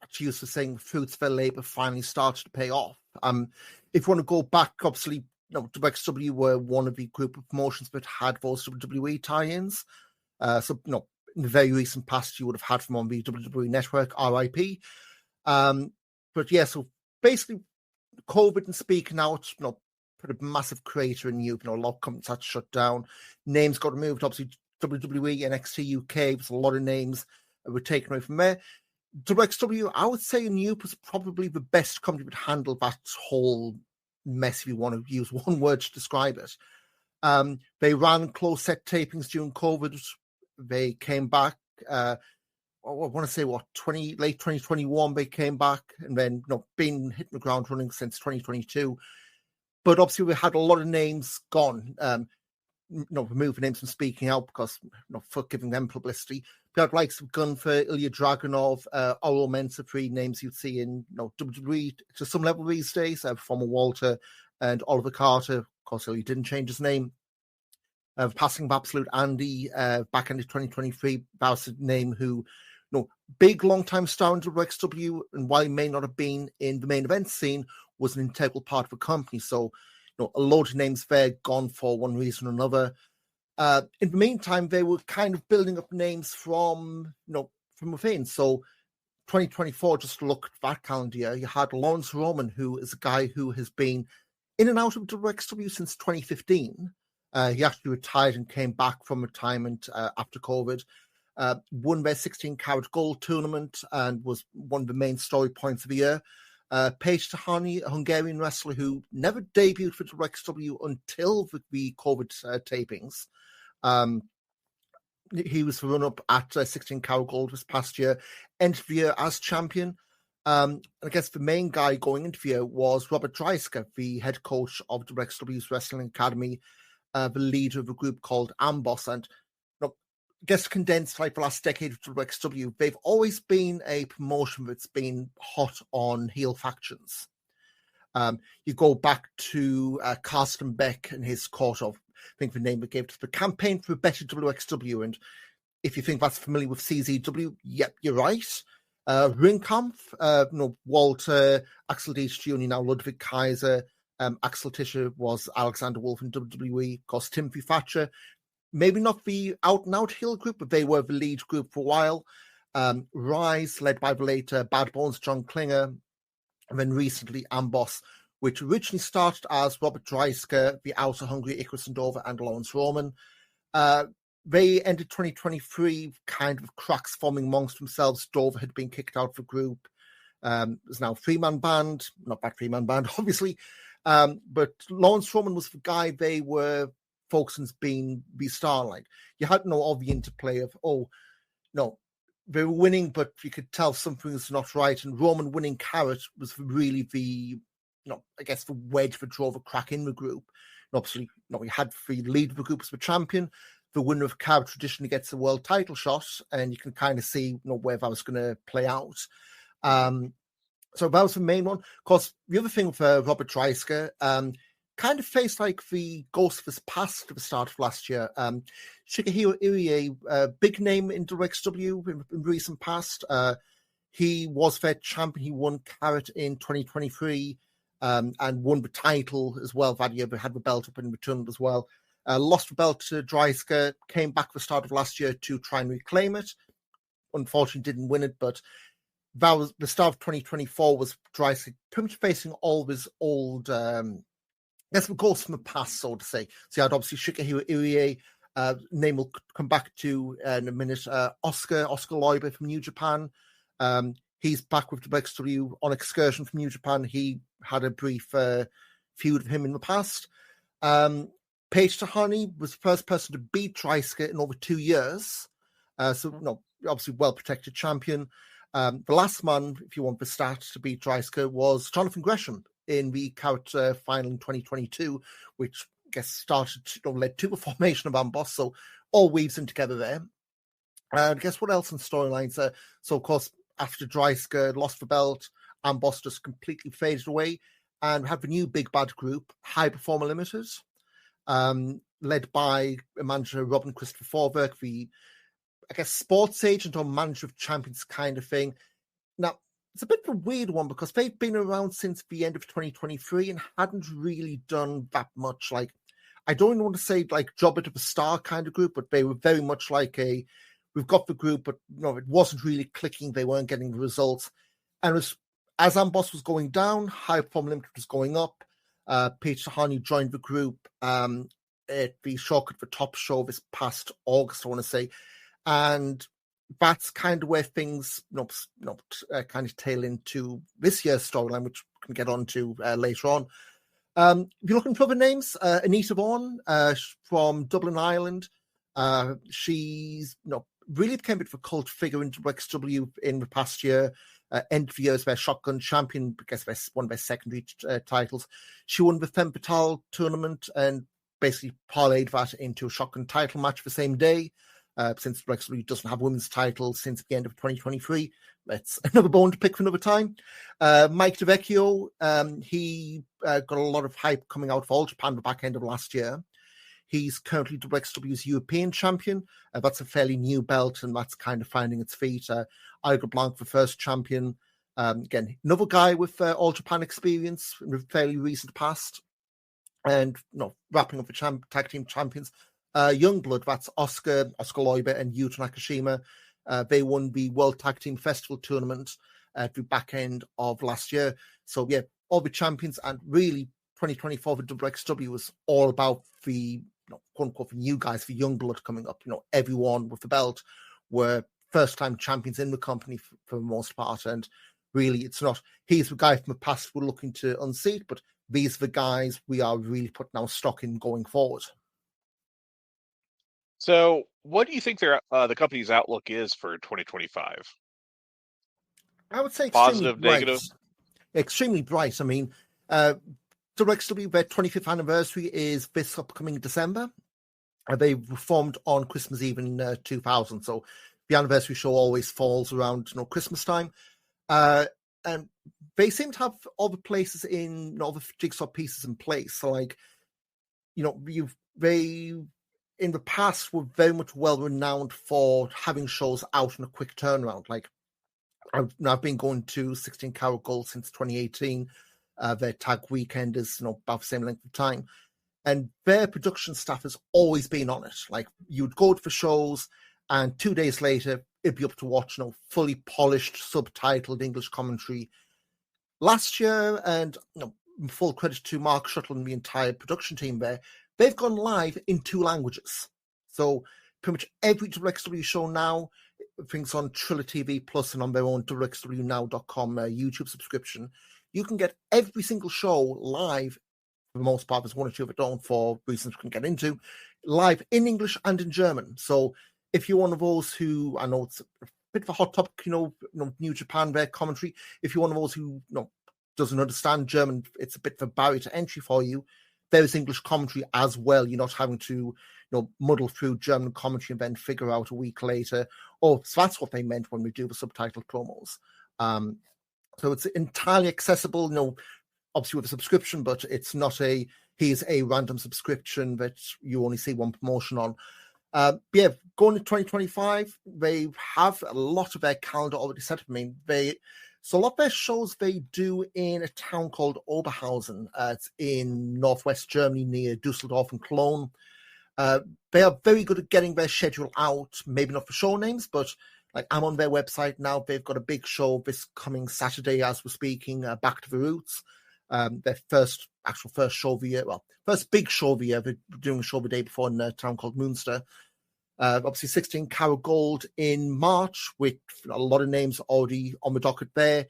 she used to saying, fruits of their labor finally started to pay off. If you want to go back, obviously, WXW were one of the group of promotions that had those WWE tie-ins. In the very recent past, you would have had them on the WWE Network, RIP. But yeah, so basically, COVID and speaking out, put a massive crater in you. A lot of companies had to shut down. Names got removed. Obviously, WWE, NXT UK, was a lot of names that were taken away from there. WXW, I would say New was probably the best company that handled that whole mess, if you want to use one word to describe it. They ran closed set tapings during COVID. They came back. I want to say late 2021 they came back, and then been hitting the ground running since 2022. But obviously we had a lot of names gone. Removing names from speaking out because for giving them publicity. We had likes of Gunfer, Ilya Dragunov, Oral Mensa, three names you'd see in WWE to some level these days. Former Walter and Oliver Carter. Of course, Ilya didn't change his name. Passing of Absolute Andy back into 2023. That was a name who, big long-time star in WXW, and while he may not have been in the main event scene, was an integral part of the company. So, a load of names there gone for one reason or another. In the meantime, they were kind of building up names from within. So 2024, just to look at that calendar year, you had Lawrence Roman, who is a guy who has been in and out of WXW since 2015. He actually retired and came back from retirement after COVID. Won their 16-carat gold tournament and was one of the main story points of the year. Paige Tahani, a Hungarian wrestler who never debuted for WXW until the COVID tapings. He was the run-up at 16-carat gold this past year, entered the year as champion. I guess the main guy going into the year was Robert Dreisker, the head coach of WXW's Wrestling Academy, the leader of a group called Amboss. And I guess condensed like the last decade of WXW, they've always been a promotion that's been hot on heel factions. You go back to Carsten Beck and his court of, I think the name they gave to the Campaign for a Better WXW. And if you think that's familiar with CZW, yep, you're right. Ringkampf, Walter, Axel Dietrich Jr., now Ludwig Kaiser, Axel Tischer was Alexander Wolf in WWE, of course, Timothy Thatcher. Maybe not the out-and-out heel group, but they were the lead group for a while. Rise, led by the later Bad Bones, John Klinger, and then recently Amboss, which originally started as Robert Dreisker, the Outer Hungary, Icarus Dover, and Lawrence Roman. They ended 2023 kind of cracks forming amongst themselves. Dover had been kicked out of the group. There's now a three-man band, not that three-man band, obviously. But Lawrence Roman was the guy they were focusing as being the star. Like, you had no obvious interplay of, they were winning, but you could tell something was not right. And Roman winning Carrot was really the, I guess the wedge that drove a crack in the group. And obviously, we had the lead of the group as the champion. The winner of Carrot traditionally gets a world title shot, and you can kind of see, where that was going to play out. So that was the main one. Of course, the other thing with Robert Dreisker, kind of faced like the ghost of his past at the start of last year. Shigehiro Irie, a big name in WXW in recent past. He was their champion. He won Carrot in 2023 and won the title as well that year, but had the belt up and returned as well. Lost the belt to Dreisker, came back at the start of last year to try and reclaim it. Unfortunately, didn't win it, but that was the start of 2024 was Dreisker pretty much facing all of his old that's what goes from the past, so to say. So you had obviously Shigehiro Irie, name will come back to in a minute. Oscar Loibe from New Japan. He's back with WXW on excursion from New Japan. He had a brief feud with him in the past. Paige Tahani was the first person to beat Dreisker in over 2 years. Obviously well-protected champion. The last man, if you want the stat, to beat Dreisker was Jonathan Gresham in the Carrot final in 2022, which I guess led to the formation of Amboss, so all weaves in together there. And guess what else in storylines? So, of course, after Dreisker lost the belt, Amboss just completely faded away, and we have the new big bad group, High Performer Limited, led by manager Robin Christopher Forberg, the, I guess, sports agent or manager of champions kind of thing. Now, it's a bit of a weird one because they've been around since the end of 2023 and hadn't really done that much. Like, I don't want to say like Jobber to the Star kind of group, but they were very much like we've got the group, but it wasn't really clicking. They weren't getting the results. And as Amboss was going down, High Perform Limited was going up. Peter Harney joined the group at the Shortcut for Top show this past August, I want to say. And that's kind of where things kind of tail into this year's storyline, which we can get on to later on. If you're looking for other names, Anita Vaughan from Dublin, Ireland. She's really became a bit of a cult figure in WXW in the past year. End of the year as their shotgun champion, because they won their secondary titles. She won the Femme Fatale tournament and basically parlayed that into a shotgun title match the same day. Since WXW doesn't have women's titles since the end of 2023. That's another bone to pick for another time. Mike DeVecchio, he got a lot of hype coming out of All Japan the back end of last year. He's currently WXW's European champion. That's a fairly new belt, and that's kind of finding its feet. Igor Blanc, the first champion. Again, another guy with All Japan experience in the fairly recent past. And wrapping up the tag team champions. Youngblood, that's Oscar Loiber and Yuta Nakashima. They won the World Tag Team Festival tournament at the back end of last year. So, yeah, all the champions, and really 2024 for WXW was all about the quote-unquote the new guys, the Youngblood coming up. Everyone with the belt were first-time champions in the company for the most part. And really, it's not he's the guy from the past we're looking to unseat, but these are the guys we are really putting our stock in going forward. So, what do you think the company's outlook is for 2025? I would say positive, negative, extremely bright. I mean, WXW, their 25th anniversary is this upcoming December. They were formed on Christmas Eve in 2000, so the anniversary show always falls around Christmas time. And they seem to have all the places in all the jigsaw pieces in place. So, like, they in the past were very much well renowned for having shows out in a quick turnaround. Like, I've been going to 16 Karat Gold since 2018. Their tag weekend is about the same length of time, and their production staff has always been on it. Like, you'd go for shows, and 2 days later it'd be up to watch fully polished subtitled English commentary. Last year, and full credit to Mark Shuttle and the entire production team there, they've gone live in 2 languages. So pretty much every WXW show now, things on Triller TV Plus and on their own WXWnow.com YouTube subscription, you can get every single show live. For the most part, there's one or two that don't, for reasons we can get into, live in English and in German. So if you're one of those who, I know it's a bit of a hot topic, New Japan, their commentary, if you're one of those who doesn't understand German, it's a bit of a barrier to entry for you. There's English commentary as well. You're not having to, muddle through German commentary and then figure out a week later, so that's what they meant when we do the subtitled promos. So it's entirely accessible, obviously with a subscription, but it's not here's a random subscription that you only see one promotion on. Going to 2025, they have a lot of their calendar already set up. I mean, so a lot of their shows they do in a town called Oberhausen. It's in northwest Germany near Dusseldorf and Cologne. They are very good at getting their schedule out, maybe not for show names, but like I'm on their website now. They've got a big show this coming Saturday as we're speaking, Back to the Roots. Their first show of the year, first big show of the year. They're doing a show the day before in a town called Münster. Obviously 16 Karat Gold in March, with a lot of names already on the docket there.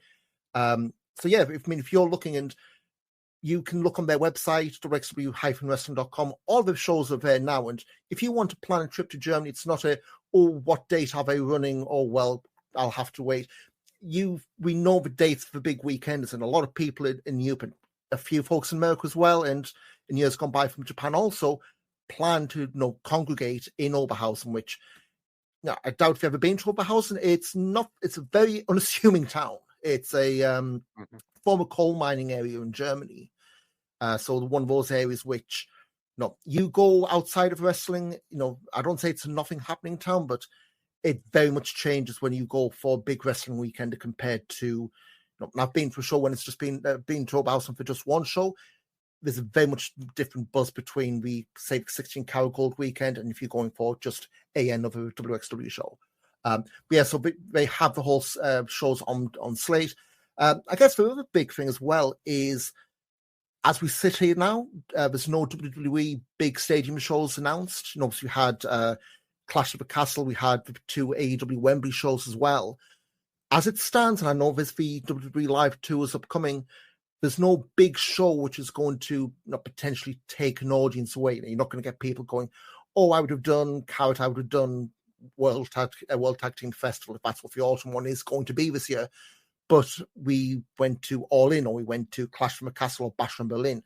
So yeah, if you're looking, and you can look on their website, wxw-wrestling.com, all the shows are there now. And if you want to plan a trip to Germany, it's not what date are they running? I'll have to wait. We know the dates for the big weekends, and a lot of people in Europe, and a few folks in America as well, and in years gone by from Japan also, plan to congregate in Oberhausen, which I doubt if you've ever been to Oberhausen. It's a very unassuming town. It's a former coal mining area in Germany. So one of those areas which, you go outside of wrestling, I don't say it's a nothing happening town, but it very much changes when you go for a big wrestling weekend compared to, I've been for a show when it's just been to Oberhausen for just one show. There's a very much different buzz between the, say, 16 Karat Gold weekend and if you're going for just another WXW show. So they have the whole shows on slate. I guess the other big thing as well is, as we sit here now, there's no WWE big stadium shows announced. So we had Clash of the Castle, we had the 2 AEW Wembley shows as well. As it stands, and I know there's the WWE Live tours upcoming, there's no big show which is going to potentially take an audience away. You're not going to get people going, oh, I would have done Carrot, I would have done World Tag Team Festival, if that's what the autumn one is going to be this year. But we went to All In, or we went to Clash from the Castle or Bash from Berlin.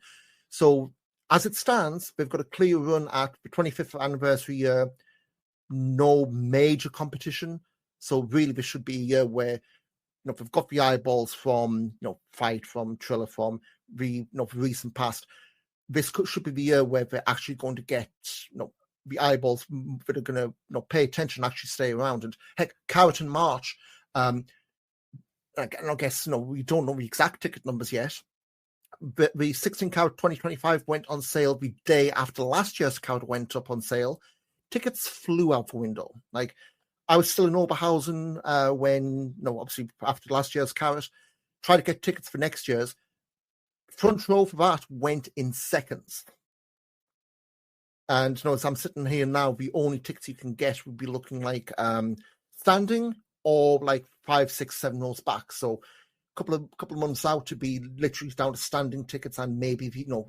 So as it stands, they've got a clear run at the 25th anniversary year, no major competition. So really, this should be a year where they've got the eyeballs from Fight, from Triller, from the recent past. This should be the year where they're actually going to get the eyeballs that are going to pay attention, actually stay around. And heck, Carrot in March. I guess we don't know the exact ticket numbers yet. But the 16 Carat 2025 went on sale the day after last year's Carat went up on sale. Tickets flew out the window. Like, I was still in Oberhausen when, obviously after last year's Carat, tried to get tickets for next year's. Front row for that went in seconds. And as I'm sitting here now, the only tickets you can get would be looking like standing or like 5, 6, 7 rows back. So a couple of months out to be literally down to standing tickets and maybe the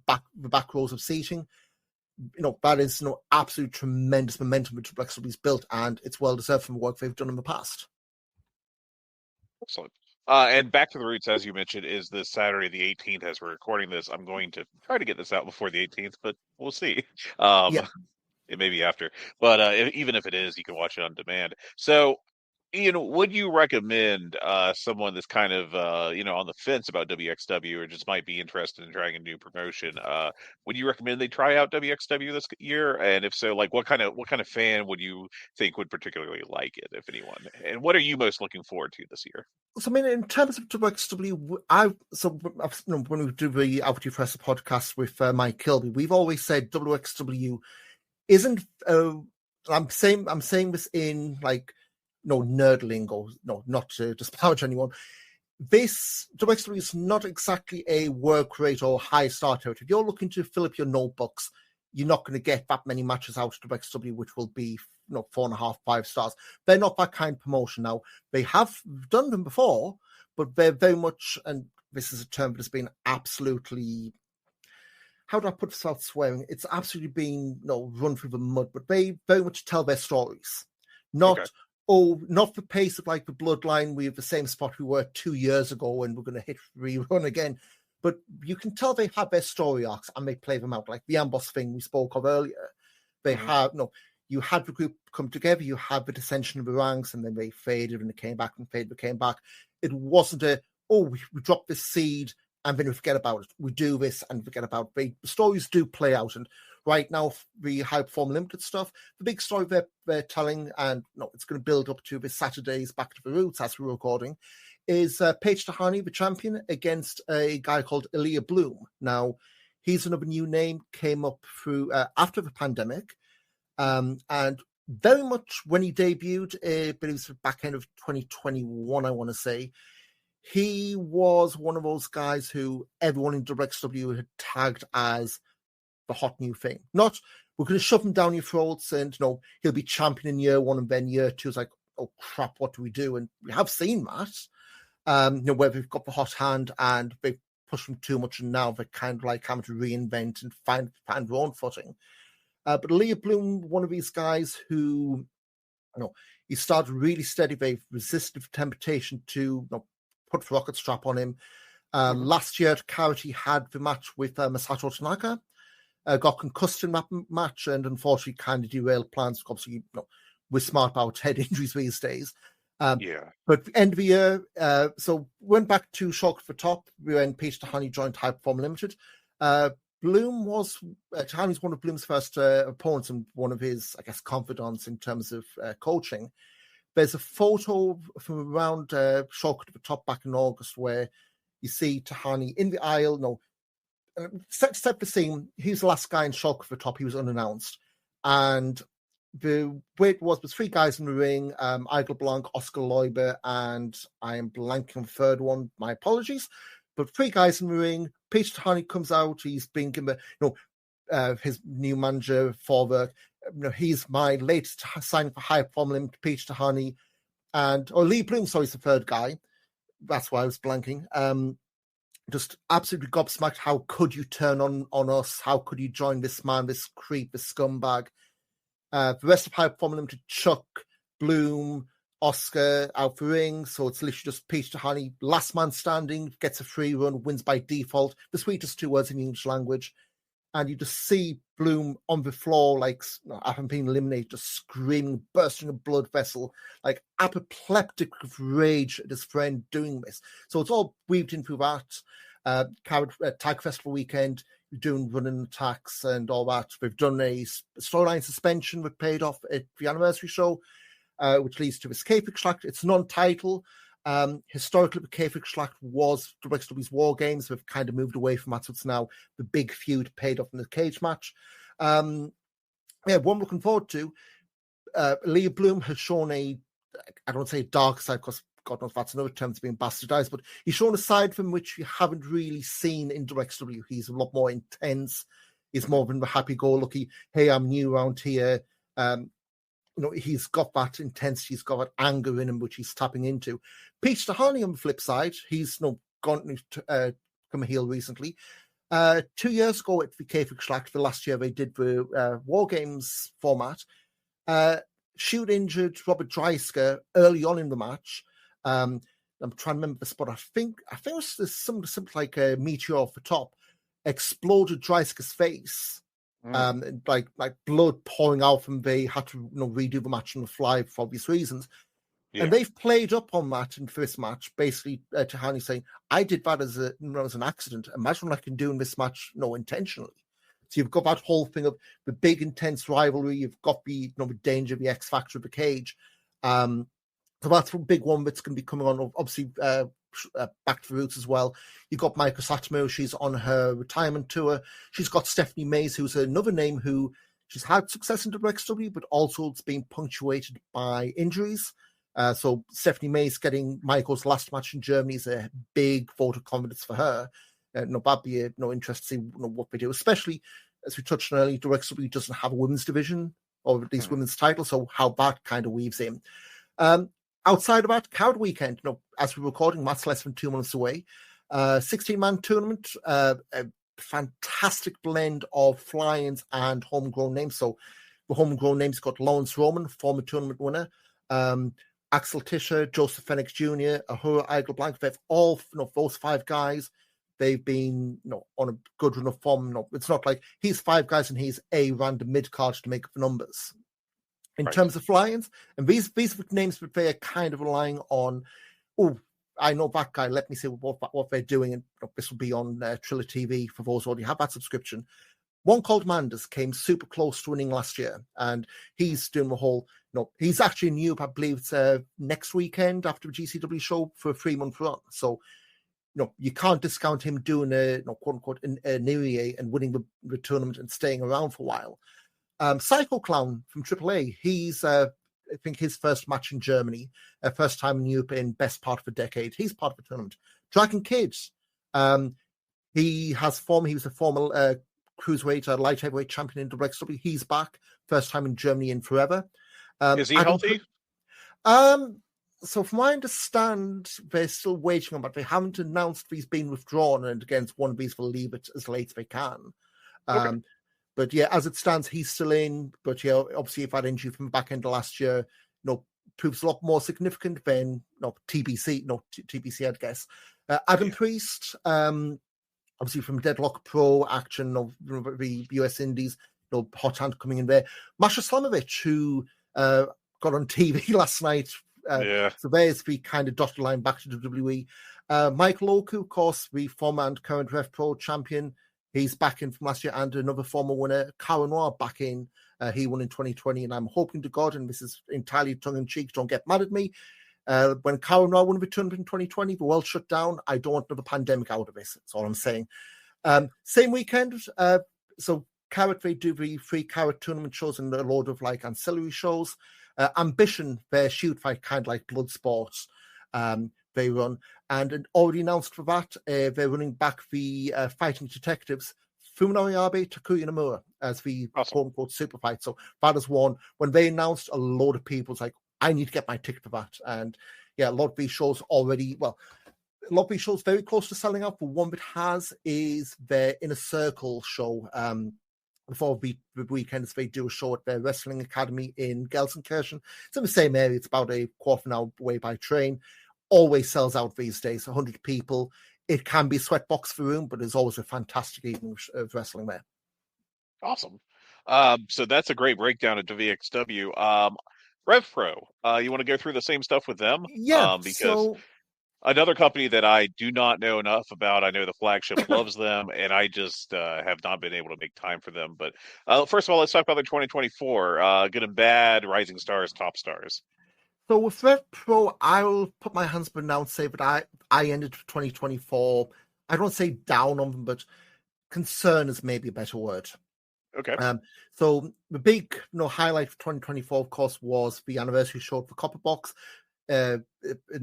back rows of seating. That is absolute tremendous momentum which WXW's built, and it's well deserved from the work they've done in the past. Excellent. And Back to the Roots, as you mentioned, is this Saturday the 18th. As we're recording this, I'm going to try to get this out before the 18th, but we'll see. It may be after, but even if it is, you can watch it on demand. So, Ian, would you recommend someone that's kind of on the fence about WXW, or just might be interested in trying a new promotion? Would you recommend they try out WXW this year? And if so, like what kind of fan would you think would particularly like it, if anyone? And what are you most looking forward to this year? So, I mean, in terms of WXW, when we do the Outwardly Press podcast with Mike Kilby, we've always said WXW isn't. I'm saying this in like nerd lingo, not to disparage anyone. This WXW is not exactly a work rate or high star territory. If you're looking to fill up your notebooks, you're not going to get that many matches out of WXW, which will be 4.5, 5 stars. They're not that kind of promotion now. They have done them before, but they're very much, and this is a term that has been absolutely, how do I put this without swearing? It's absolutely been run through the mud, but they very much tell their stories. Not the pace of like the Bloodline. We have the same spot we were 2 years ago, and we're going to hit rerun again. But you can tell they have their story arcs and they play them out, like the Amboss thing we spoke of earlier. They have you had the group come together, you had the dissension of the ranks, and then they faded and they came back and faded and came back. It wasn't we dropped this seed and then we forget about it. We do this and forget about it. The stories do play out, and right now the High Perform Limited stuff, the big story they're telling, and it's going to build up to this Saturday's Back to the Roots as we're recording, is Paige Tahani, the champion, against a guy called Elia Bloom. Now, he's another new name, came up through after the pandemic, and very much when he debuted, but it was back end of 2021, I want to say. He was one of those guys who everyone in WXW had tagged as the hot new thing. Not, we're going to shove him down your throats and, he'll be champion in year 1 and then year 2 is like, oh crap, what do we do? And we have seen that, where we've got the hot hand and they've pushed him too much and now they're kind of like having to reinvent and find their own footing. But Leah Bloom, one of these guys who, he started really steady. They've resisted temptation to put the rocket strap on him. Last year at Carrot, he had the match with Masato Tanaka, got concussed in that match and unfortunately kind of derailed plans. Obviously, we're smart about head injuries these days. But end of the year, so went back to Shock for Top when Paige Tahani joined High Perform Limited. Bloom was Tahani's one of Bloom's first opponents and one of his, I guess, confidants in terms of coaching. There's a photo from around Shock at the Top back in August where you see Tahani in the aisle. Set the scene. He's the last guy in Shock at the Top. He was unannounced, and the way it was 3 guys in the ring, Igel Blanc, Oscar Leuber, and I am blanking on the third one. My apologies. But 3 guys in the ring. Peter Tahani comes out. He's been given, his new manager, Forwerk. He's my latest signing for High Performance, Peter Tahani. Lee Bloom, sorry, is the third guy. That's why I was blanking. Just absolutely gobsmacked. How could you turn on us? How could you join this man, this creep, this scumbag? The rest of High Performance Limited, Chuck, Bloom, Oscar out the ring. So it's literally just Peter Tahani, last man standing, gets a free run, wins by default. The sweetest 2 words in the English language. And you just see Bloom on the floor, like, having been eliminated, just screaming, bursting a blood vessel, like apoplectic of rage at his friend doing this. So it's all weaved in through that. Tag Festival weekend, doing running attacks and all that. We've done a storyline suspension that paid off at the anniversary show, which leads to Escape Extract. It's non-title. Historically, the Escape Extract was WXW's War Games. We've kind of moved away from that, so it's now the big feud paid off in the cage match. One I'm looking forward to. Leah Bloom has shown I don't want to say dark side, because God knows that's another term that's being bastardized, but he's shown a side from which you haven't really seen in WXW. He's a lot more intense. He's more than the happy-go-lucky, hey, I'm new around here. He's got that intensity, he's got that anger in him, which he's tapping into. Peter Tahani, on the flip side, he's gone to come a heel recently. 2 years ago at the Cave Extract, the last year they did the War Games format, Shoot injured Robert Dreisker early on in the match. I'm trying to remember the spot. I think it was something like a meteor off the top, exploded Dreisker's face. Like blood pouring out from they had to redo the match on the fly for obvious reasons. Yeah. And they've played up on that in this match, basically Tahani saying, I did that as an accident. Imagine what I can do in this match intentionally. So you've got that whole thing of the big intense rivalry, you've got the danger of the X factor of the cage. So that's a big one that's going to be coming on, obviously back to the roots as well. You've got Maiko Satamo, she's on her retirement tour. She's got Stephanie Mays, who's another name who she's had success in WXW, but also it's been punctuated by injuries. So Stephanie Mays getting Maiko's last match in Germany is a big vote of confidence for her. That'd be interest to see what they do, especially as we touched on earlier, WXW doesn't have a women's division or at least women's title, so how that kind of weaves in. Outside of that, Coward Weekend, as we're recording, that's less than 2 months away. 16-man tournament, a fantastic blend of fly-ins and homegrown names. So the homegrown names got Lawrence Roman, former tournament winner, Axel Tischer, Joseph Phoenix Jr., Ahura Igel Blanc. They've all, those 5 guys, they've been on a good run of form. It's not like he's 5 guys and he's a random mid-card to make up the numbers. In terms of fly-ins, and these are names that they are kind of relying on, I know that guy, let me see what they're doing, and this will be on Triller TV for those who already have that subscription. One called Manders came super close to winning last year, and he's doing the whole, he's actually new, I believe it's next weekend after the GCW show for a 3-month run. So, you can't discount him doing a, quote-unquote, a New Year and winning the tournament and staying around for a while. Psycho Clown from AAA, he's, I think, his first match in Germany, first time in Europe in best part of a decade. He's part of the tournament. Dragon Kid, he was a former cruiserweight, light heavyweight champion in WXW. He's back, first time in Germany in forever. Is he healthy? So from what I understand, they're still waiting on that. They haven't announced if he's been withdrawn, and again, one of these will leave it as late as they can. Okay. But yeah, as it stands, he's still in. But yeah, obviously, if that injury from the back end of last year, proves a lot more significant than TBC. TBC, I'd guess. Adam Priest, obviously from Deadlock Pro action of the US Indies, hot hand coming in there. Masha Slamovich, who got on TV last night. So there's the kind of dotted line back to WWE. Michael Oku, of course, the former and current RevPro champion. He's back in from last year, and another former winner, Cara Noir, back in. He won in 2020, and I'm hoping to God, and this is entirely tongue-in-cheek, don't get mad at me, when Cara Noir won the tournament in 2020, the world shut down. I don't want another pandemic out of this. That's all I'm saying. Same weekend, so Carrot, they do the 3 Carrot tournament shows and a load of like ancillary shows. Ambition, their shoot fight, kind of like blood sports, they run. And already announced for that, they're running back the Fighting Detectives, Fuminori Abe, Takuya Nomura, as the quote-unquote super fight. So that is one. When they announced, a load of people was like, I need to get my ticket for that. And yeah, a lot of these shows already, well, a lot of these shows very close to selling out, but one that has is their Inner Circle show. Before the weekends, they do a show at their wrestling academy in Gelsenkirchen. It's in the same area. It's about a quarter of an hour away by train. Always sells out these days, 100 people. It can be a sweatbox for room, but there's always a fantastic evening of wrestling there. Awesome. So that's a great breakdown of WXW. RevPro, you want to go through the same stuff with them? Yeah, because another company that I do not know enough about. I know the flagship loves them, and I just have not been able to make time for them. But first of all, let's talk about their 2024 good and bad, rising stars, top stars. So with RevPro, I'll put my hands up now and say that I ended 2024. I don't say down on them, but concern is maybe a better word. Okay. So the big highlight for 2024, of course, was the anniversary show for Copperbox. An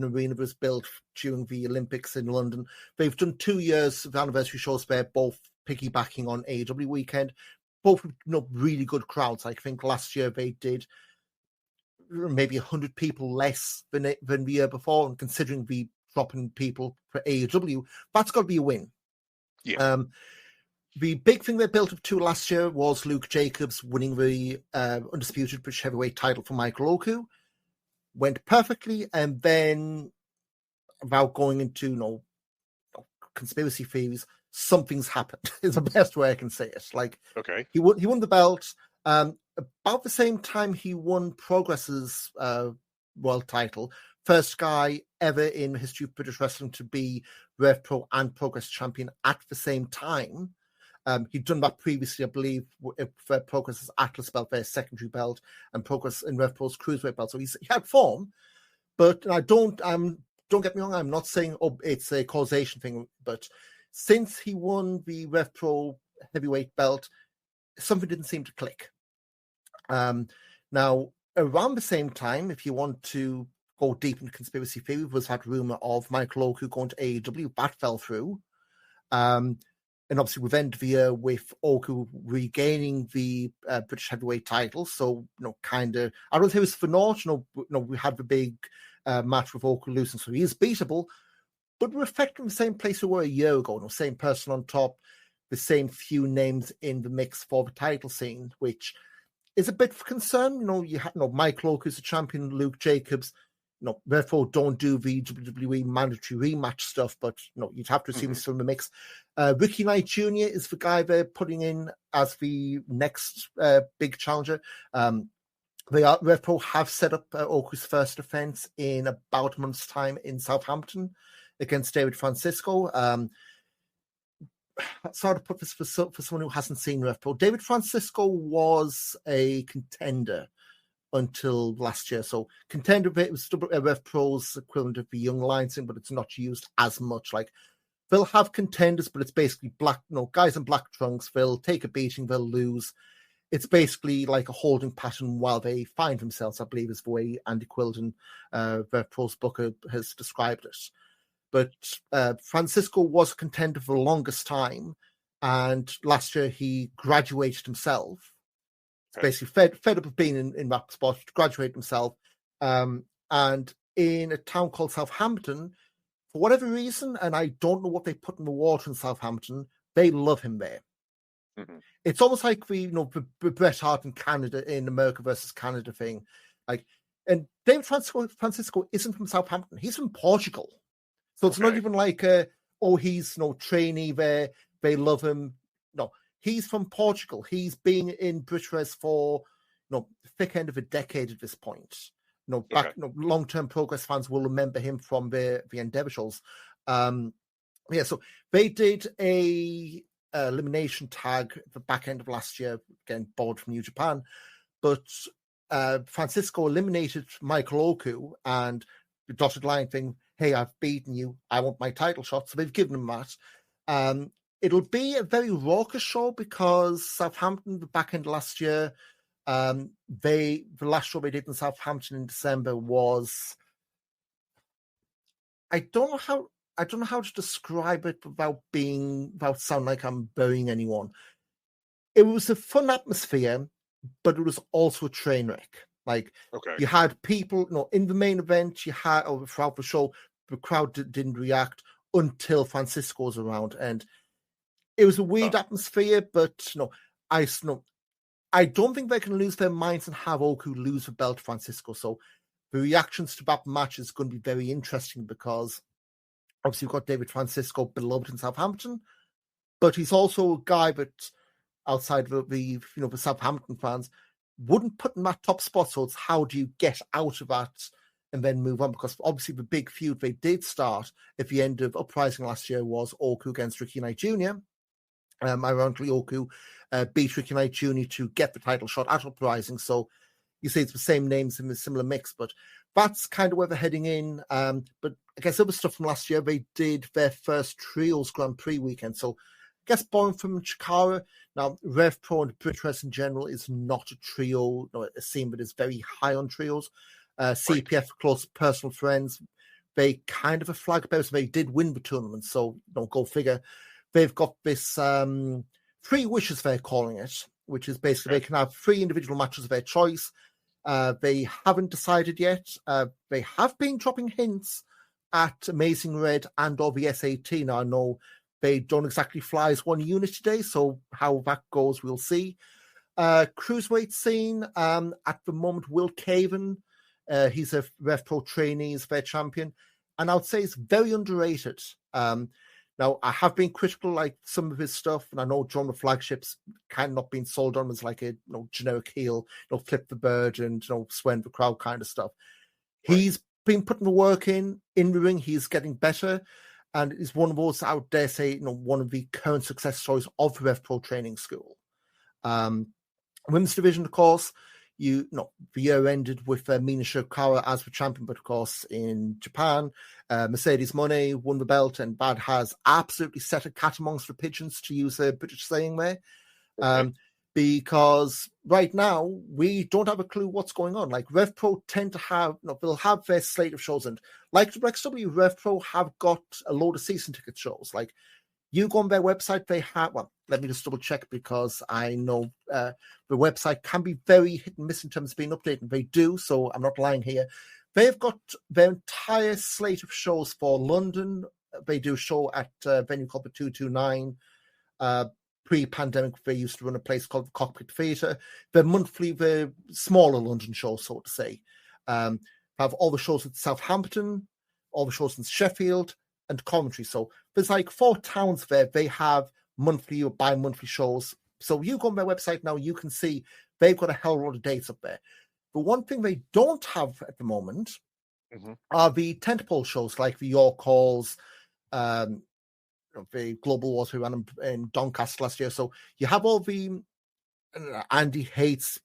arena was built during the Olympics in London. They've done 2 years of anniversary shows there, both piggybacking on AEW weekend. Both really good crowds. I think last year they did maybe 100 people less than the year before, and considering the drop in people for AEW, that's got to be a win. Yeah. The big thing they built up to last year was Luke Jacobs winning the undisputed British heavyweight title for Michael Oku. Went perfectly, and then, without going into conspiracy theories, something's happened. Is the best way I can say it. Like, okay, he won the belt. About the same time he won Progress's world title. First guy ever in the history of British wrestling to be RevPro and Progress champion at the same time. He'd done that previously, I believe, for Progress's Atlas belt, their secondary belt, and Progress in RevPro's cruiserweight belt. So he had form, but don't get me wrong. I'm not saying it's a causation thing, but since he won the RevPro heavyweight belt, something didn't seem to click. Now, around the same time, if you want to go deep into conspiracy theory, was that rumor of Michael Oku going to AEW. That fell through. And obviously, we've ended the year with Oku regaining the British heavyweight title. So, kind of, I don't think it was for naught. We had the big match with Oku losing, so he is beatable. But we're effectively the same place we were a year ago. Same person on top, the same few names in the mix for the title scene, which is a bit of concern. You had Michael Oku is a champion, Luke Jacobs. Therefore, don't do the WWE mandatory rematch stuff, but you'd have to assume he's still in the mix. Ricky Knight Jr. is the guy they're putting in as the next big challenger. RevPro have set up Oku's first defense in about a month's time in Southampton against David Francisco. Sorry to put this for someone who hasn't seen RevPro. David Francisco was a contender until last year. So contender, it was RevPro's equivalent of the Young Lions thing, but it's not used as much. Like, they'll have contenders, but it's basically guys in black trunks. They'll take a beating, they'll lose. It's basically like a holding pattern while they find themselves, I believe is the way Andy Quilden, RevPro's booker, has described it. But Francisco was a contender for the longest time, and last year he graduated himself. Basically fed up of being in that spot, graduated himself, and in a town called Southampton, for whatever reason, and I don't know what they put in the water in Southampton, they love him there. Mm-hmm. It's almost like the Bret Hart in Canada, in America versus Canada thing. Like, and David Francisco isn't from Southampton; he's from Portugal. So it's not even like he's trainee there. They love him. No. He's from Portugal. He's been in British for the thick end of a decade at this point. Long-term Progress fans will remember him from the Endeavour shows. So they did a elimination tag at the back end of last year, again, borrowed from New Japan. But Francisco eliminated Michael Oku, and the dotted line thing, hey, I've beaten you. I want my title shot. So they've given him that. it'll be a very raucous show because Southampton, the back end last year, the last show they did in Southampton in December was, I don't know how to describe it without sounding like I'm burying anyone. It was a fun atmosphere, but it was also a train wreck. Like, you had people, in the main event, throughout the show, the crowd didn't react until Francisco was around, and it was a weird atmosphere. But I don't think they can lose their minds and have Oku lose the belt to Francisco. So the reactions to that match is going to be very interesting because obviously you've got David Francisco, beloved in Southampton, but he's also a guy that outside of the Southampton fans wouldn't put in that top spot. So it's how do you get out of that and then move on? Because obviously the big feud they did start at the end of Uprising last year was Oku against Ricky Knight Jr. Ironically, Oku beat Ricky Knight Jr. to get the title shot at Uprising. So you say it's the same names in a similar mix, but that's kind of where they're heading in. But I guess other stuff from last year, they did their first Trios Grand Prix weekend. So I guess borrowing from Chikara. Now, RevPro and BritWres in general is not a trio, a scene that is very high on trios. CPF, close personal friends, they kind of a flag bearer, so they did win the tournament. So go figure. They've got this 3 wishes, they're calling it, which is basically they can have 3 individual matches of their choice. They haven't decided yet. They have been dropping hints at Amazing Red and or the SAT. Now, I know they don't exactly fly as one unit today, so how that goes, we'll see. Cruiserweight scene, at the moment, Will Caven, he's a RevPro trainee, he's their champion, and I would say he's very underrated. Now, I have been critical, like some of his stuff, and I know John the Flagships kind of not being sold on as like a generic heel, flip the bird and swear the crowd kind of stuff. Right. He's been putting the work in the ring. He's getting better, and is one of those, I would dare say, one of the current success stories of the RevPro training school. Women's division, of course, the year ended with Mina Shirakawa as the champion, but of course in Japan, Mercedes Moné won the belt, and Bad has absolutely set a cat amongst the pigeons, to use a British saying there. Because right now we don't have a clue what's going on. Like RevPro tend to have, they'll have their slate of shows, and like RexW, RevPro have got a load of season ticket shows. Like you go on their website, they have, well, let me just double check because I know the website can be very hit and miss in terms of being updated. They do, so I'm not lying here. They've got their entire slate of shows for London. They do a show at a venue called the 229. Pre-pandemic, they used to run a place called the Cockpit Theatre. They're monthly, the smaller London shows, so to say. Have all the shows at Southampton, all the shows in Sheffield, and Coventry. So there's like 4 towns there. They have monthly or bi-monthly shows. So you go on their website now, you can see they've got a hell of a lot of dates up there. The one thing they don't have at the moment are the tentpole shows like the York Halls, the Global Wars we ran in Doncaster last year. So you have all the, Andy hates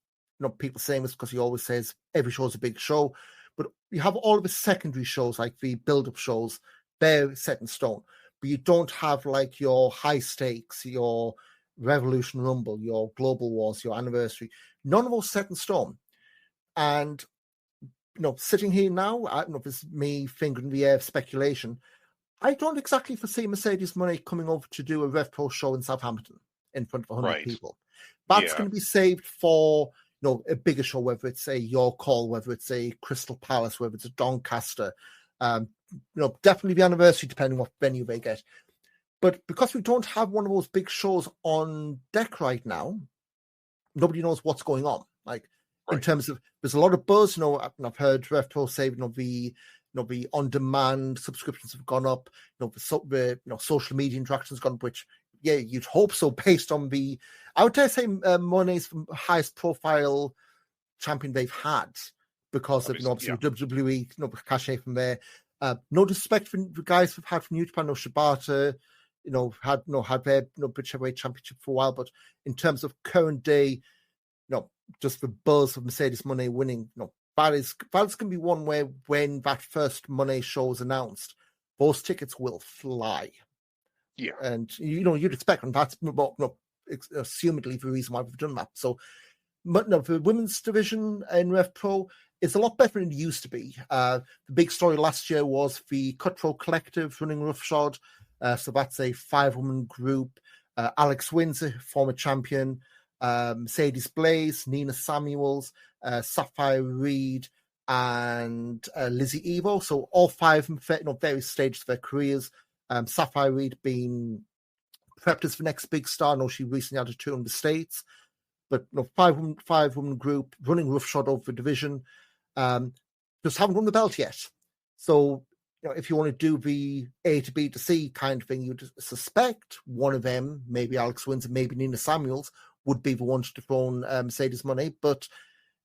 people saying this because he always says every show is a big show, but you have all of the secondary shows like the build-up shows, they're set in stone. But you don't have like your high stakes, your Revolution Rumble, your Global Wars, your Anniversary. None of those set in stone. And sitting here now, I don't know if it's me fingering the air of speculation, I don't exactly foresee Mercedes Moné coming over to do a RevPro show in Southampton in front of 100 people. That's going to be saved for a bigger show, whether it's a York Hall, whether it's a Crystal Palace, whether it's a Doncaster. Definitely the Anniversary, depending what venue they get. But because we don't have one of those big shows on deck right now, nobody knows what's going on. Like in terms of, there's a lot of buzz. I've heard RevPro say the on-demand subscriptions have gone up. The social media interactions gone up, which you'd hope so based on the, I would dare say, Moné's highest profile champion they've had because of obviously WWE, cachet from there. No disrespect for the guys we've had from New Japan, Shibata, had their British Heavyweight Championship for a while, but in terms of current day, just the buzz of Mercedes Moné winning, that's going to be one where when that first Moné show is announced, those tickets will fly. Yeah. And, you'd expect, and that's assumedly the reason why we've done that. So, but no, the women's division in RevPro is a lot better than it used to be. The big story last year was the Cutthroat Collective running roughshod. So that's a 5-woman group. Alex Windsor, former champion, Mercedes Blaze, Nina Samuels, Sapphire Reed, and Lizzie Evo. So all 5 various stages of their careers. Sapphire Reed being prepped as the next big star. I know she recently had a tour in the States. But 5-woman group running roughshod over the division. Just haven't won the belt yet. So, if you want to do the A to B to C kind of thing, you'd suspect one of them, maybe Alex Windsor, maybe Nina Samuels, would be the one to dethrone Mercedes Moné. But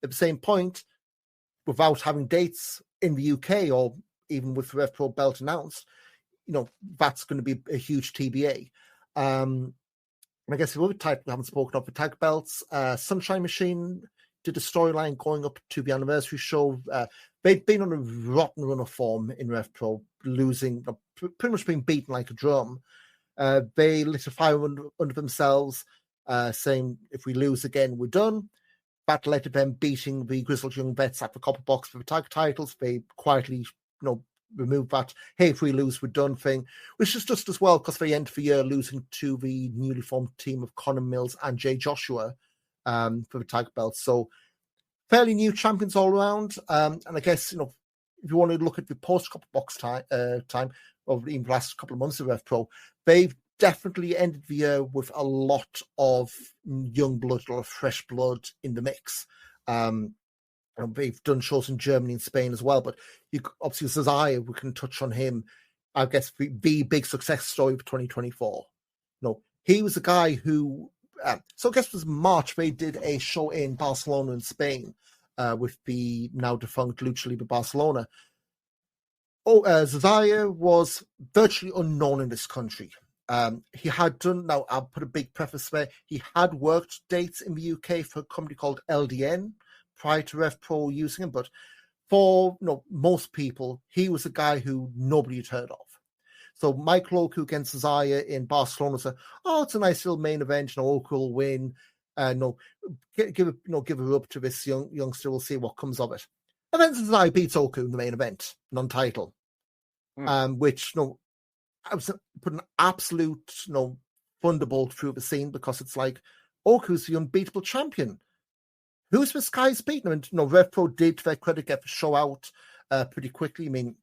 at the same point, without having dates in the UK or even with the RevPro belt announced, that's going to be a huge TBA. And I guess the other title we haven't spoken of, the tag belts, Sunshine Machine did a storyline going up to the anniversary show. They'd been on a rotten run of form in RevPro, losing, pretty much being beaten like a drum. They lit a fire under themselves, saying, if we lose again, we're done. That led to them beating the Grizzled Young Vets at the Copper Box for the tag titles. They quietly, remove that, hey, if we lose, we're done thing, which is just as well because they end the year losing to the newly formed team of Connor Mills and Jay Joshua for the tag belts. So fairly new champions all around. And I guess, if you want to look at the post-Copper Box time, or even the last couple of months of RevPro, they've definitely ended the year with a lot of young blood or fresh blood in the mix. They've done shows in Germany and Spain as well, but obviously Cesare, we can touch on him. I guess the big success story of 2024. He was a guy who, so I guess it was March, they did a show in Barcelona in Spain with the now defunct Lucha Libre Barcelona. Cesare was virtually unknown in this country. He had done, now I'll put a big preface there, he had worked dates in the UK for a company called LDN, prior to RevPro using him, but for most people, he was a guy who nobody had heard of. So Michael Oku against Cesare in Barcelona said, it's a nice little main event, Oku will win, give a rub to this youngster, we'll see what comes of it. And then Cesare beats Oku in the main event, non-title, which I was put an absolute thunderbolt through the scene, because it's like, Oku's the unbeatable champion. Who's this guy's beaten? And RevPro did, to their credit, get the show out pretty quickly. I mean,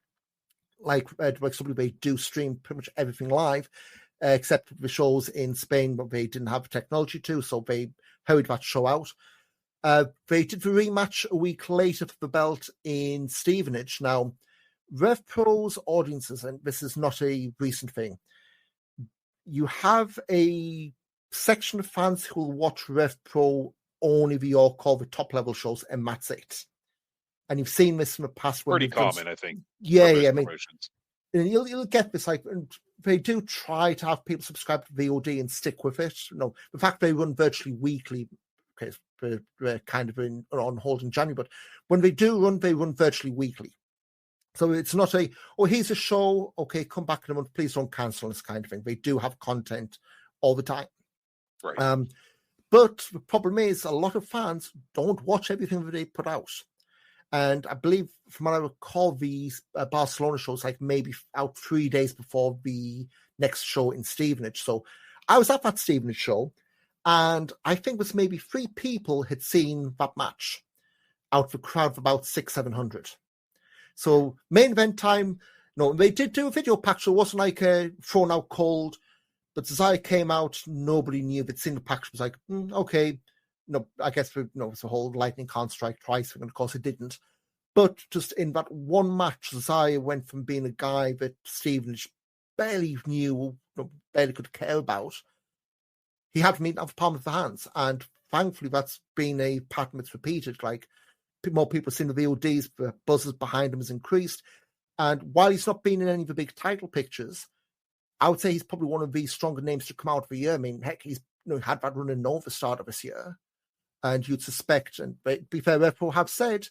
like they do stream pretty much everything live, except the shows in Spain, but they didn't have the technology to, so they hurried that show out. They did the rematch a week later for the belt in Stevenage. Now, RevPro's audiences, and this is not a recent thing, you have a section of fans who will watch RevPro only the the top level shows, and that's it. And you've seen this in the past. Pretty common, I think. Yeah, I mean, and you'll get this, like, they do try to have people subscribe to VOD and stick with it. The fact they run virtually weekly, okay, they're kind of on hold in January, but when they do run, they run virtually weekly. So it's not here's a show, okay, come back in a month, please don't cancel, this kind of thing. They do have content all the time. Right. But the problem is, a lot of fans don't watch everything that they put out. And I believe, from what I recall, the Barcelona show is like maybe out 3 days before the next show in Stevenage. So I was at that Stevenage show, and I think it was maybe 3 people had seen that match out of a crowd of about 600-700. So main event time, they did do a video pack, so it wasn't like thrown out cold. But Cesare came out, nobody knew. They'd seen the package, was like, okay. I guess it's a whole lightning can't strike twice, and of course it didn't. But just in that one match, Cesare went from being a guy that Stevenage barely knew, barely could care about. He had to meet out of the palm of the hands. And thankfully, that's been a pattern that's repeated. Like, more people have seen the VODs, the buzzes behind him has increased. And while he's not been in any of the big title pictures, I would say he's probably one of the stronger names to come out of the year. I mean, heck, he's had that run in Nova start of this year. And you'd suspect, and to be fair, RevPro have said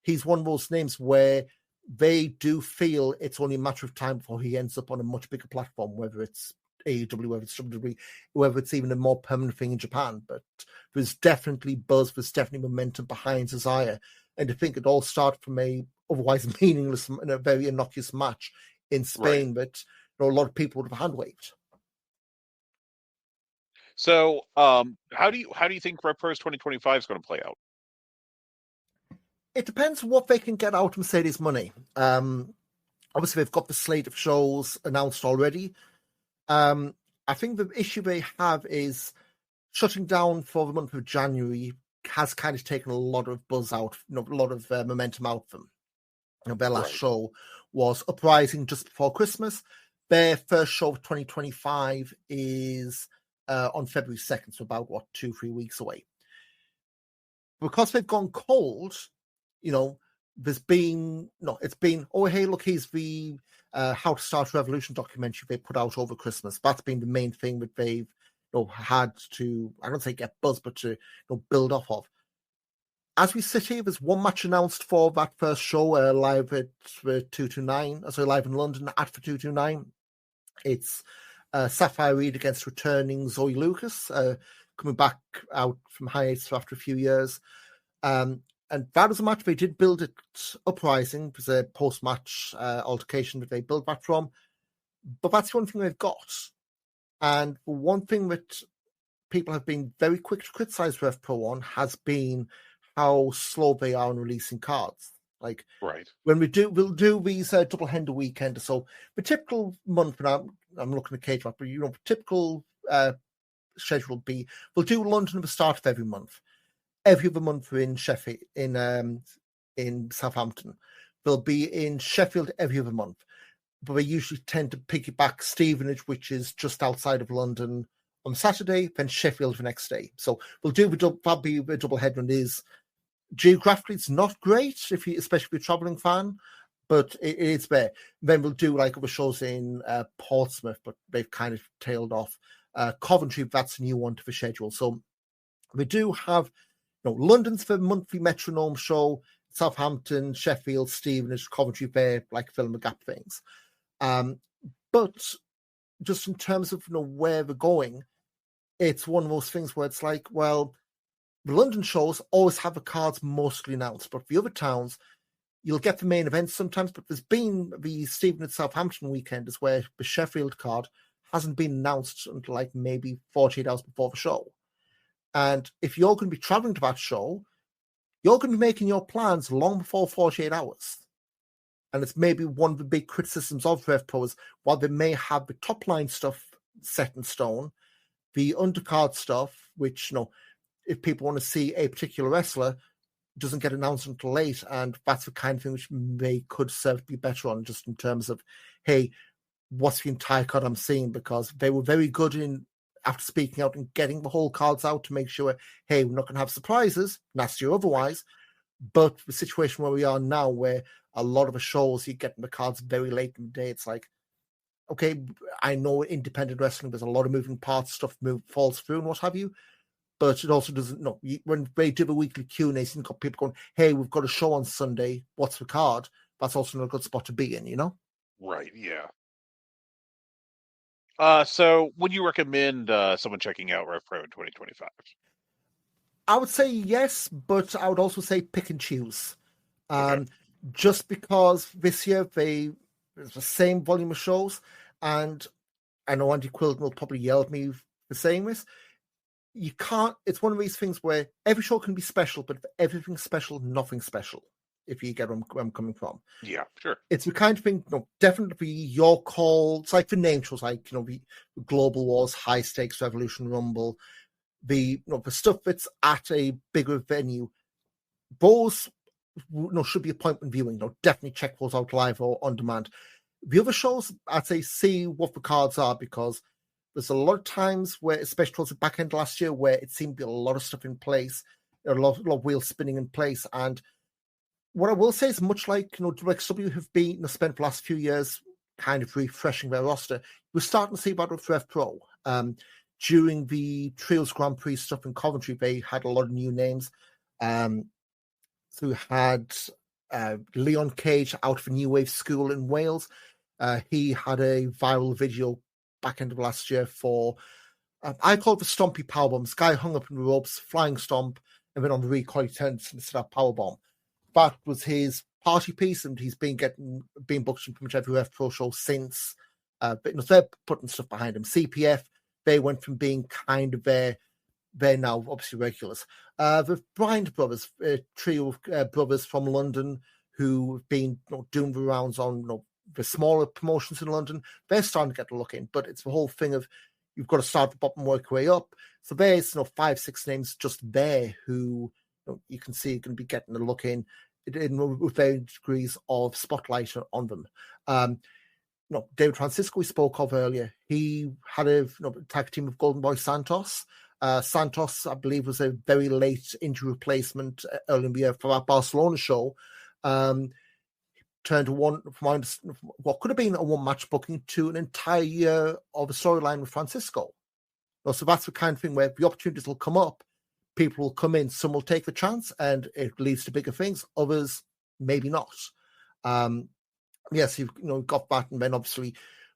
he's one of those names where they do feel it's only a matter of time before he ends up on a much bigger platform, whether it's AEW, whether it's WWE, whether it's even a more permanent thing in Japan. But there's definitely buzz, there's definitely momentum behind Desire. And I think it all started from a otherwise meaningless and a very innocuous match in Spain that a lot of people would have hand waved. So, how do you think RevPro's 2025 is going to play out? It depends what they can get out of Mercedes money. Obviously, they've got the slate of shows announced already. I think the issue they have is shutting down for the month of January has kind of taken a lot of buzz out, a lot of momentum out of them. Their last show was Uprising just before Christmas. Their first show of 2025 is on February 2nd, so about, 2-3 weeks away. Because they've gone cold, it's been, oh, hey, look, here's the How to Start a Revolution documentary they put out over Christmas. That's been the main thing that they've had to, I don't say get buzz, but to build off of. As we sit here, there's one match announced for that first show, live at 229, live in London at for 229. It's Sapphire Reed against returning Zoe Lucas, coming back out from hiatus after a few years. And that was a match they did build at Uprising. It was a post-match altercation that they built that from. But that's the one thing they've got. And one thing that people have been very quick to criticize RevPro on has been how slow they are on releasing cards. Like, when we'll do these double header weekend. So the typical month, and I'm looking at Cage Match, but typical schedule would be we'll do London at the start of every month. Every other month we're in Sheffield, in Southampton. They'll be in Sheffield every other month. But they usually tend to piggyback Stevenage, which is just outside of London, on Saturday, then Sheffield the next day. So we'll do that'll be a double header, and is geographically it's not great especially if you're a traveling fan, but it is there. Then we'll do like other shows in Portsmouth, but they've kind of tailed off. Coventry, that's a new one to the schedule. So we do have London's the monthly metronome show, Southampton, Sheffield, Stevenage, Coventry, there like fill in the gap things. But just in terms of where they're going, it's one of those things where it's like, well, the London shows always have the cards mostly announced, but the other towns, you'll get the main events sometimes, but there's been the Stevenage Southampton weekend is where the Sheffield card hasn't been announced until like maybe 48 hours before the show. And if you're going to be traveling to that show, you're going to be making your plans long before 48 hours. And it's maybe one of the big criticisms of RevPro is while they may have the top line stuff set in stone, the undercard stuff, which, if people want to see a particular wrestler, doesn't get announced until late. And that's the kind of thing which they could serve to be better on, just in terms of, hey, what's the entire card I'm seeing? Because they were very good in, after speaking out and getting the whole cards out to make sure, hey, we're not going to have surprises, nasty or otherwise. But the situation where we are now, where a lot of the shows, you're getting the cards very late in the day, it's like, okay, I know independent wrestling, there's a lot of moving parts, stuff falls through and what have you. But it also doesn't, when they do the weekly Q&A, you've got people going, hey, we've got a show on Sunday, what's the card? That's also not a good spot to be in, Right, yeah. So would you recommend someone checking out RevPro in 2025? I would say yes, but I would also say pick and choose. Just because this year there's the same volume of shows, and I know Andy Quilden will probably yell at me for saying this. You can't, it's one of these things where every show can be special, but if everything's special, nothing's special, if you get where I'm coming from. Yeah, sure. It's the kind of thing, definitely your call. It's like the name shows, like, the Global Wars, High Stakes, Revolution Rumble, the stuff that's at a bigger venue. Those should be appointment viewing. Definitely check those out live or on demand. The other shows, I'd say see what the cards are, because there's a lot of times where, especially towards the back end last year, where it seemed to be a lot of stuff in place, a lot of wheels spinning in place. And what I will say is, much like WXW have been spent the last few years kind of refreshing their roster, we're starting to see that with RevPro. During the Trios Grand Prix stuff in Coventry, they had a lot of new names. So we had Leon Cage out of a New Wave School in Wales. He had a viral video back end of last year for, I call it the Stompy Powerbomb. This guy hung up in the ropes, flying stomp, and then on the recoil he turned into that powerbomb. That was his party piece, and he's been booked in pretty much every RevPro show since. But they're putting stuff behind him. CPF, they went from being kind of they're now obviously regulars. The Bryant brothers, a trio of brothers from London who have been doing the rounds on the smaller promotions in London, they're starting to get a look in. But it's the whole thing of you've got to start at the bottom, work your way up. So there's 5-6 names just there who you can see are going to be getting a look in with varying degrees of spotlight on them. David Francisco we spoke of earlier. He had a tag team with Golden Boy Santos. Santos, I believe, was a very late injury replacement early in the year for that Barcelona show. Turned from what could have been a one-match booking to an entire year of a storyline with Francisco. So that's the kind of thing where the opportunities will come up, people will come in, some will take the chance, and it leads to bigger things. Others, maybe not. Yes, you've got that, and then obviously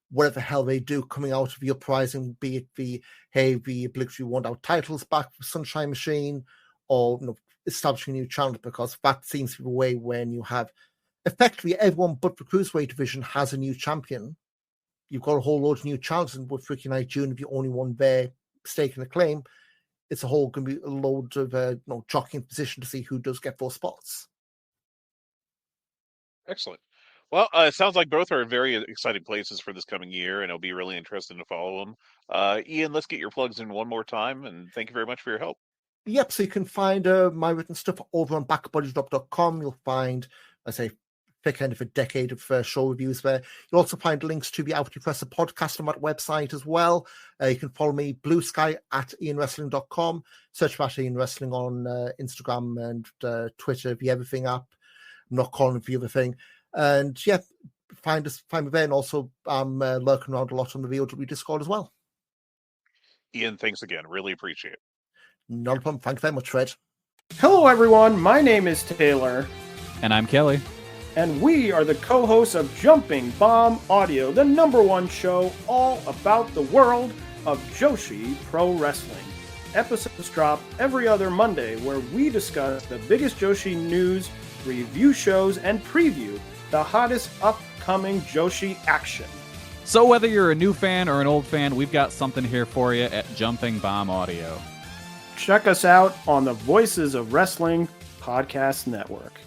whatever the hell they do coming out of the uprising, be it the obligatory worn-out titles back for Sunshine Machine, or establishing a new channel, because that seems to be the way when you have effectively everyone but the Cruiserweight division has a new champion. You've got a whole load of new challengers, and with Ricky Knight Jr. the only one there staking a claim, it's a whole going to be a load of jockeying position to see who does get those spots. Excellent. Well, it sounds like both are in very exciting places for this coming year, and it'll be really interesting to follow them. Ian, let's get your plugs in one more time, and thank you very much for your help. Yep, so you can find my written stuff over on backbodydrop.com. You'll find, I say, thick end of a decade of show reviews there. You'll also find links to the Alpha Presser podcast on that website as well. You can follow me, Blue Sky, at IanWrestling.com. Search for Ian Wrestling on Instagram and Twitter, the Everything app. I'm not calling it the other thing. And yeah, find me there. And also, I'm lurking around a lot on the VOW Discord as well. Ian, thanks again. Really appreciate it. Not a problem. Thank you very much, Fred. Hello, everyone. My name is Taylor. And I'm Kelly. And we are the co-hosts of Jumping Bomb Audio, the #1 show all about the world of Joshi Pro Wrestling. Episodes drop every other Monday, where we discuss the biggest Joshi news, review shows, and preview the hottest upcoming Joshi action. So whether you're a new fan or an old fan, we've got something here for you at Jumping Bomb Audio. Check us out on the Voices of Wrestling Podcast Network.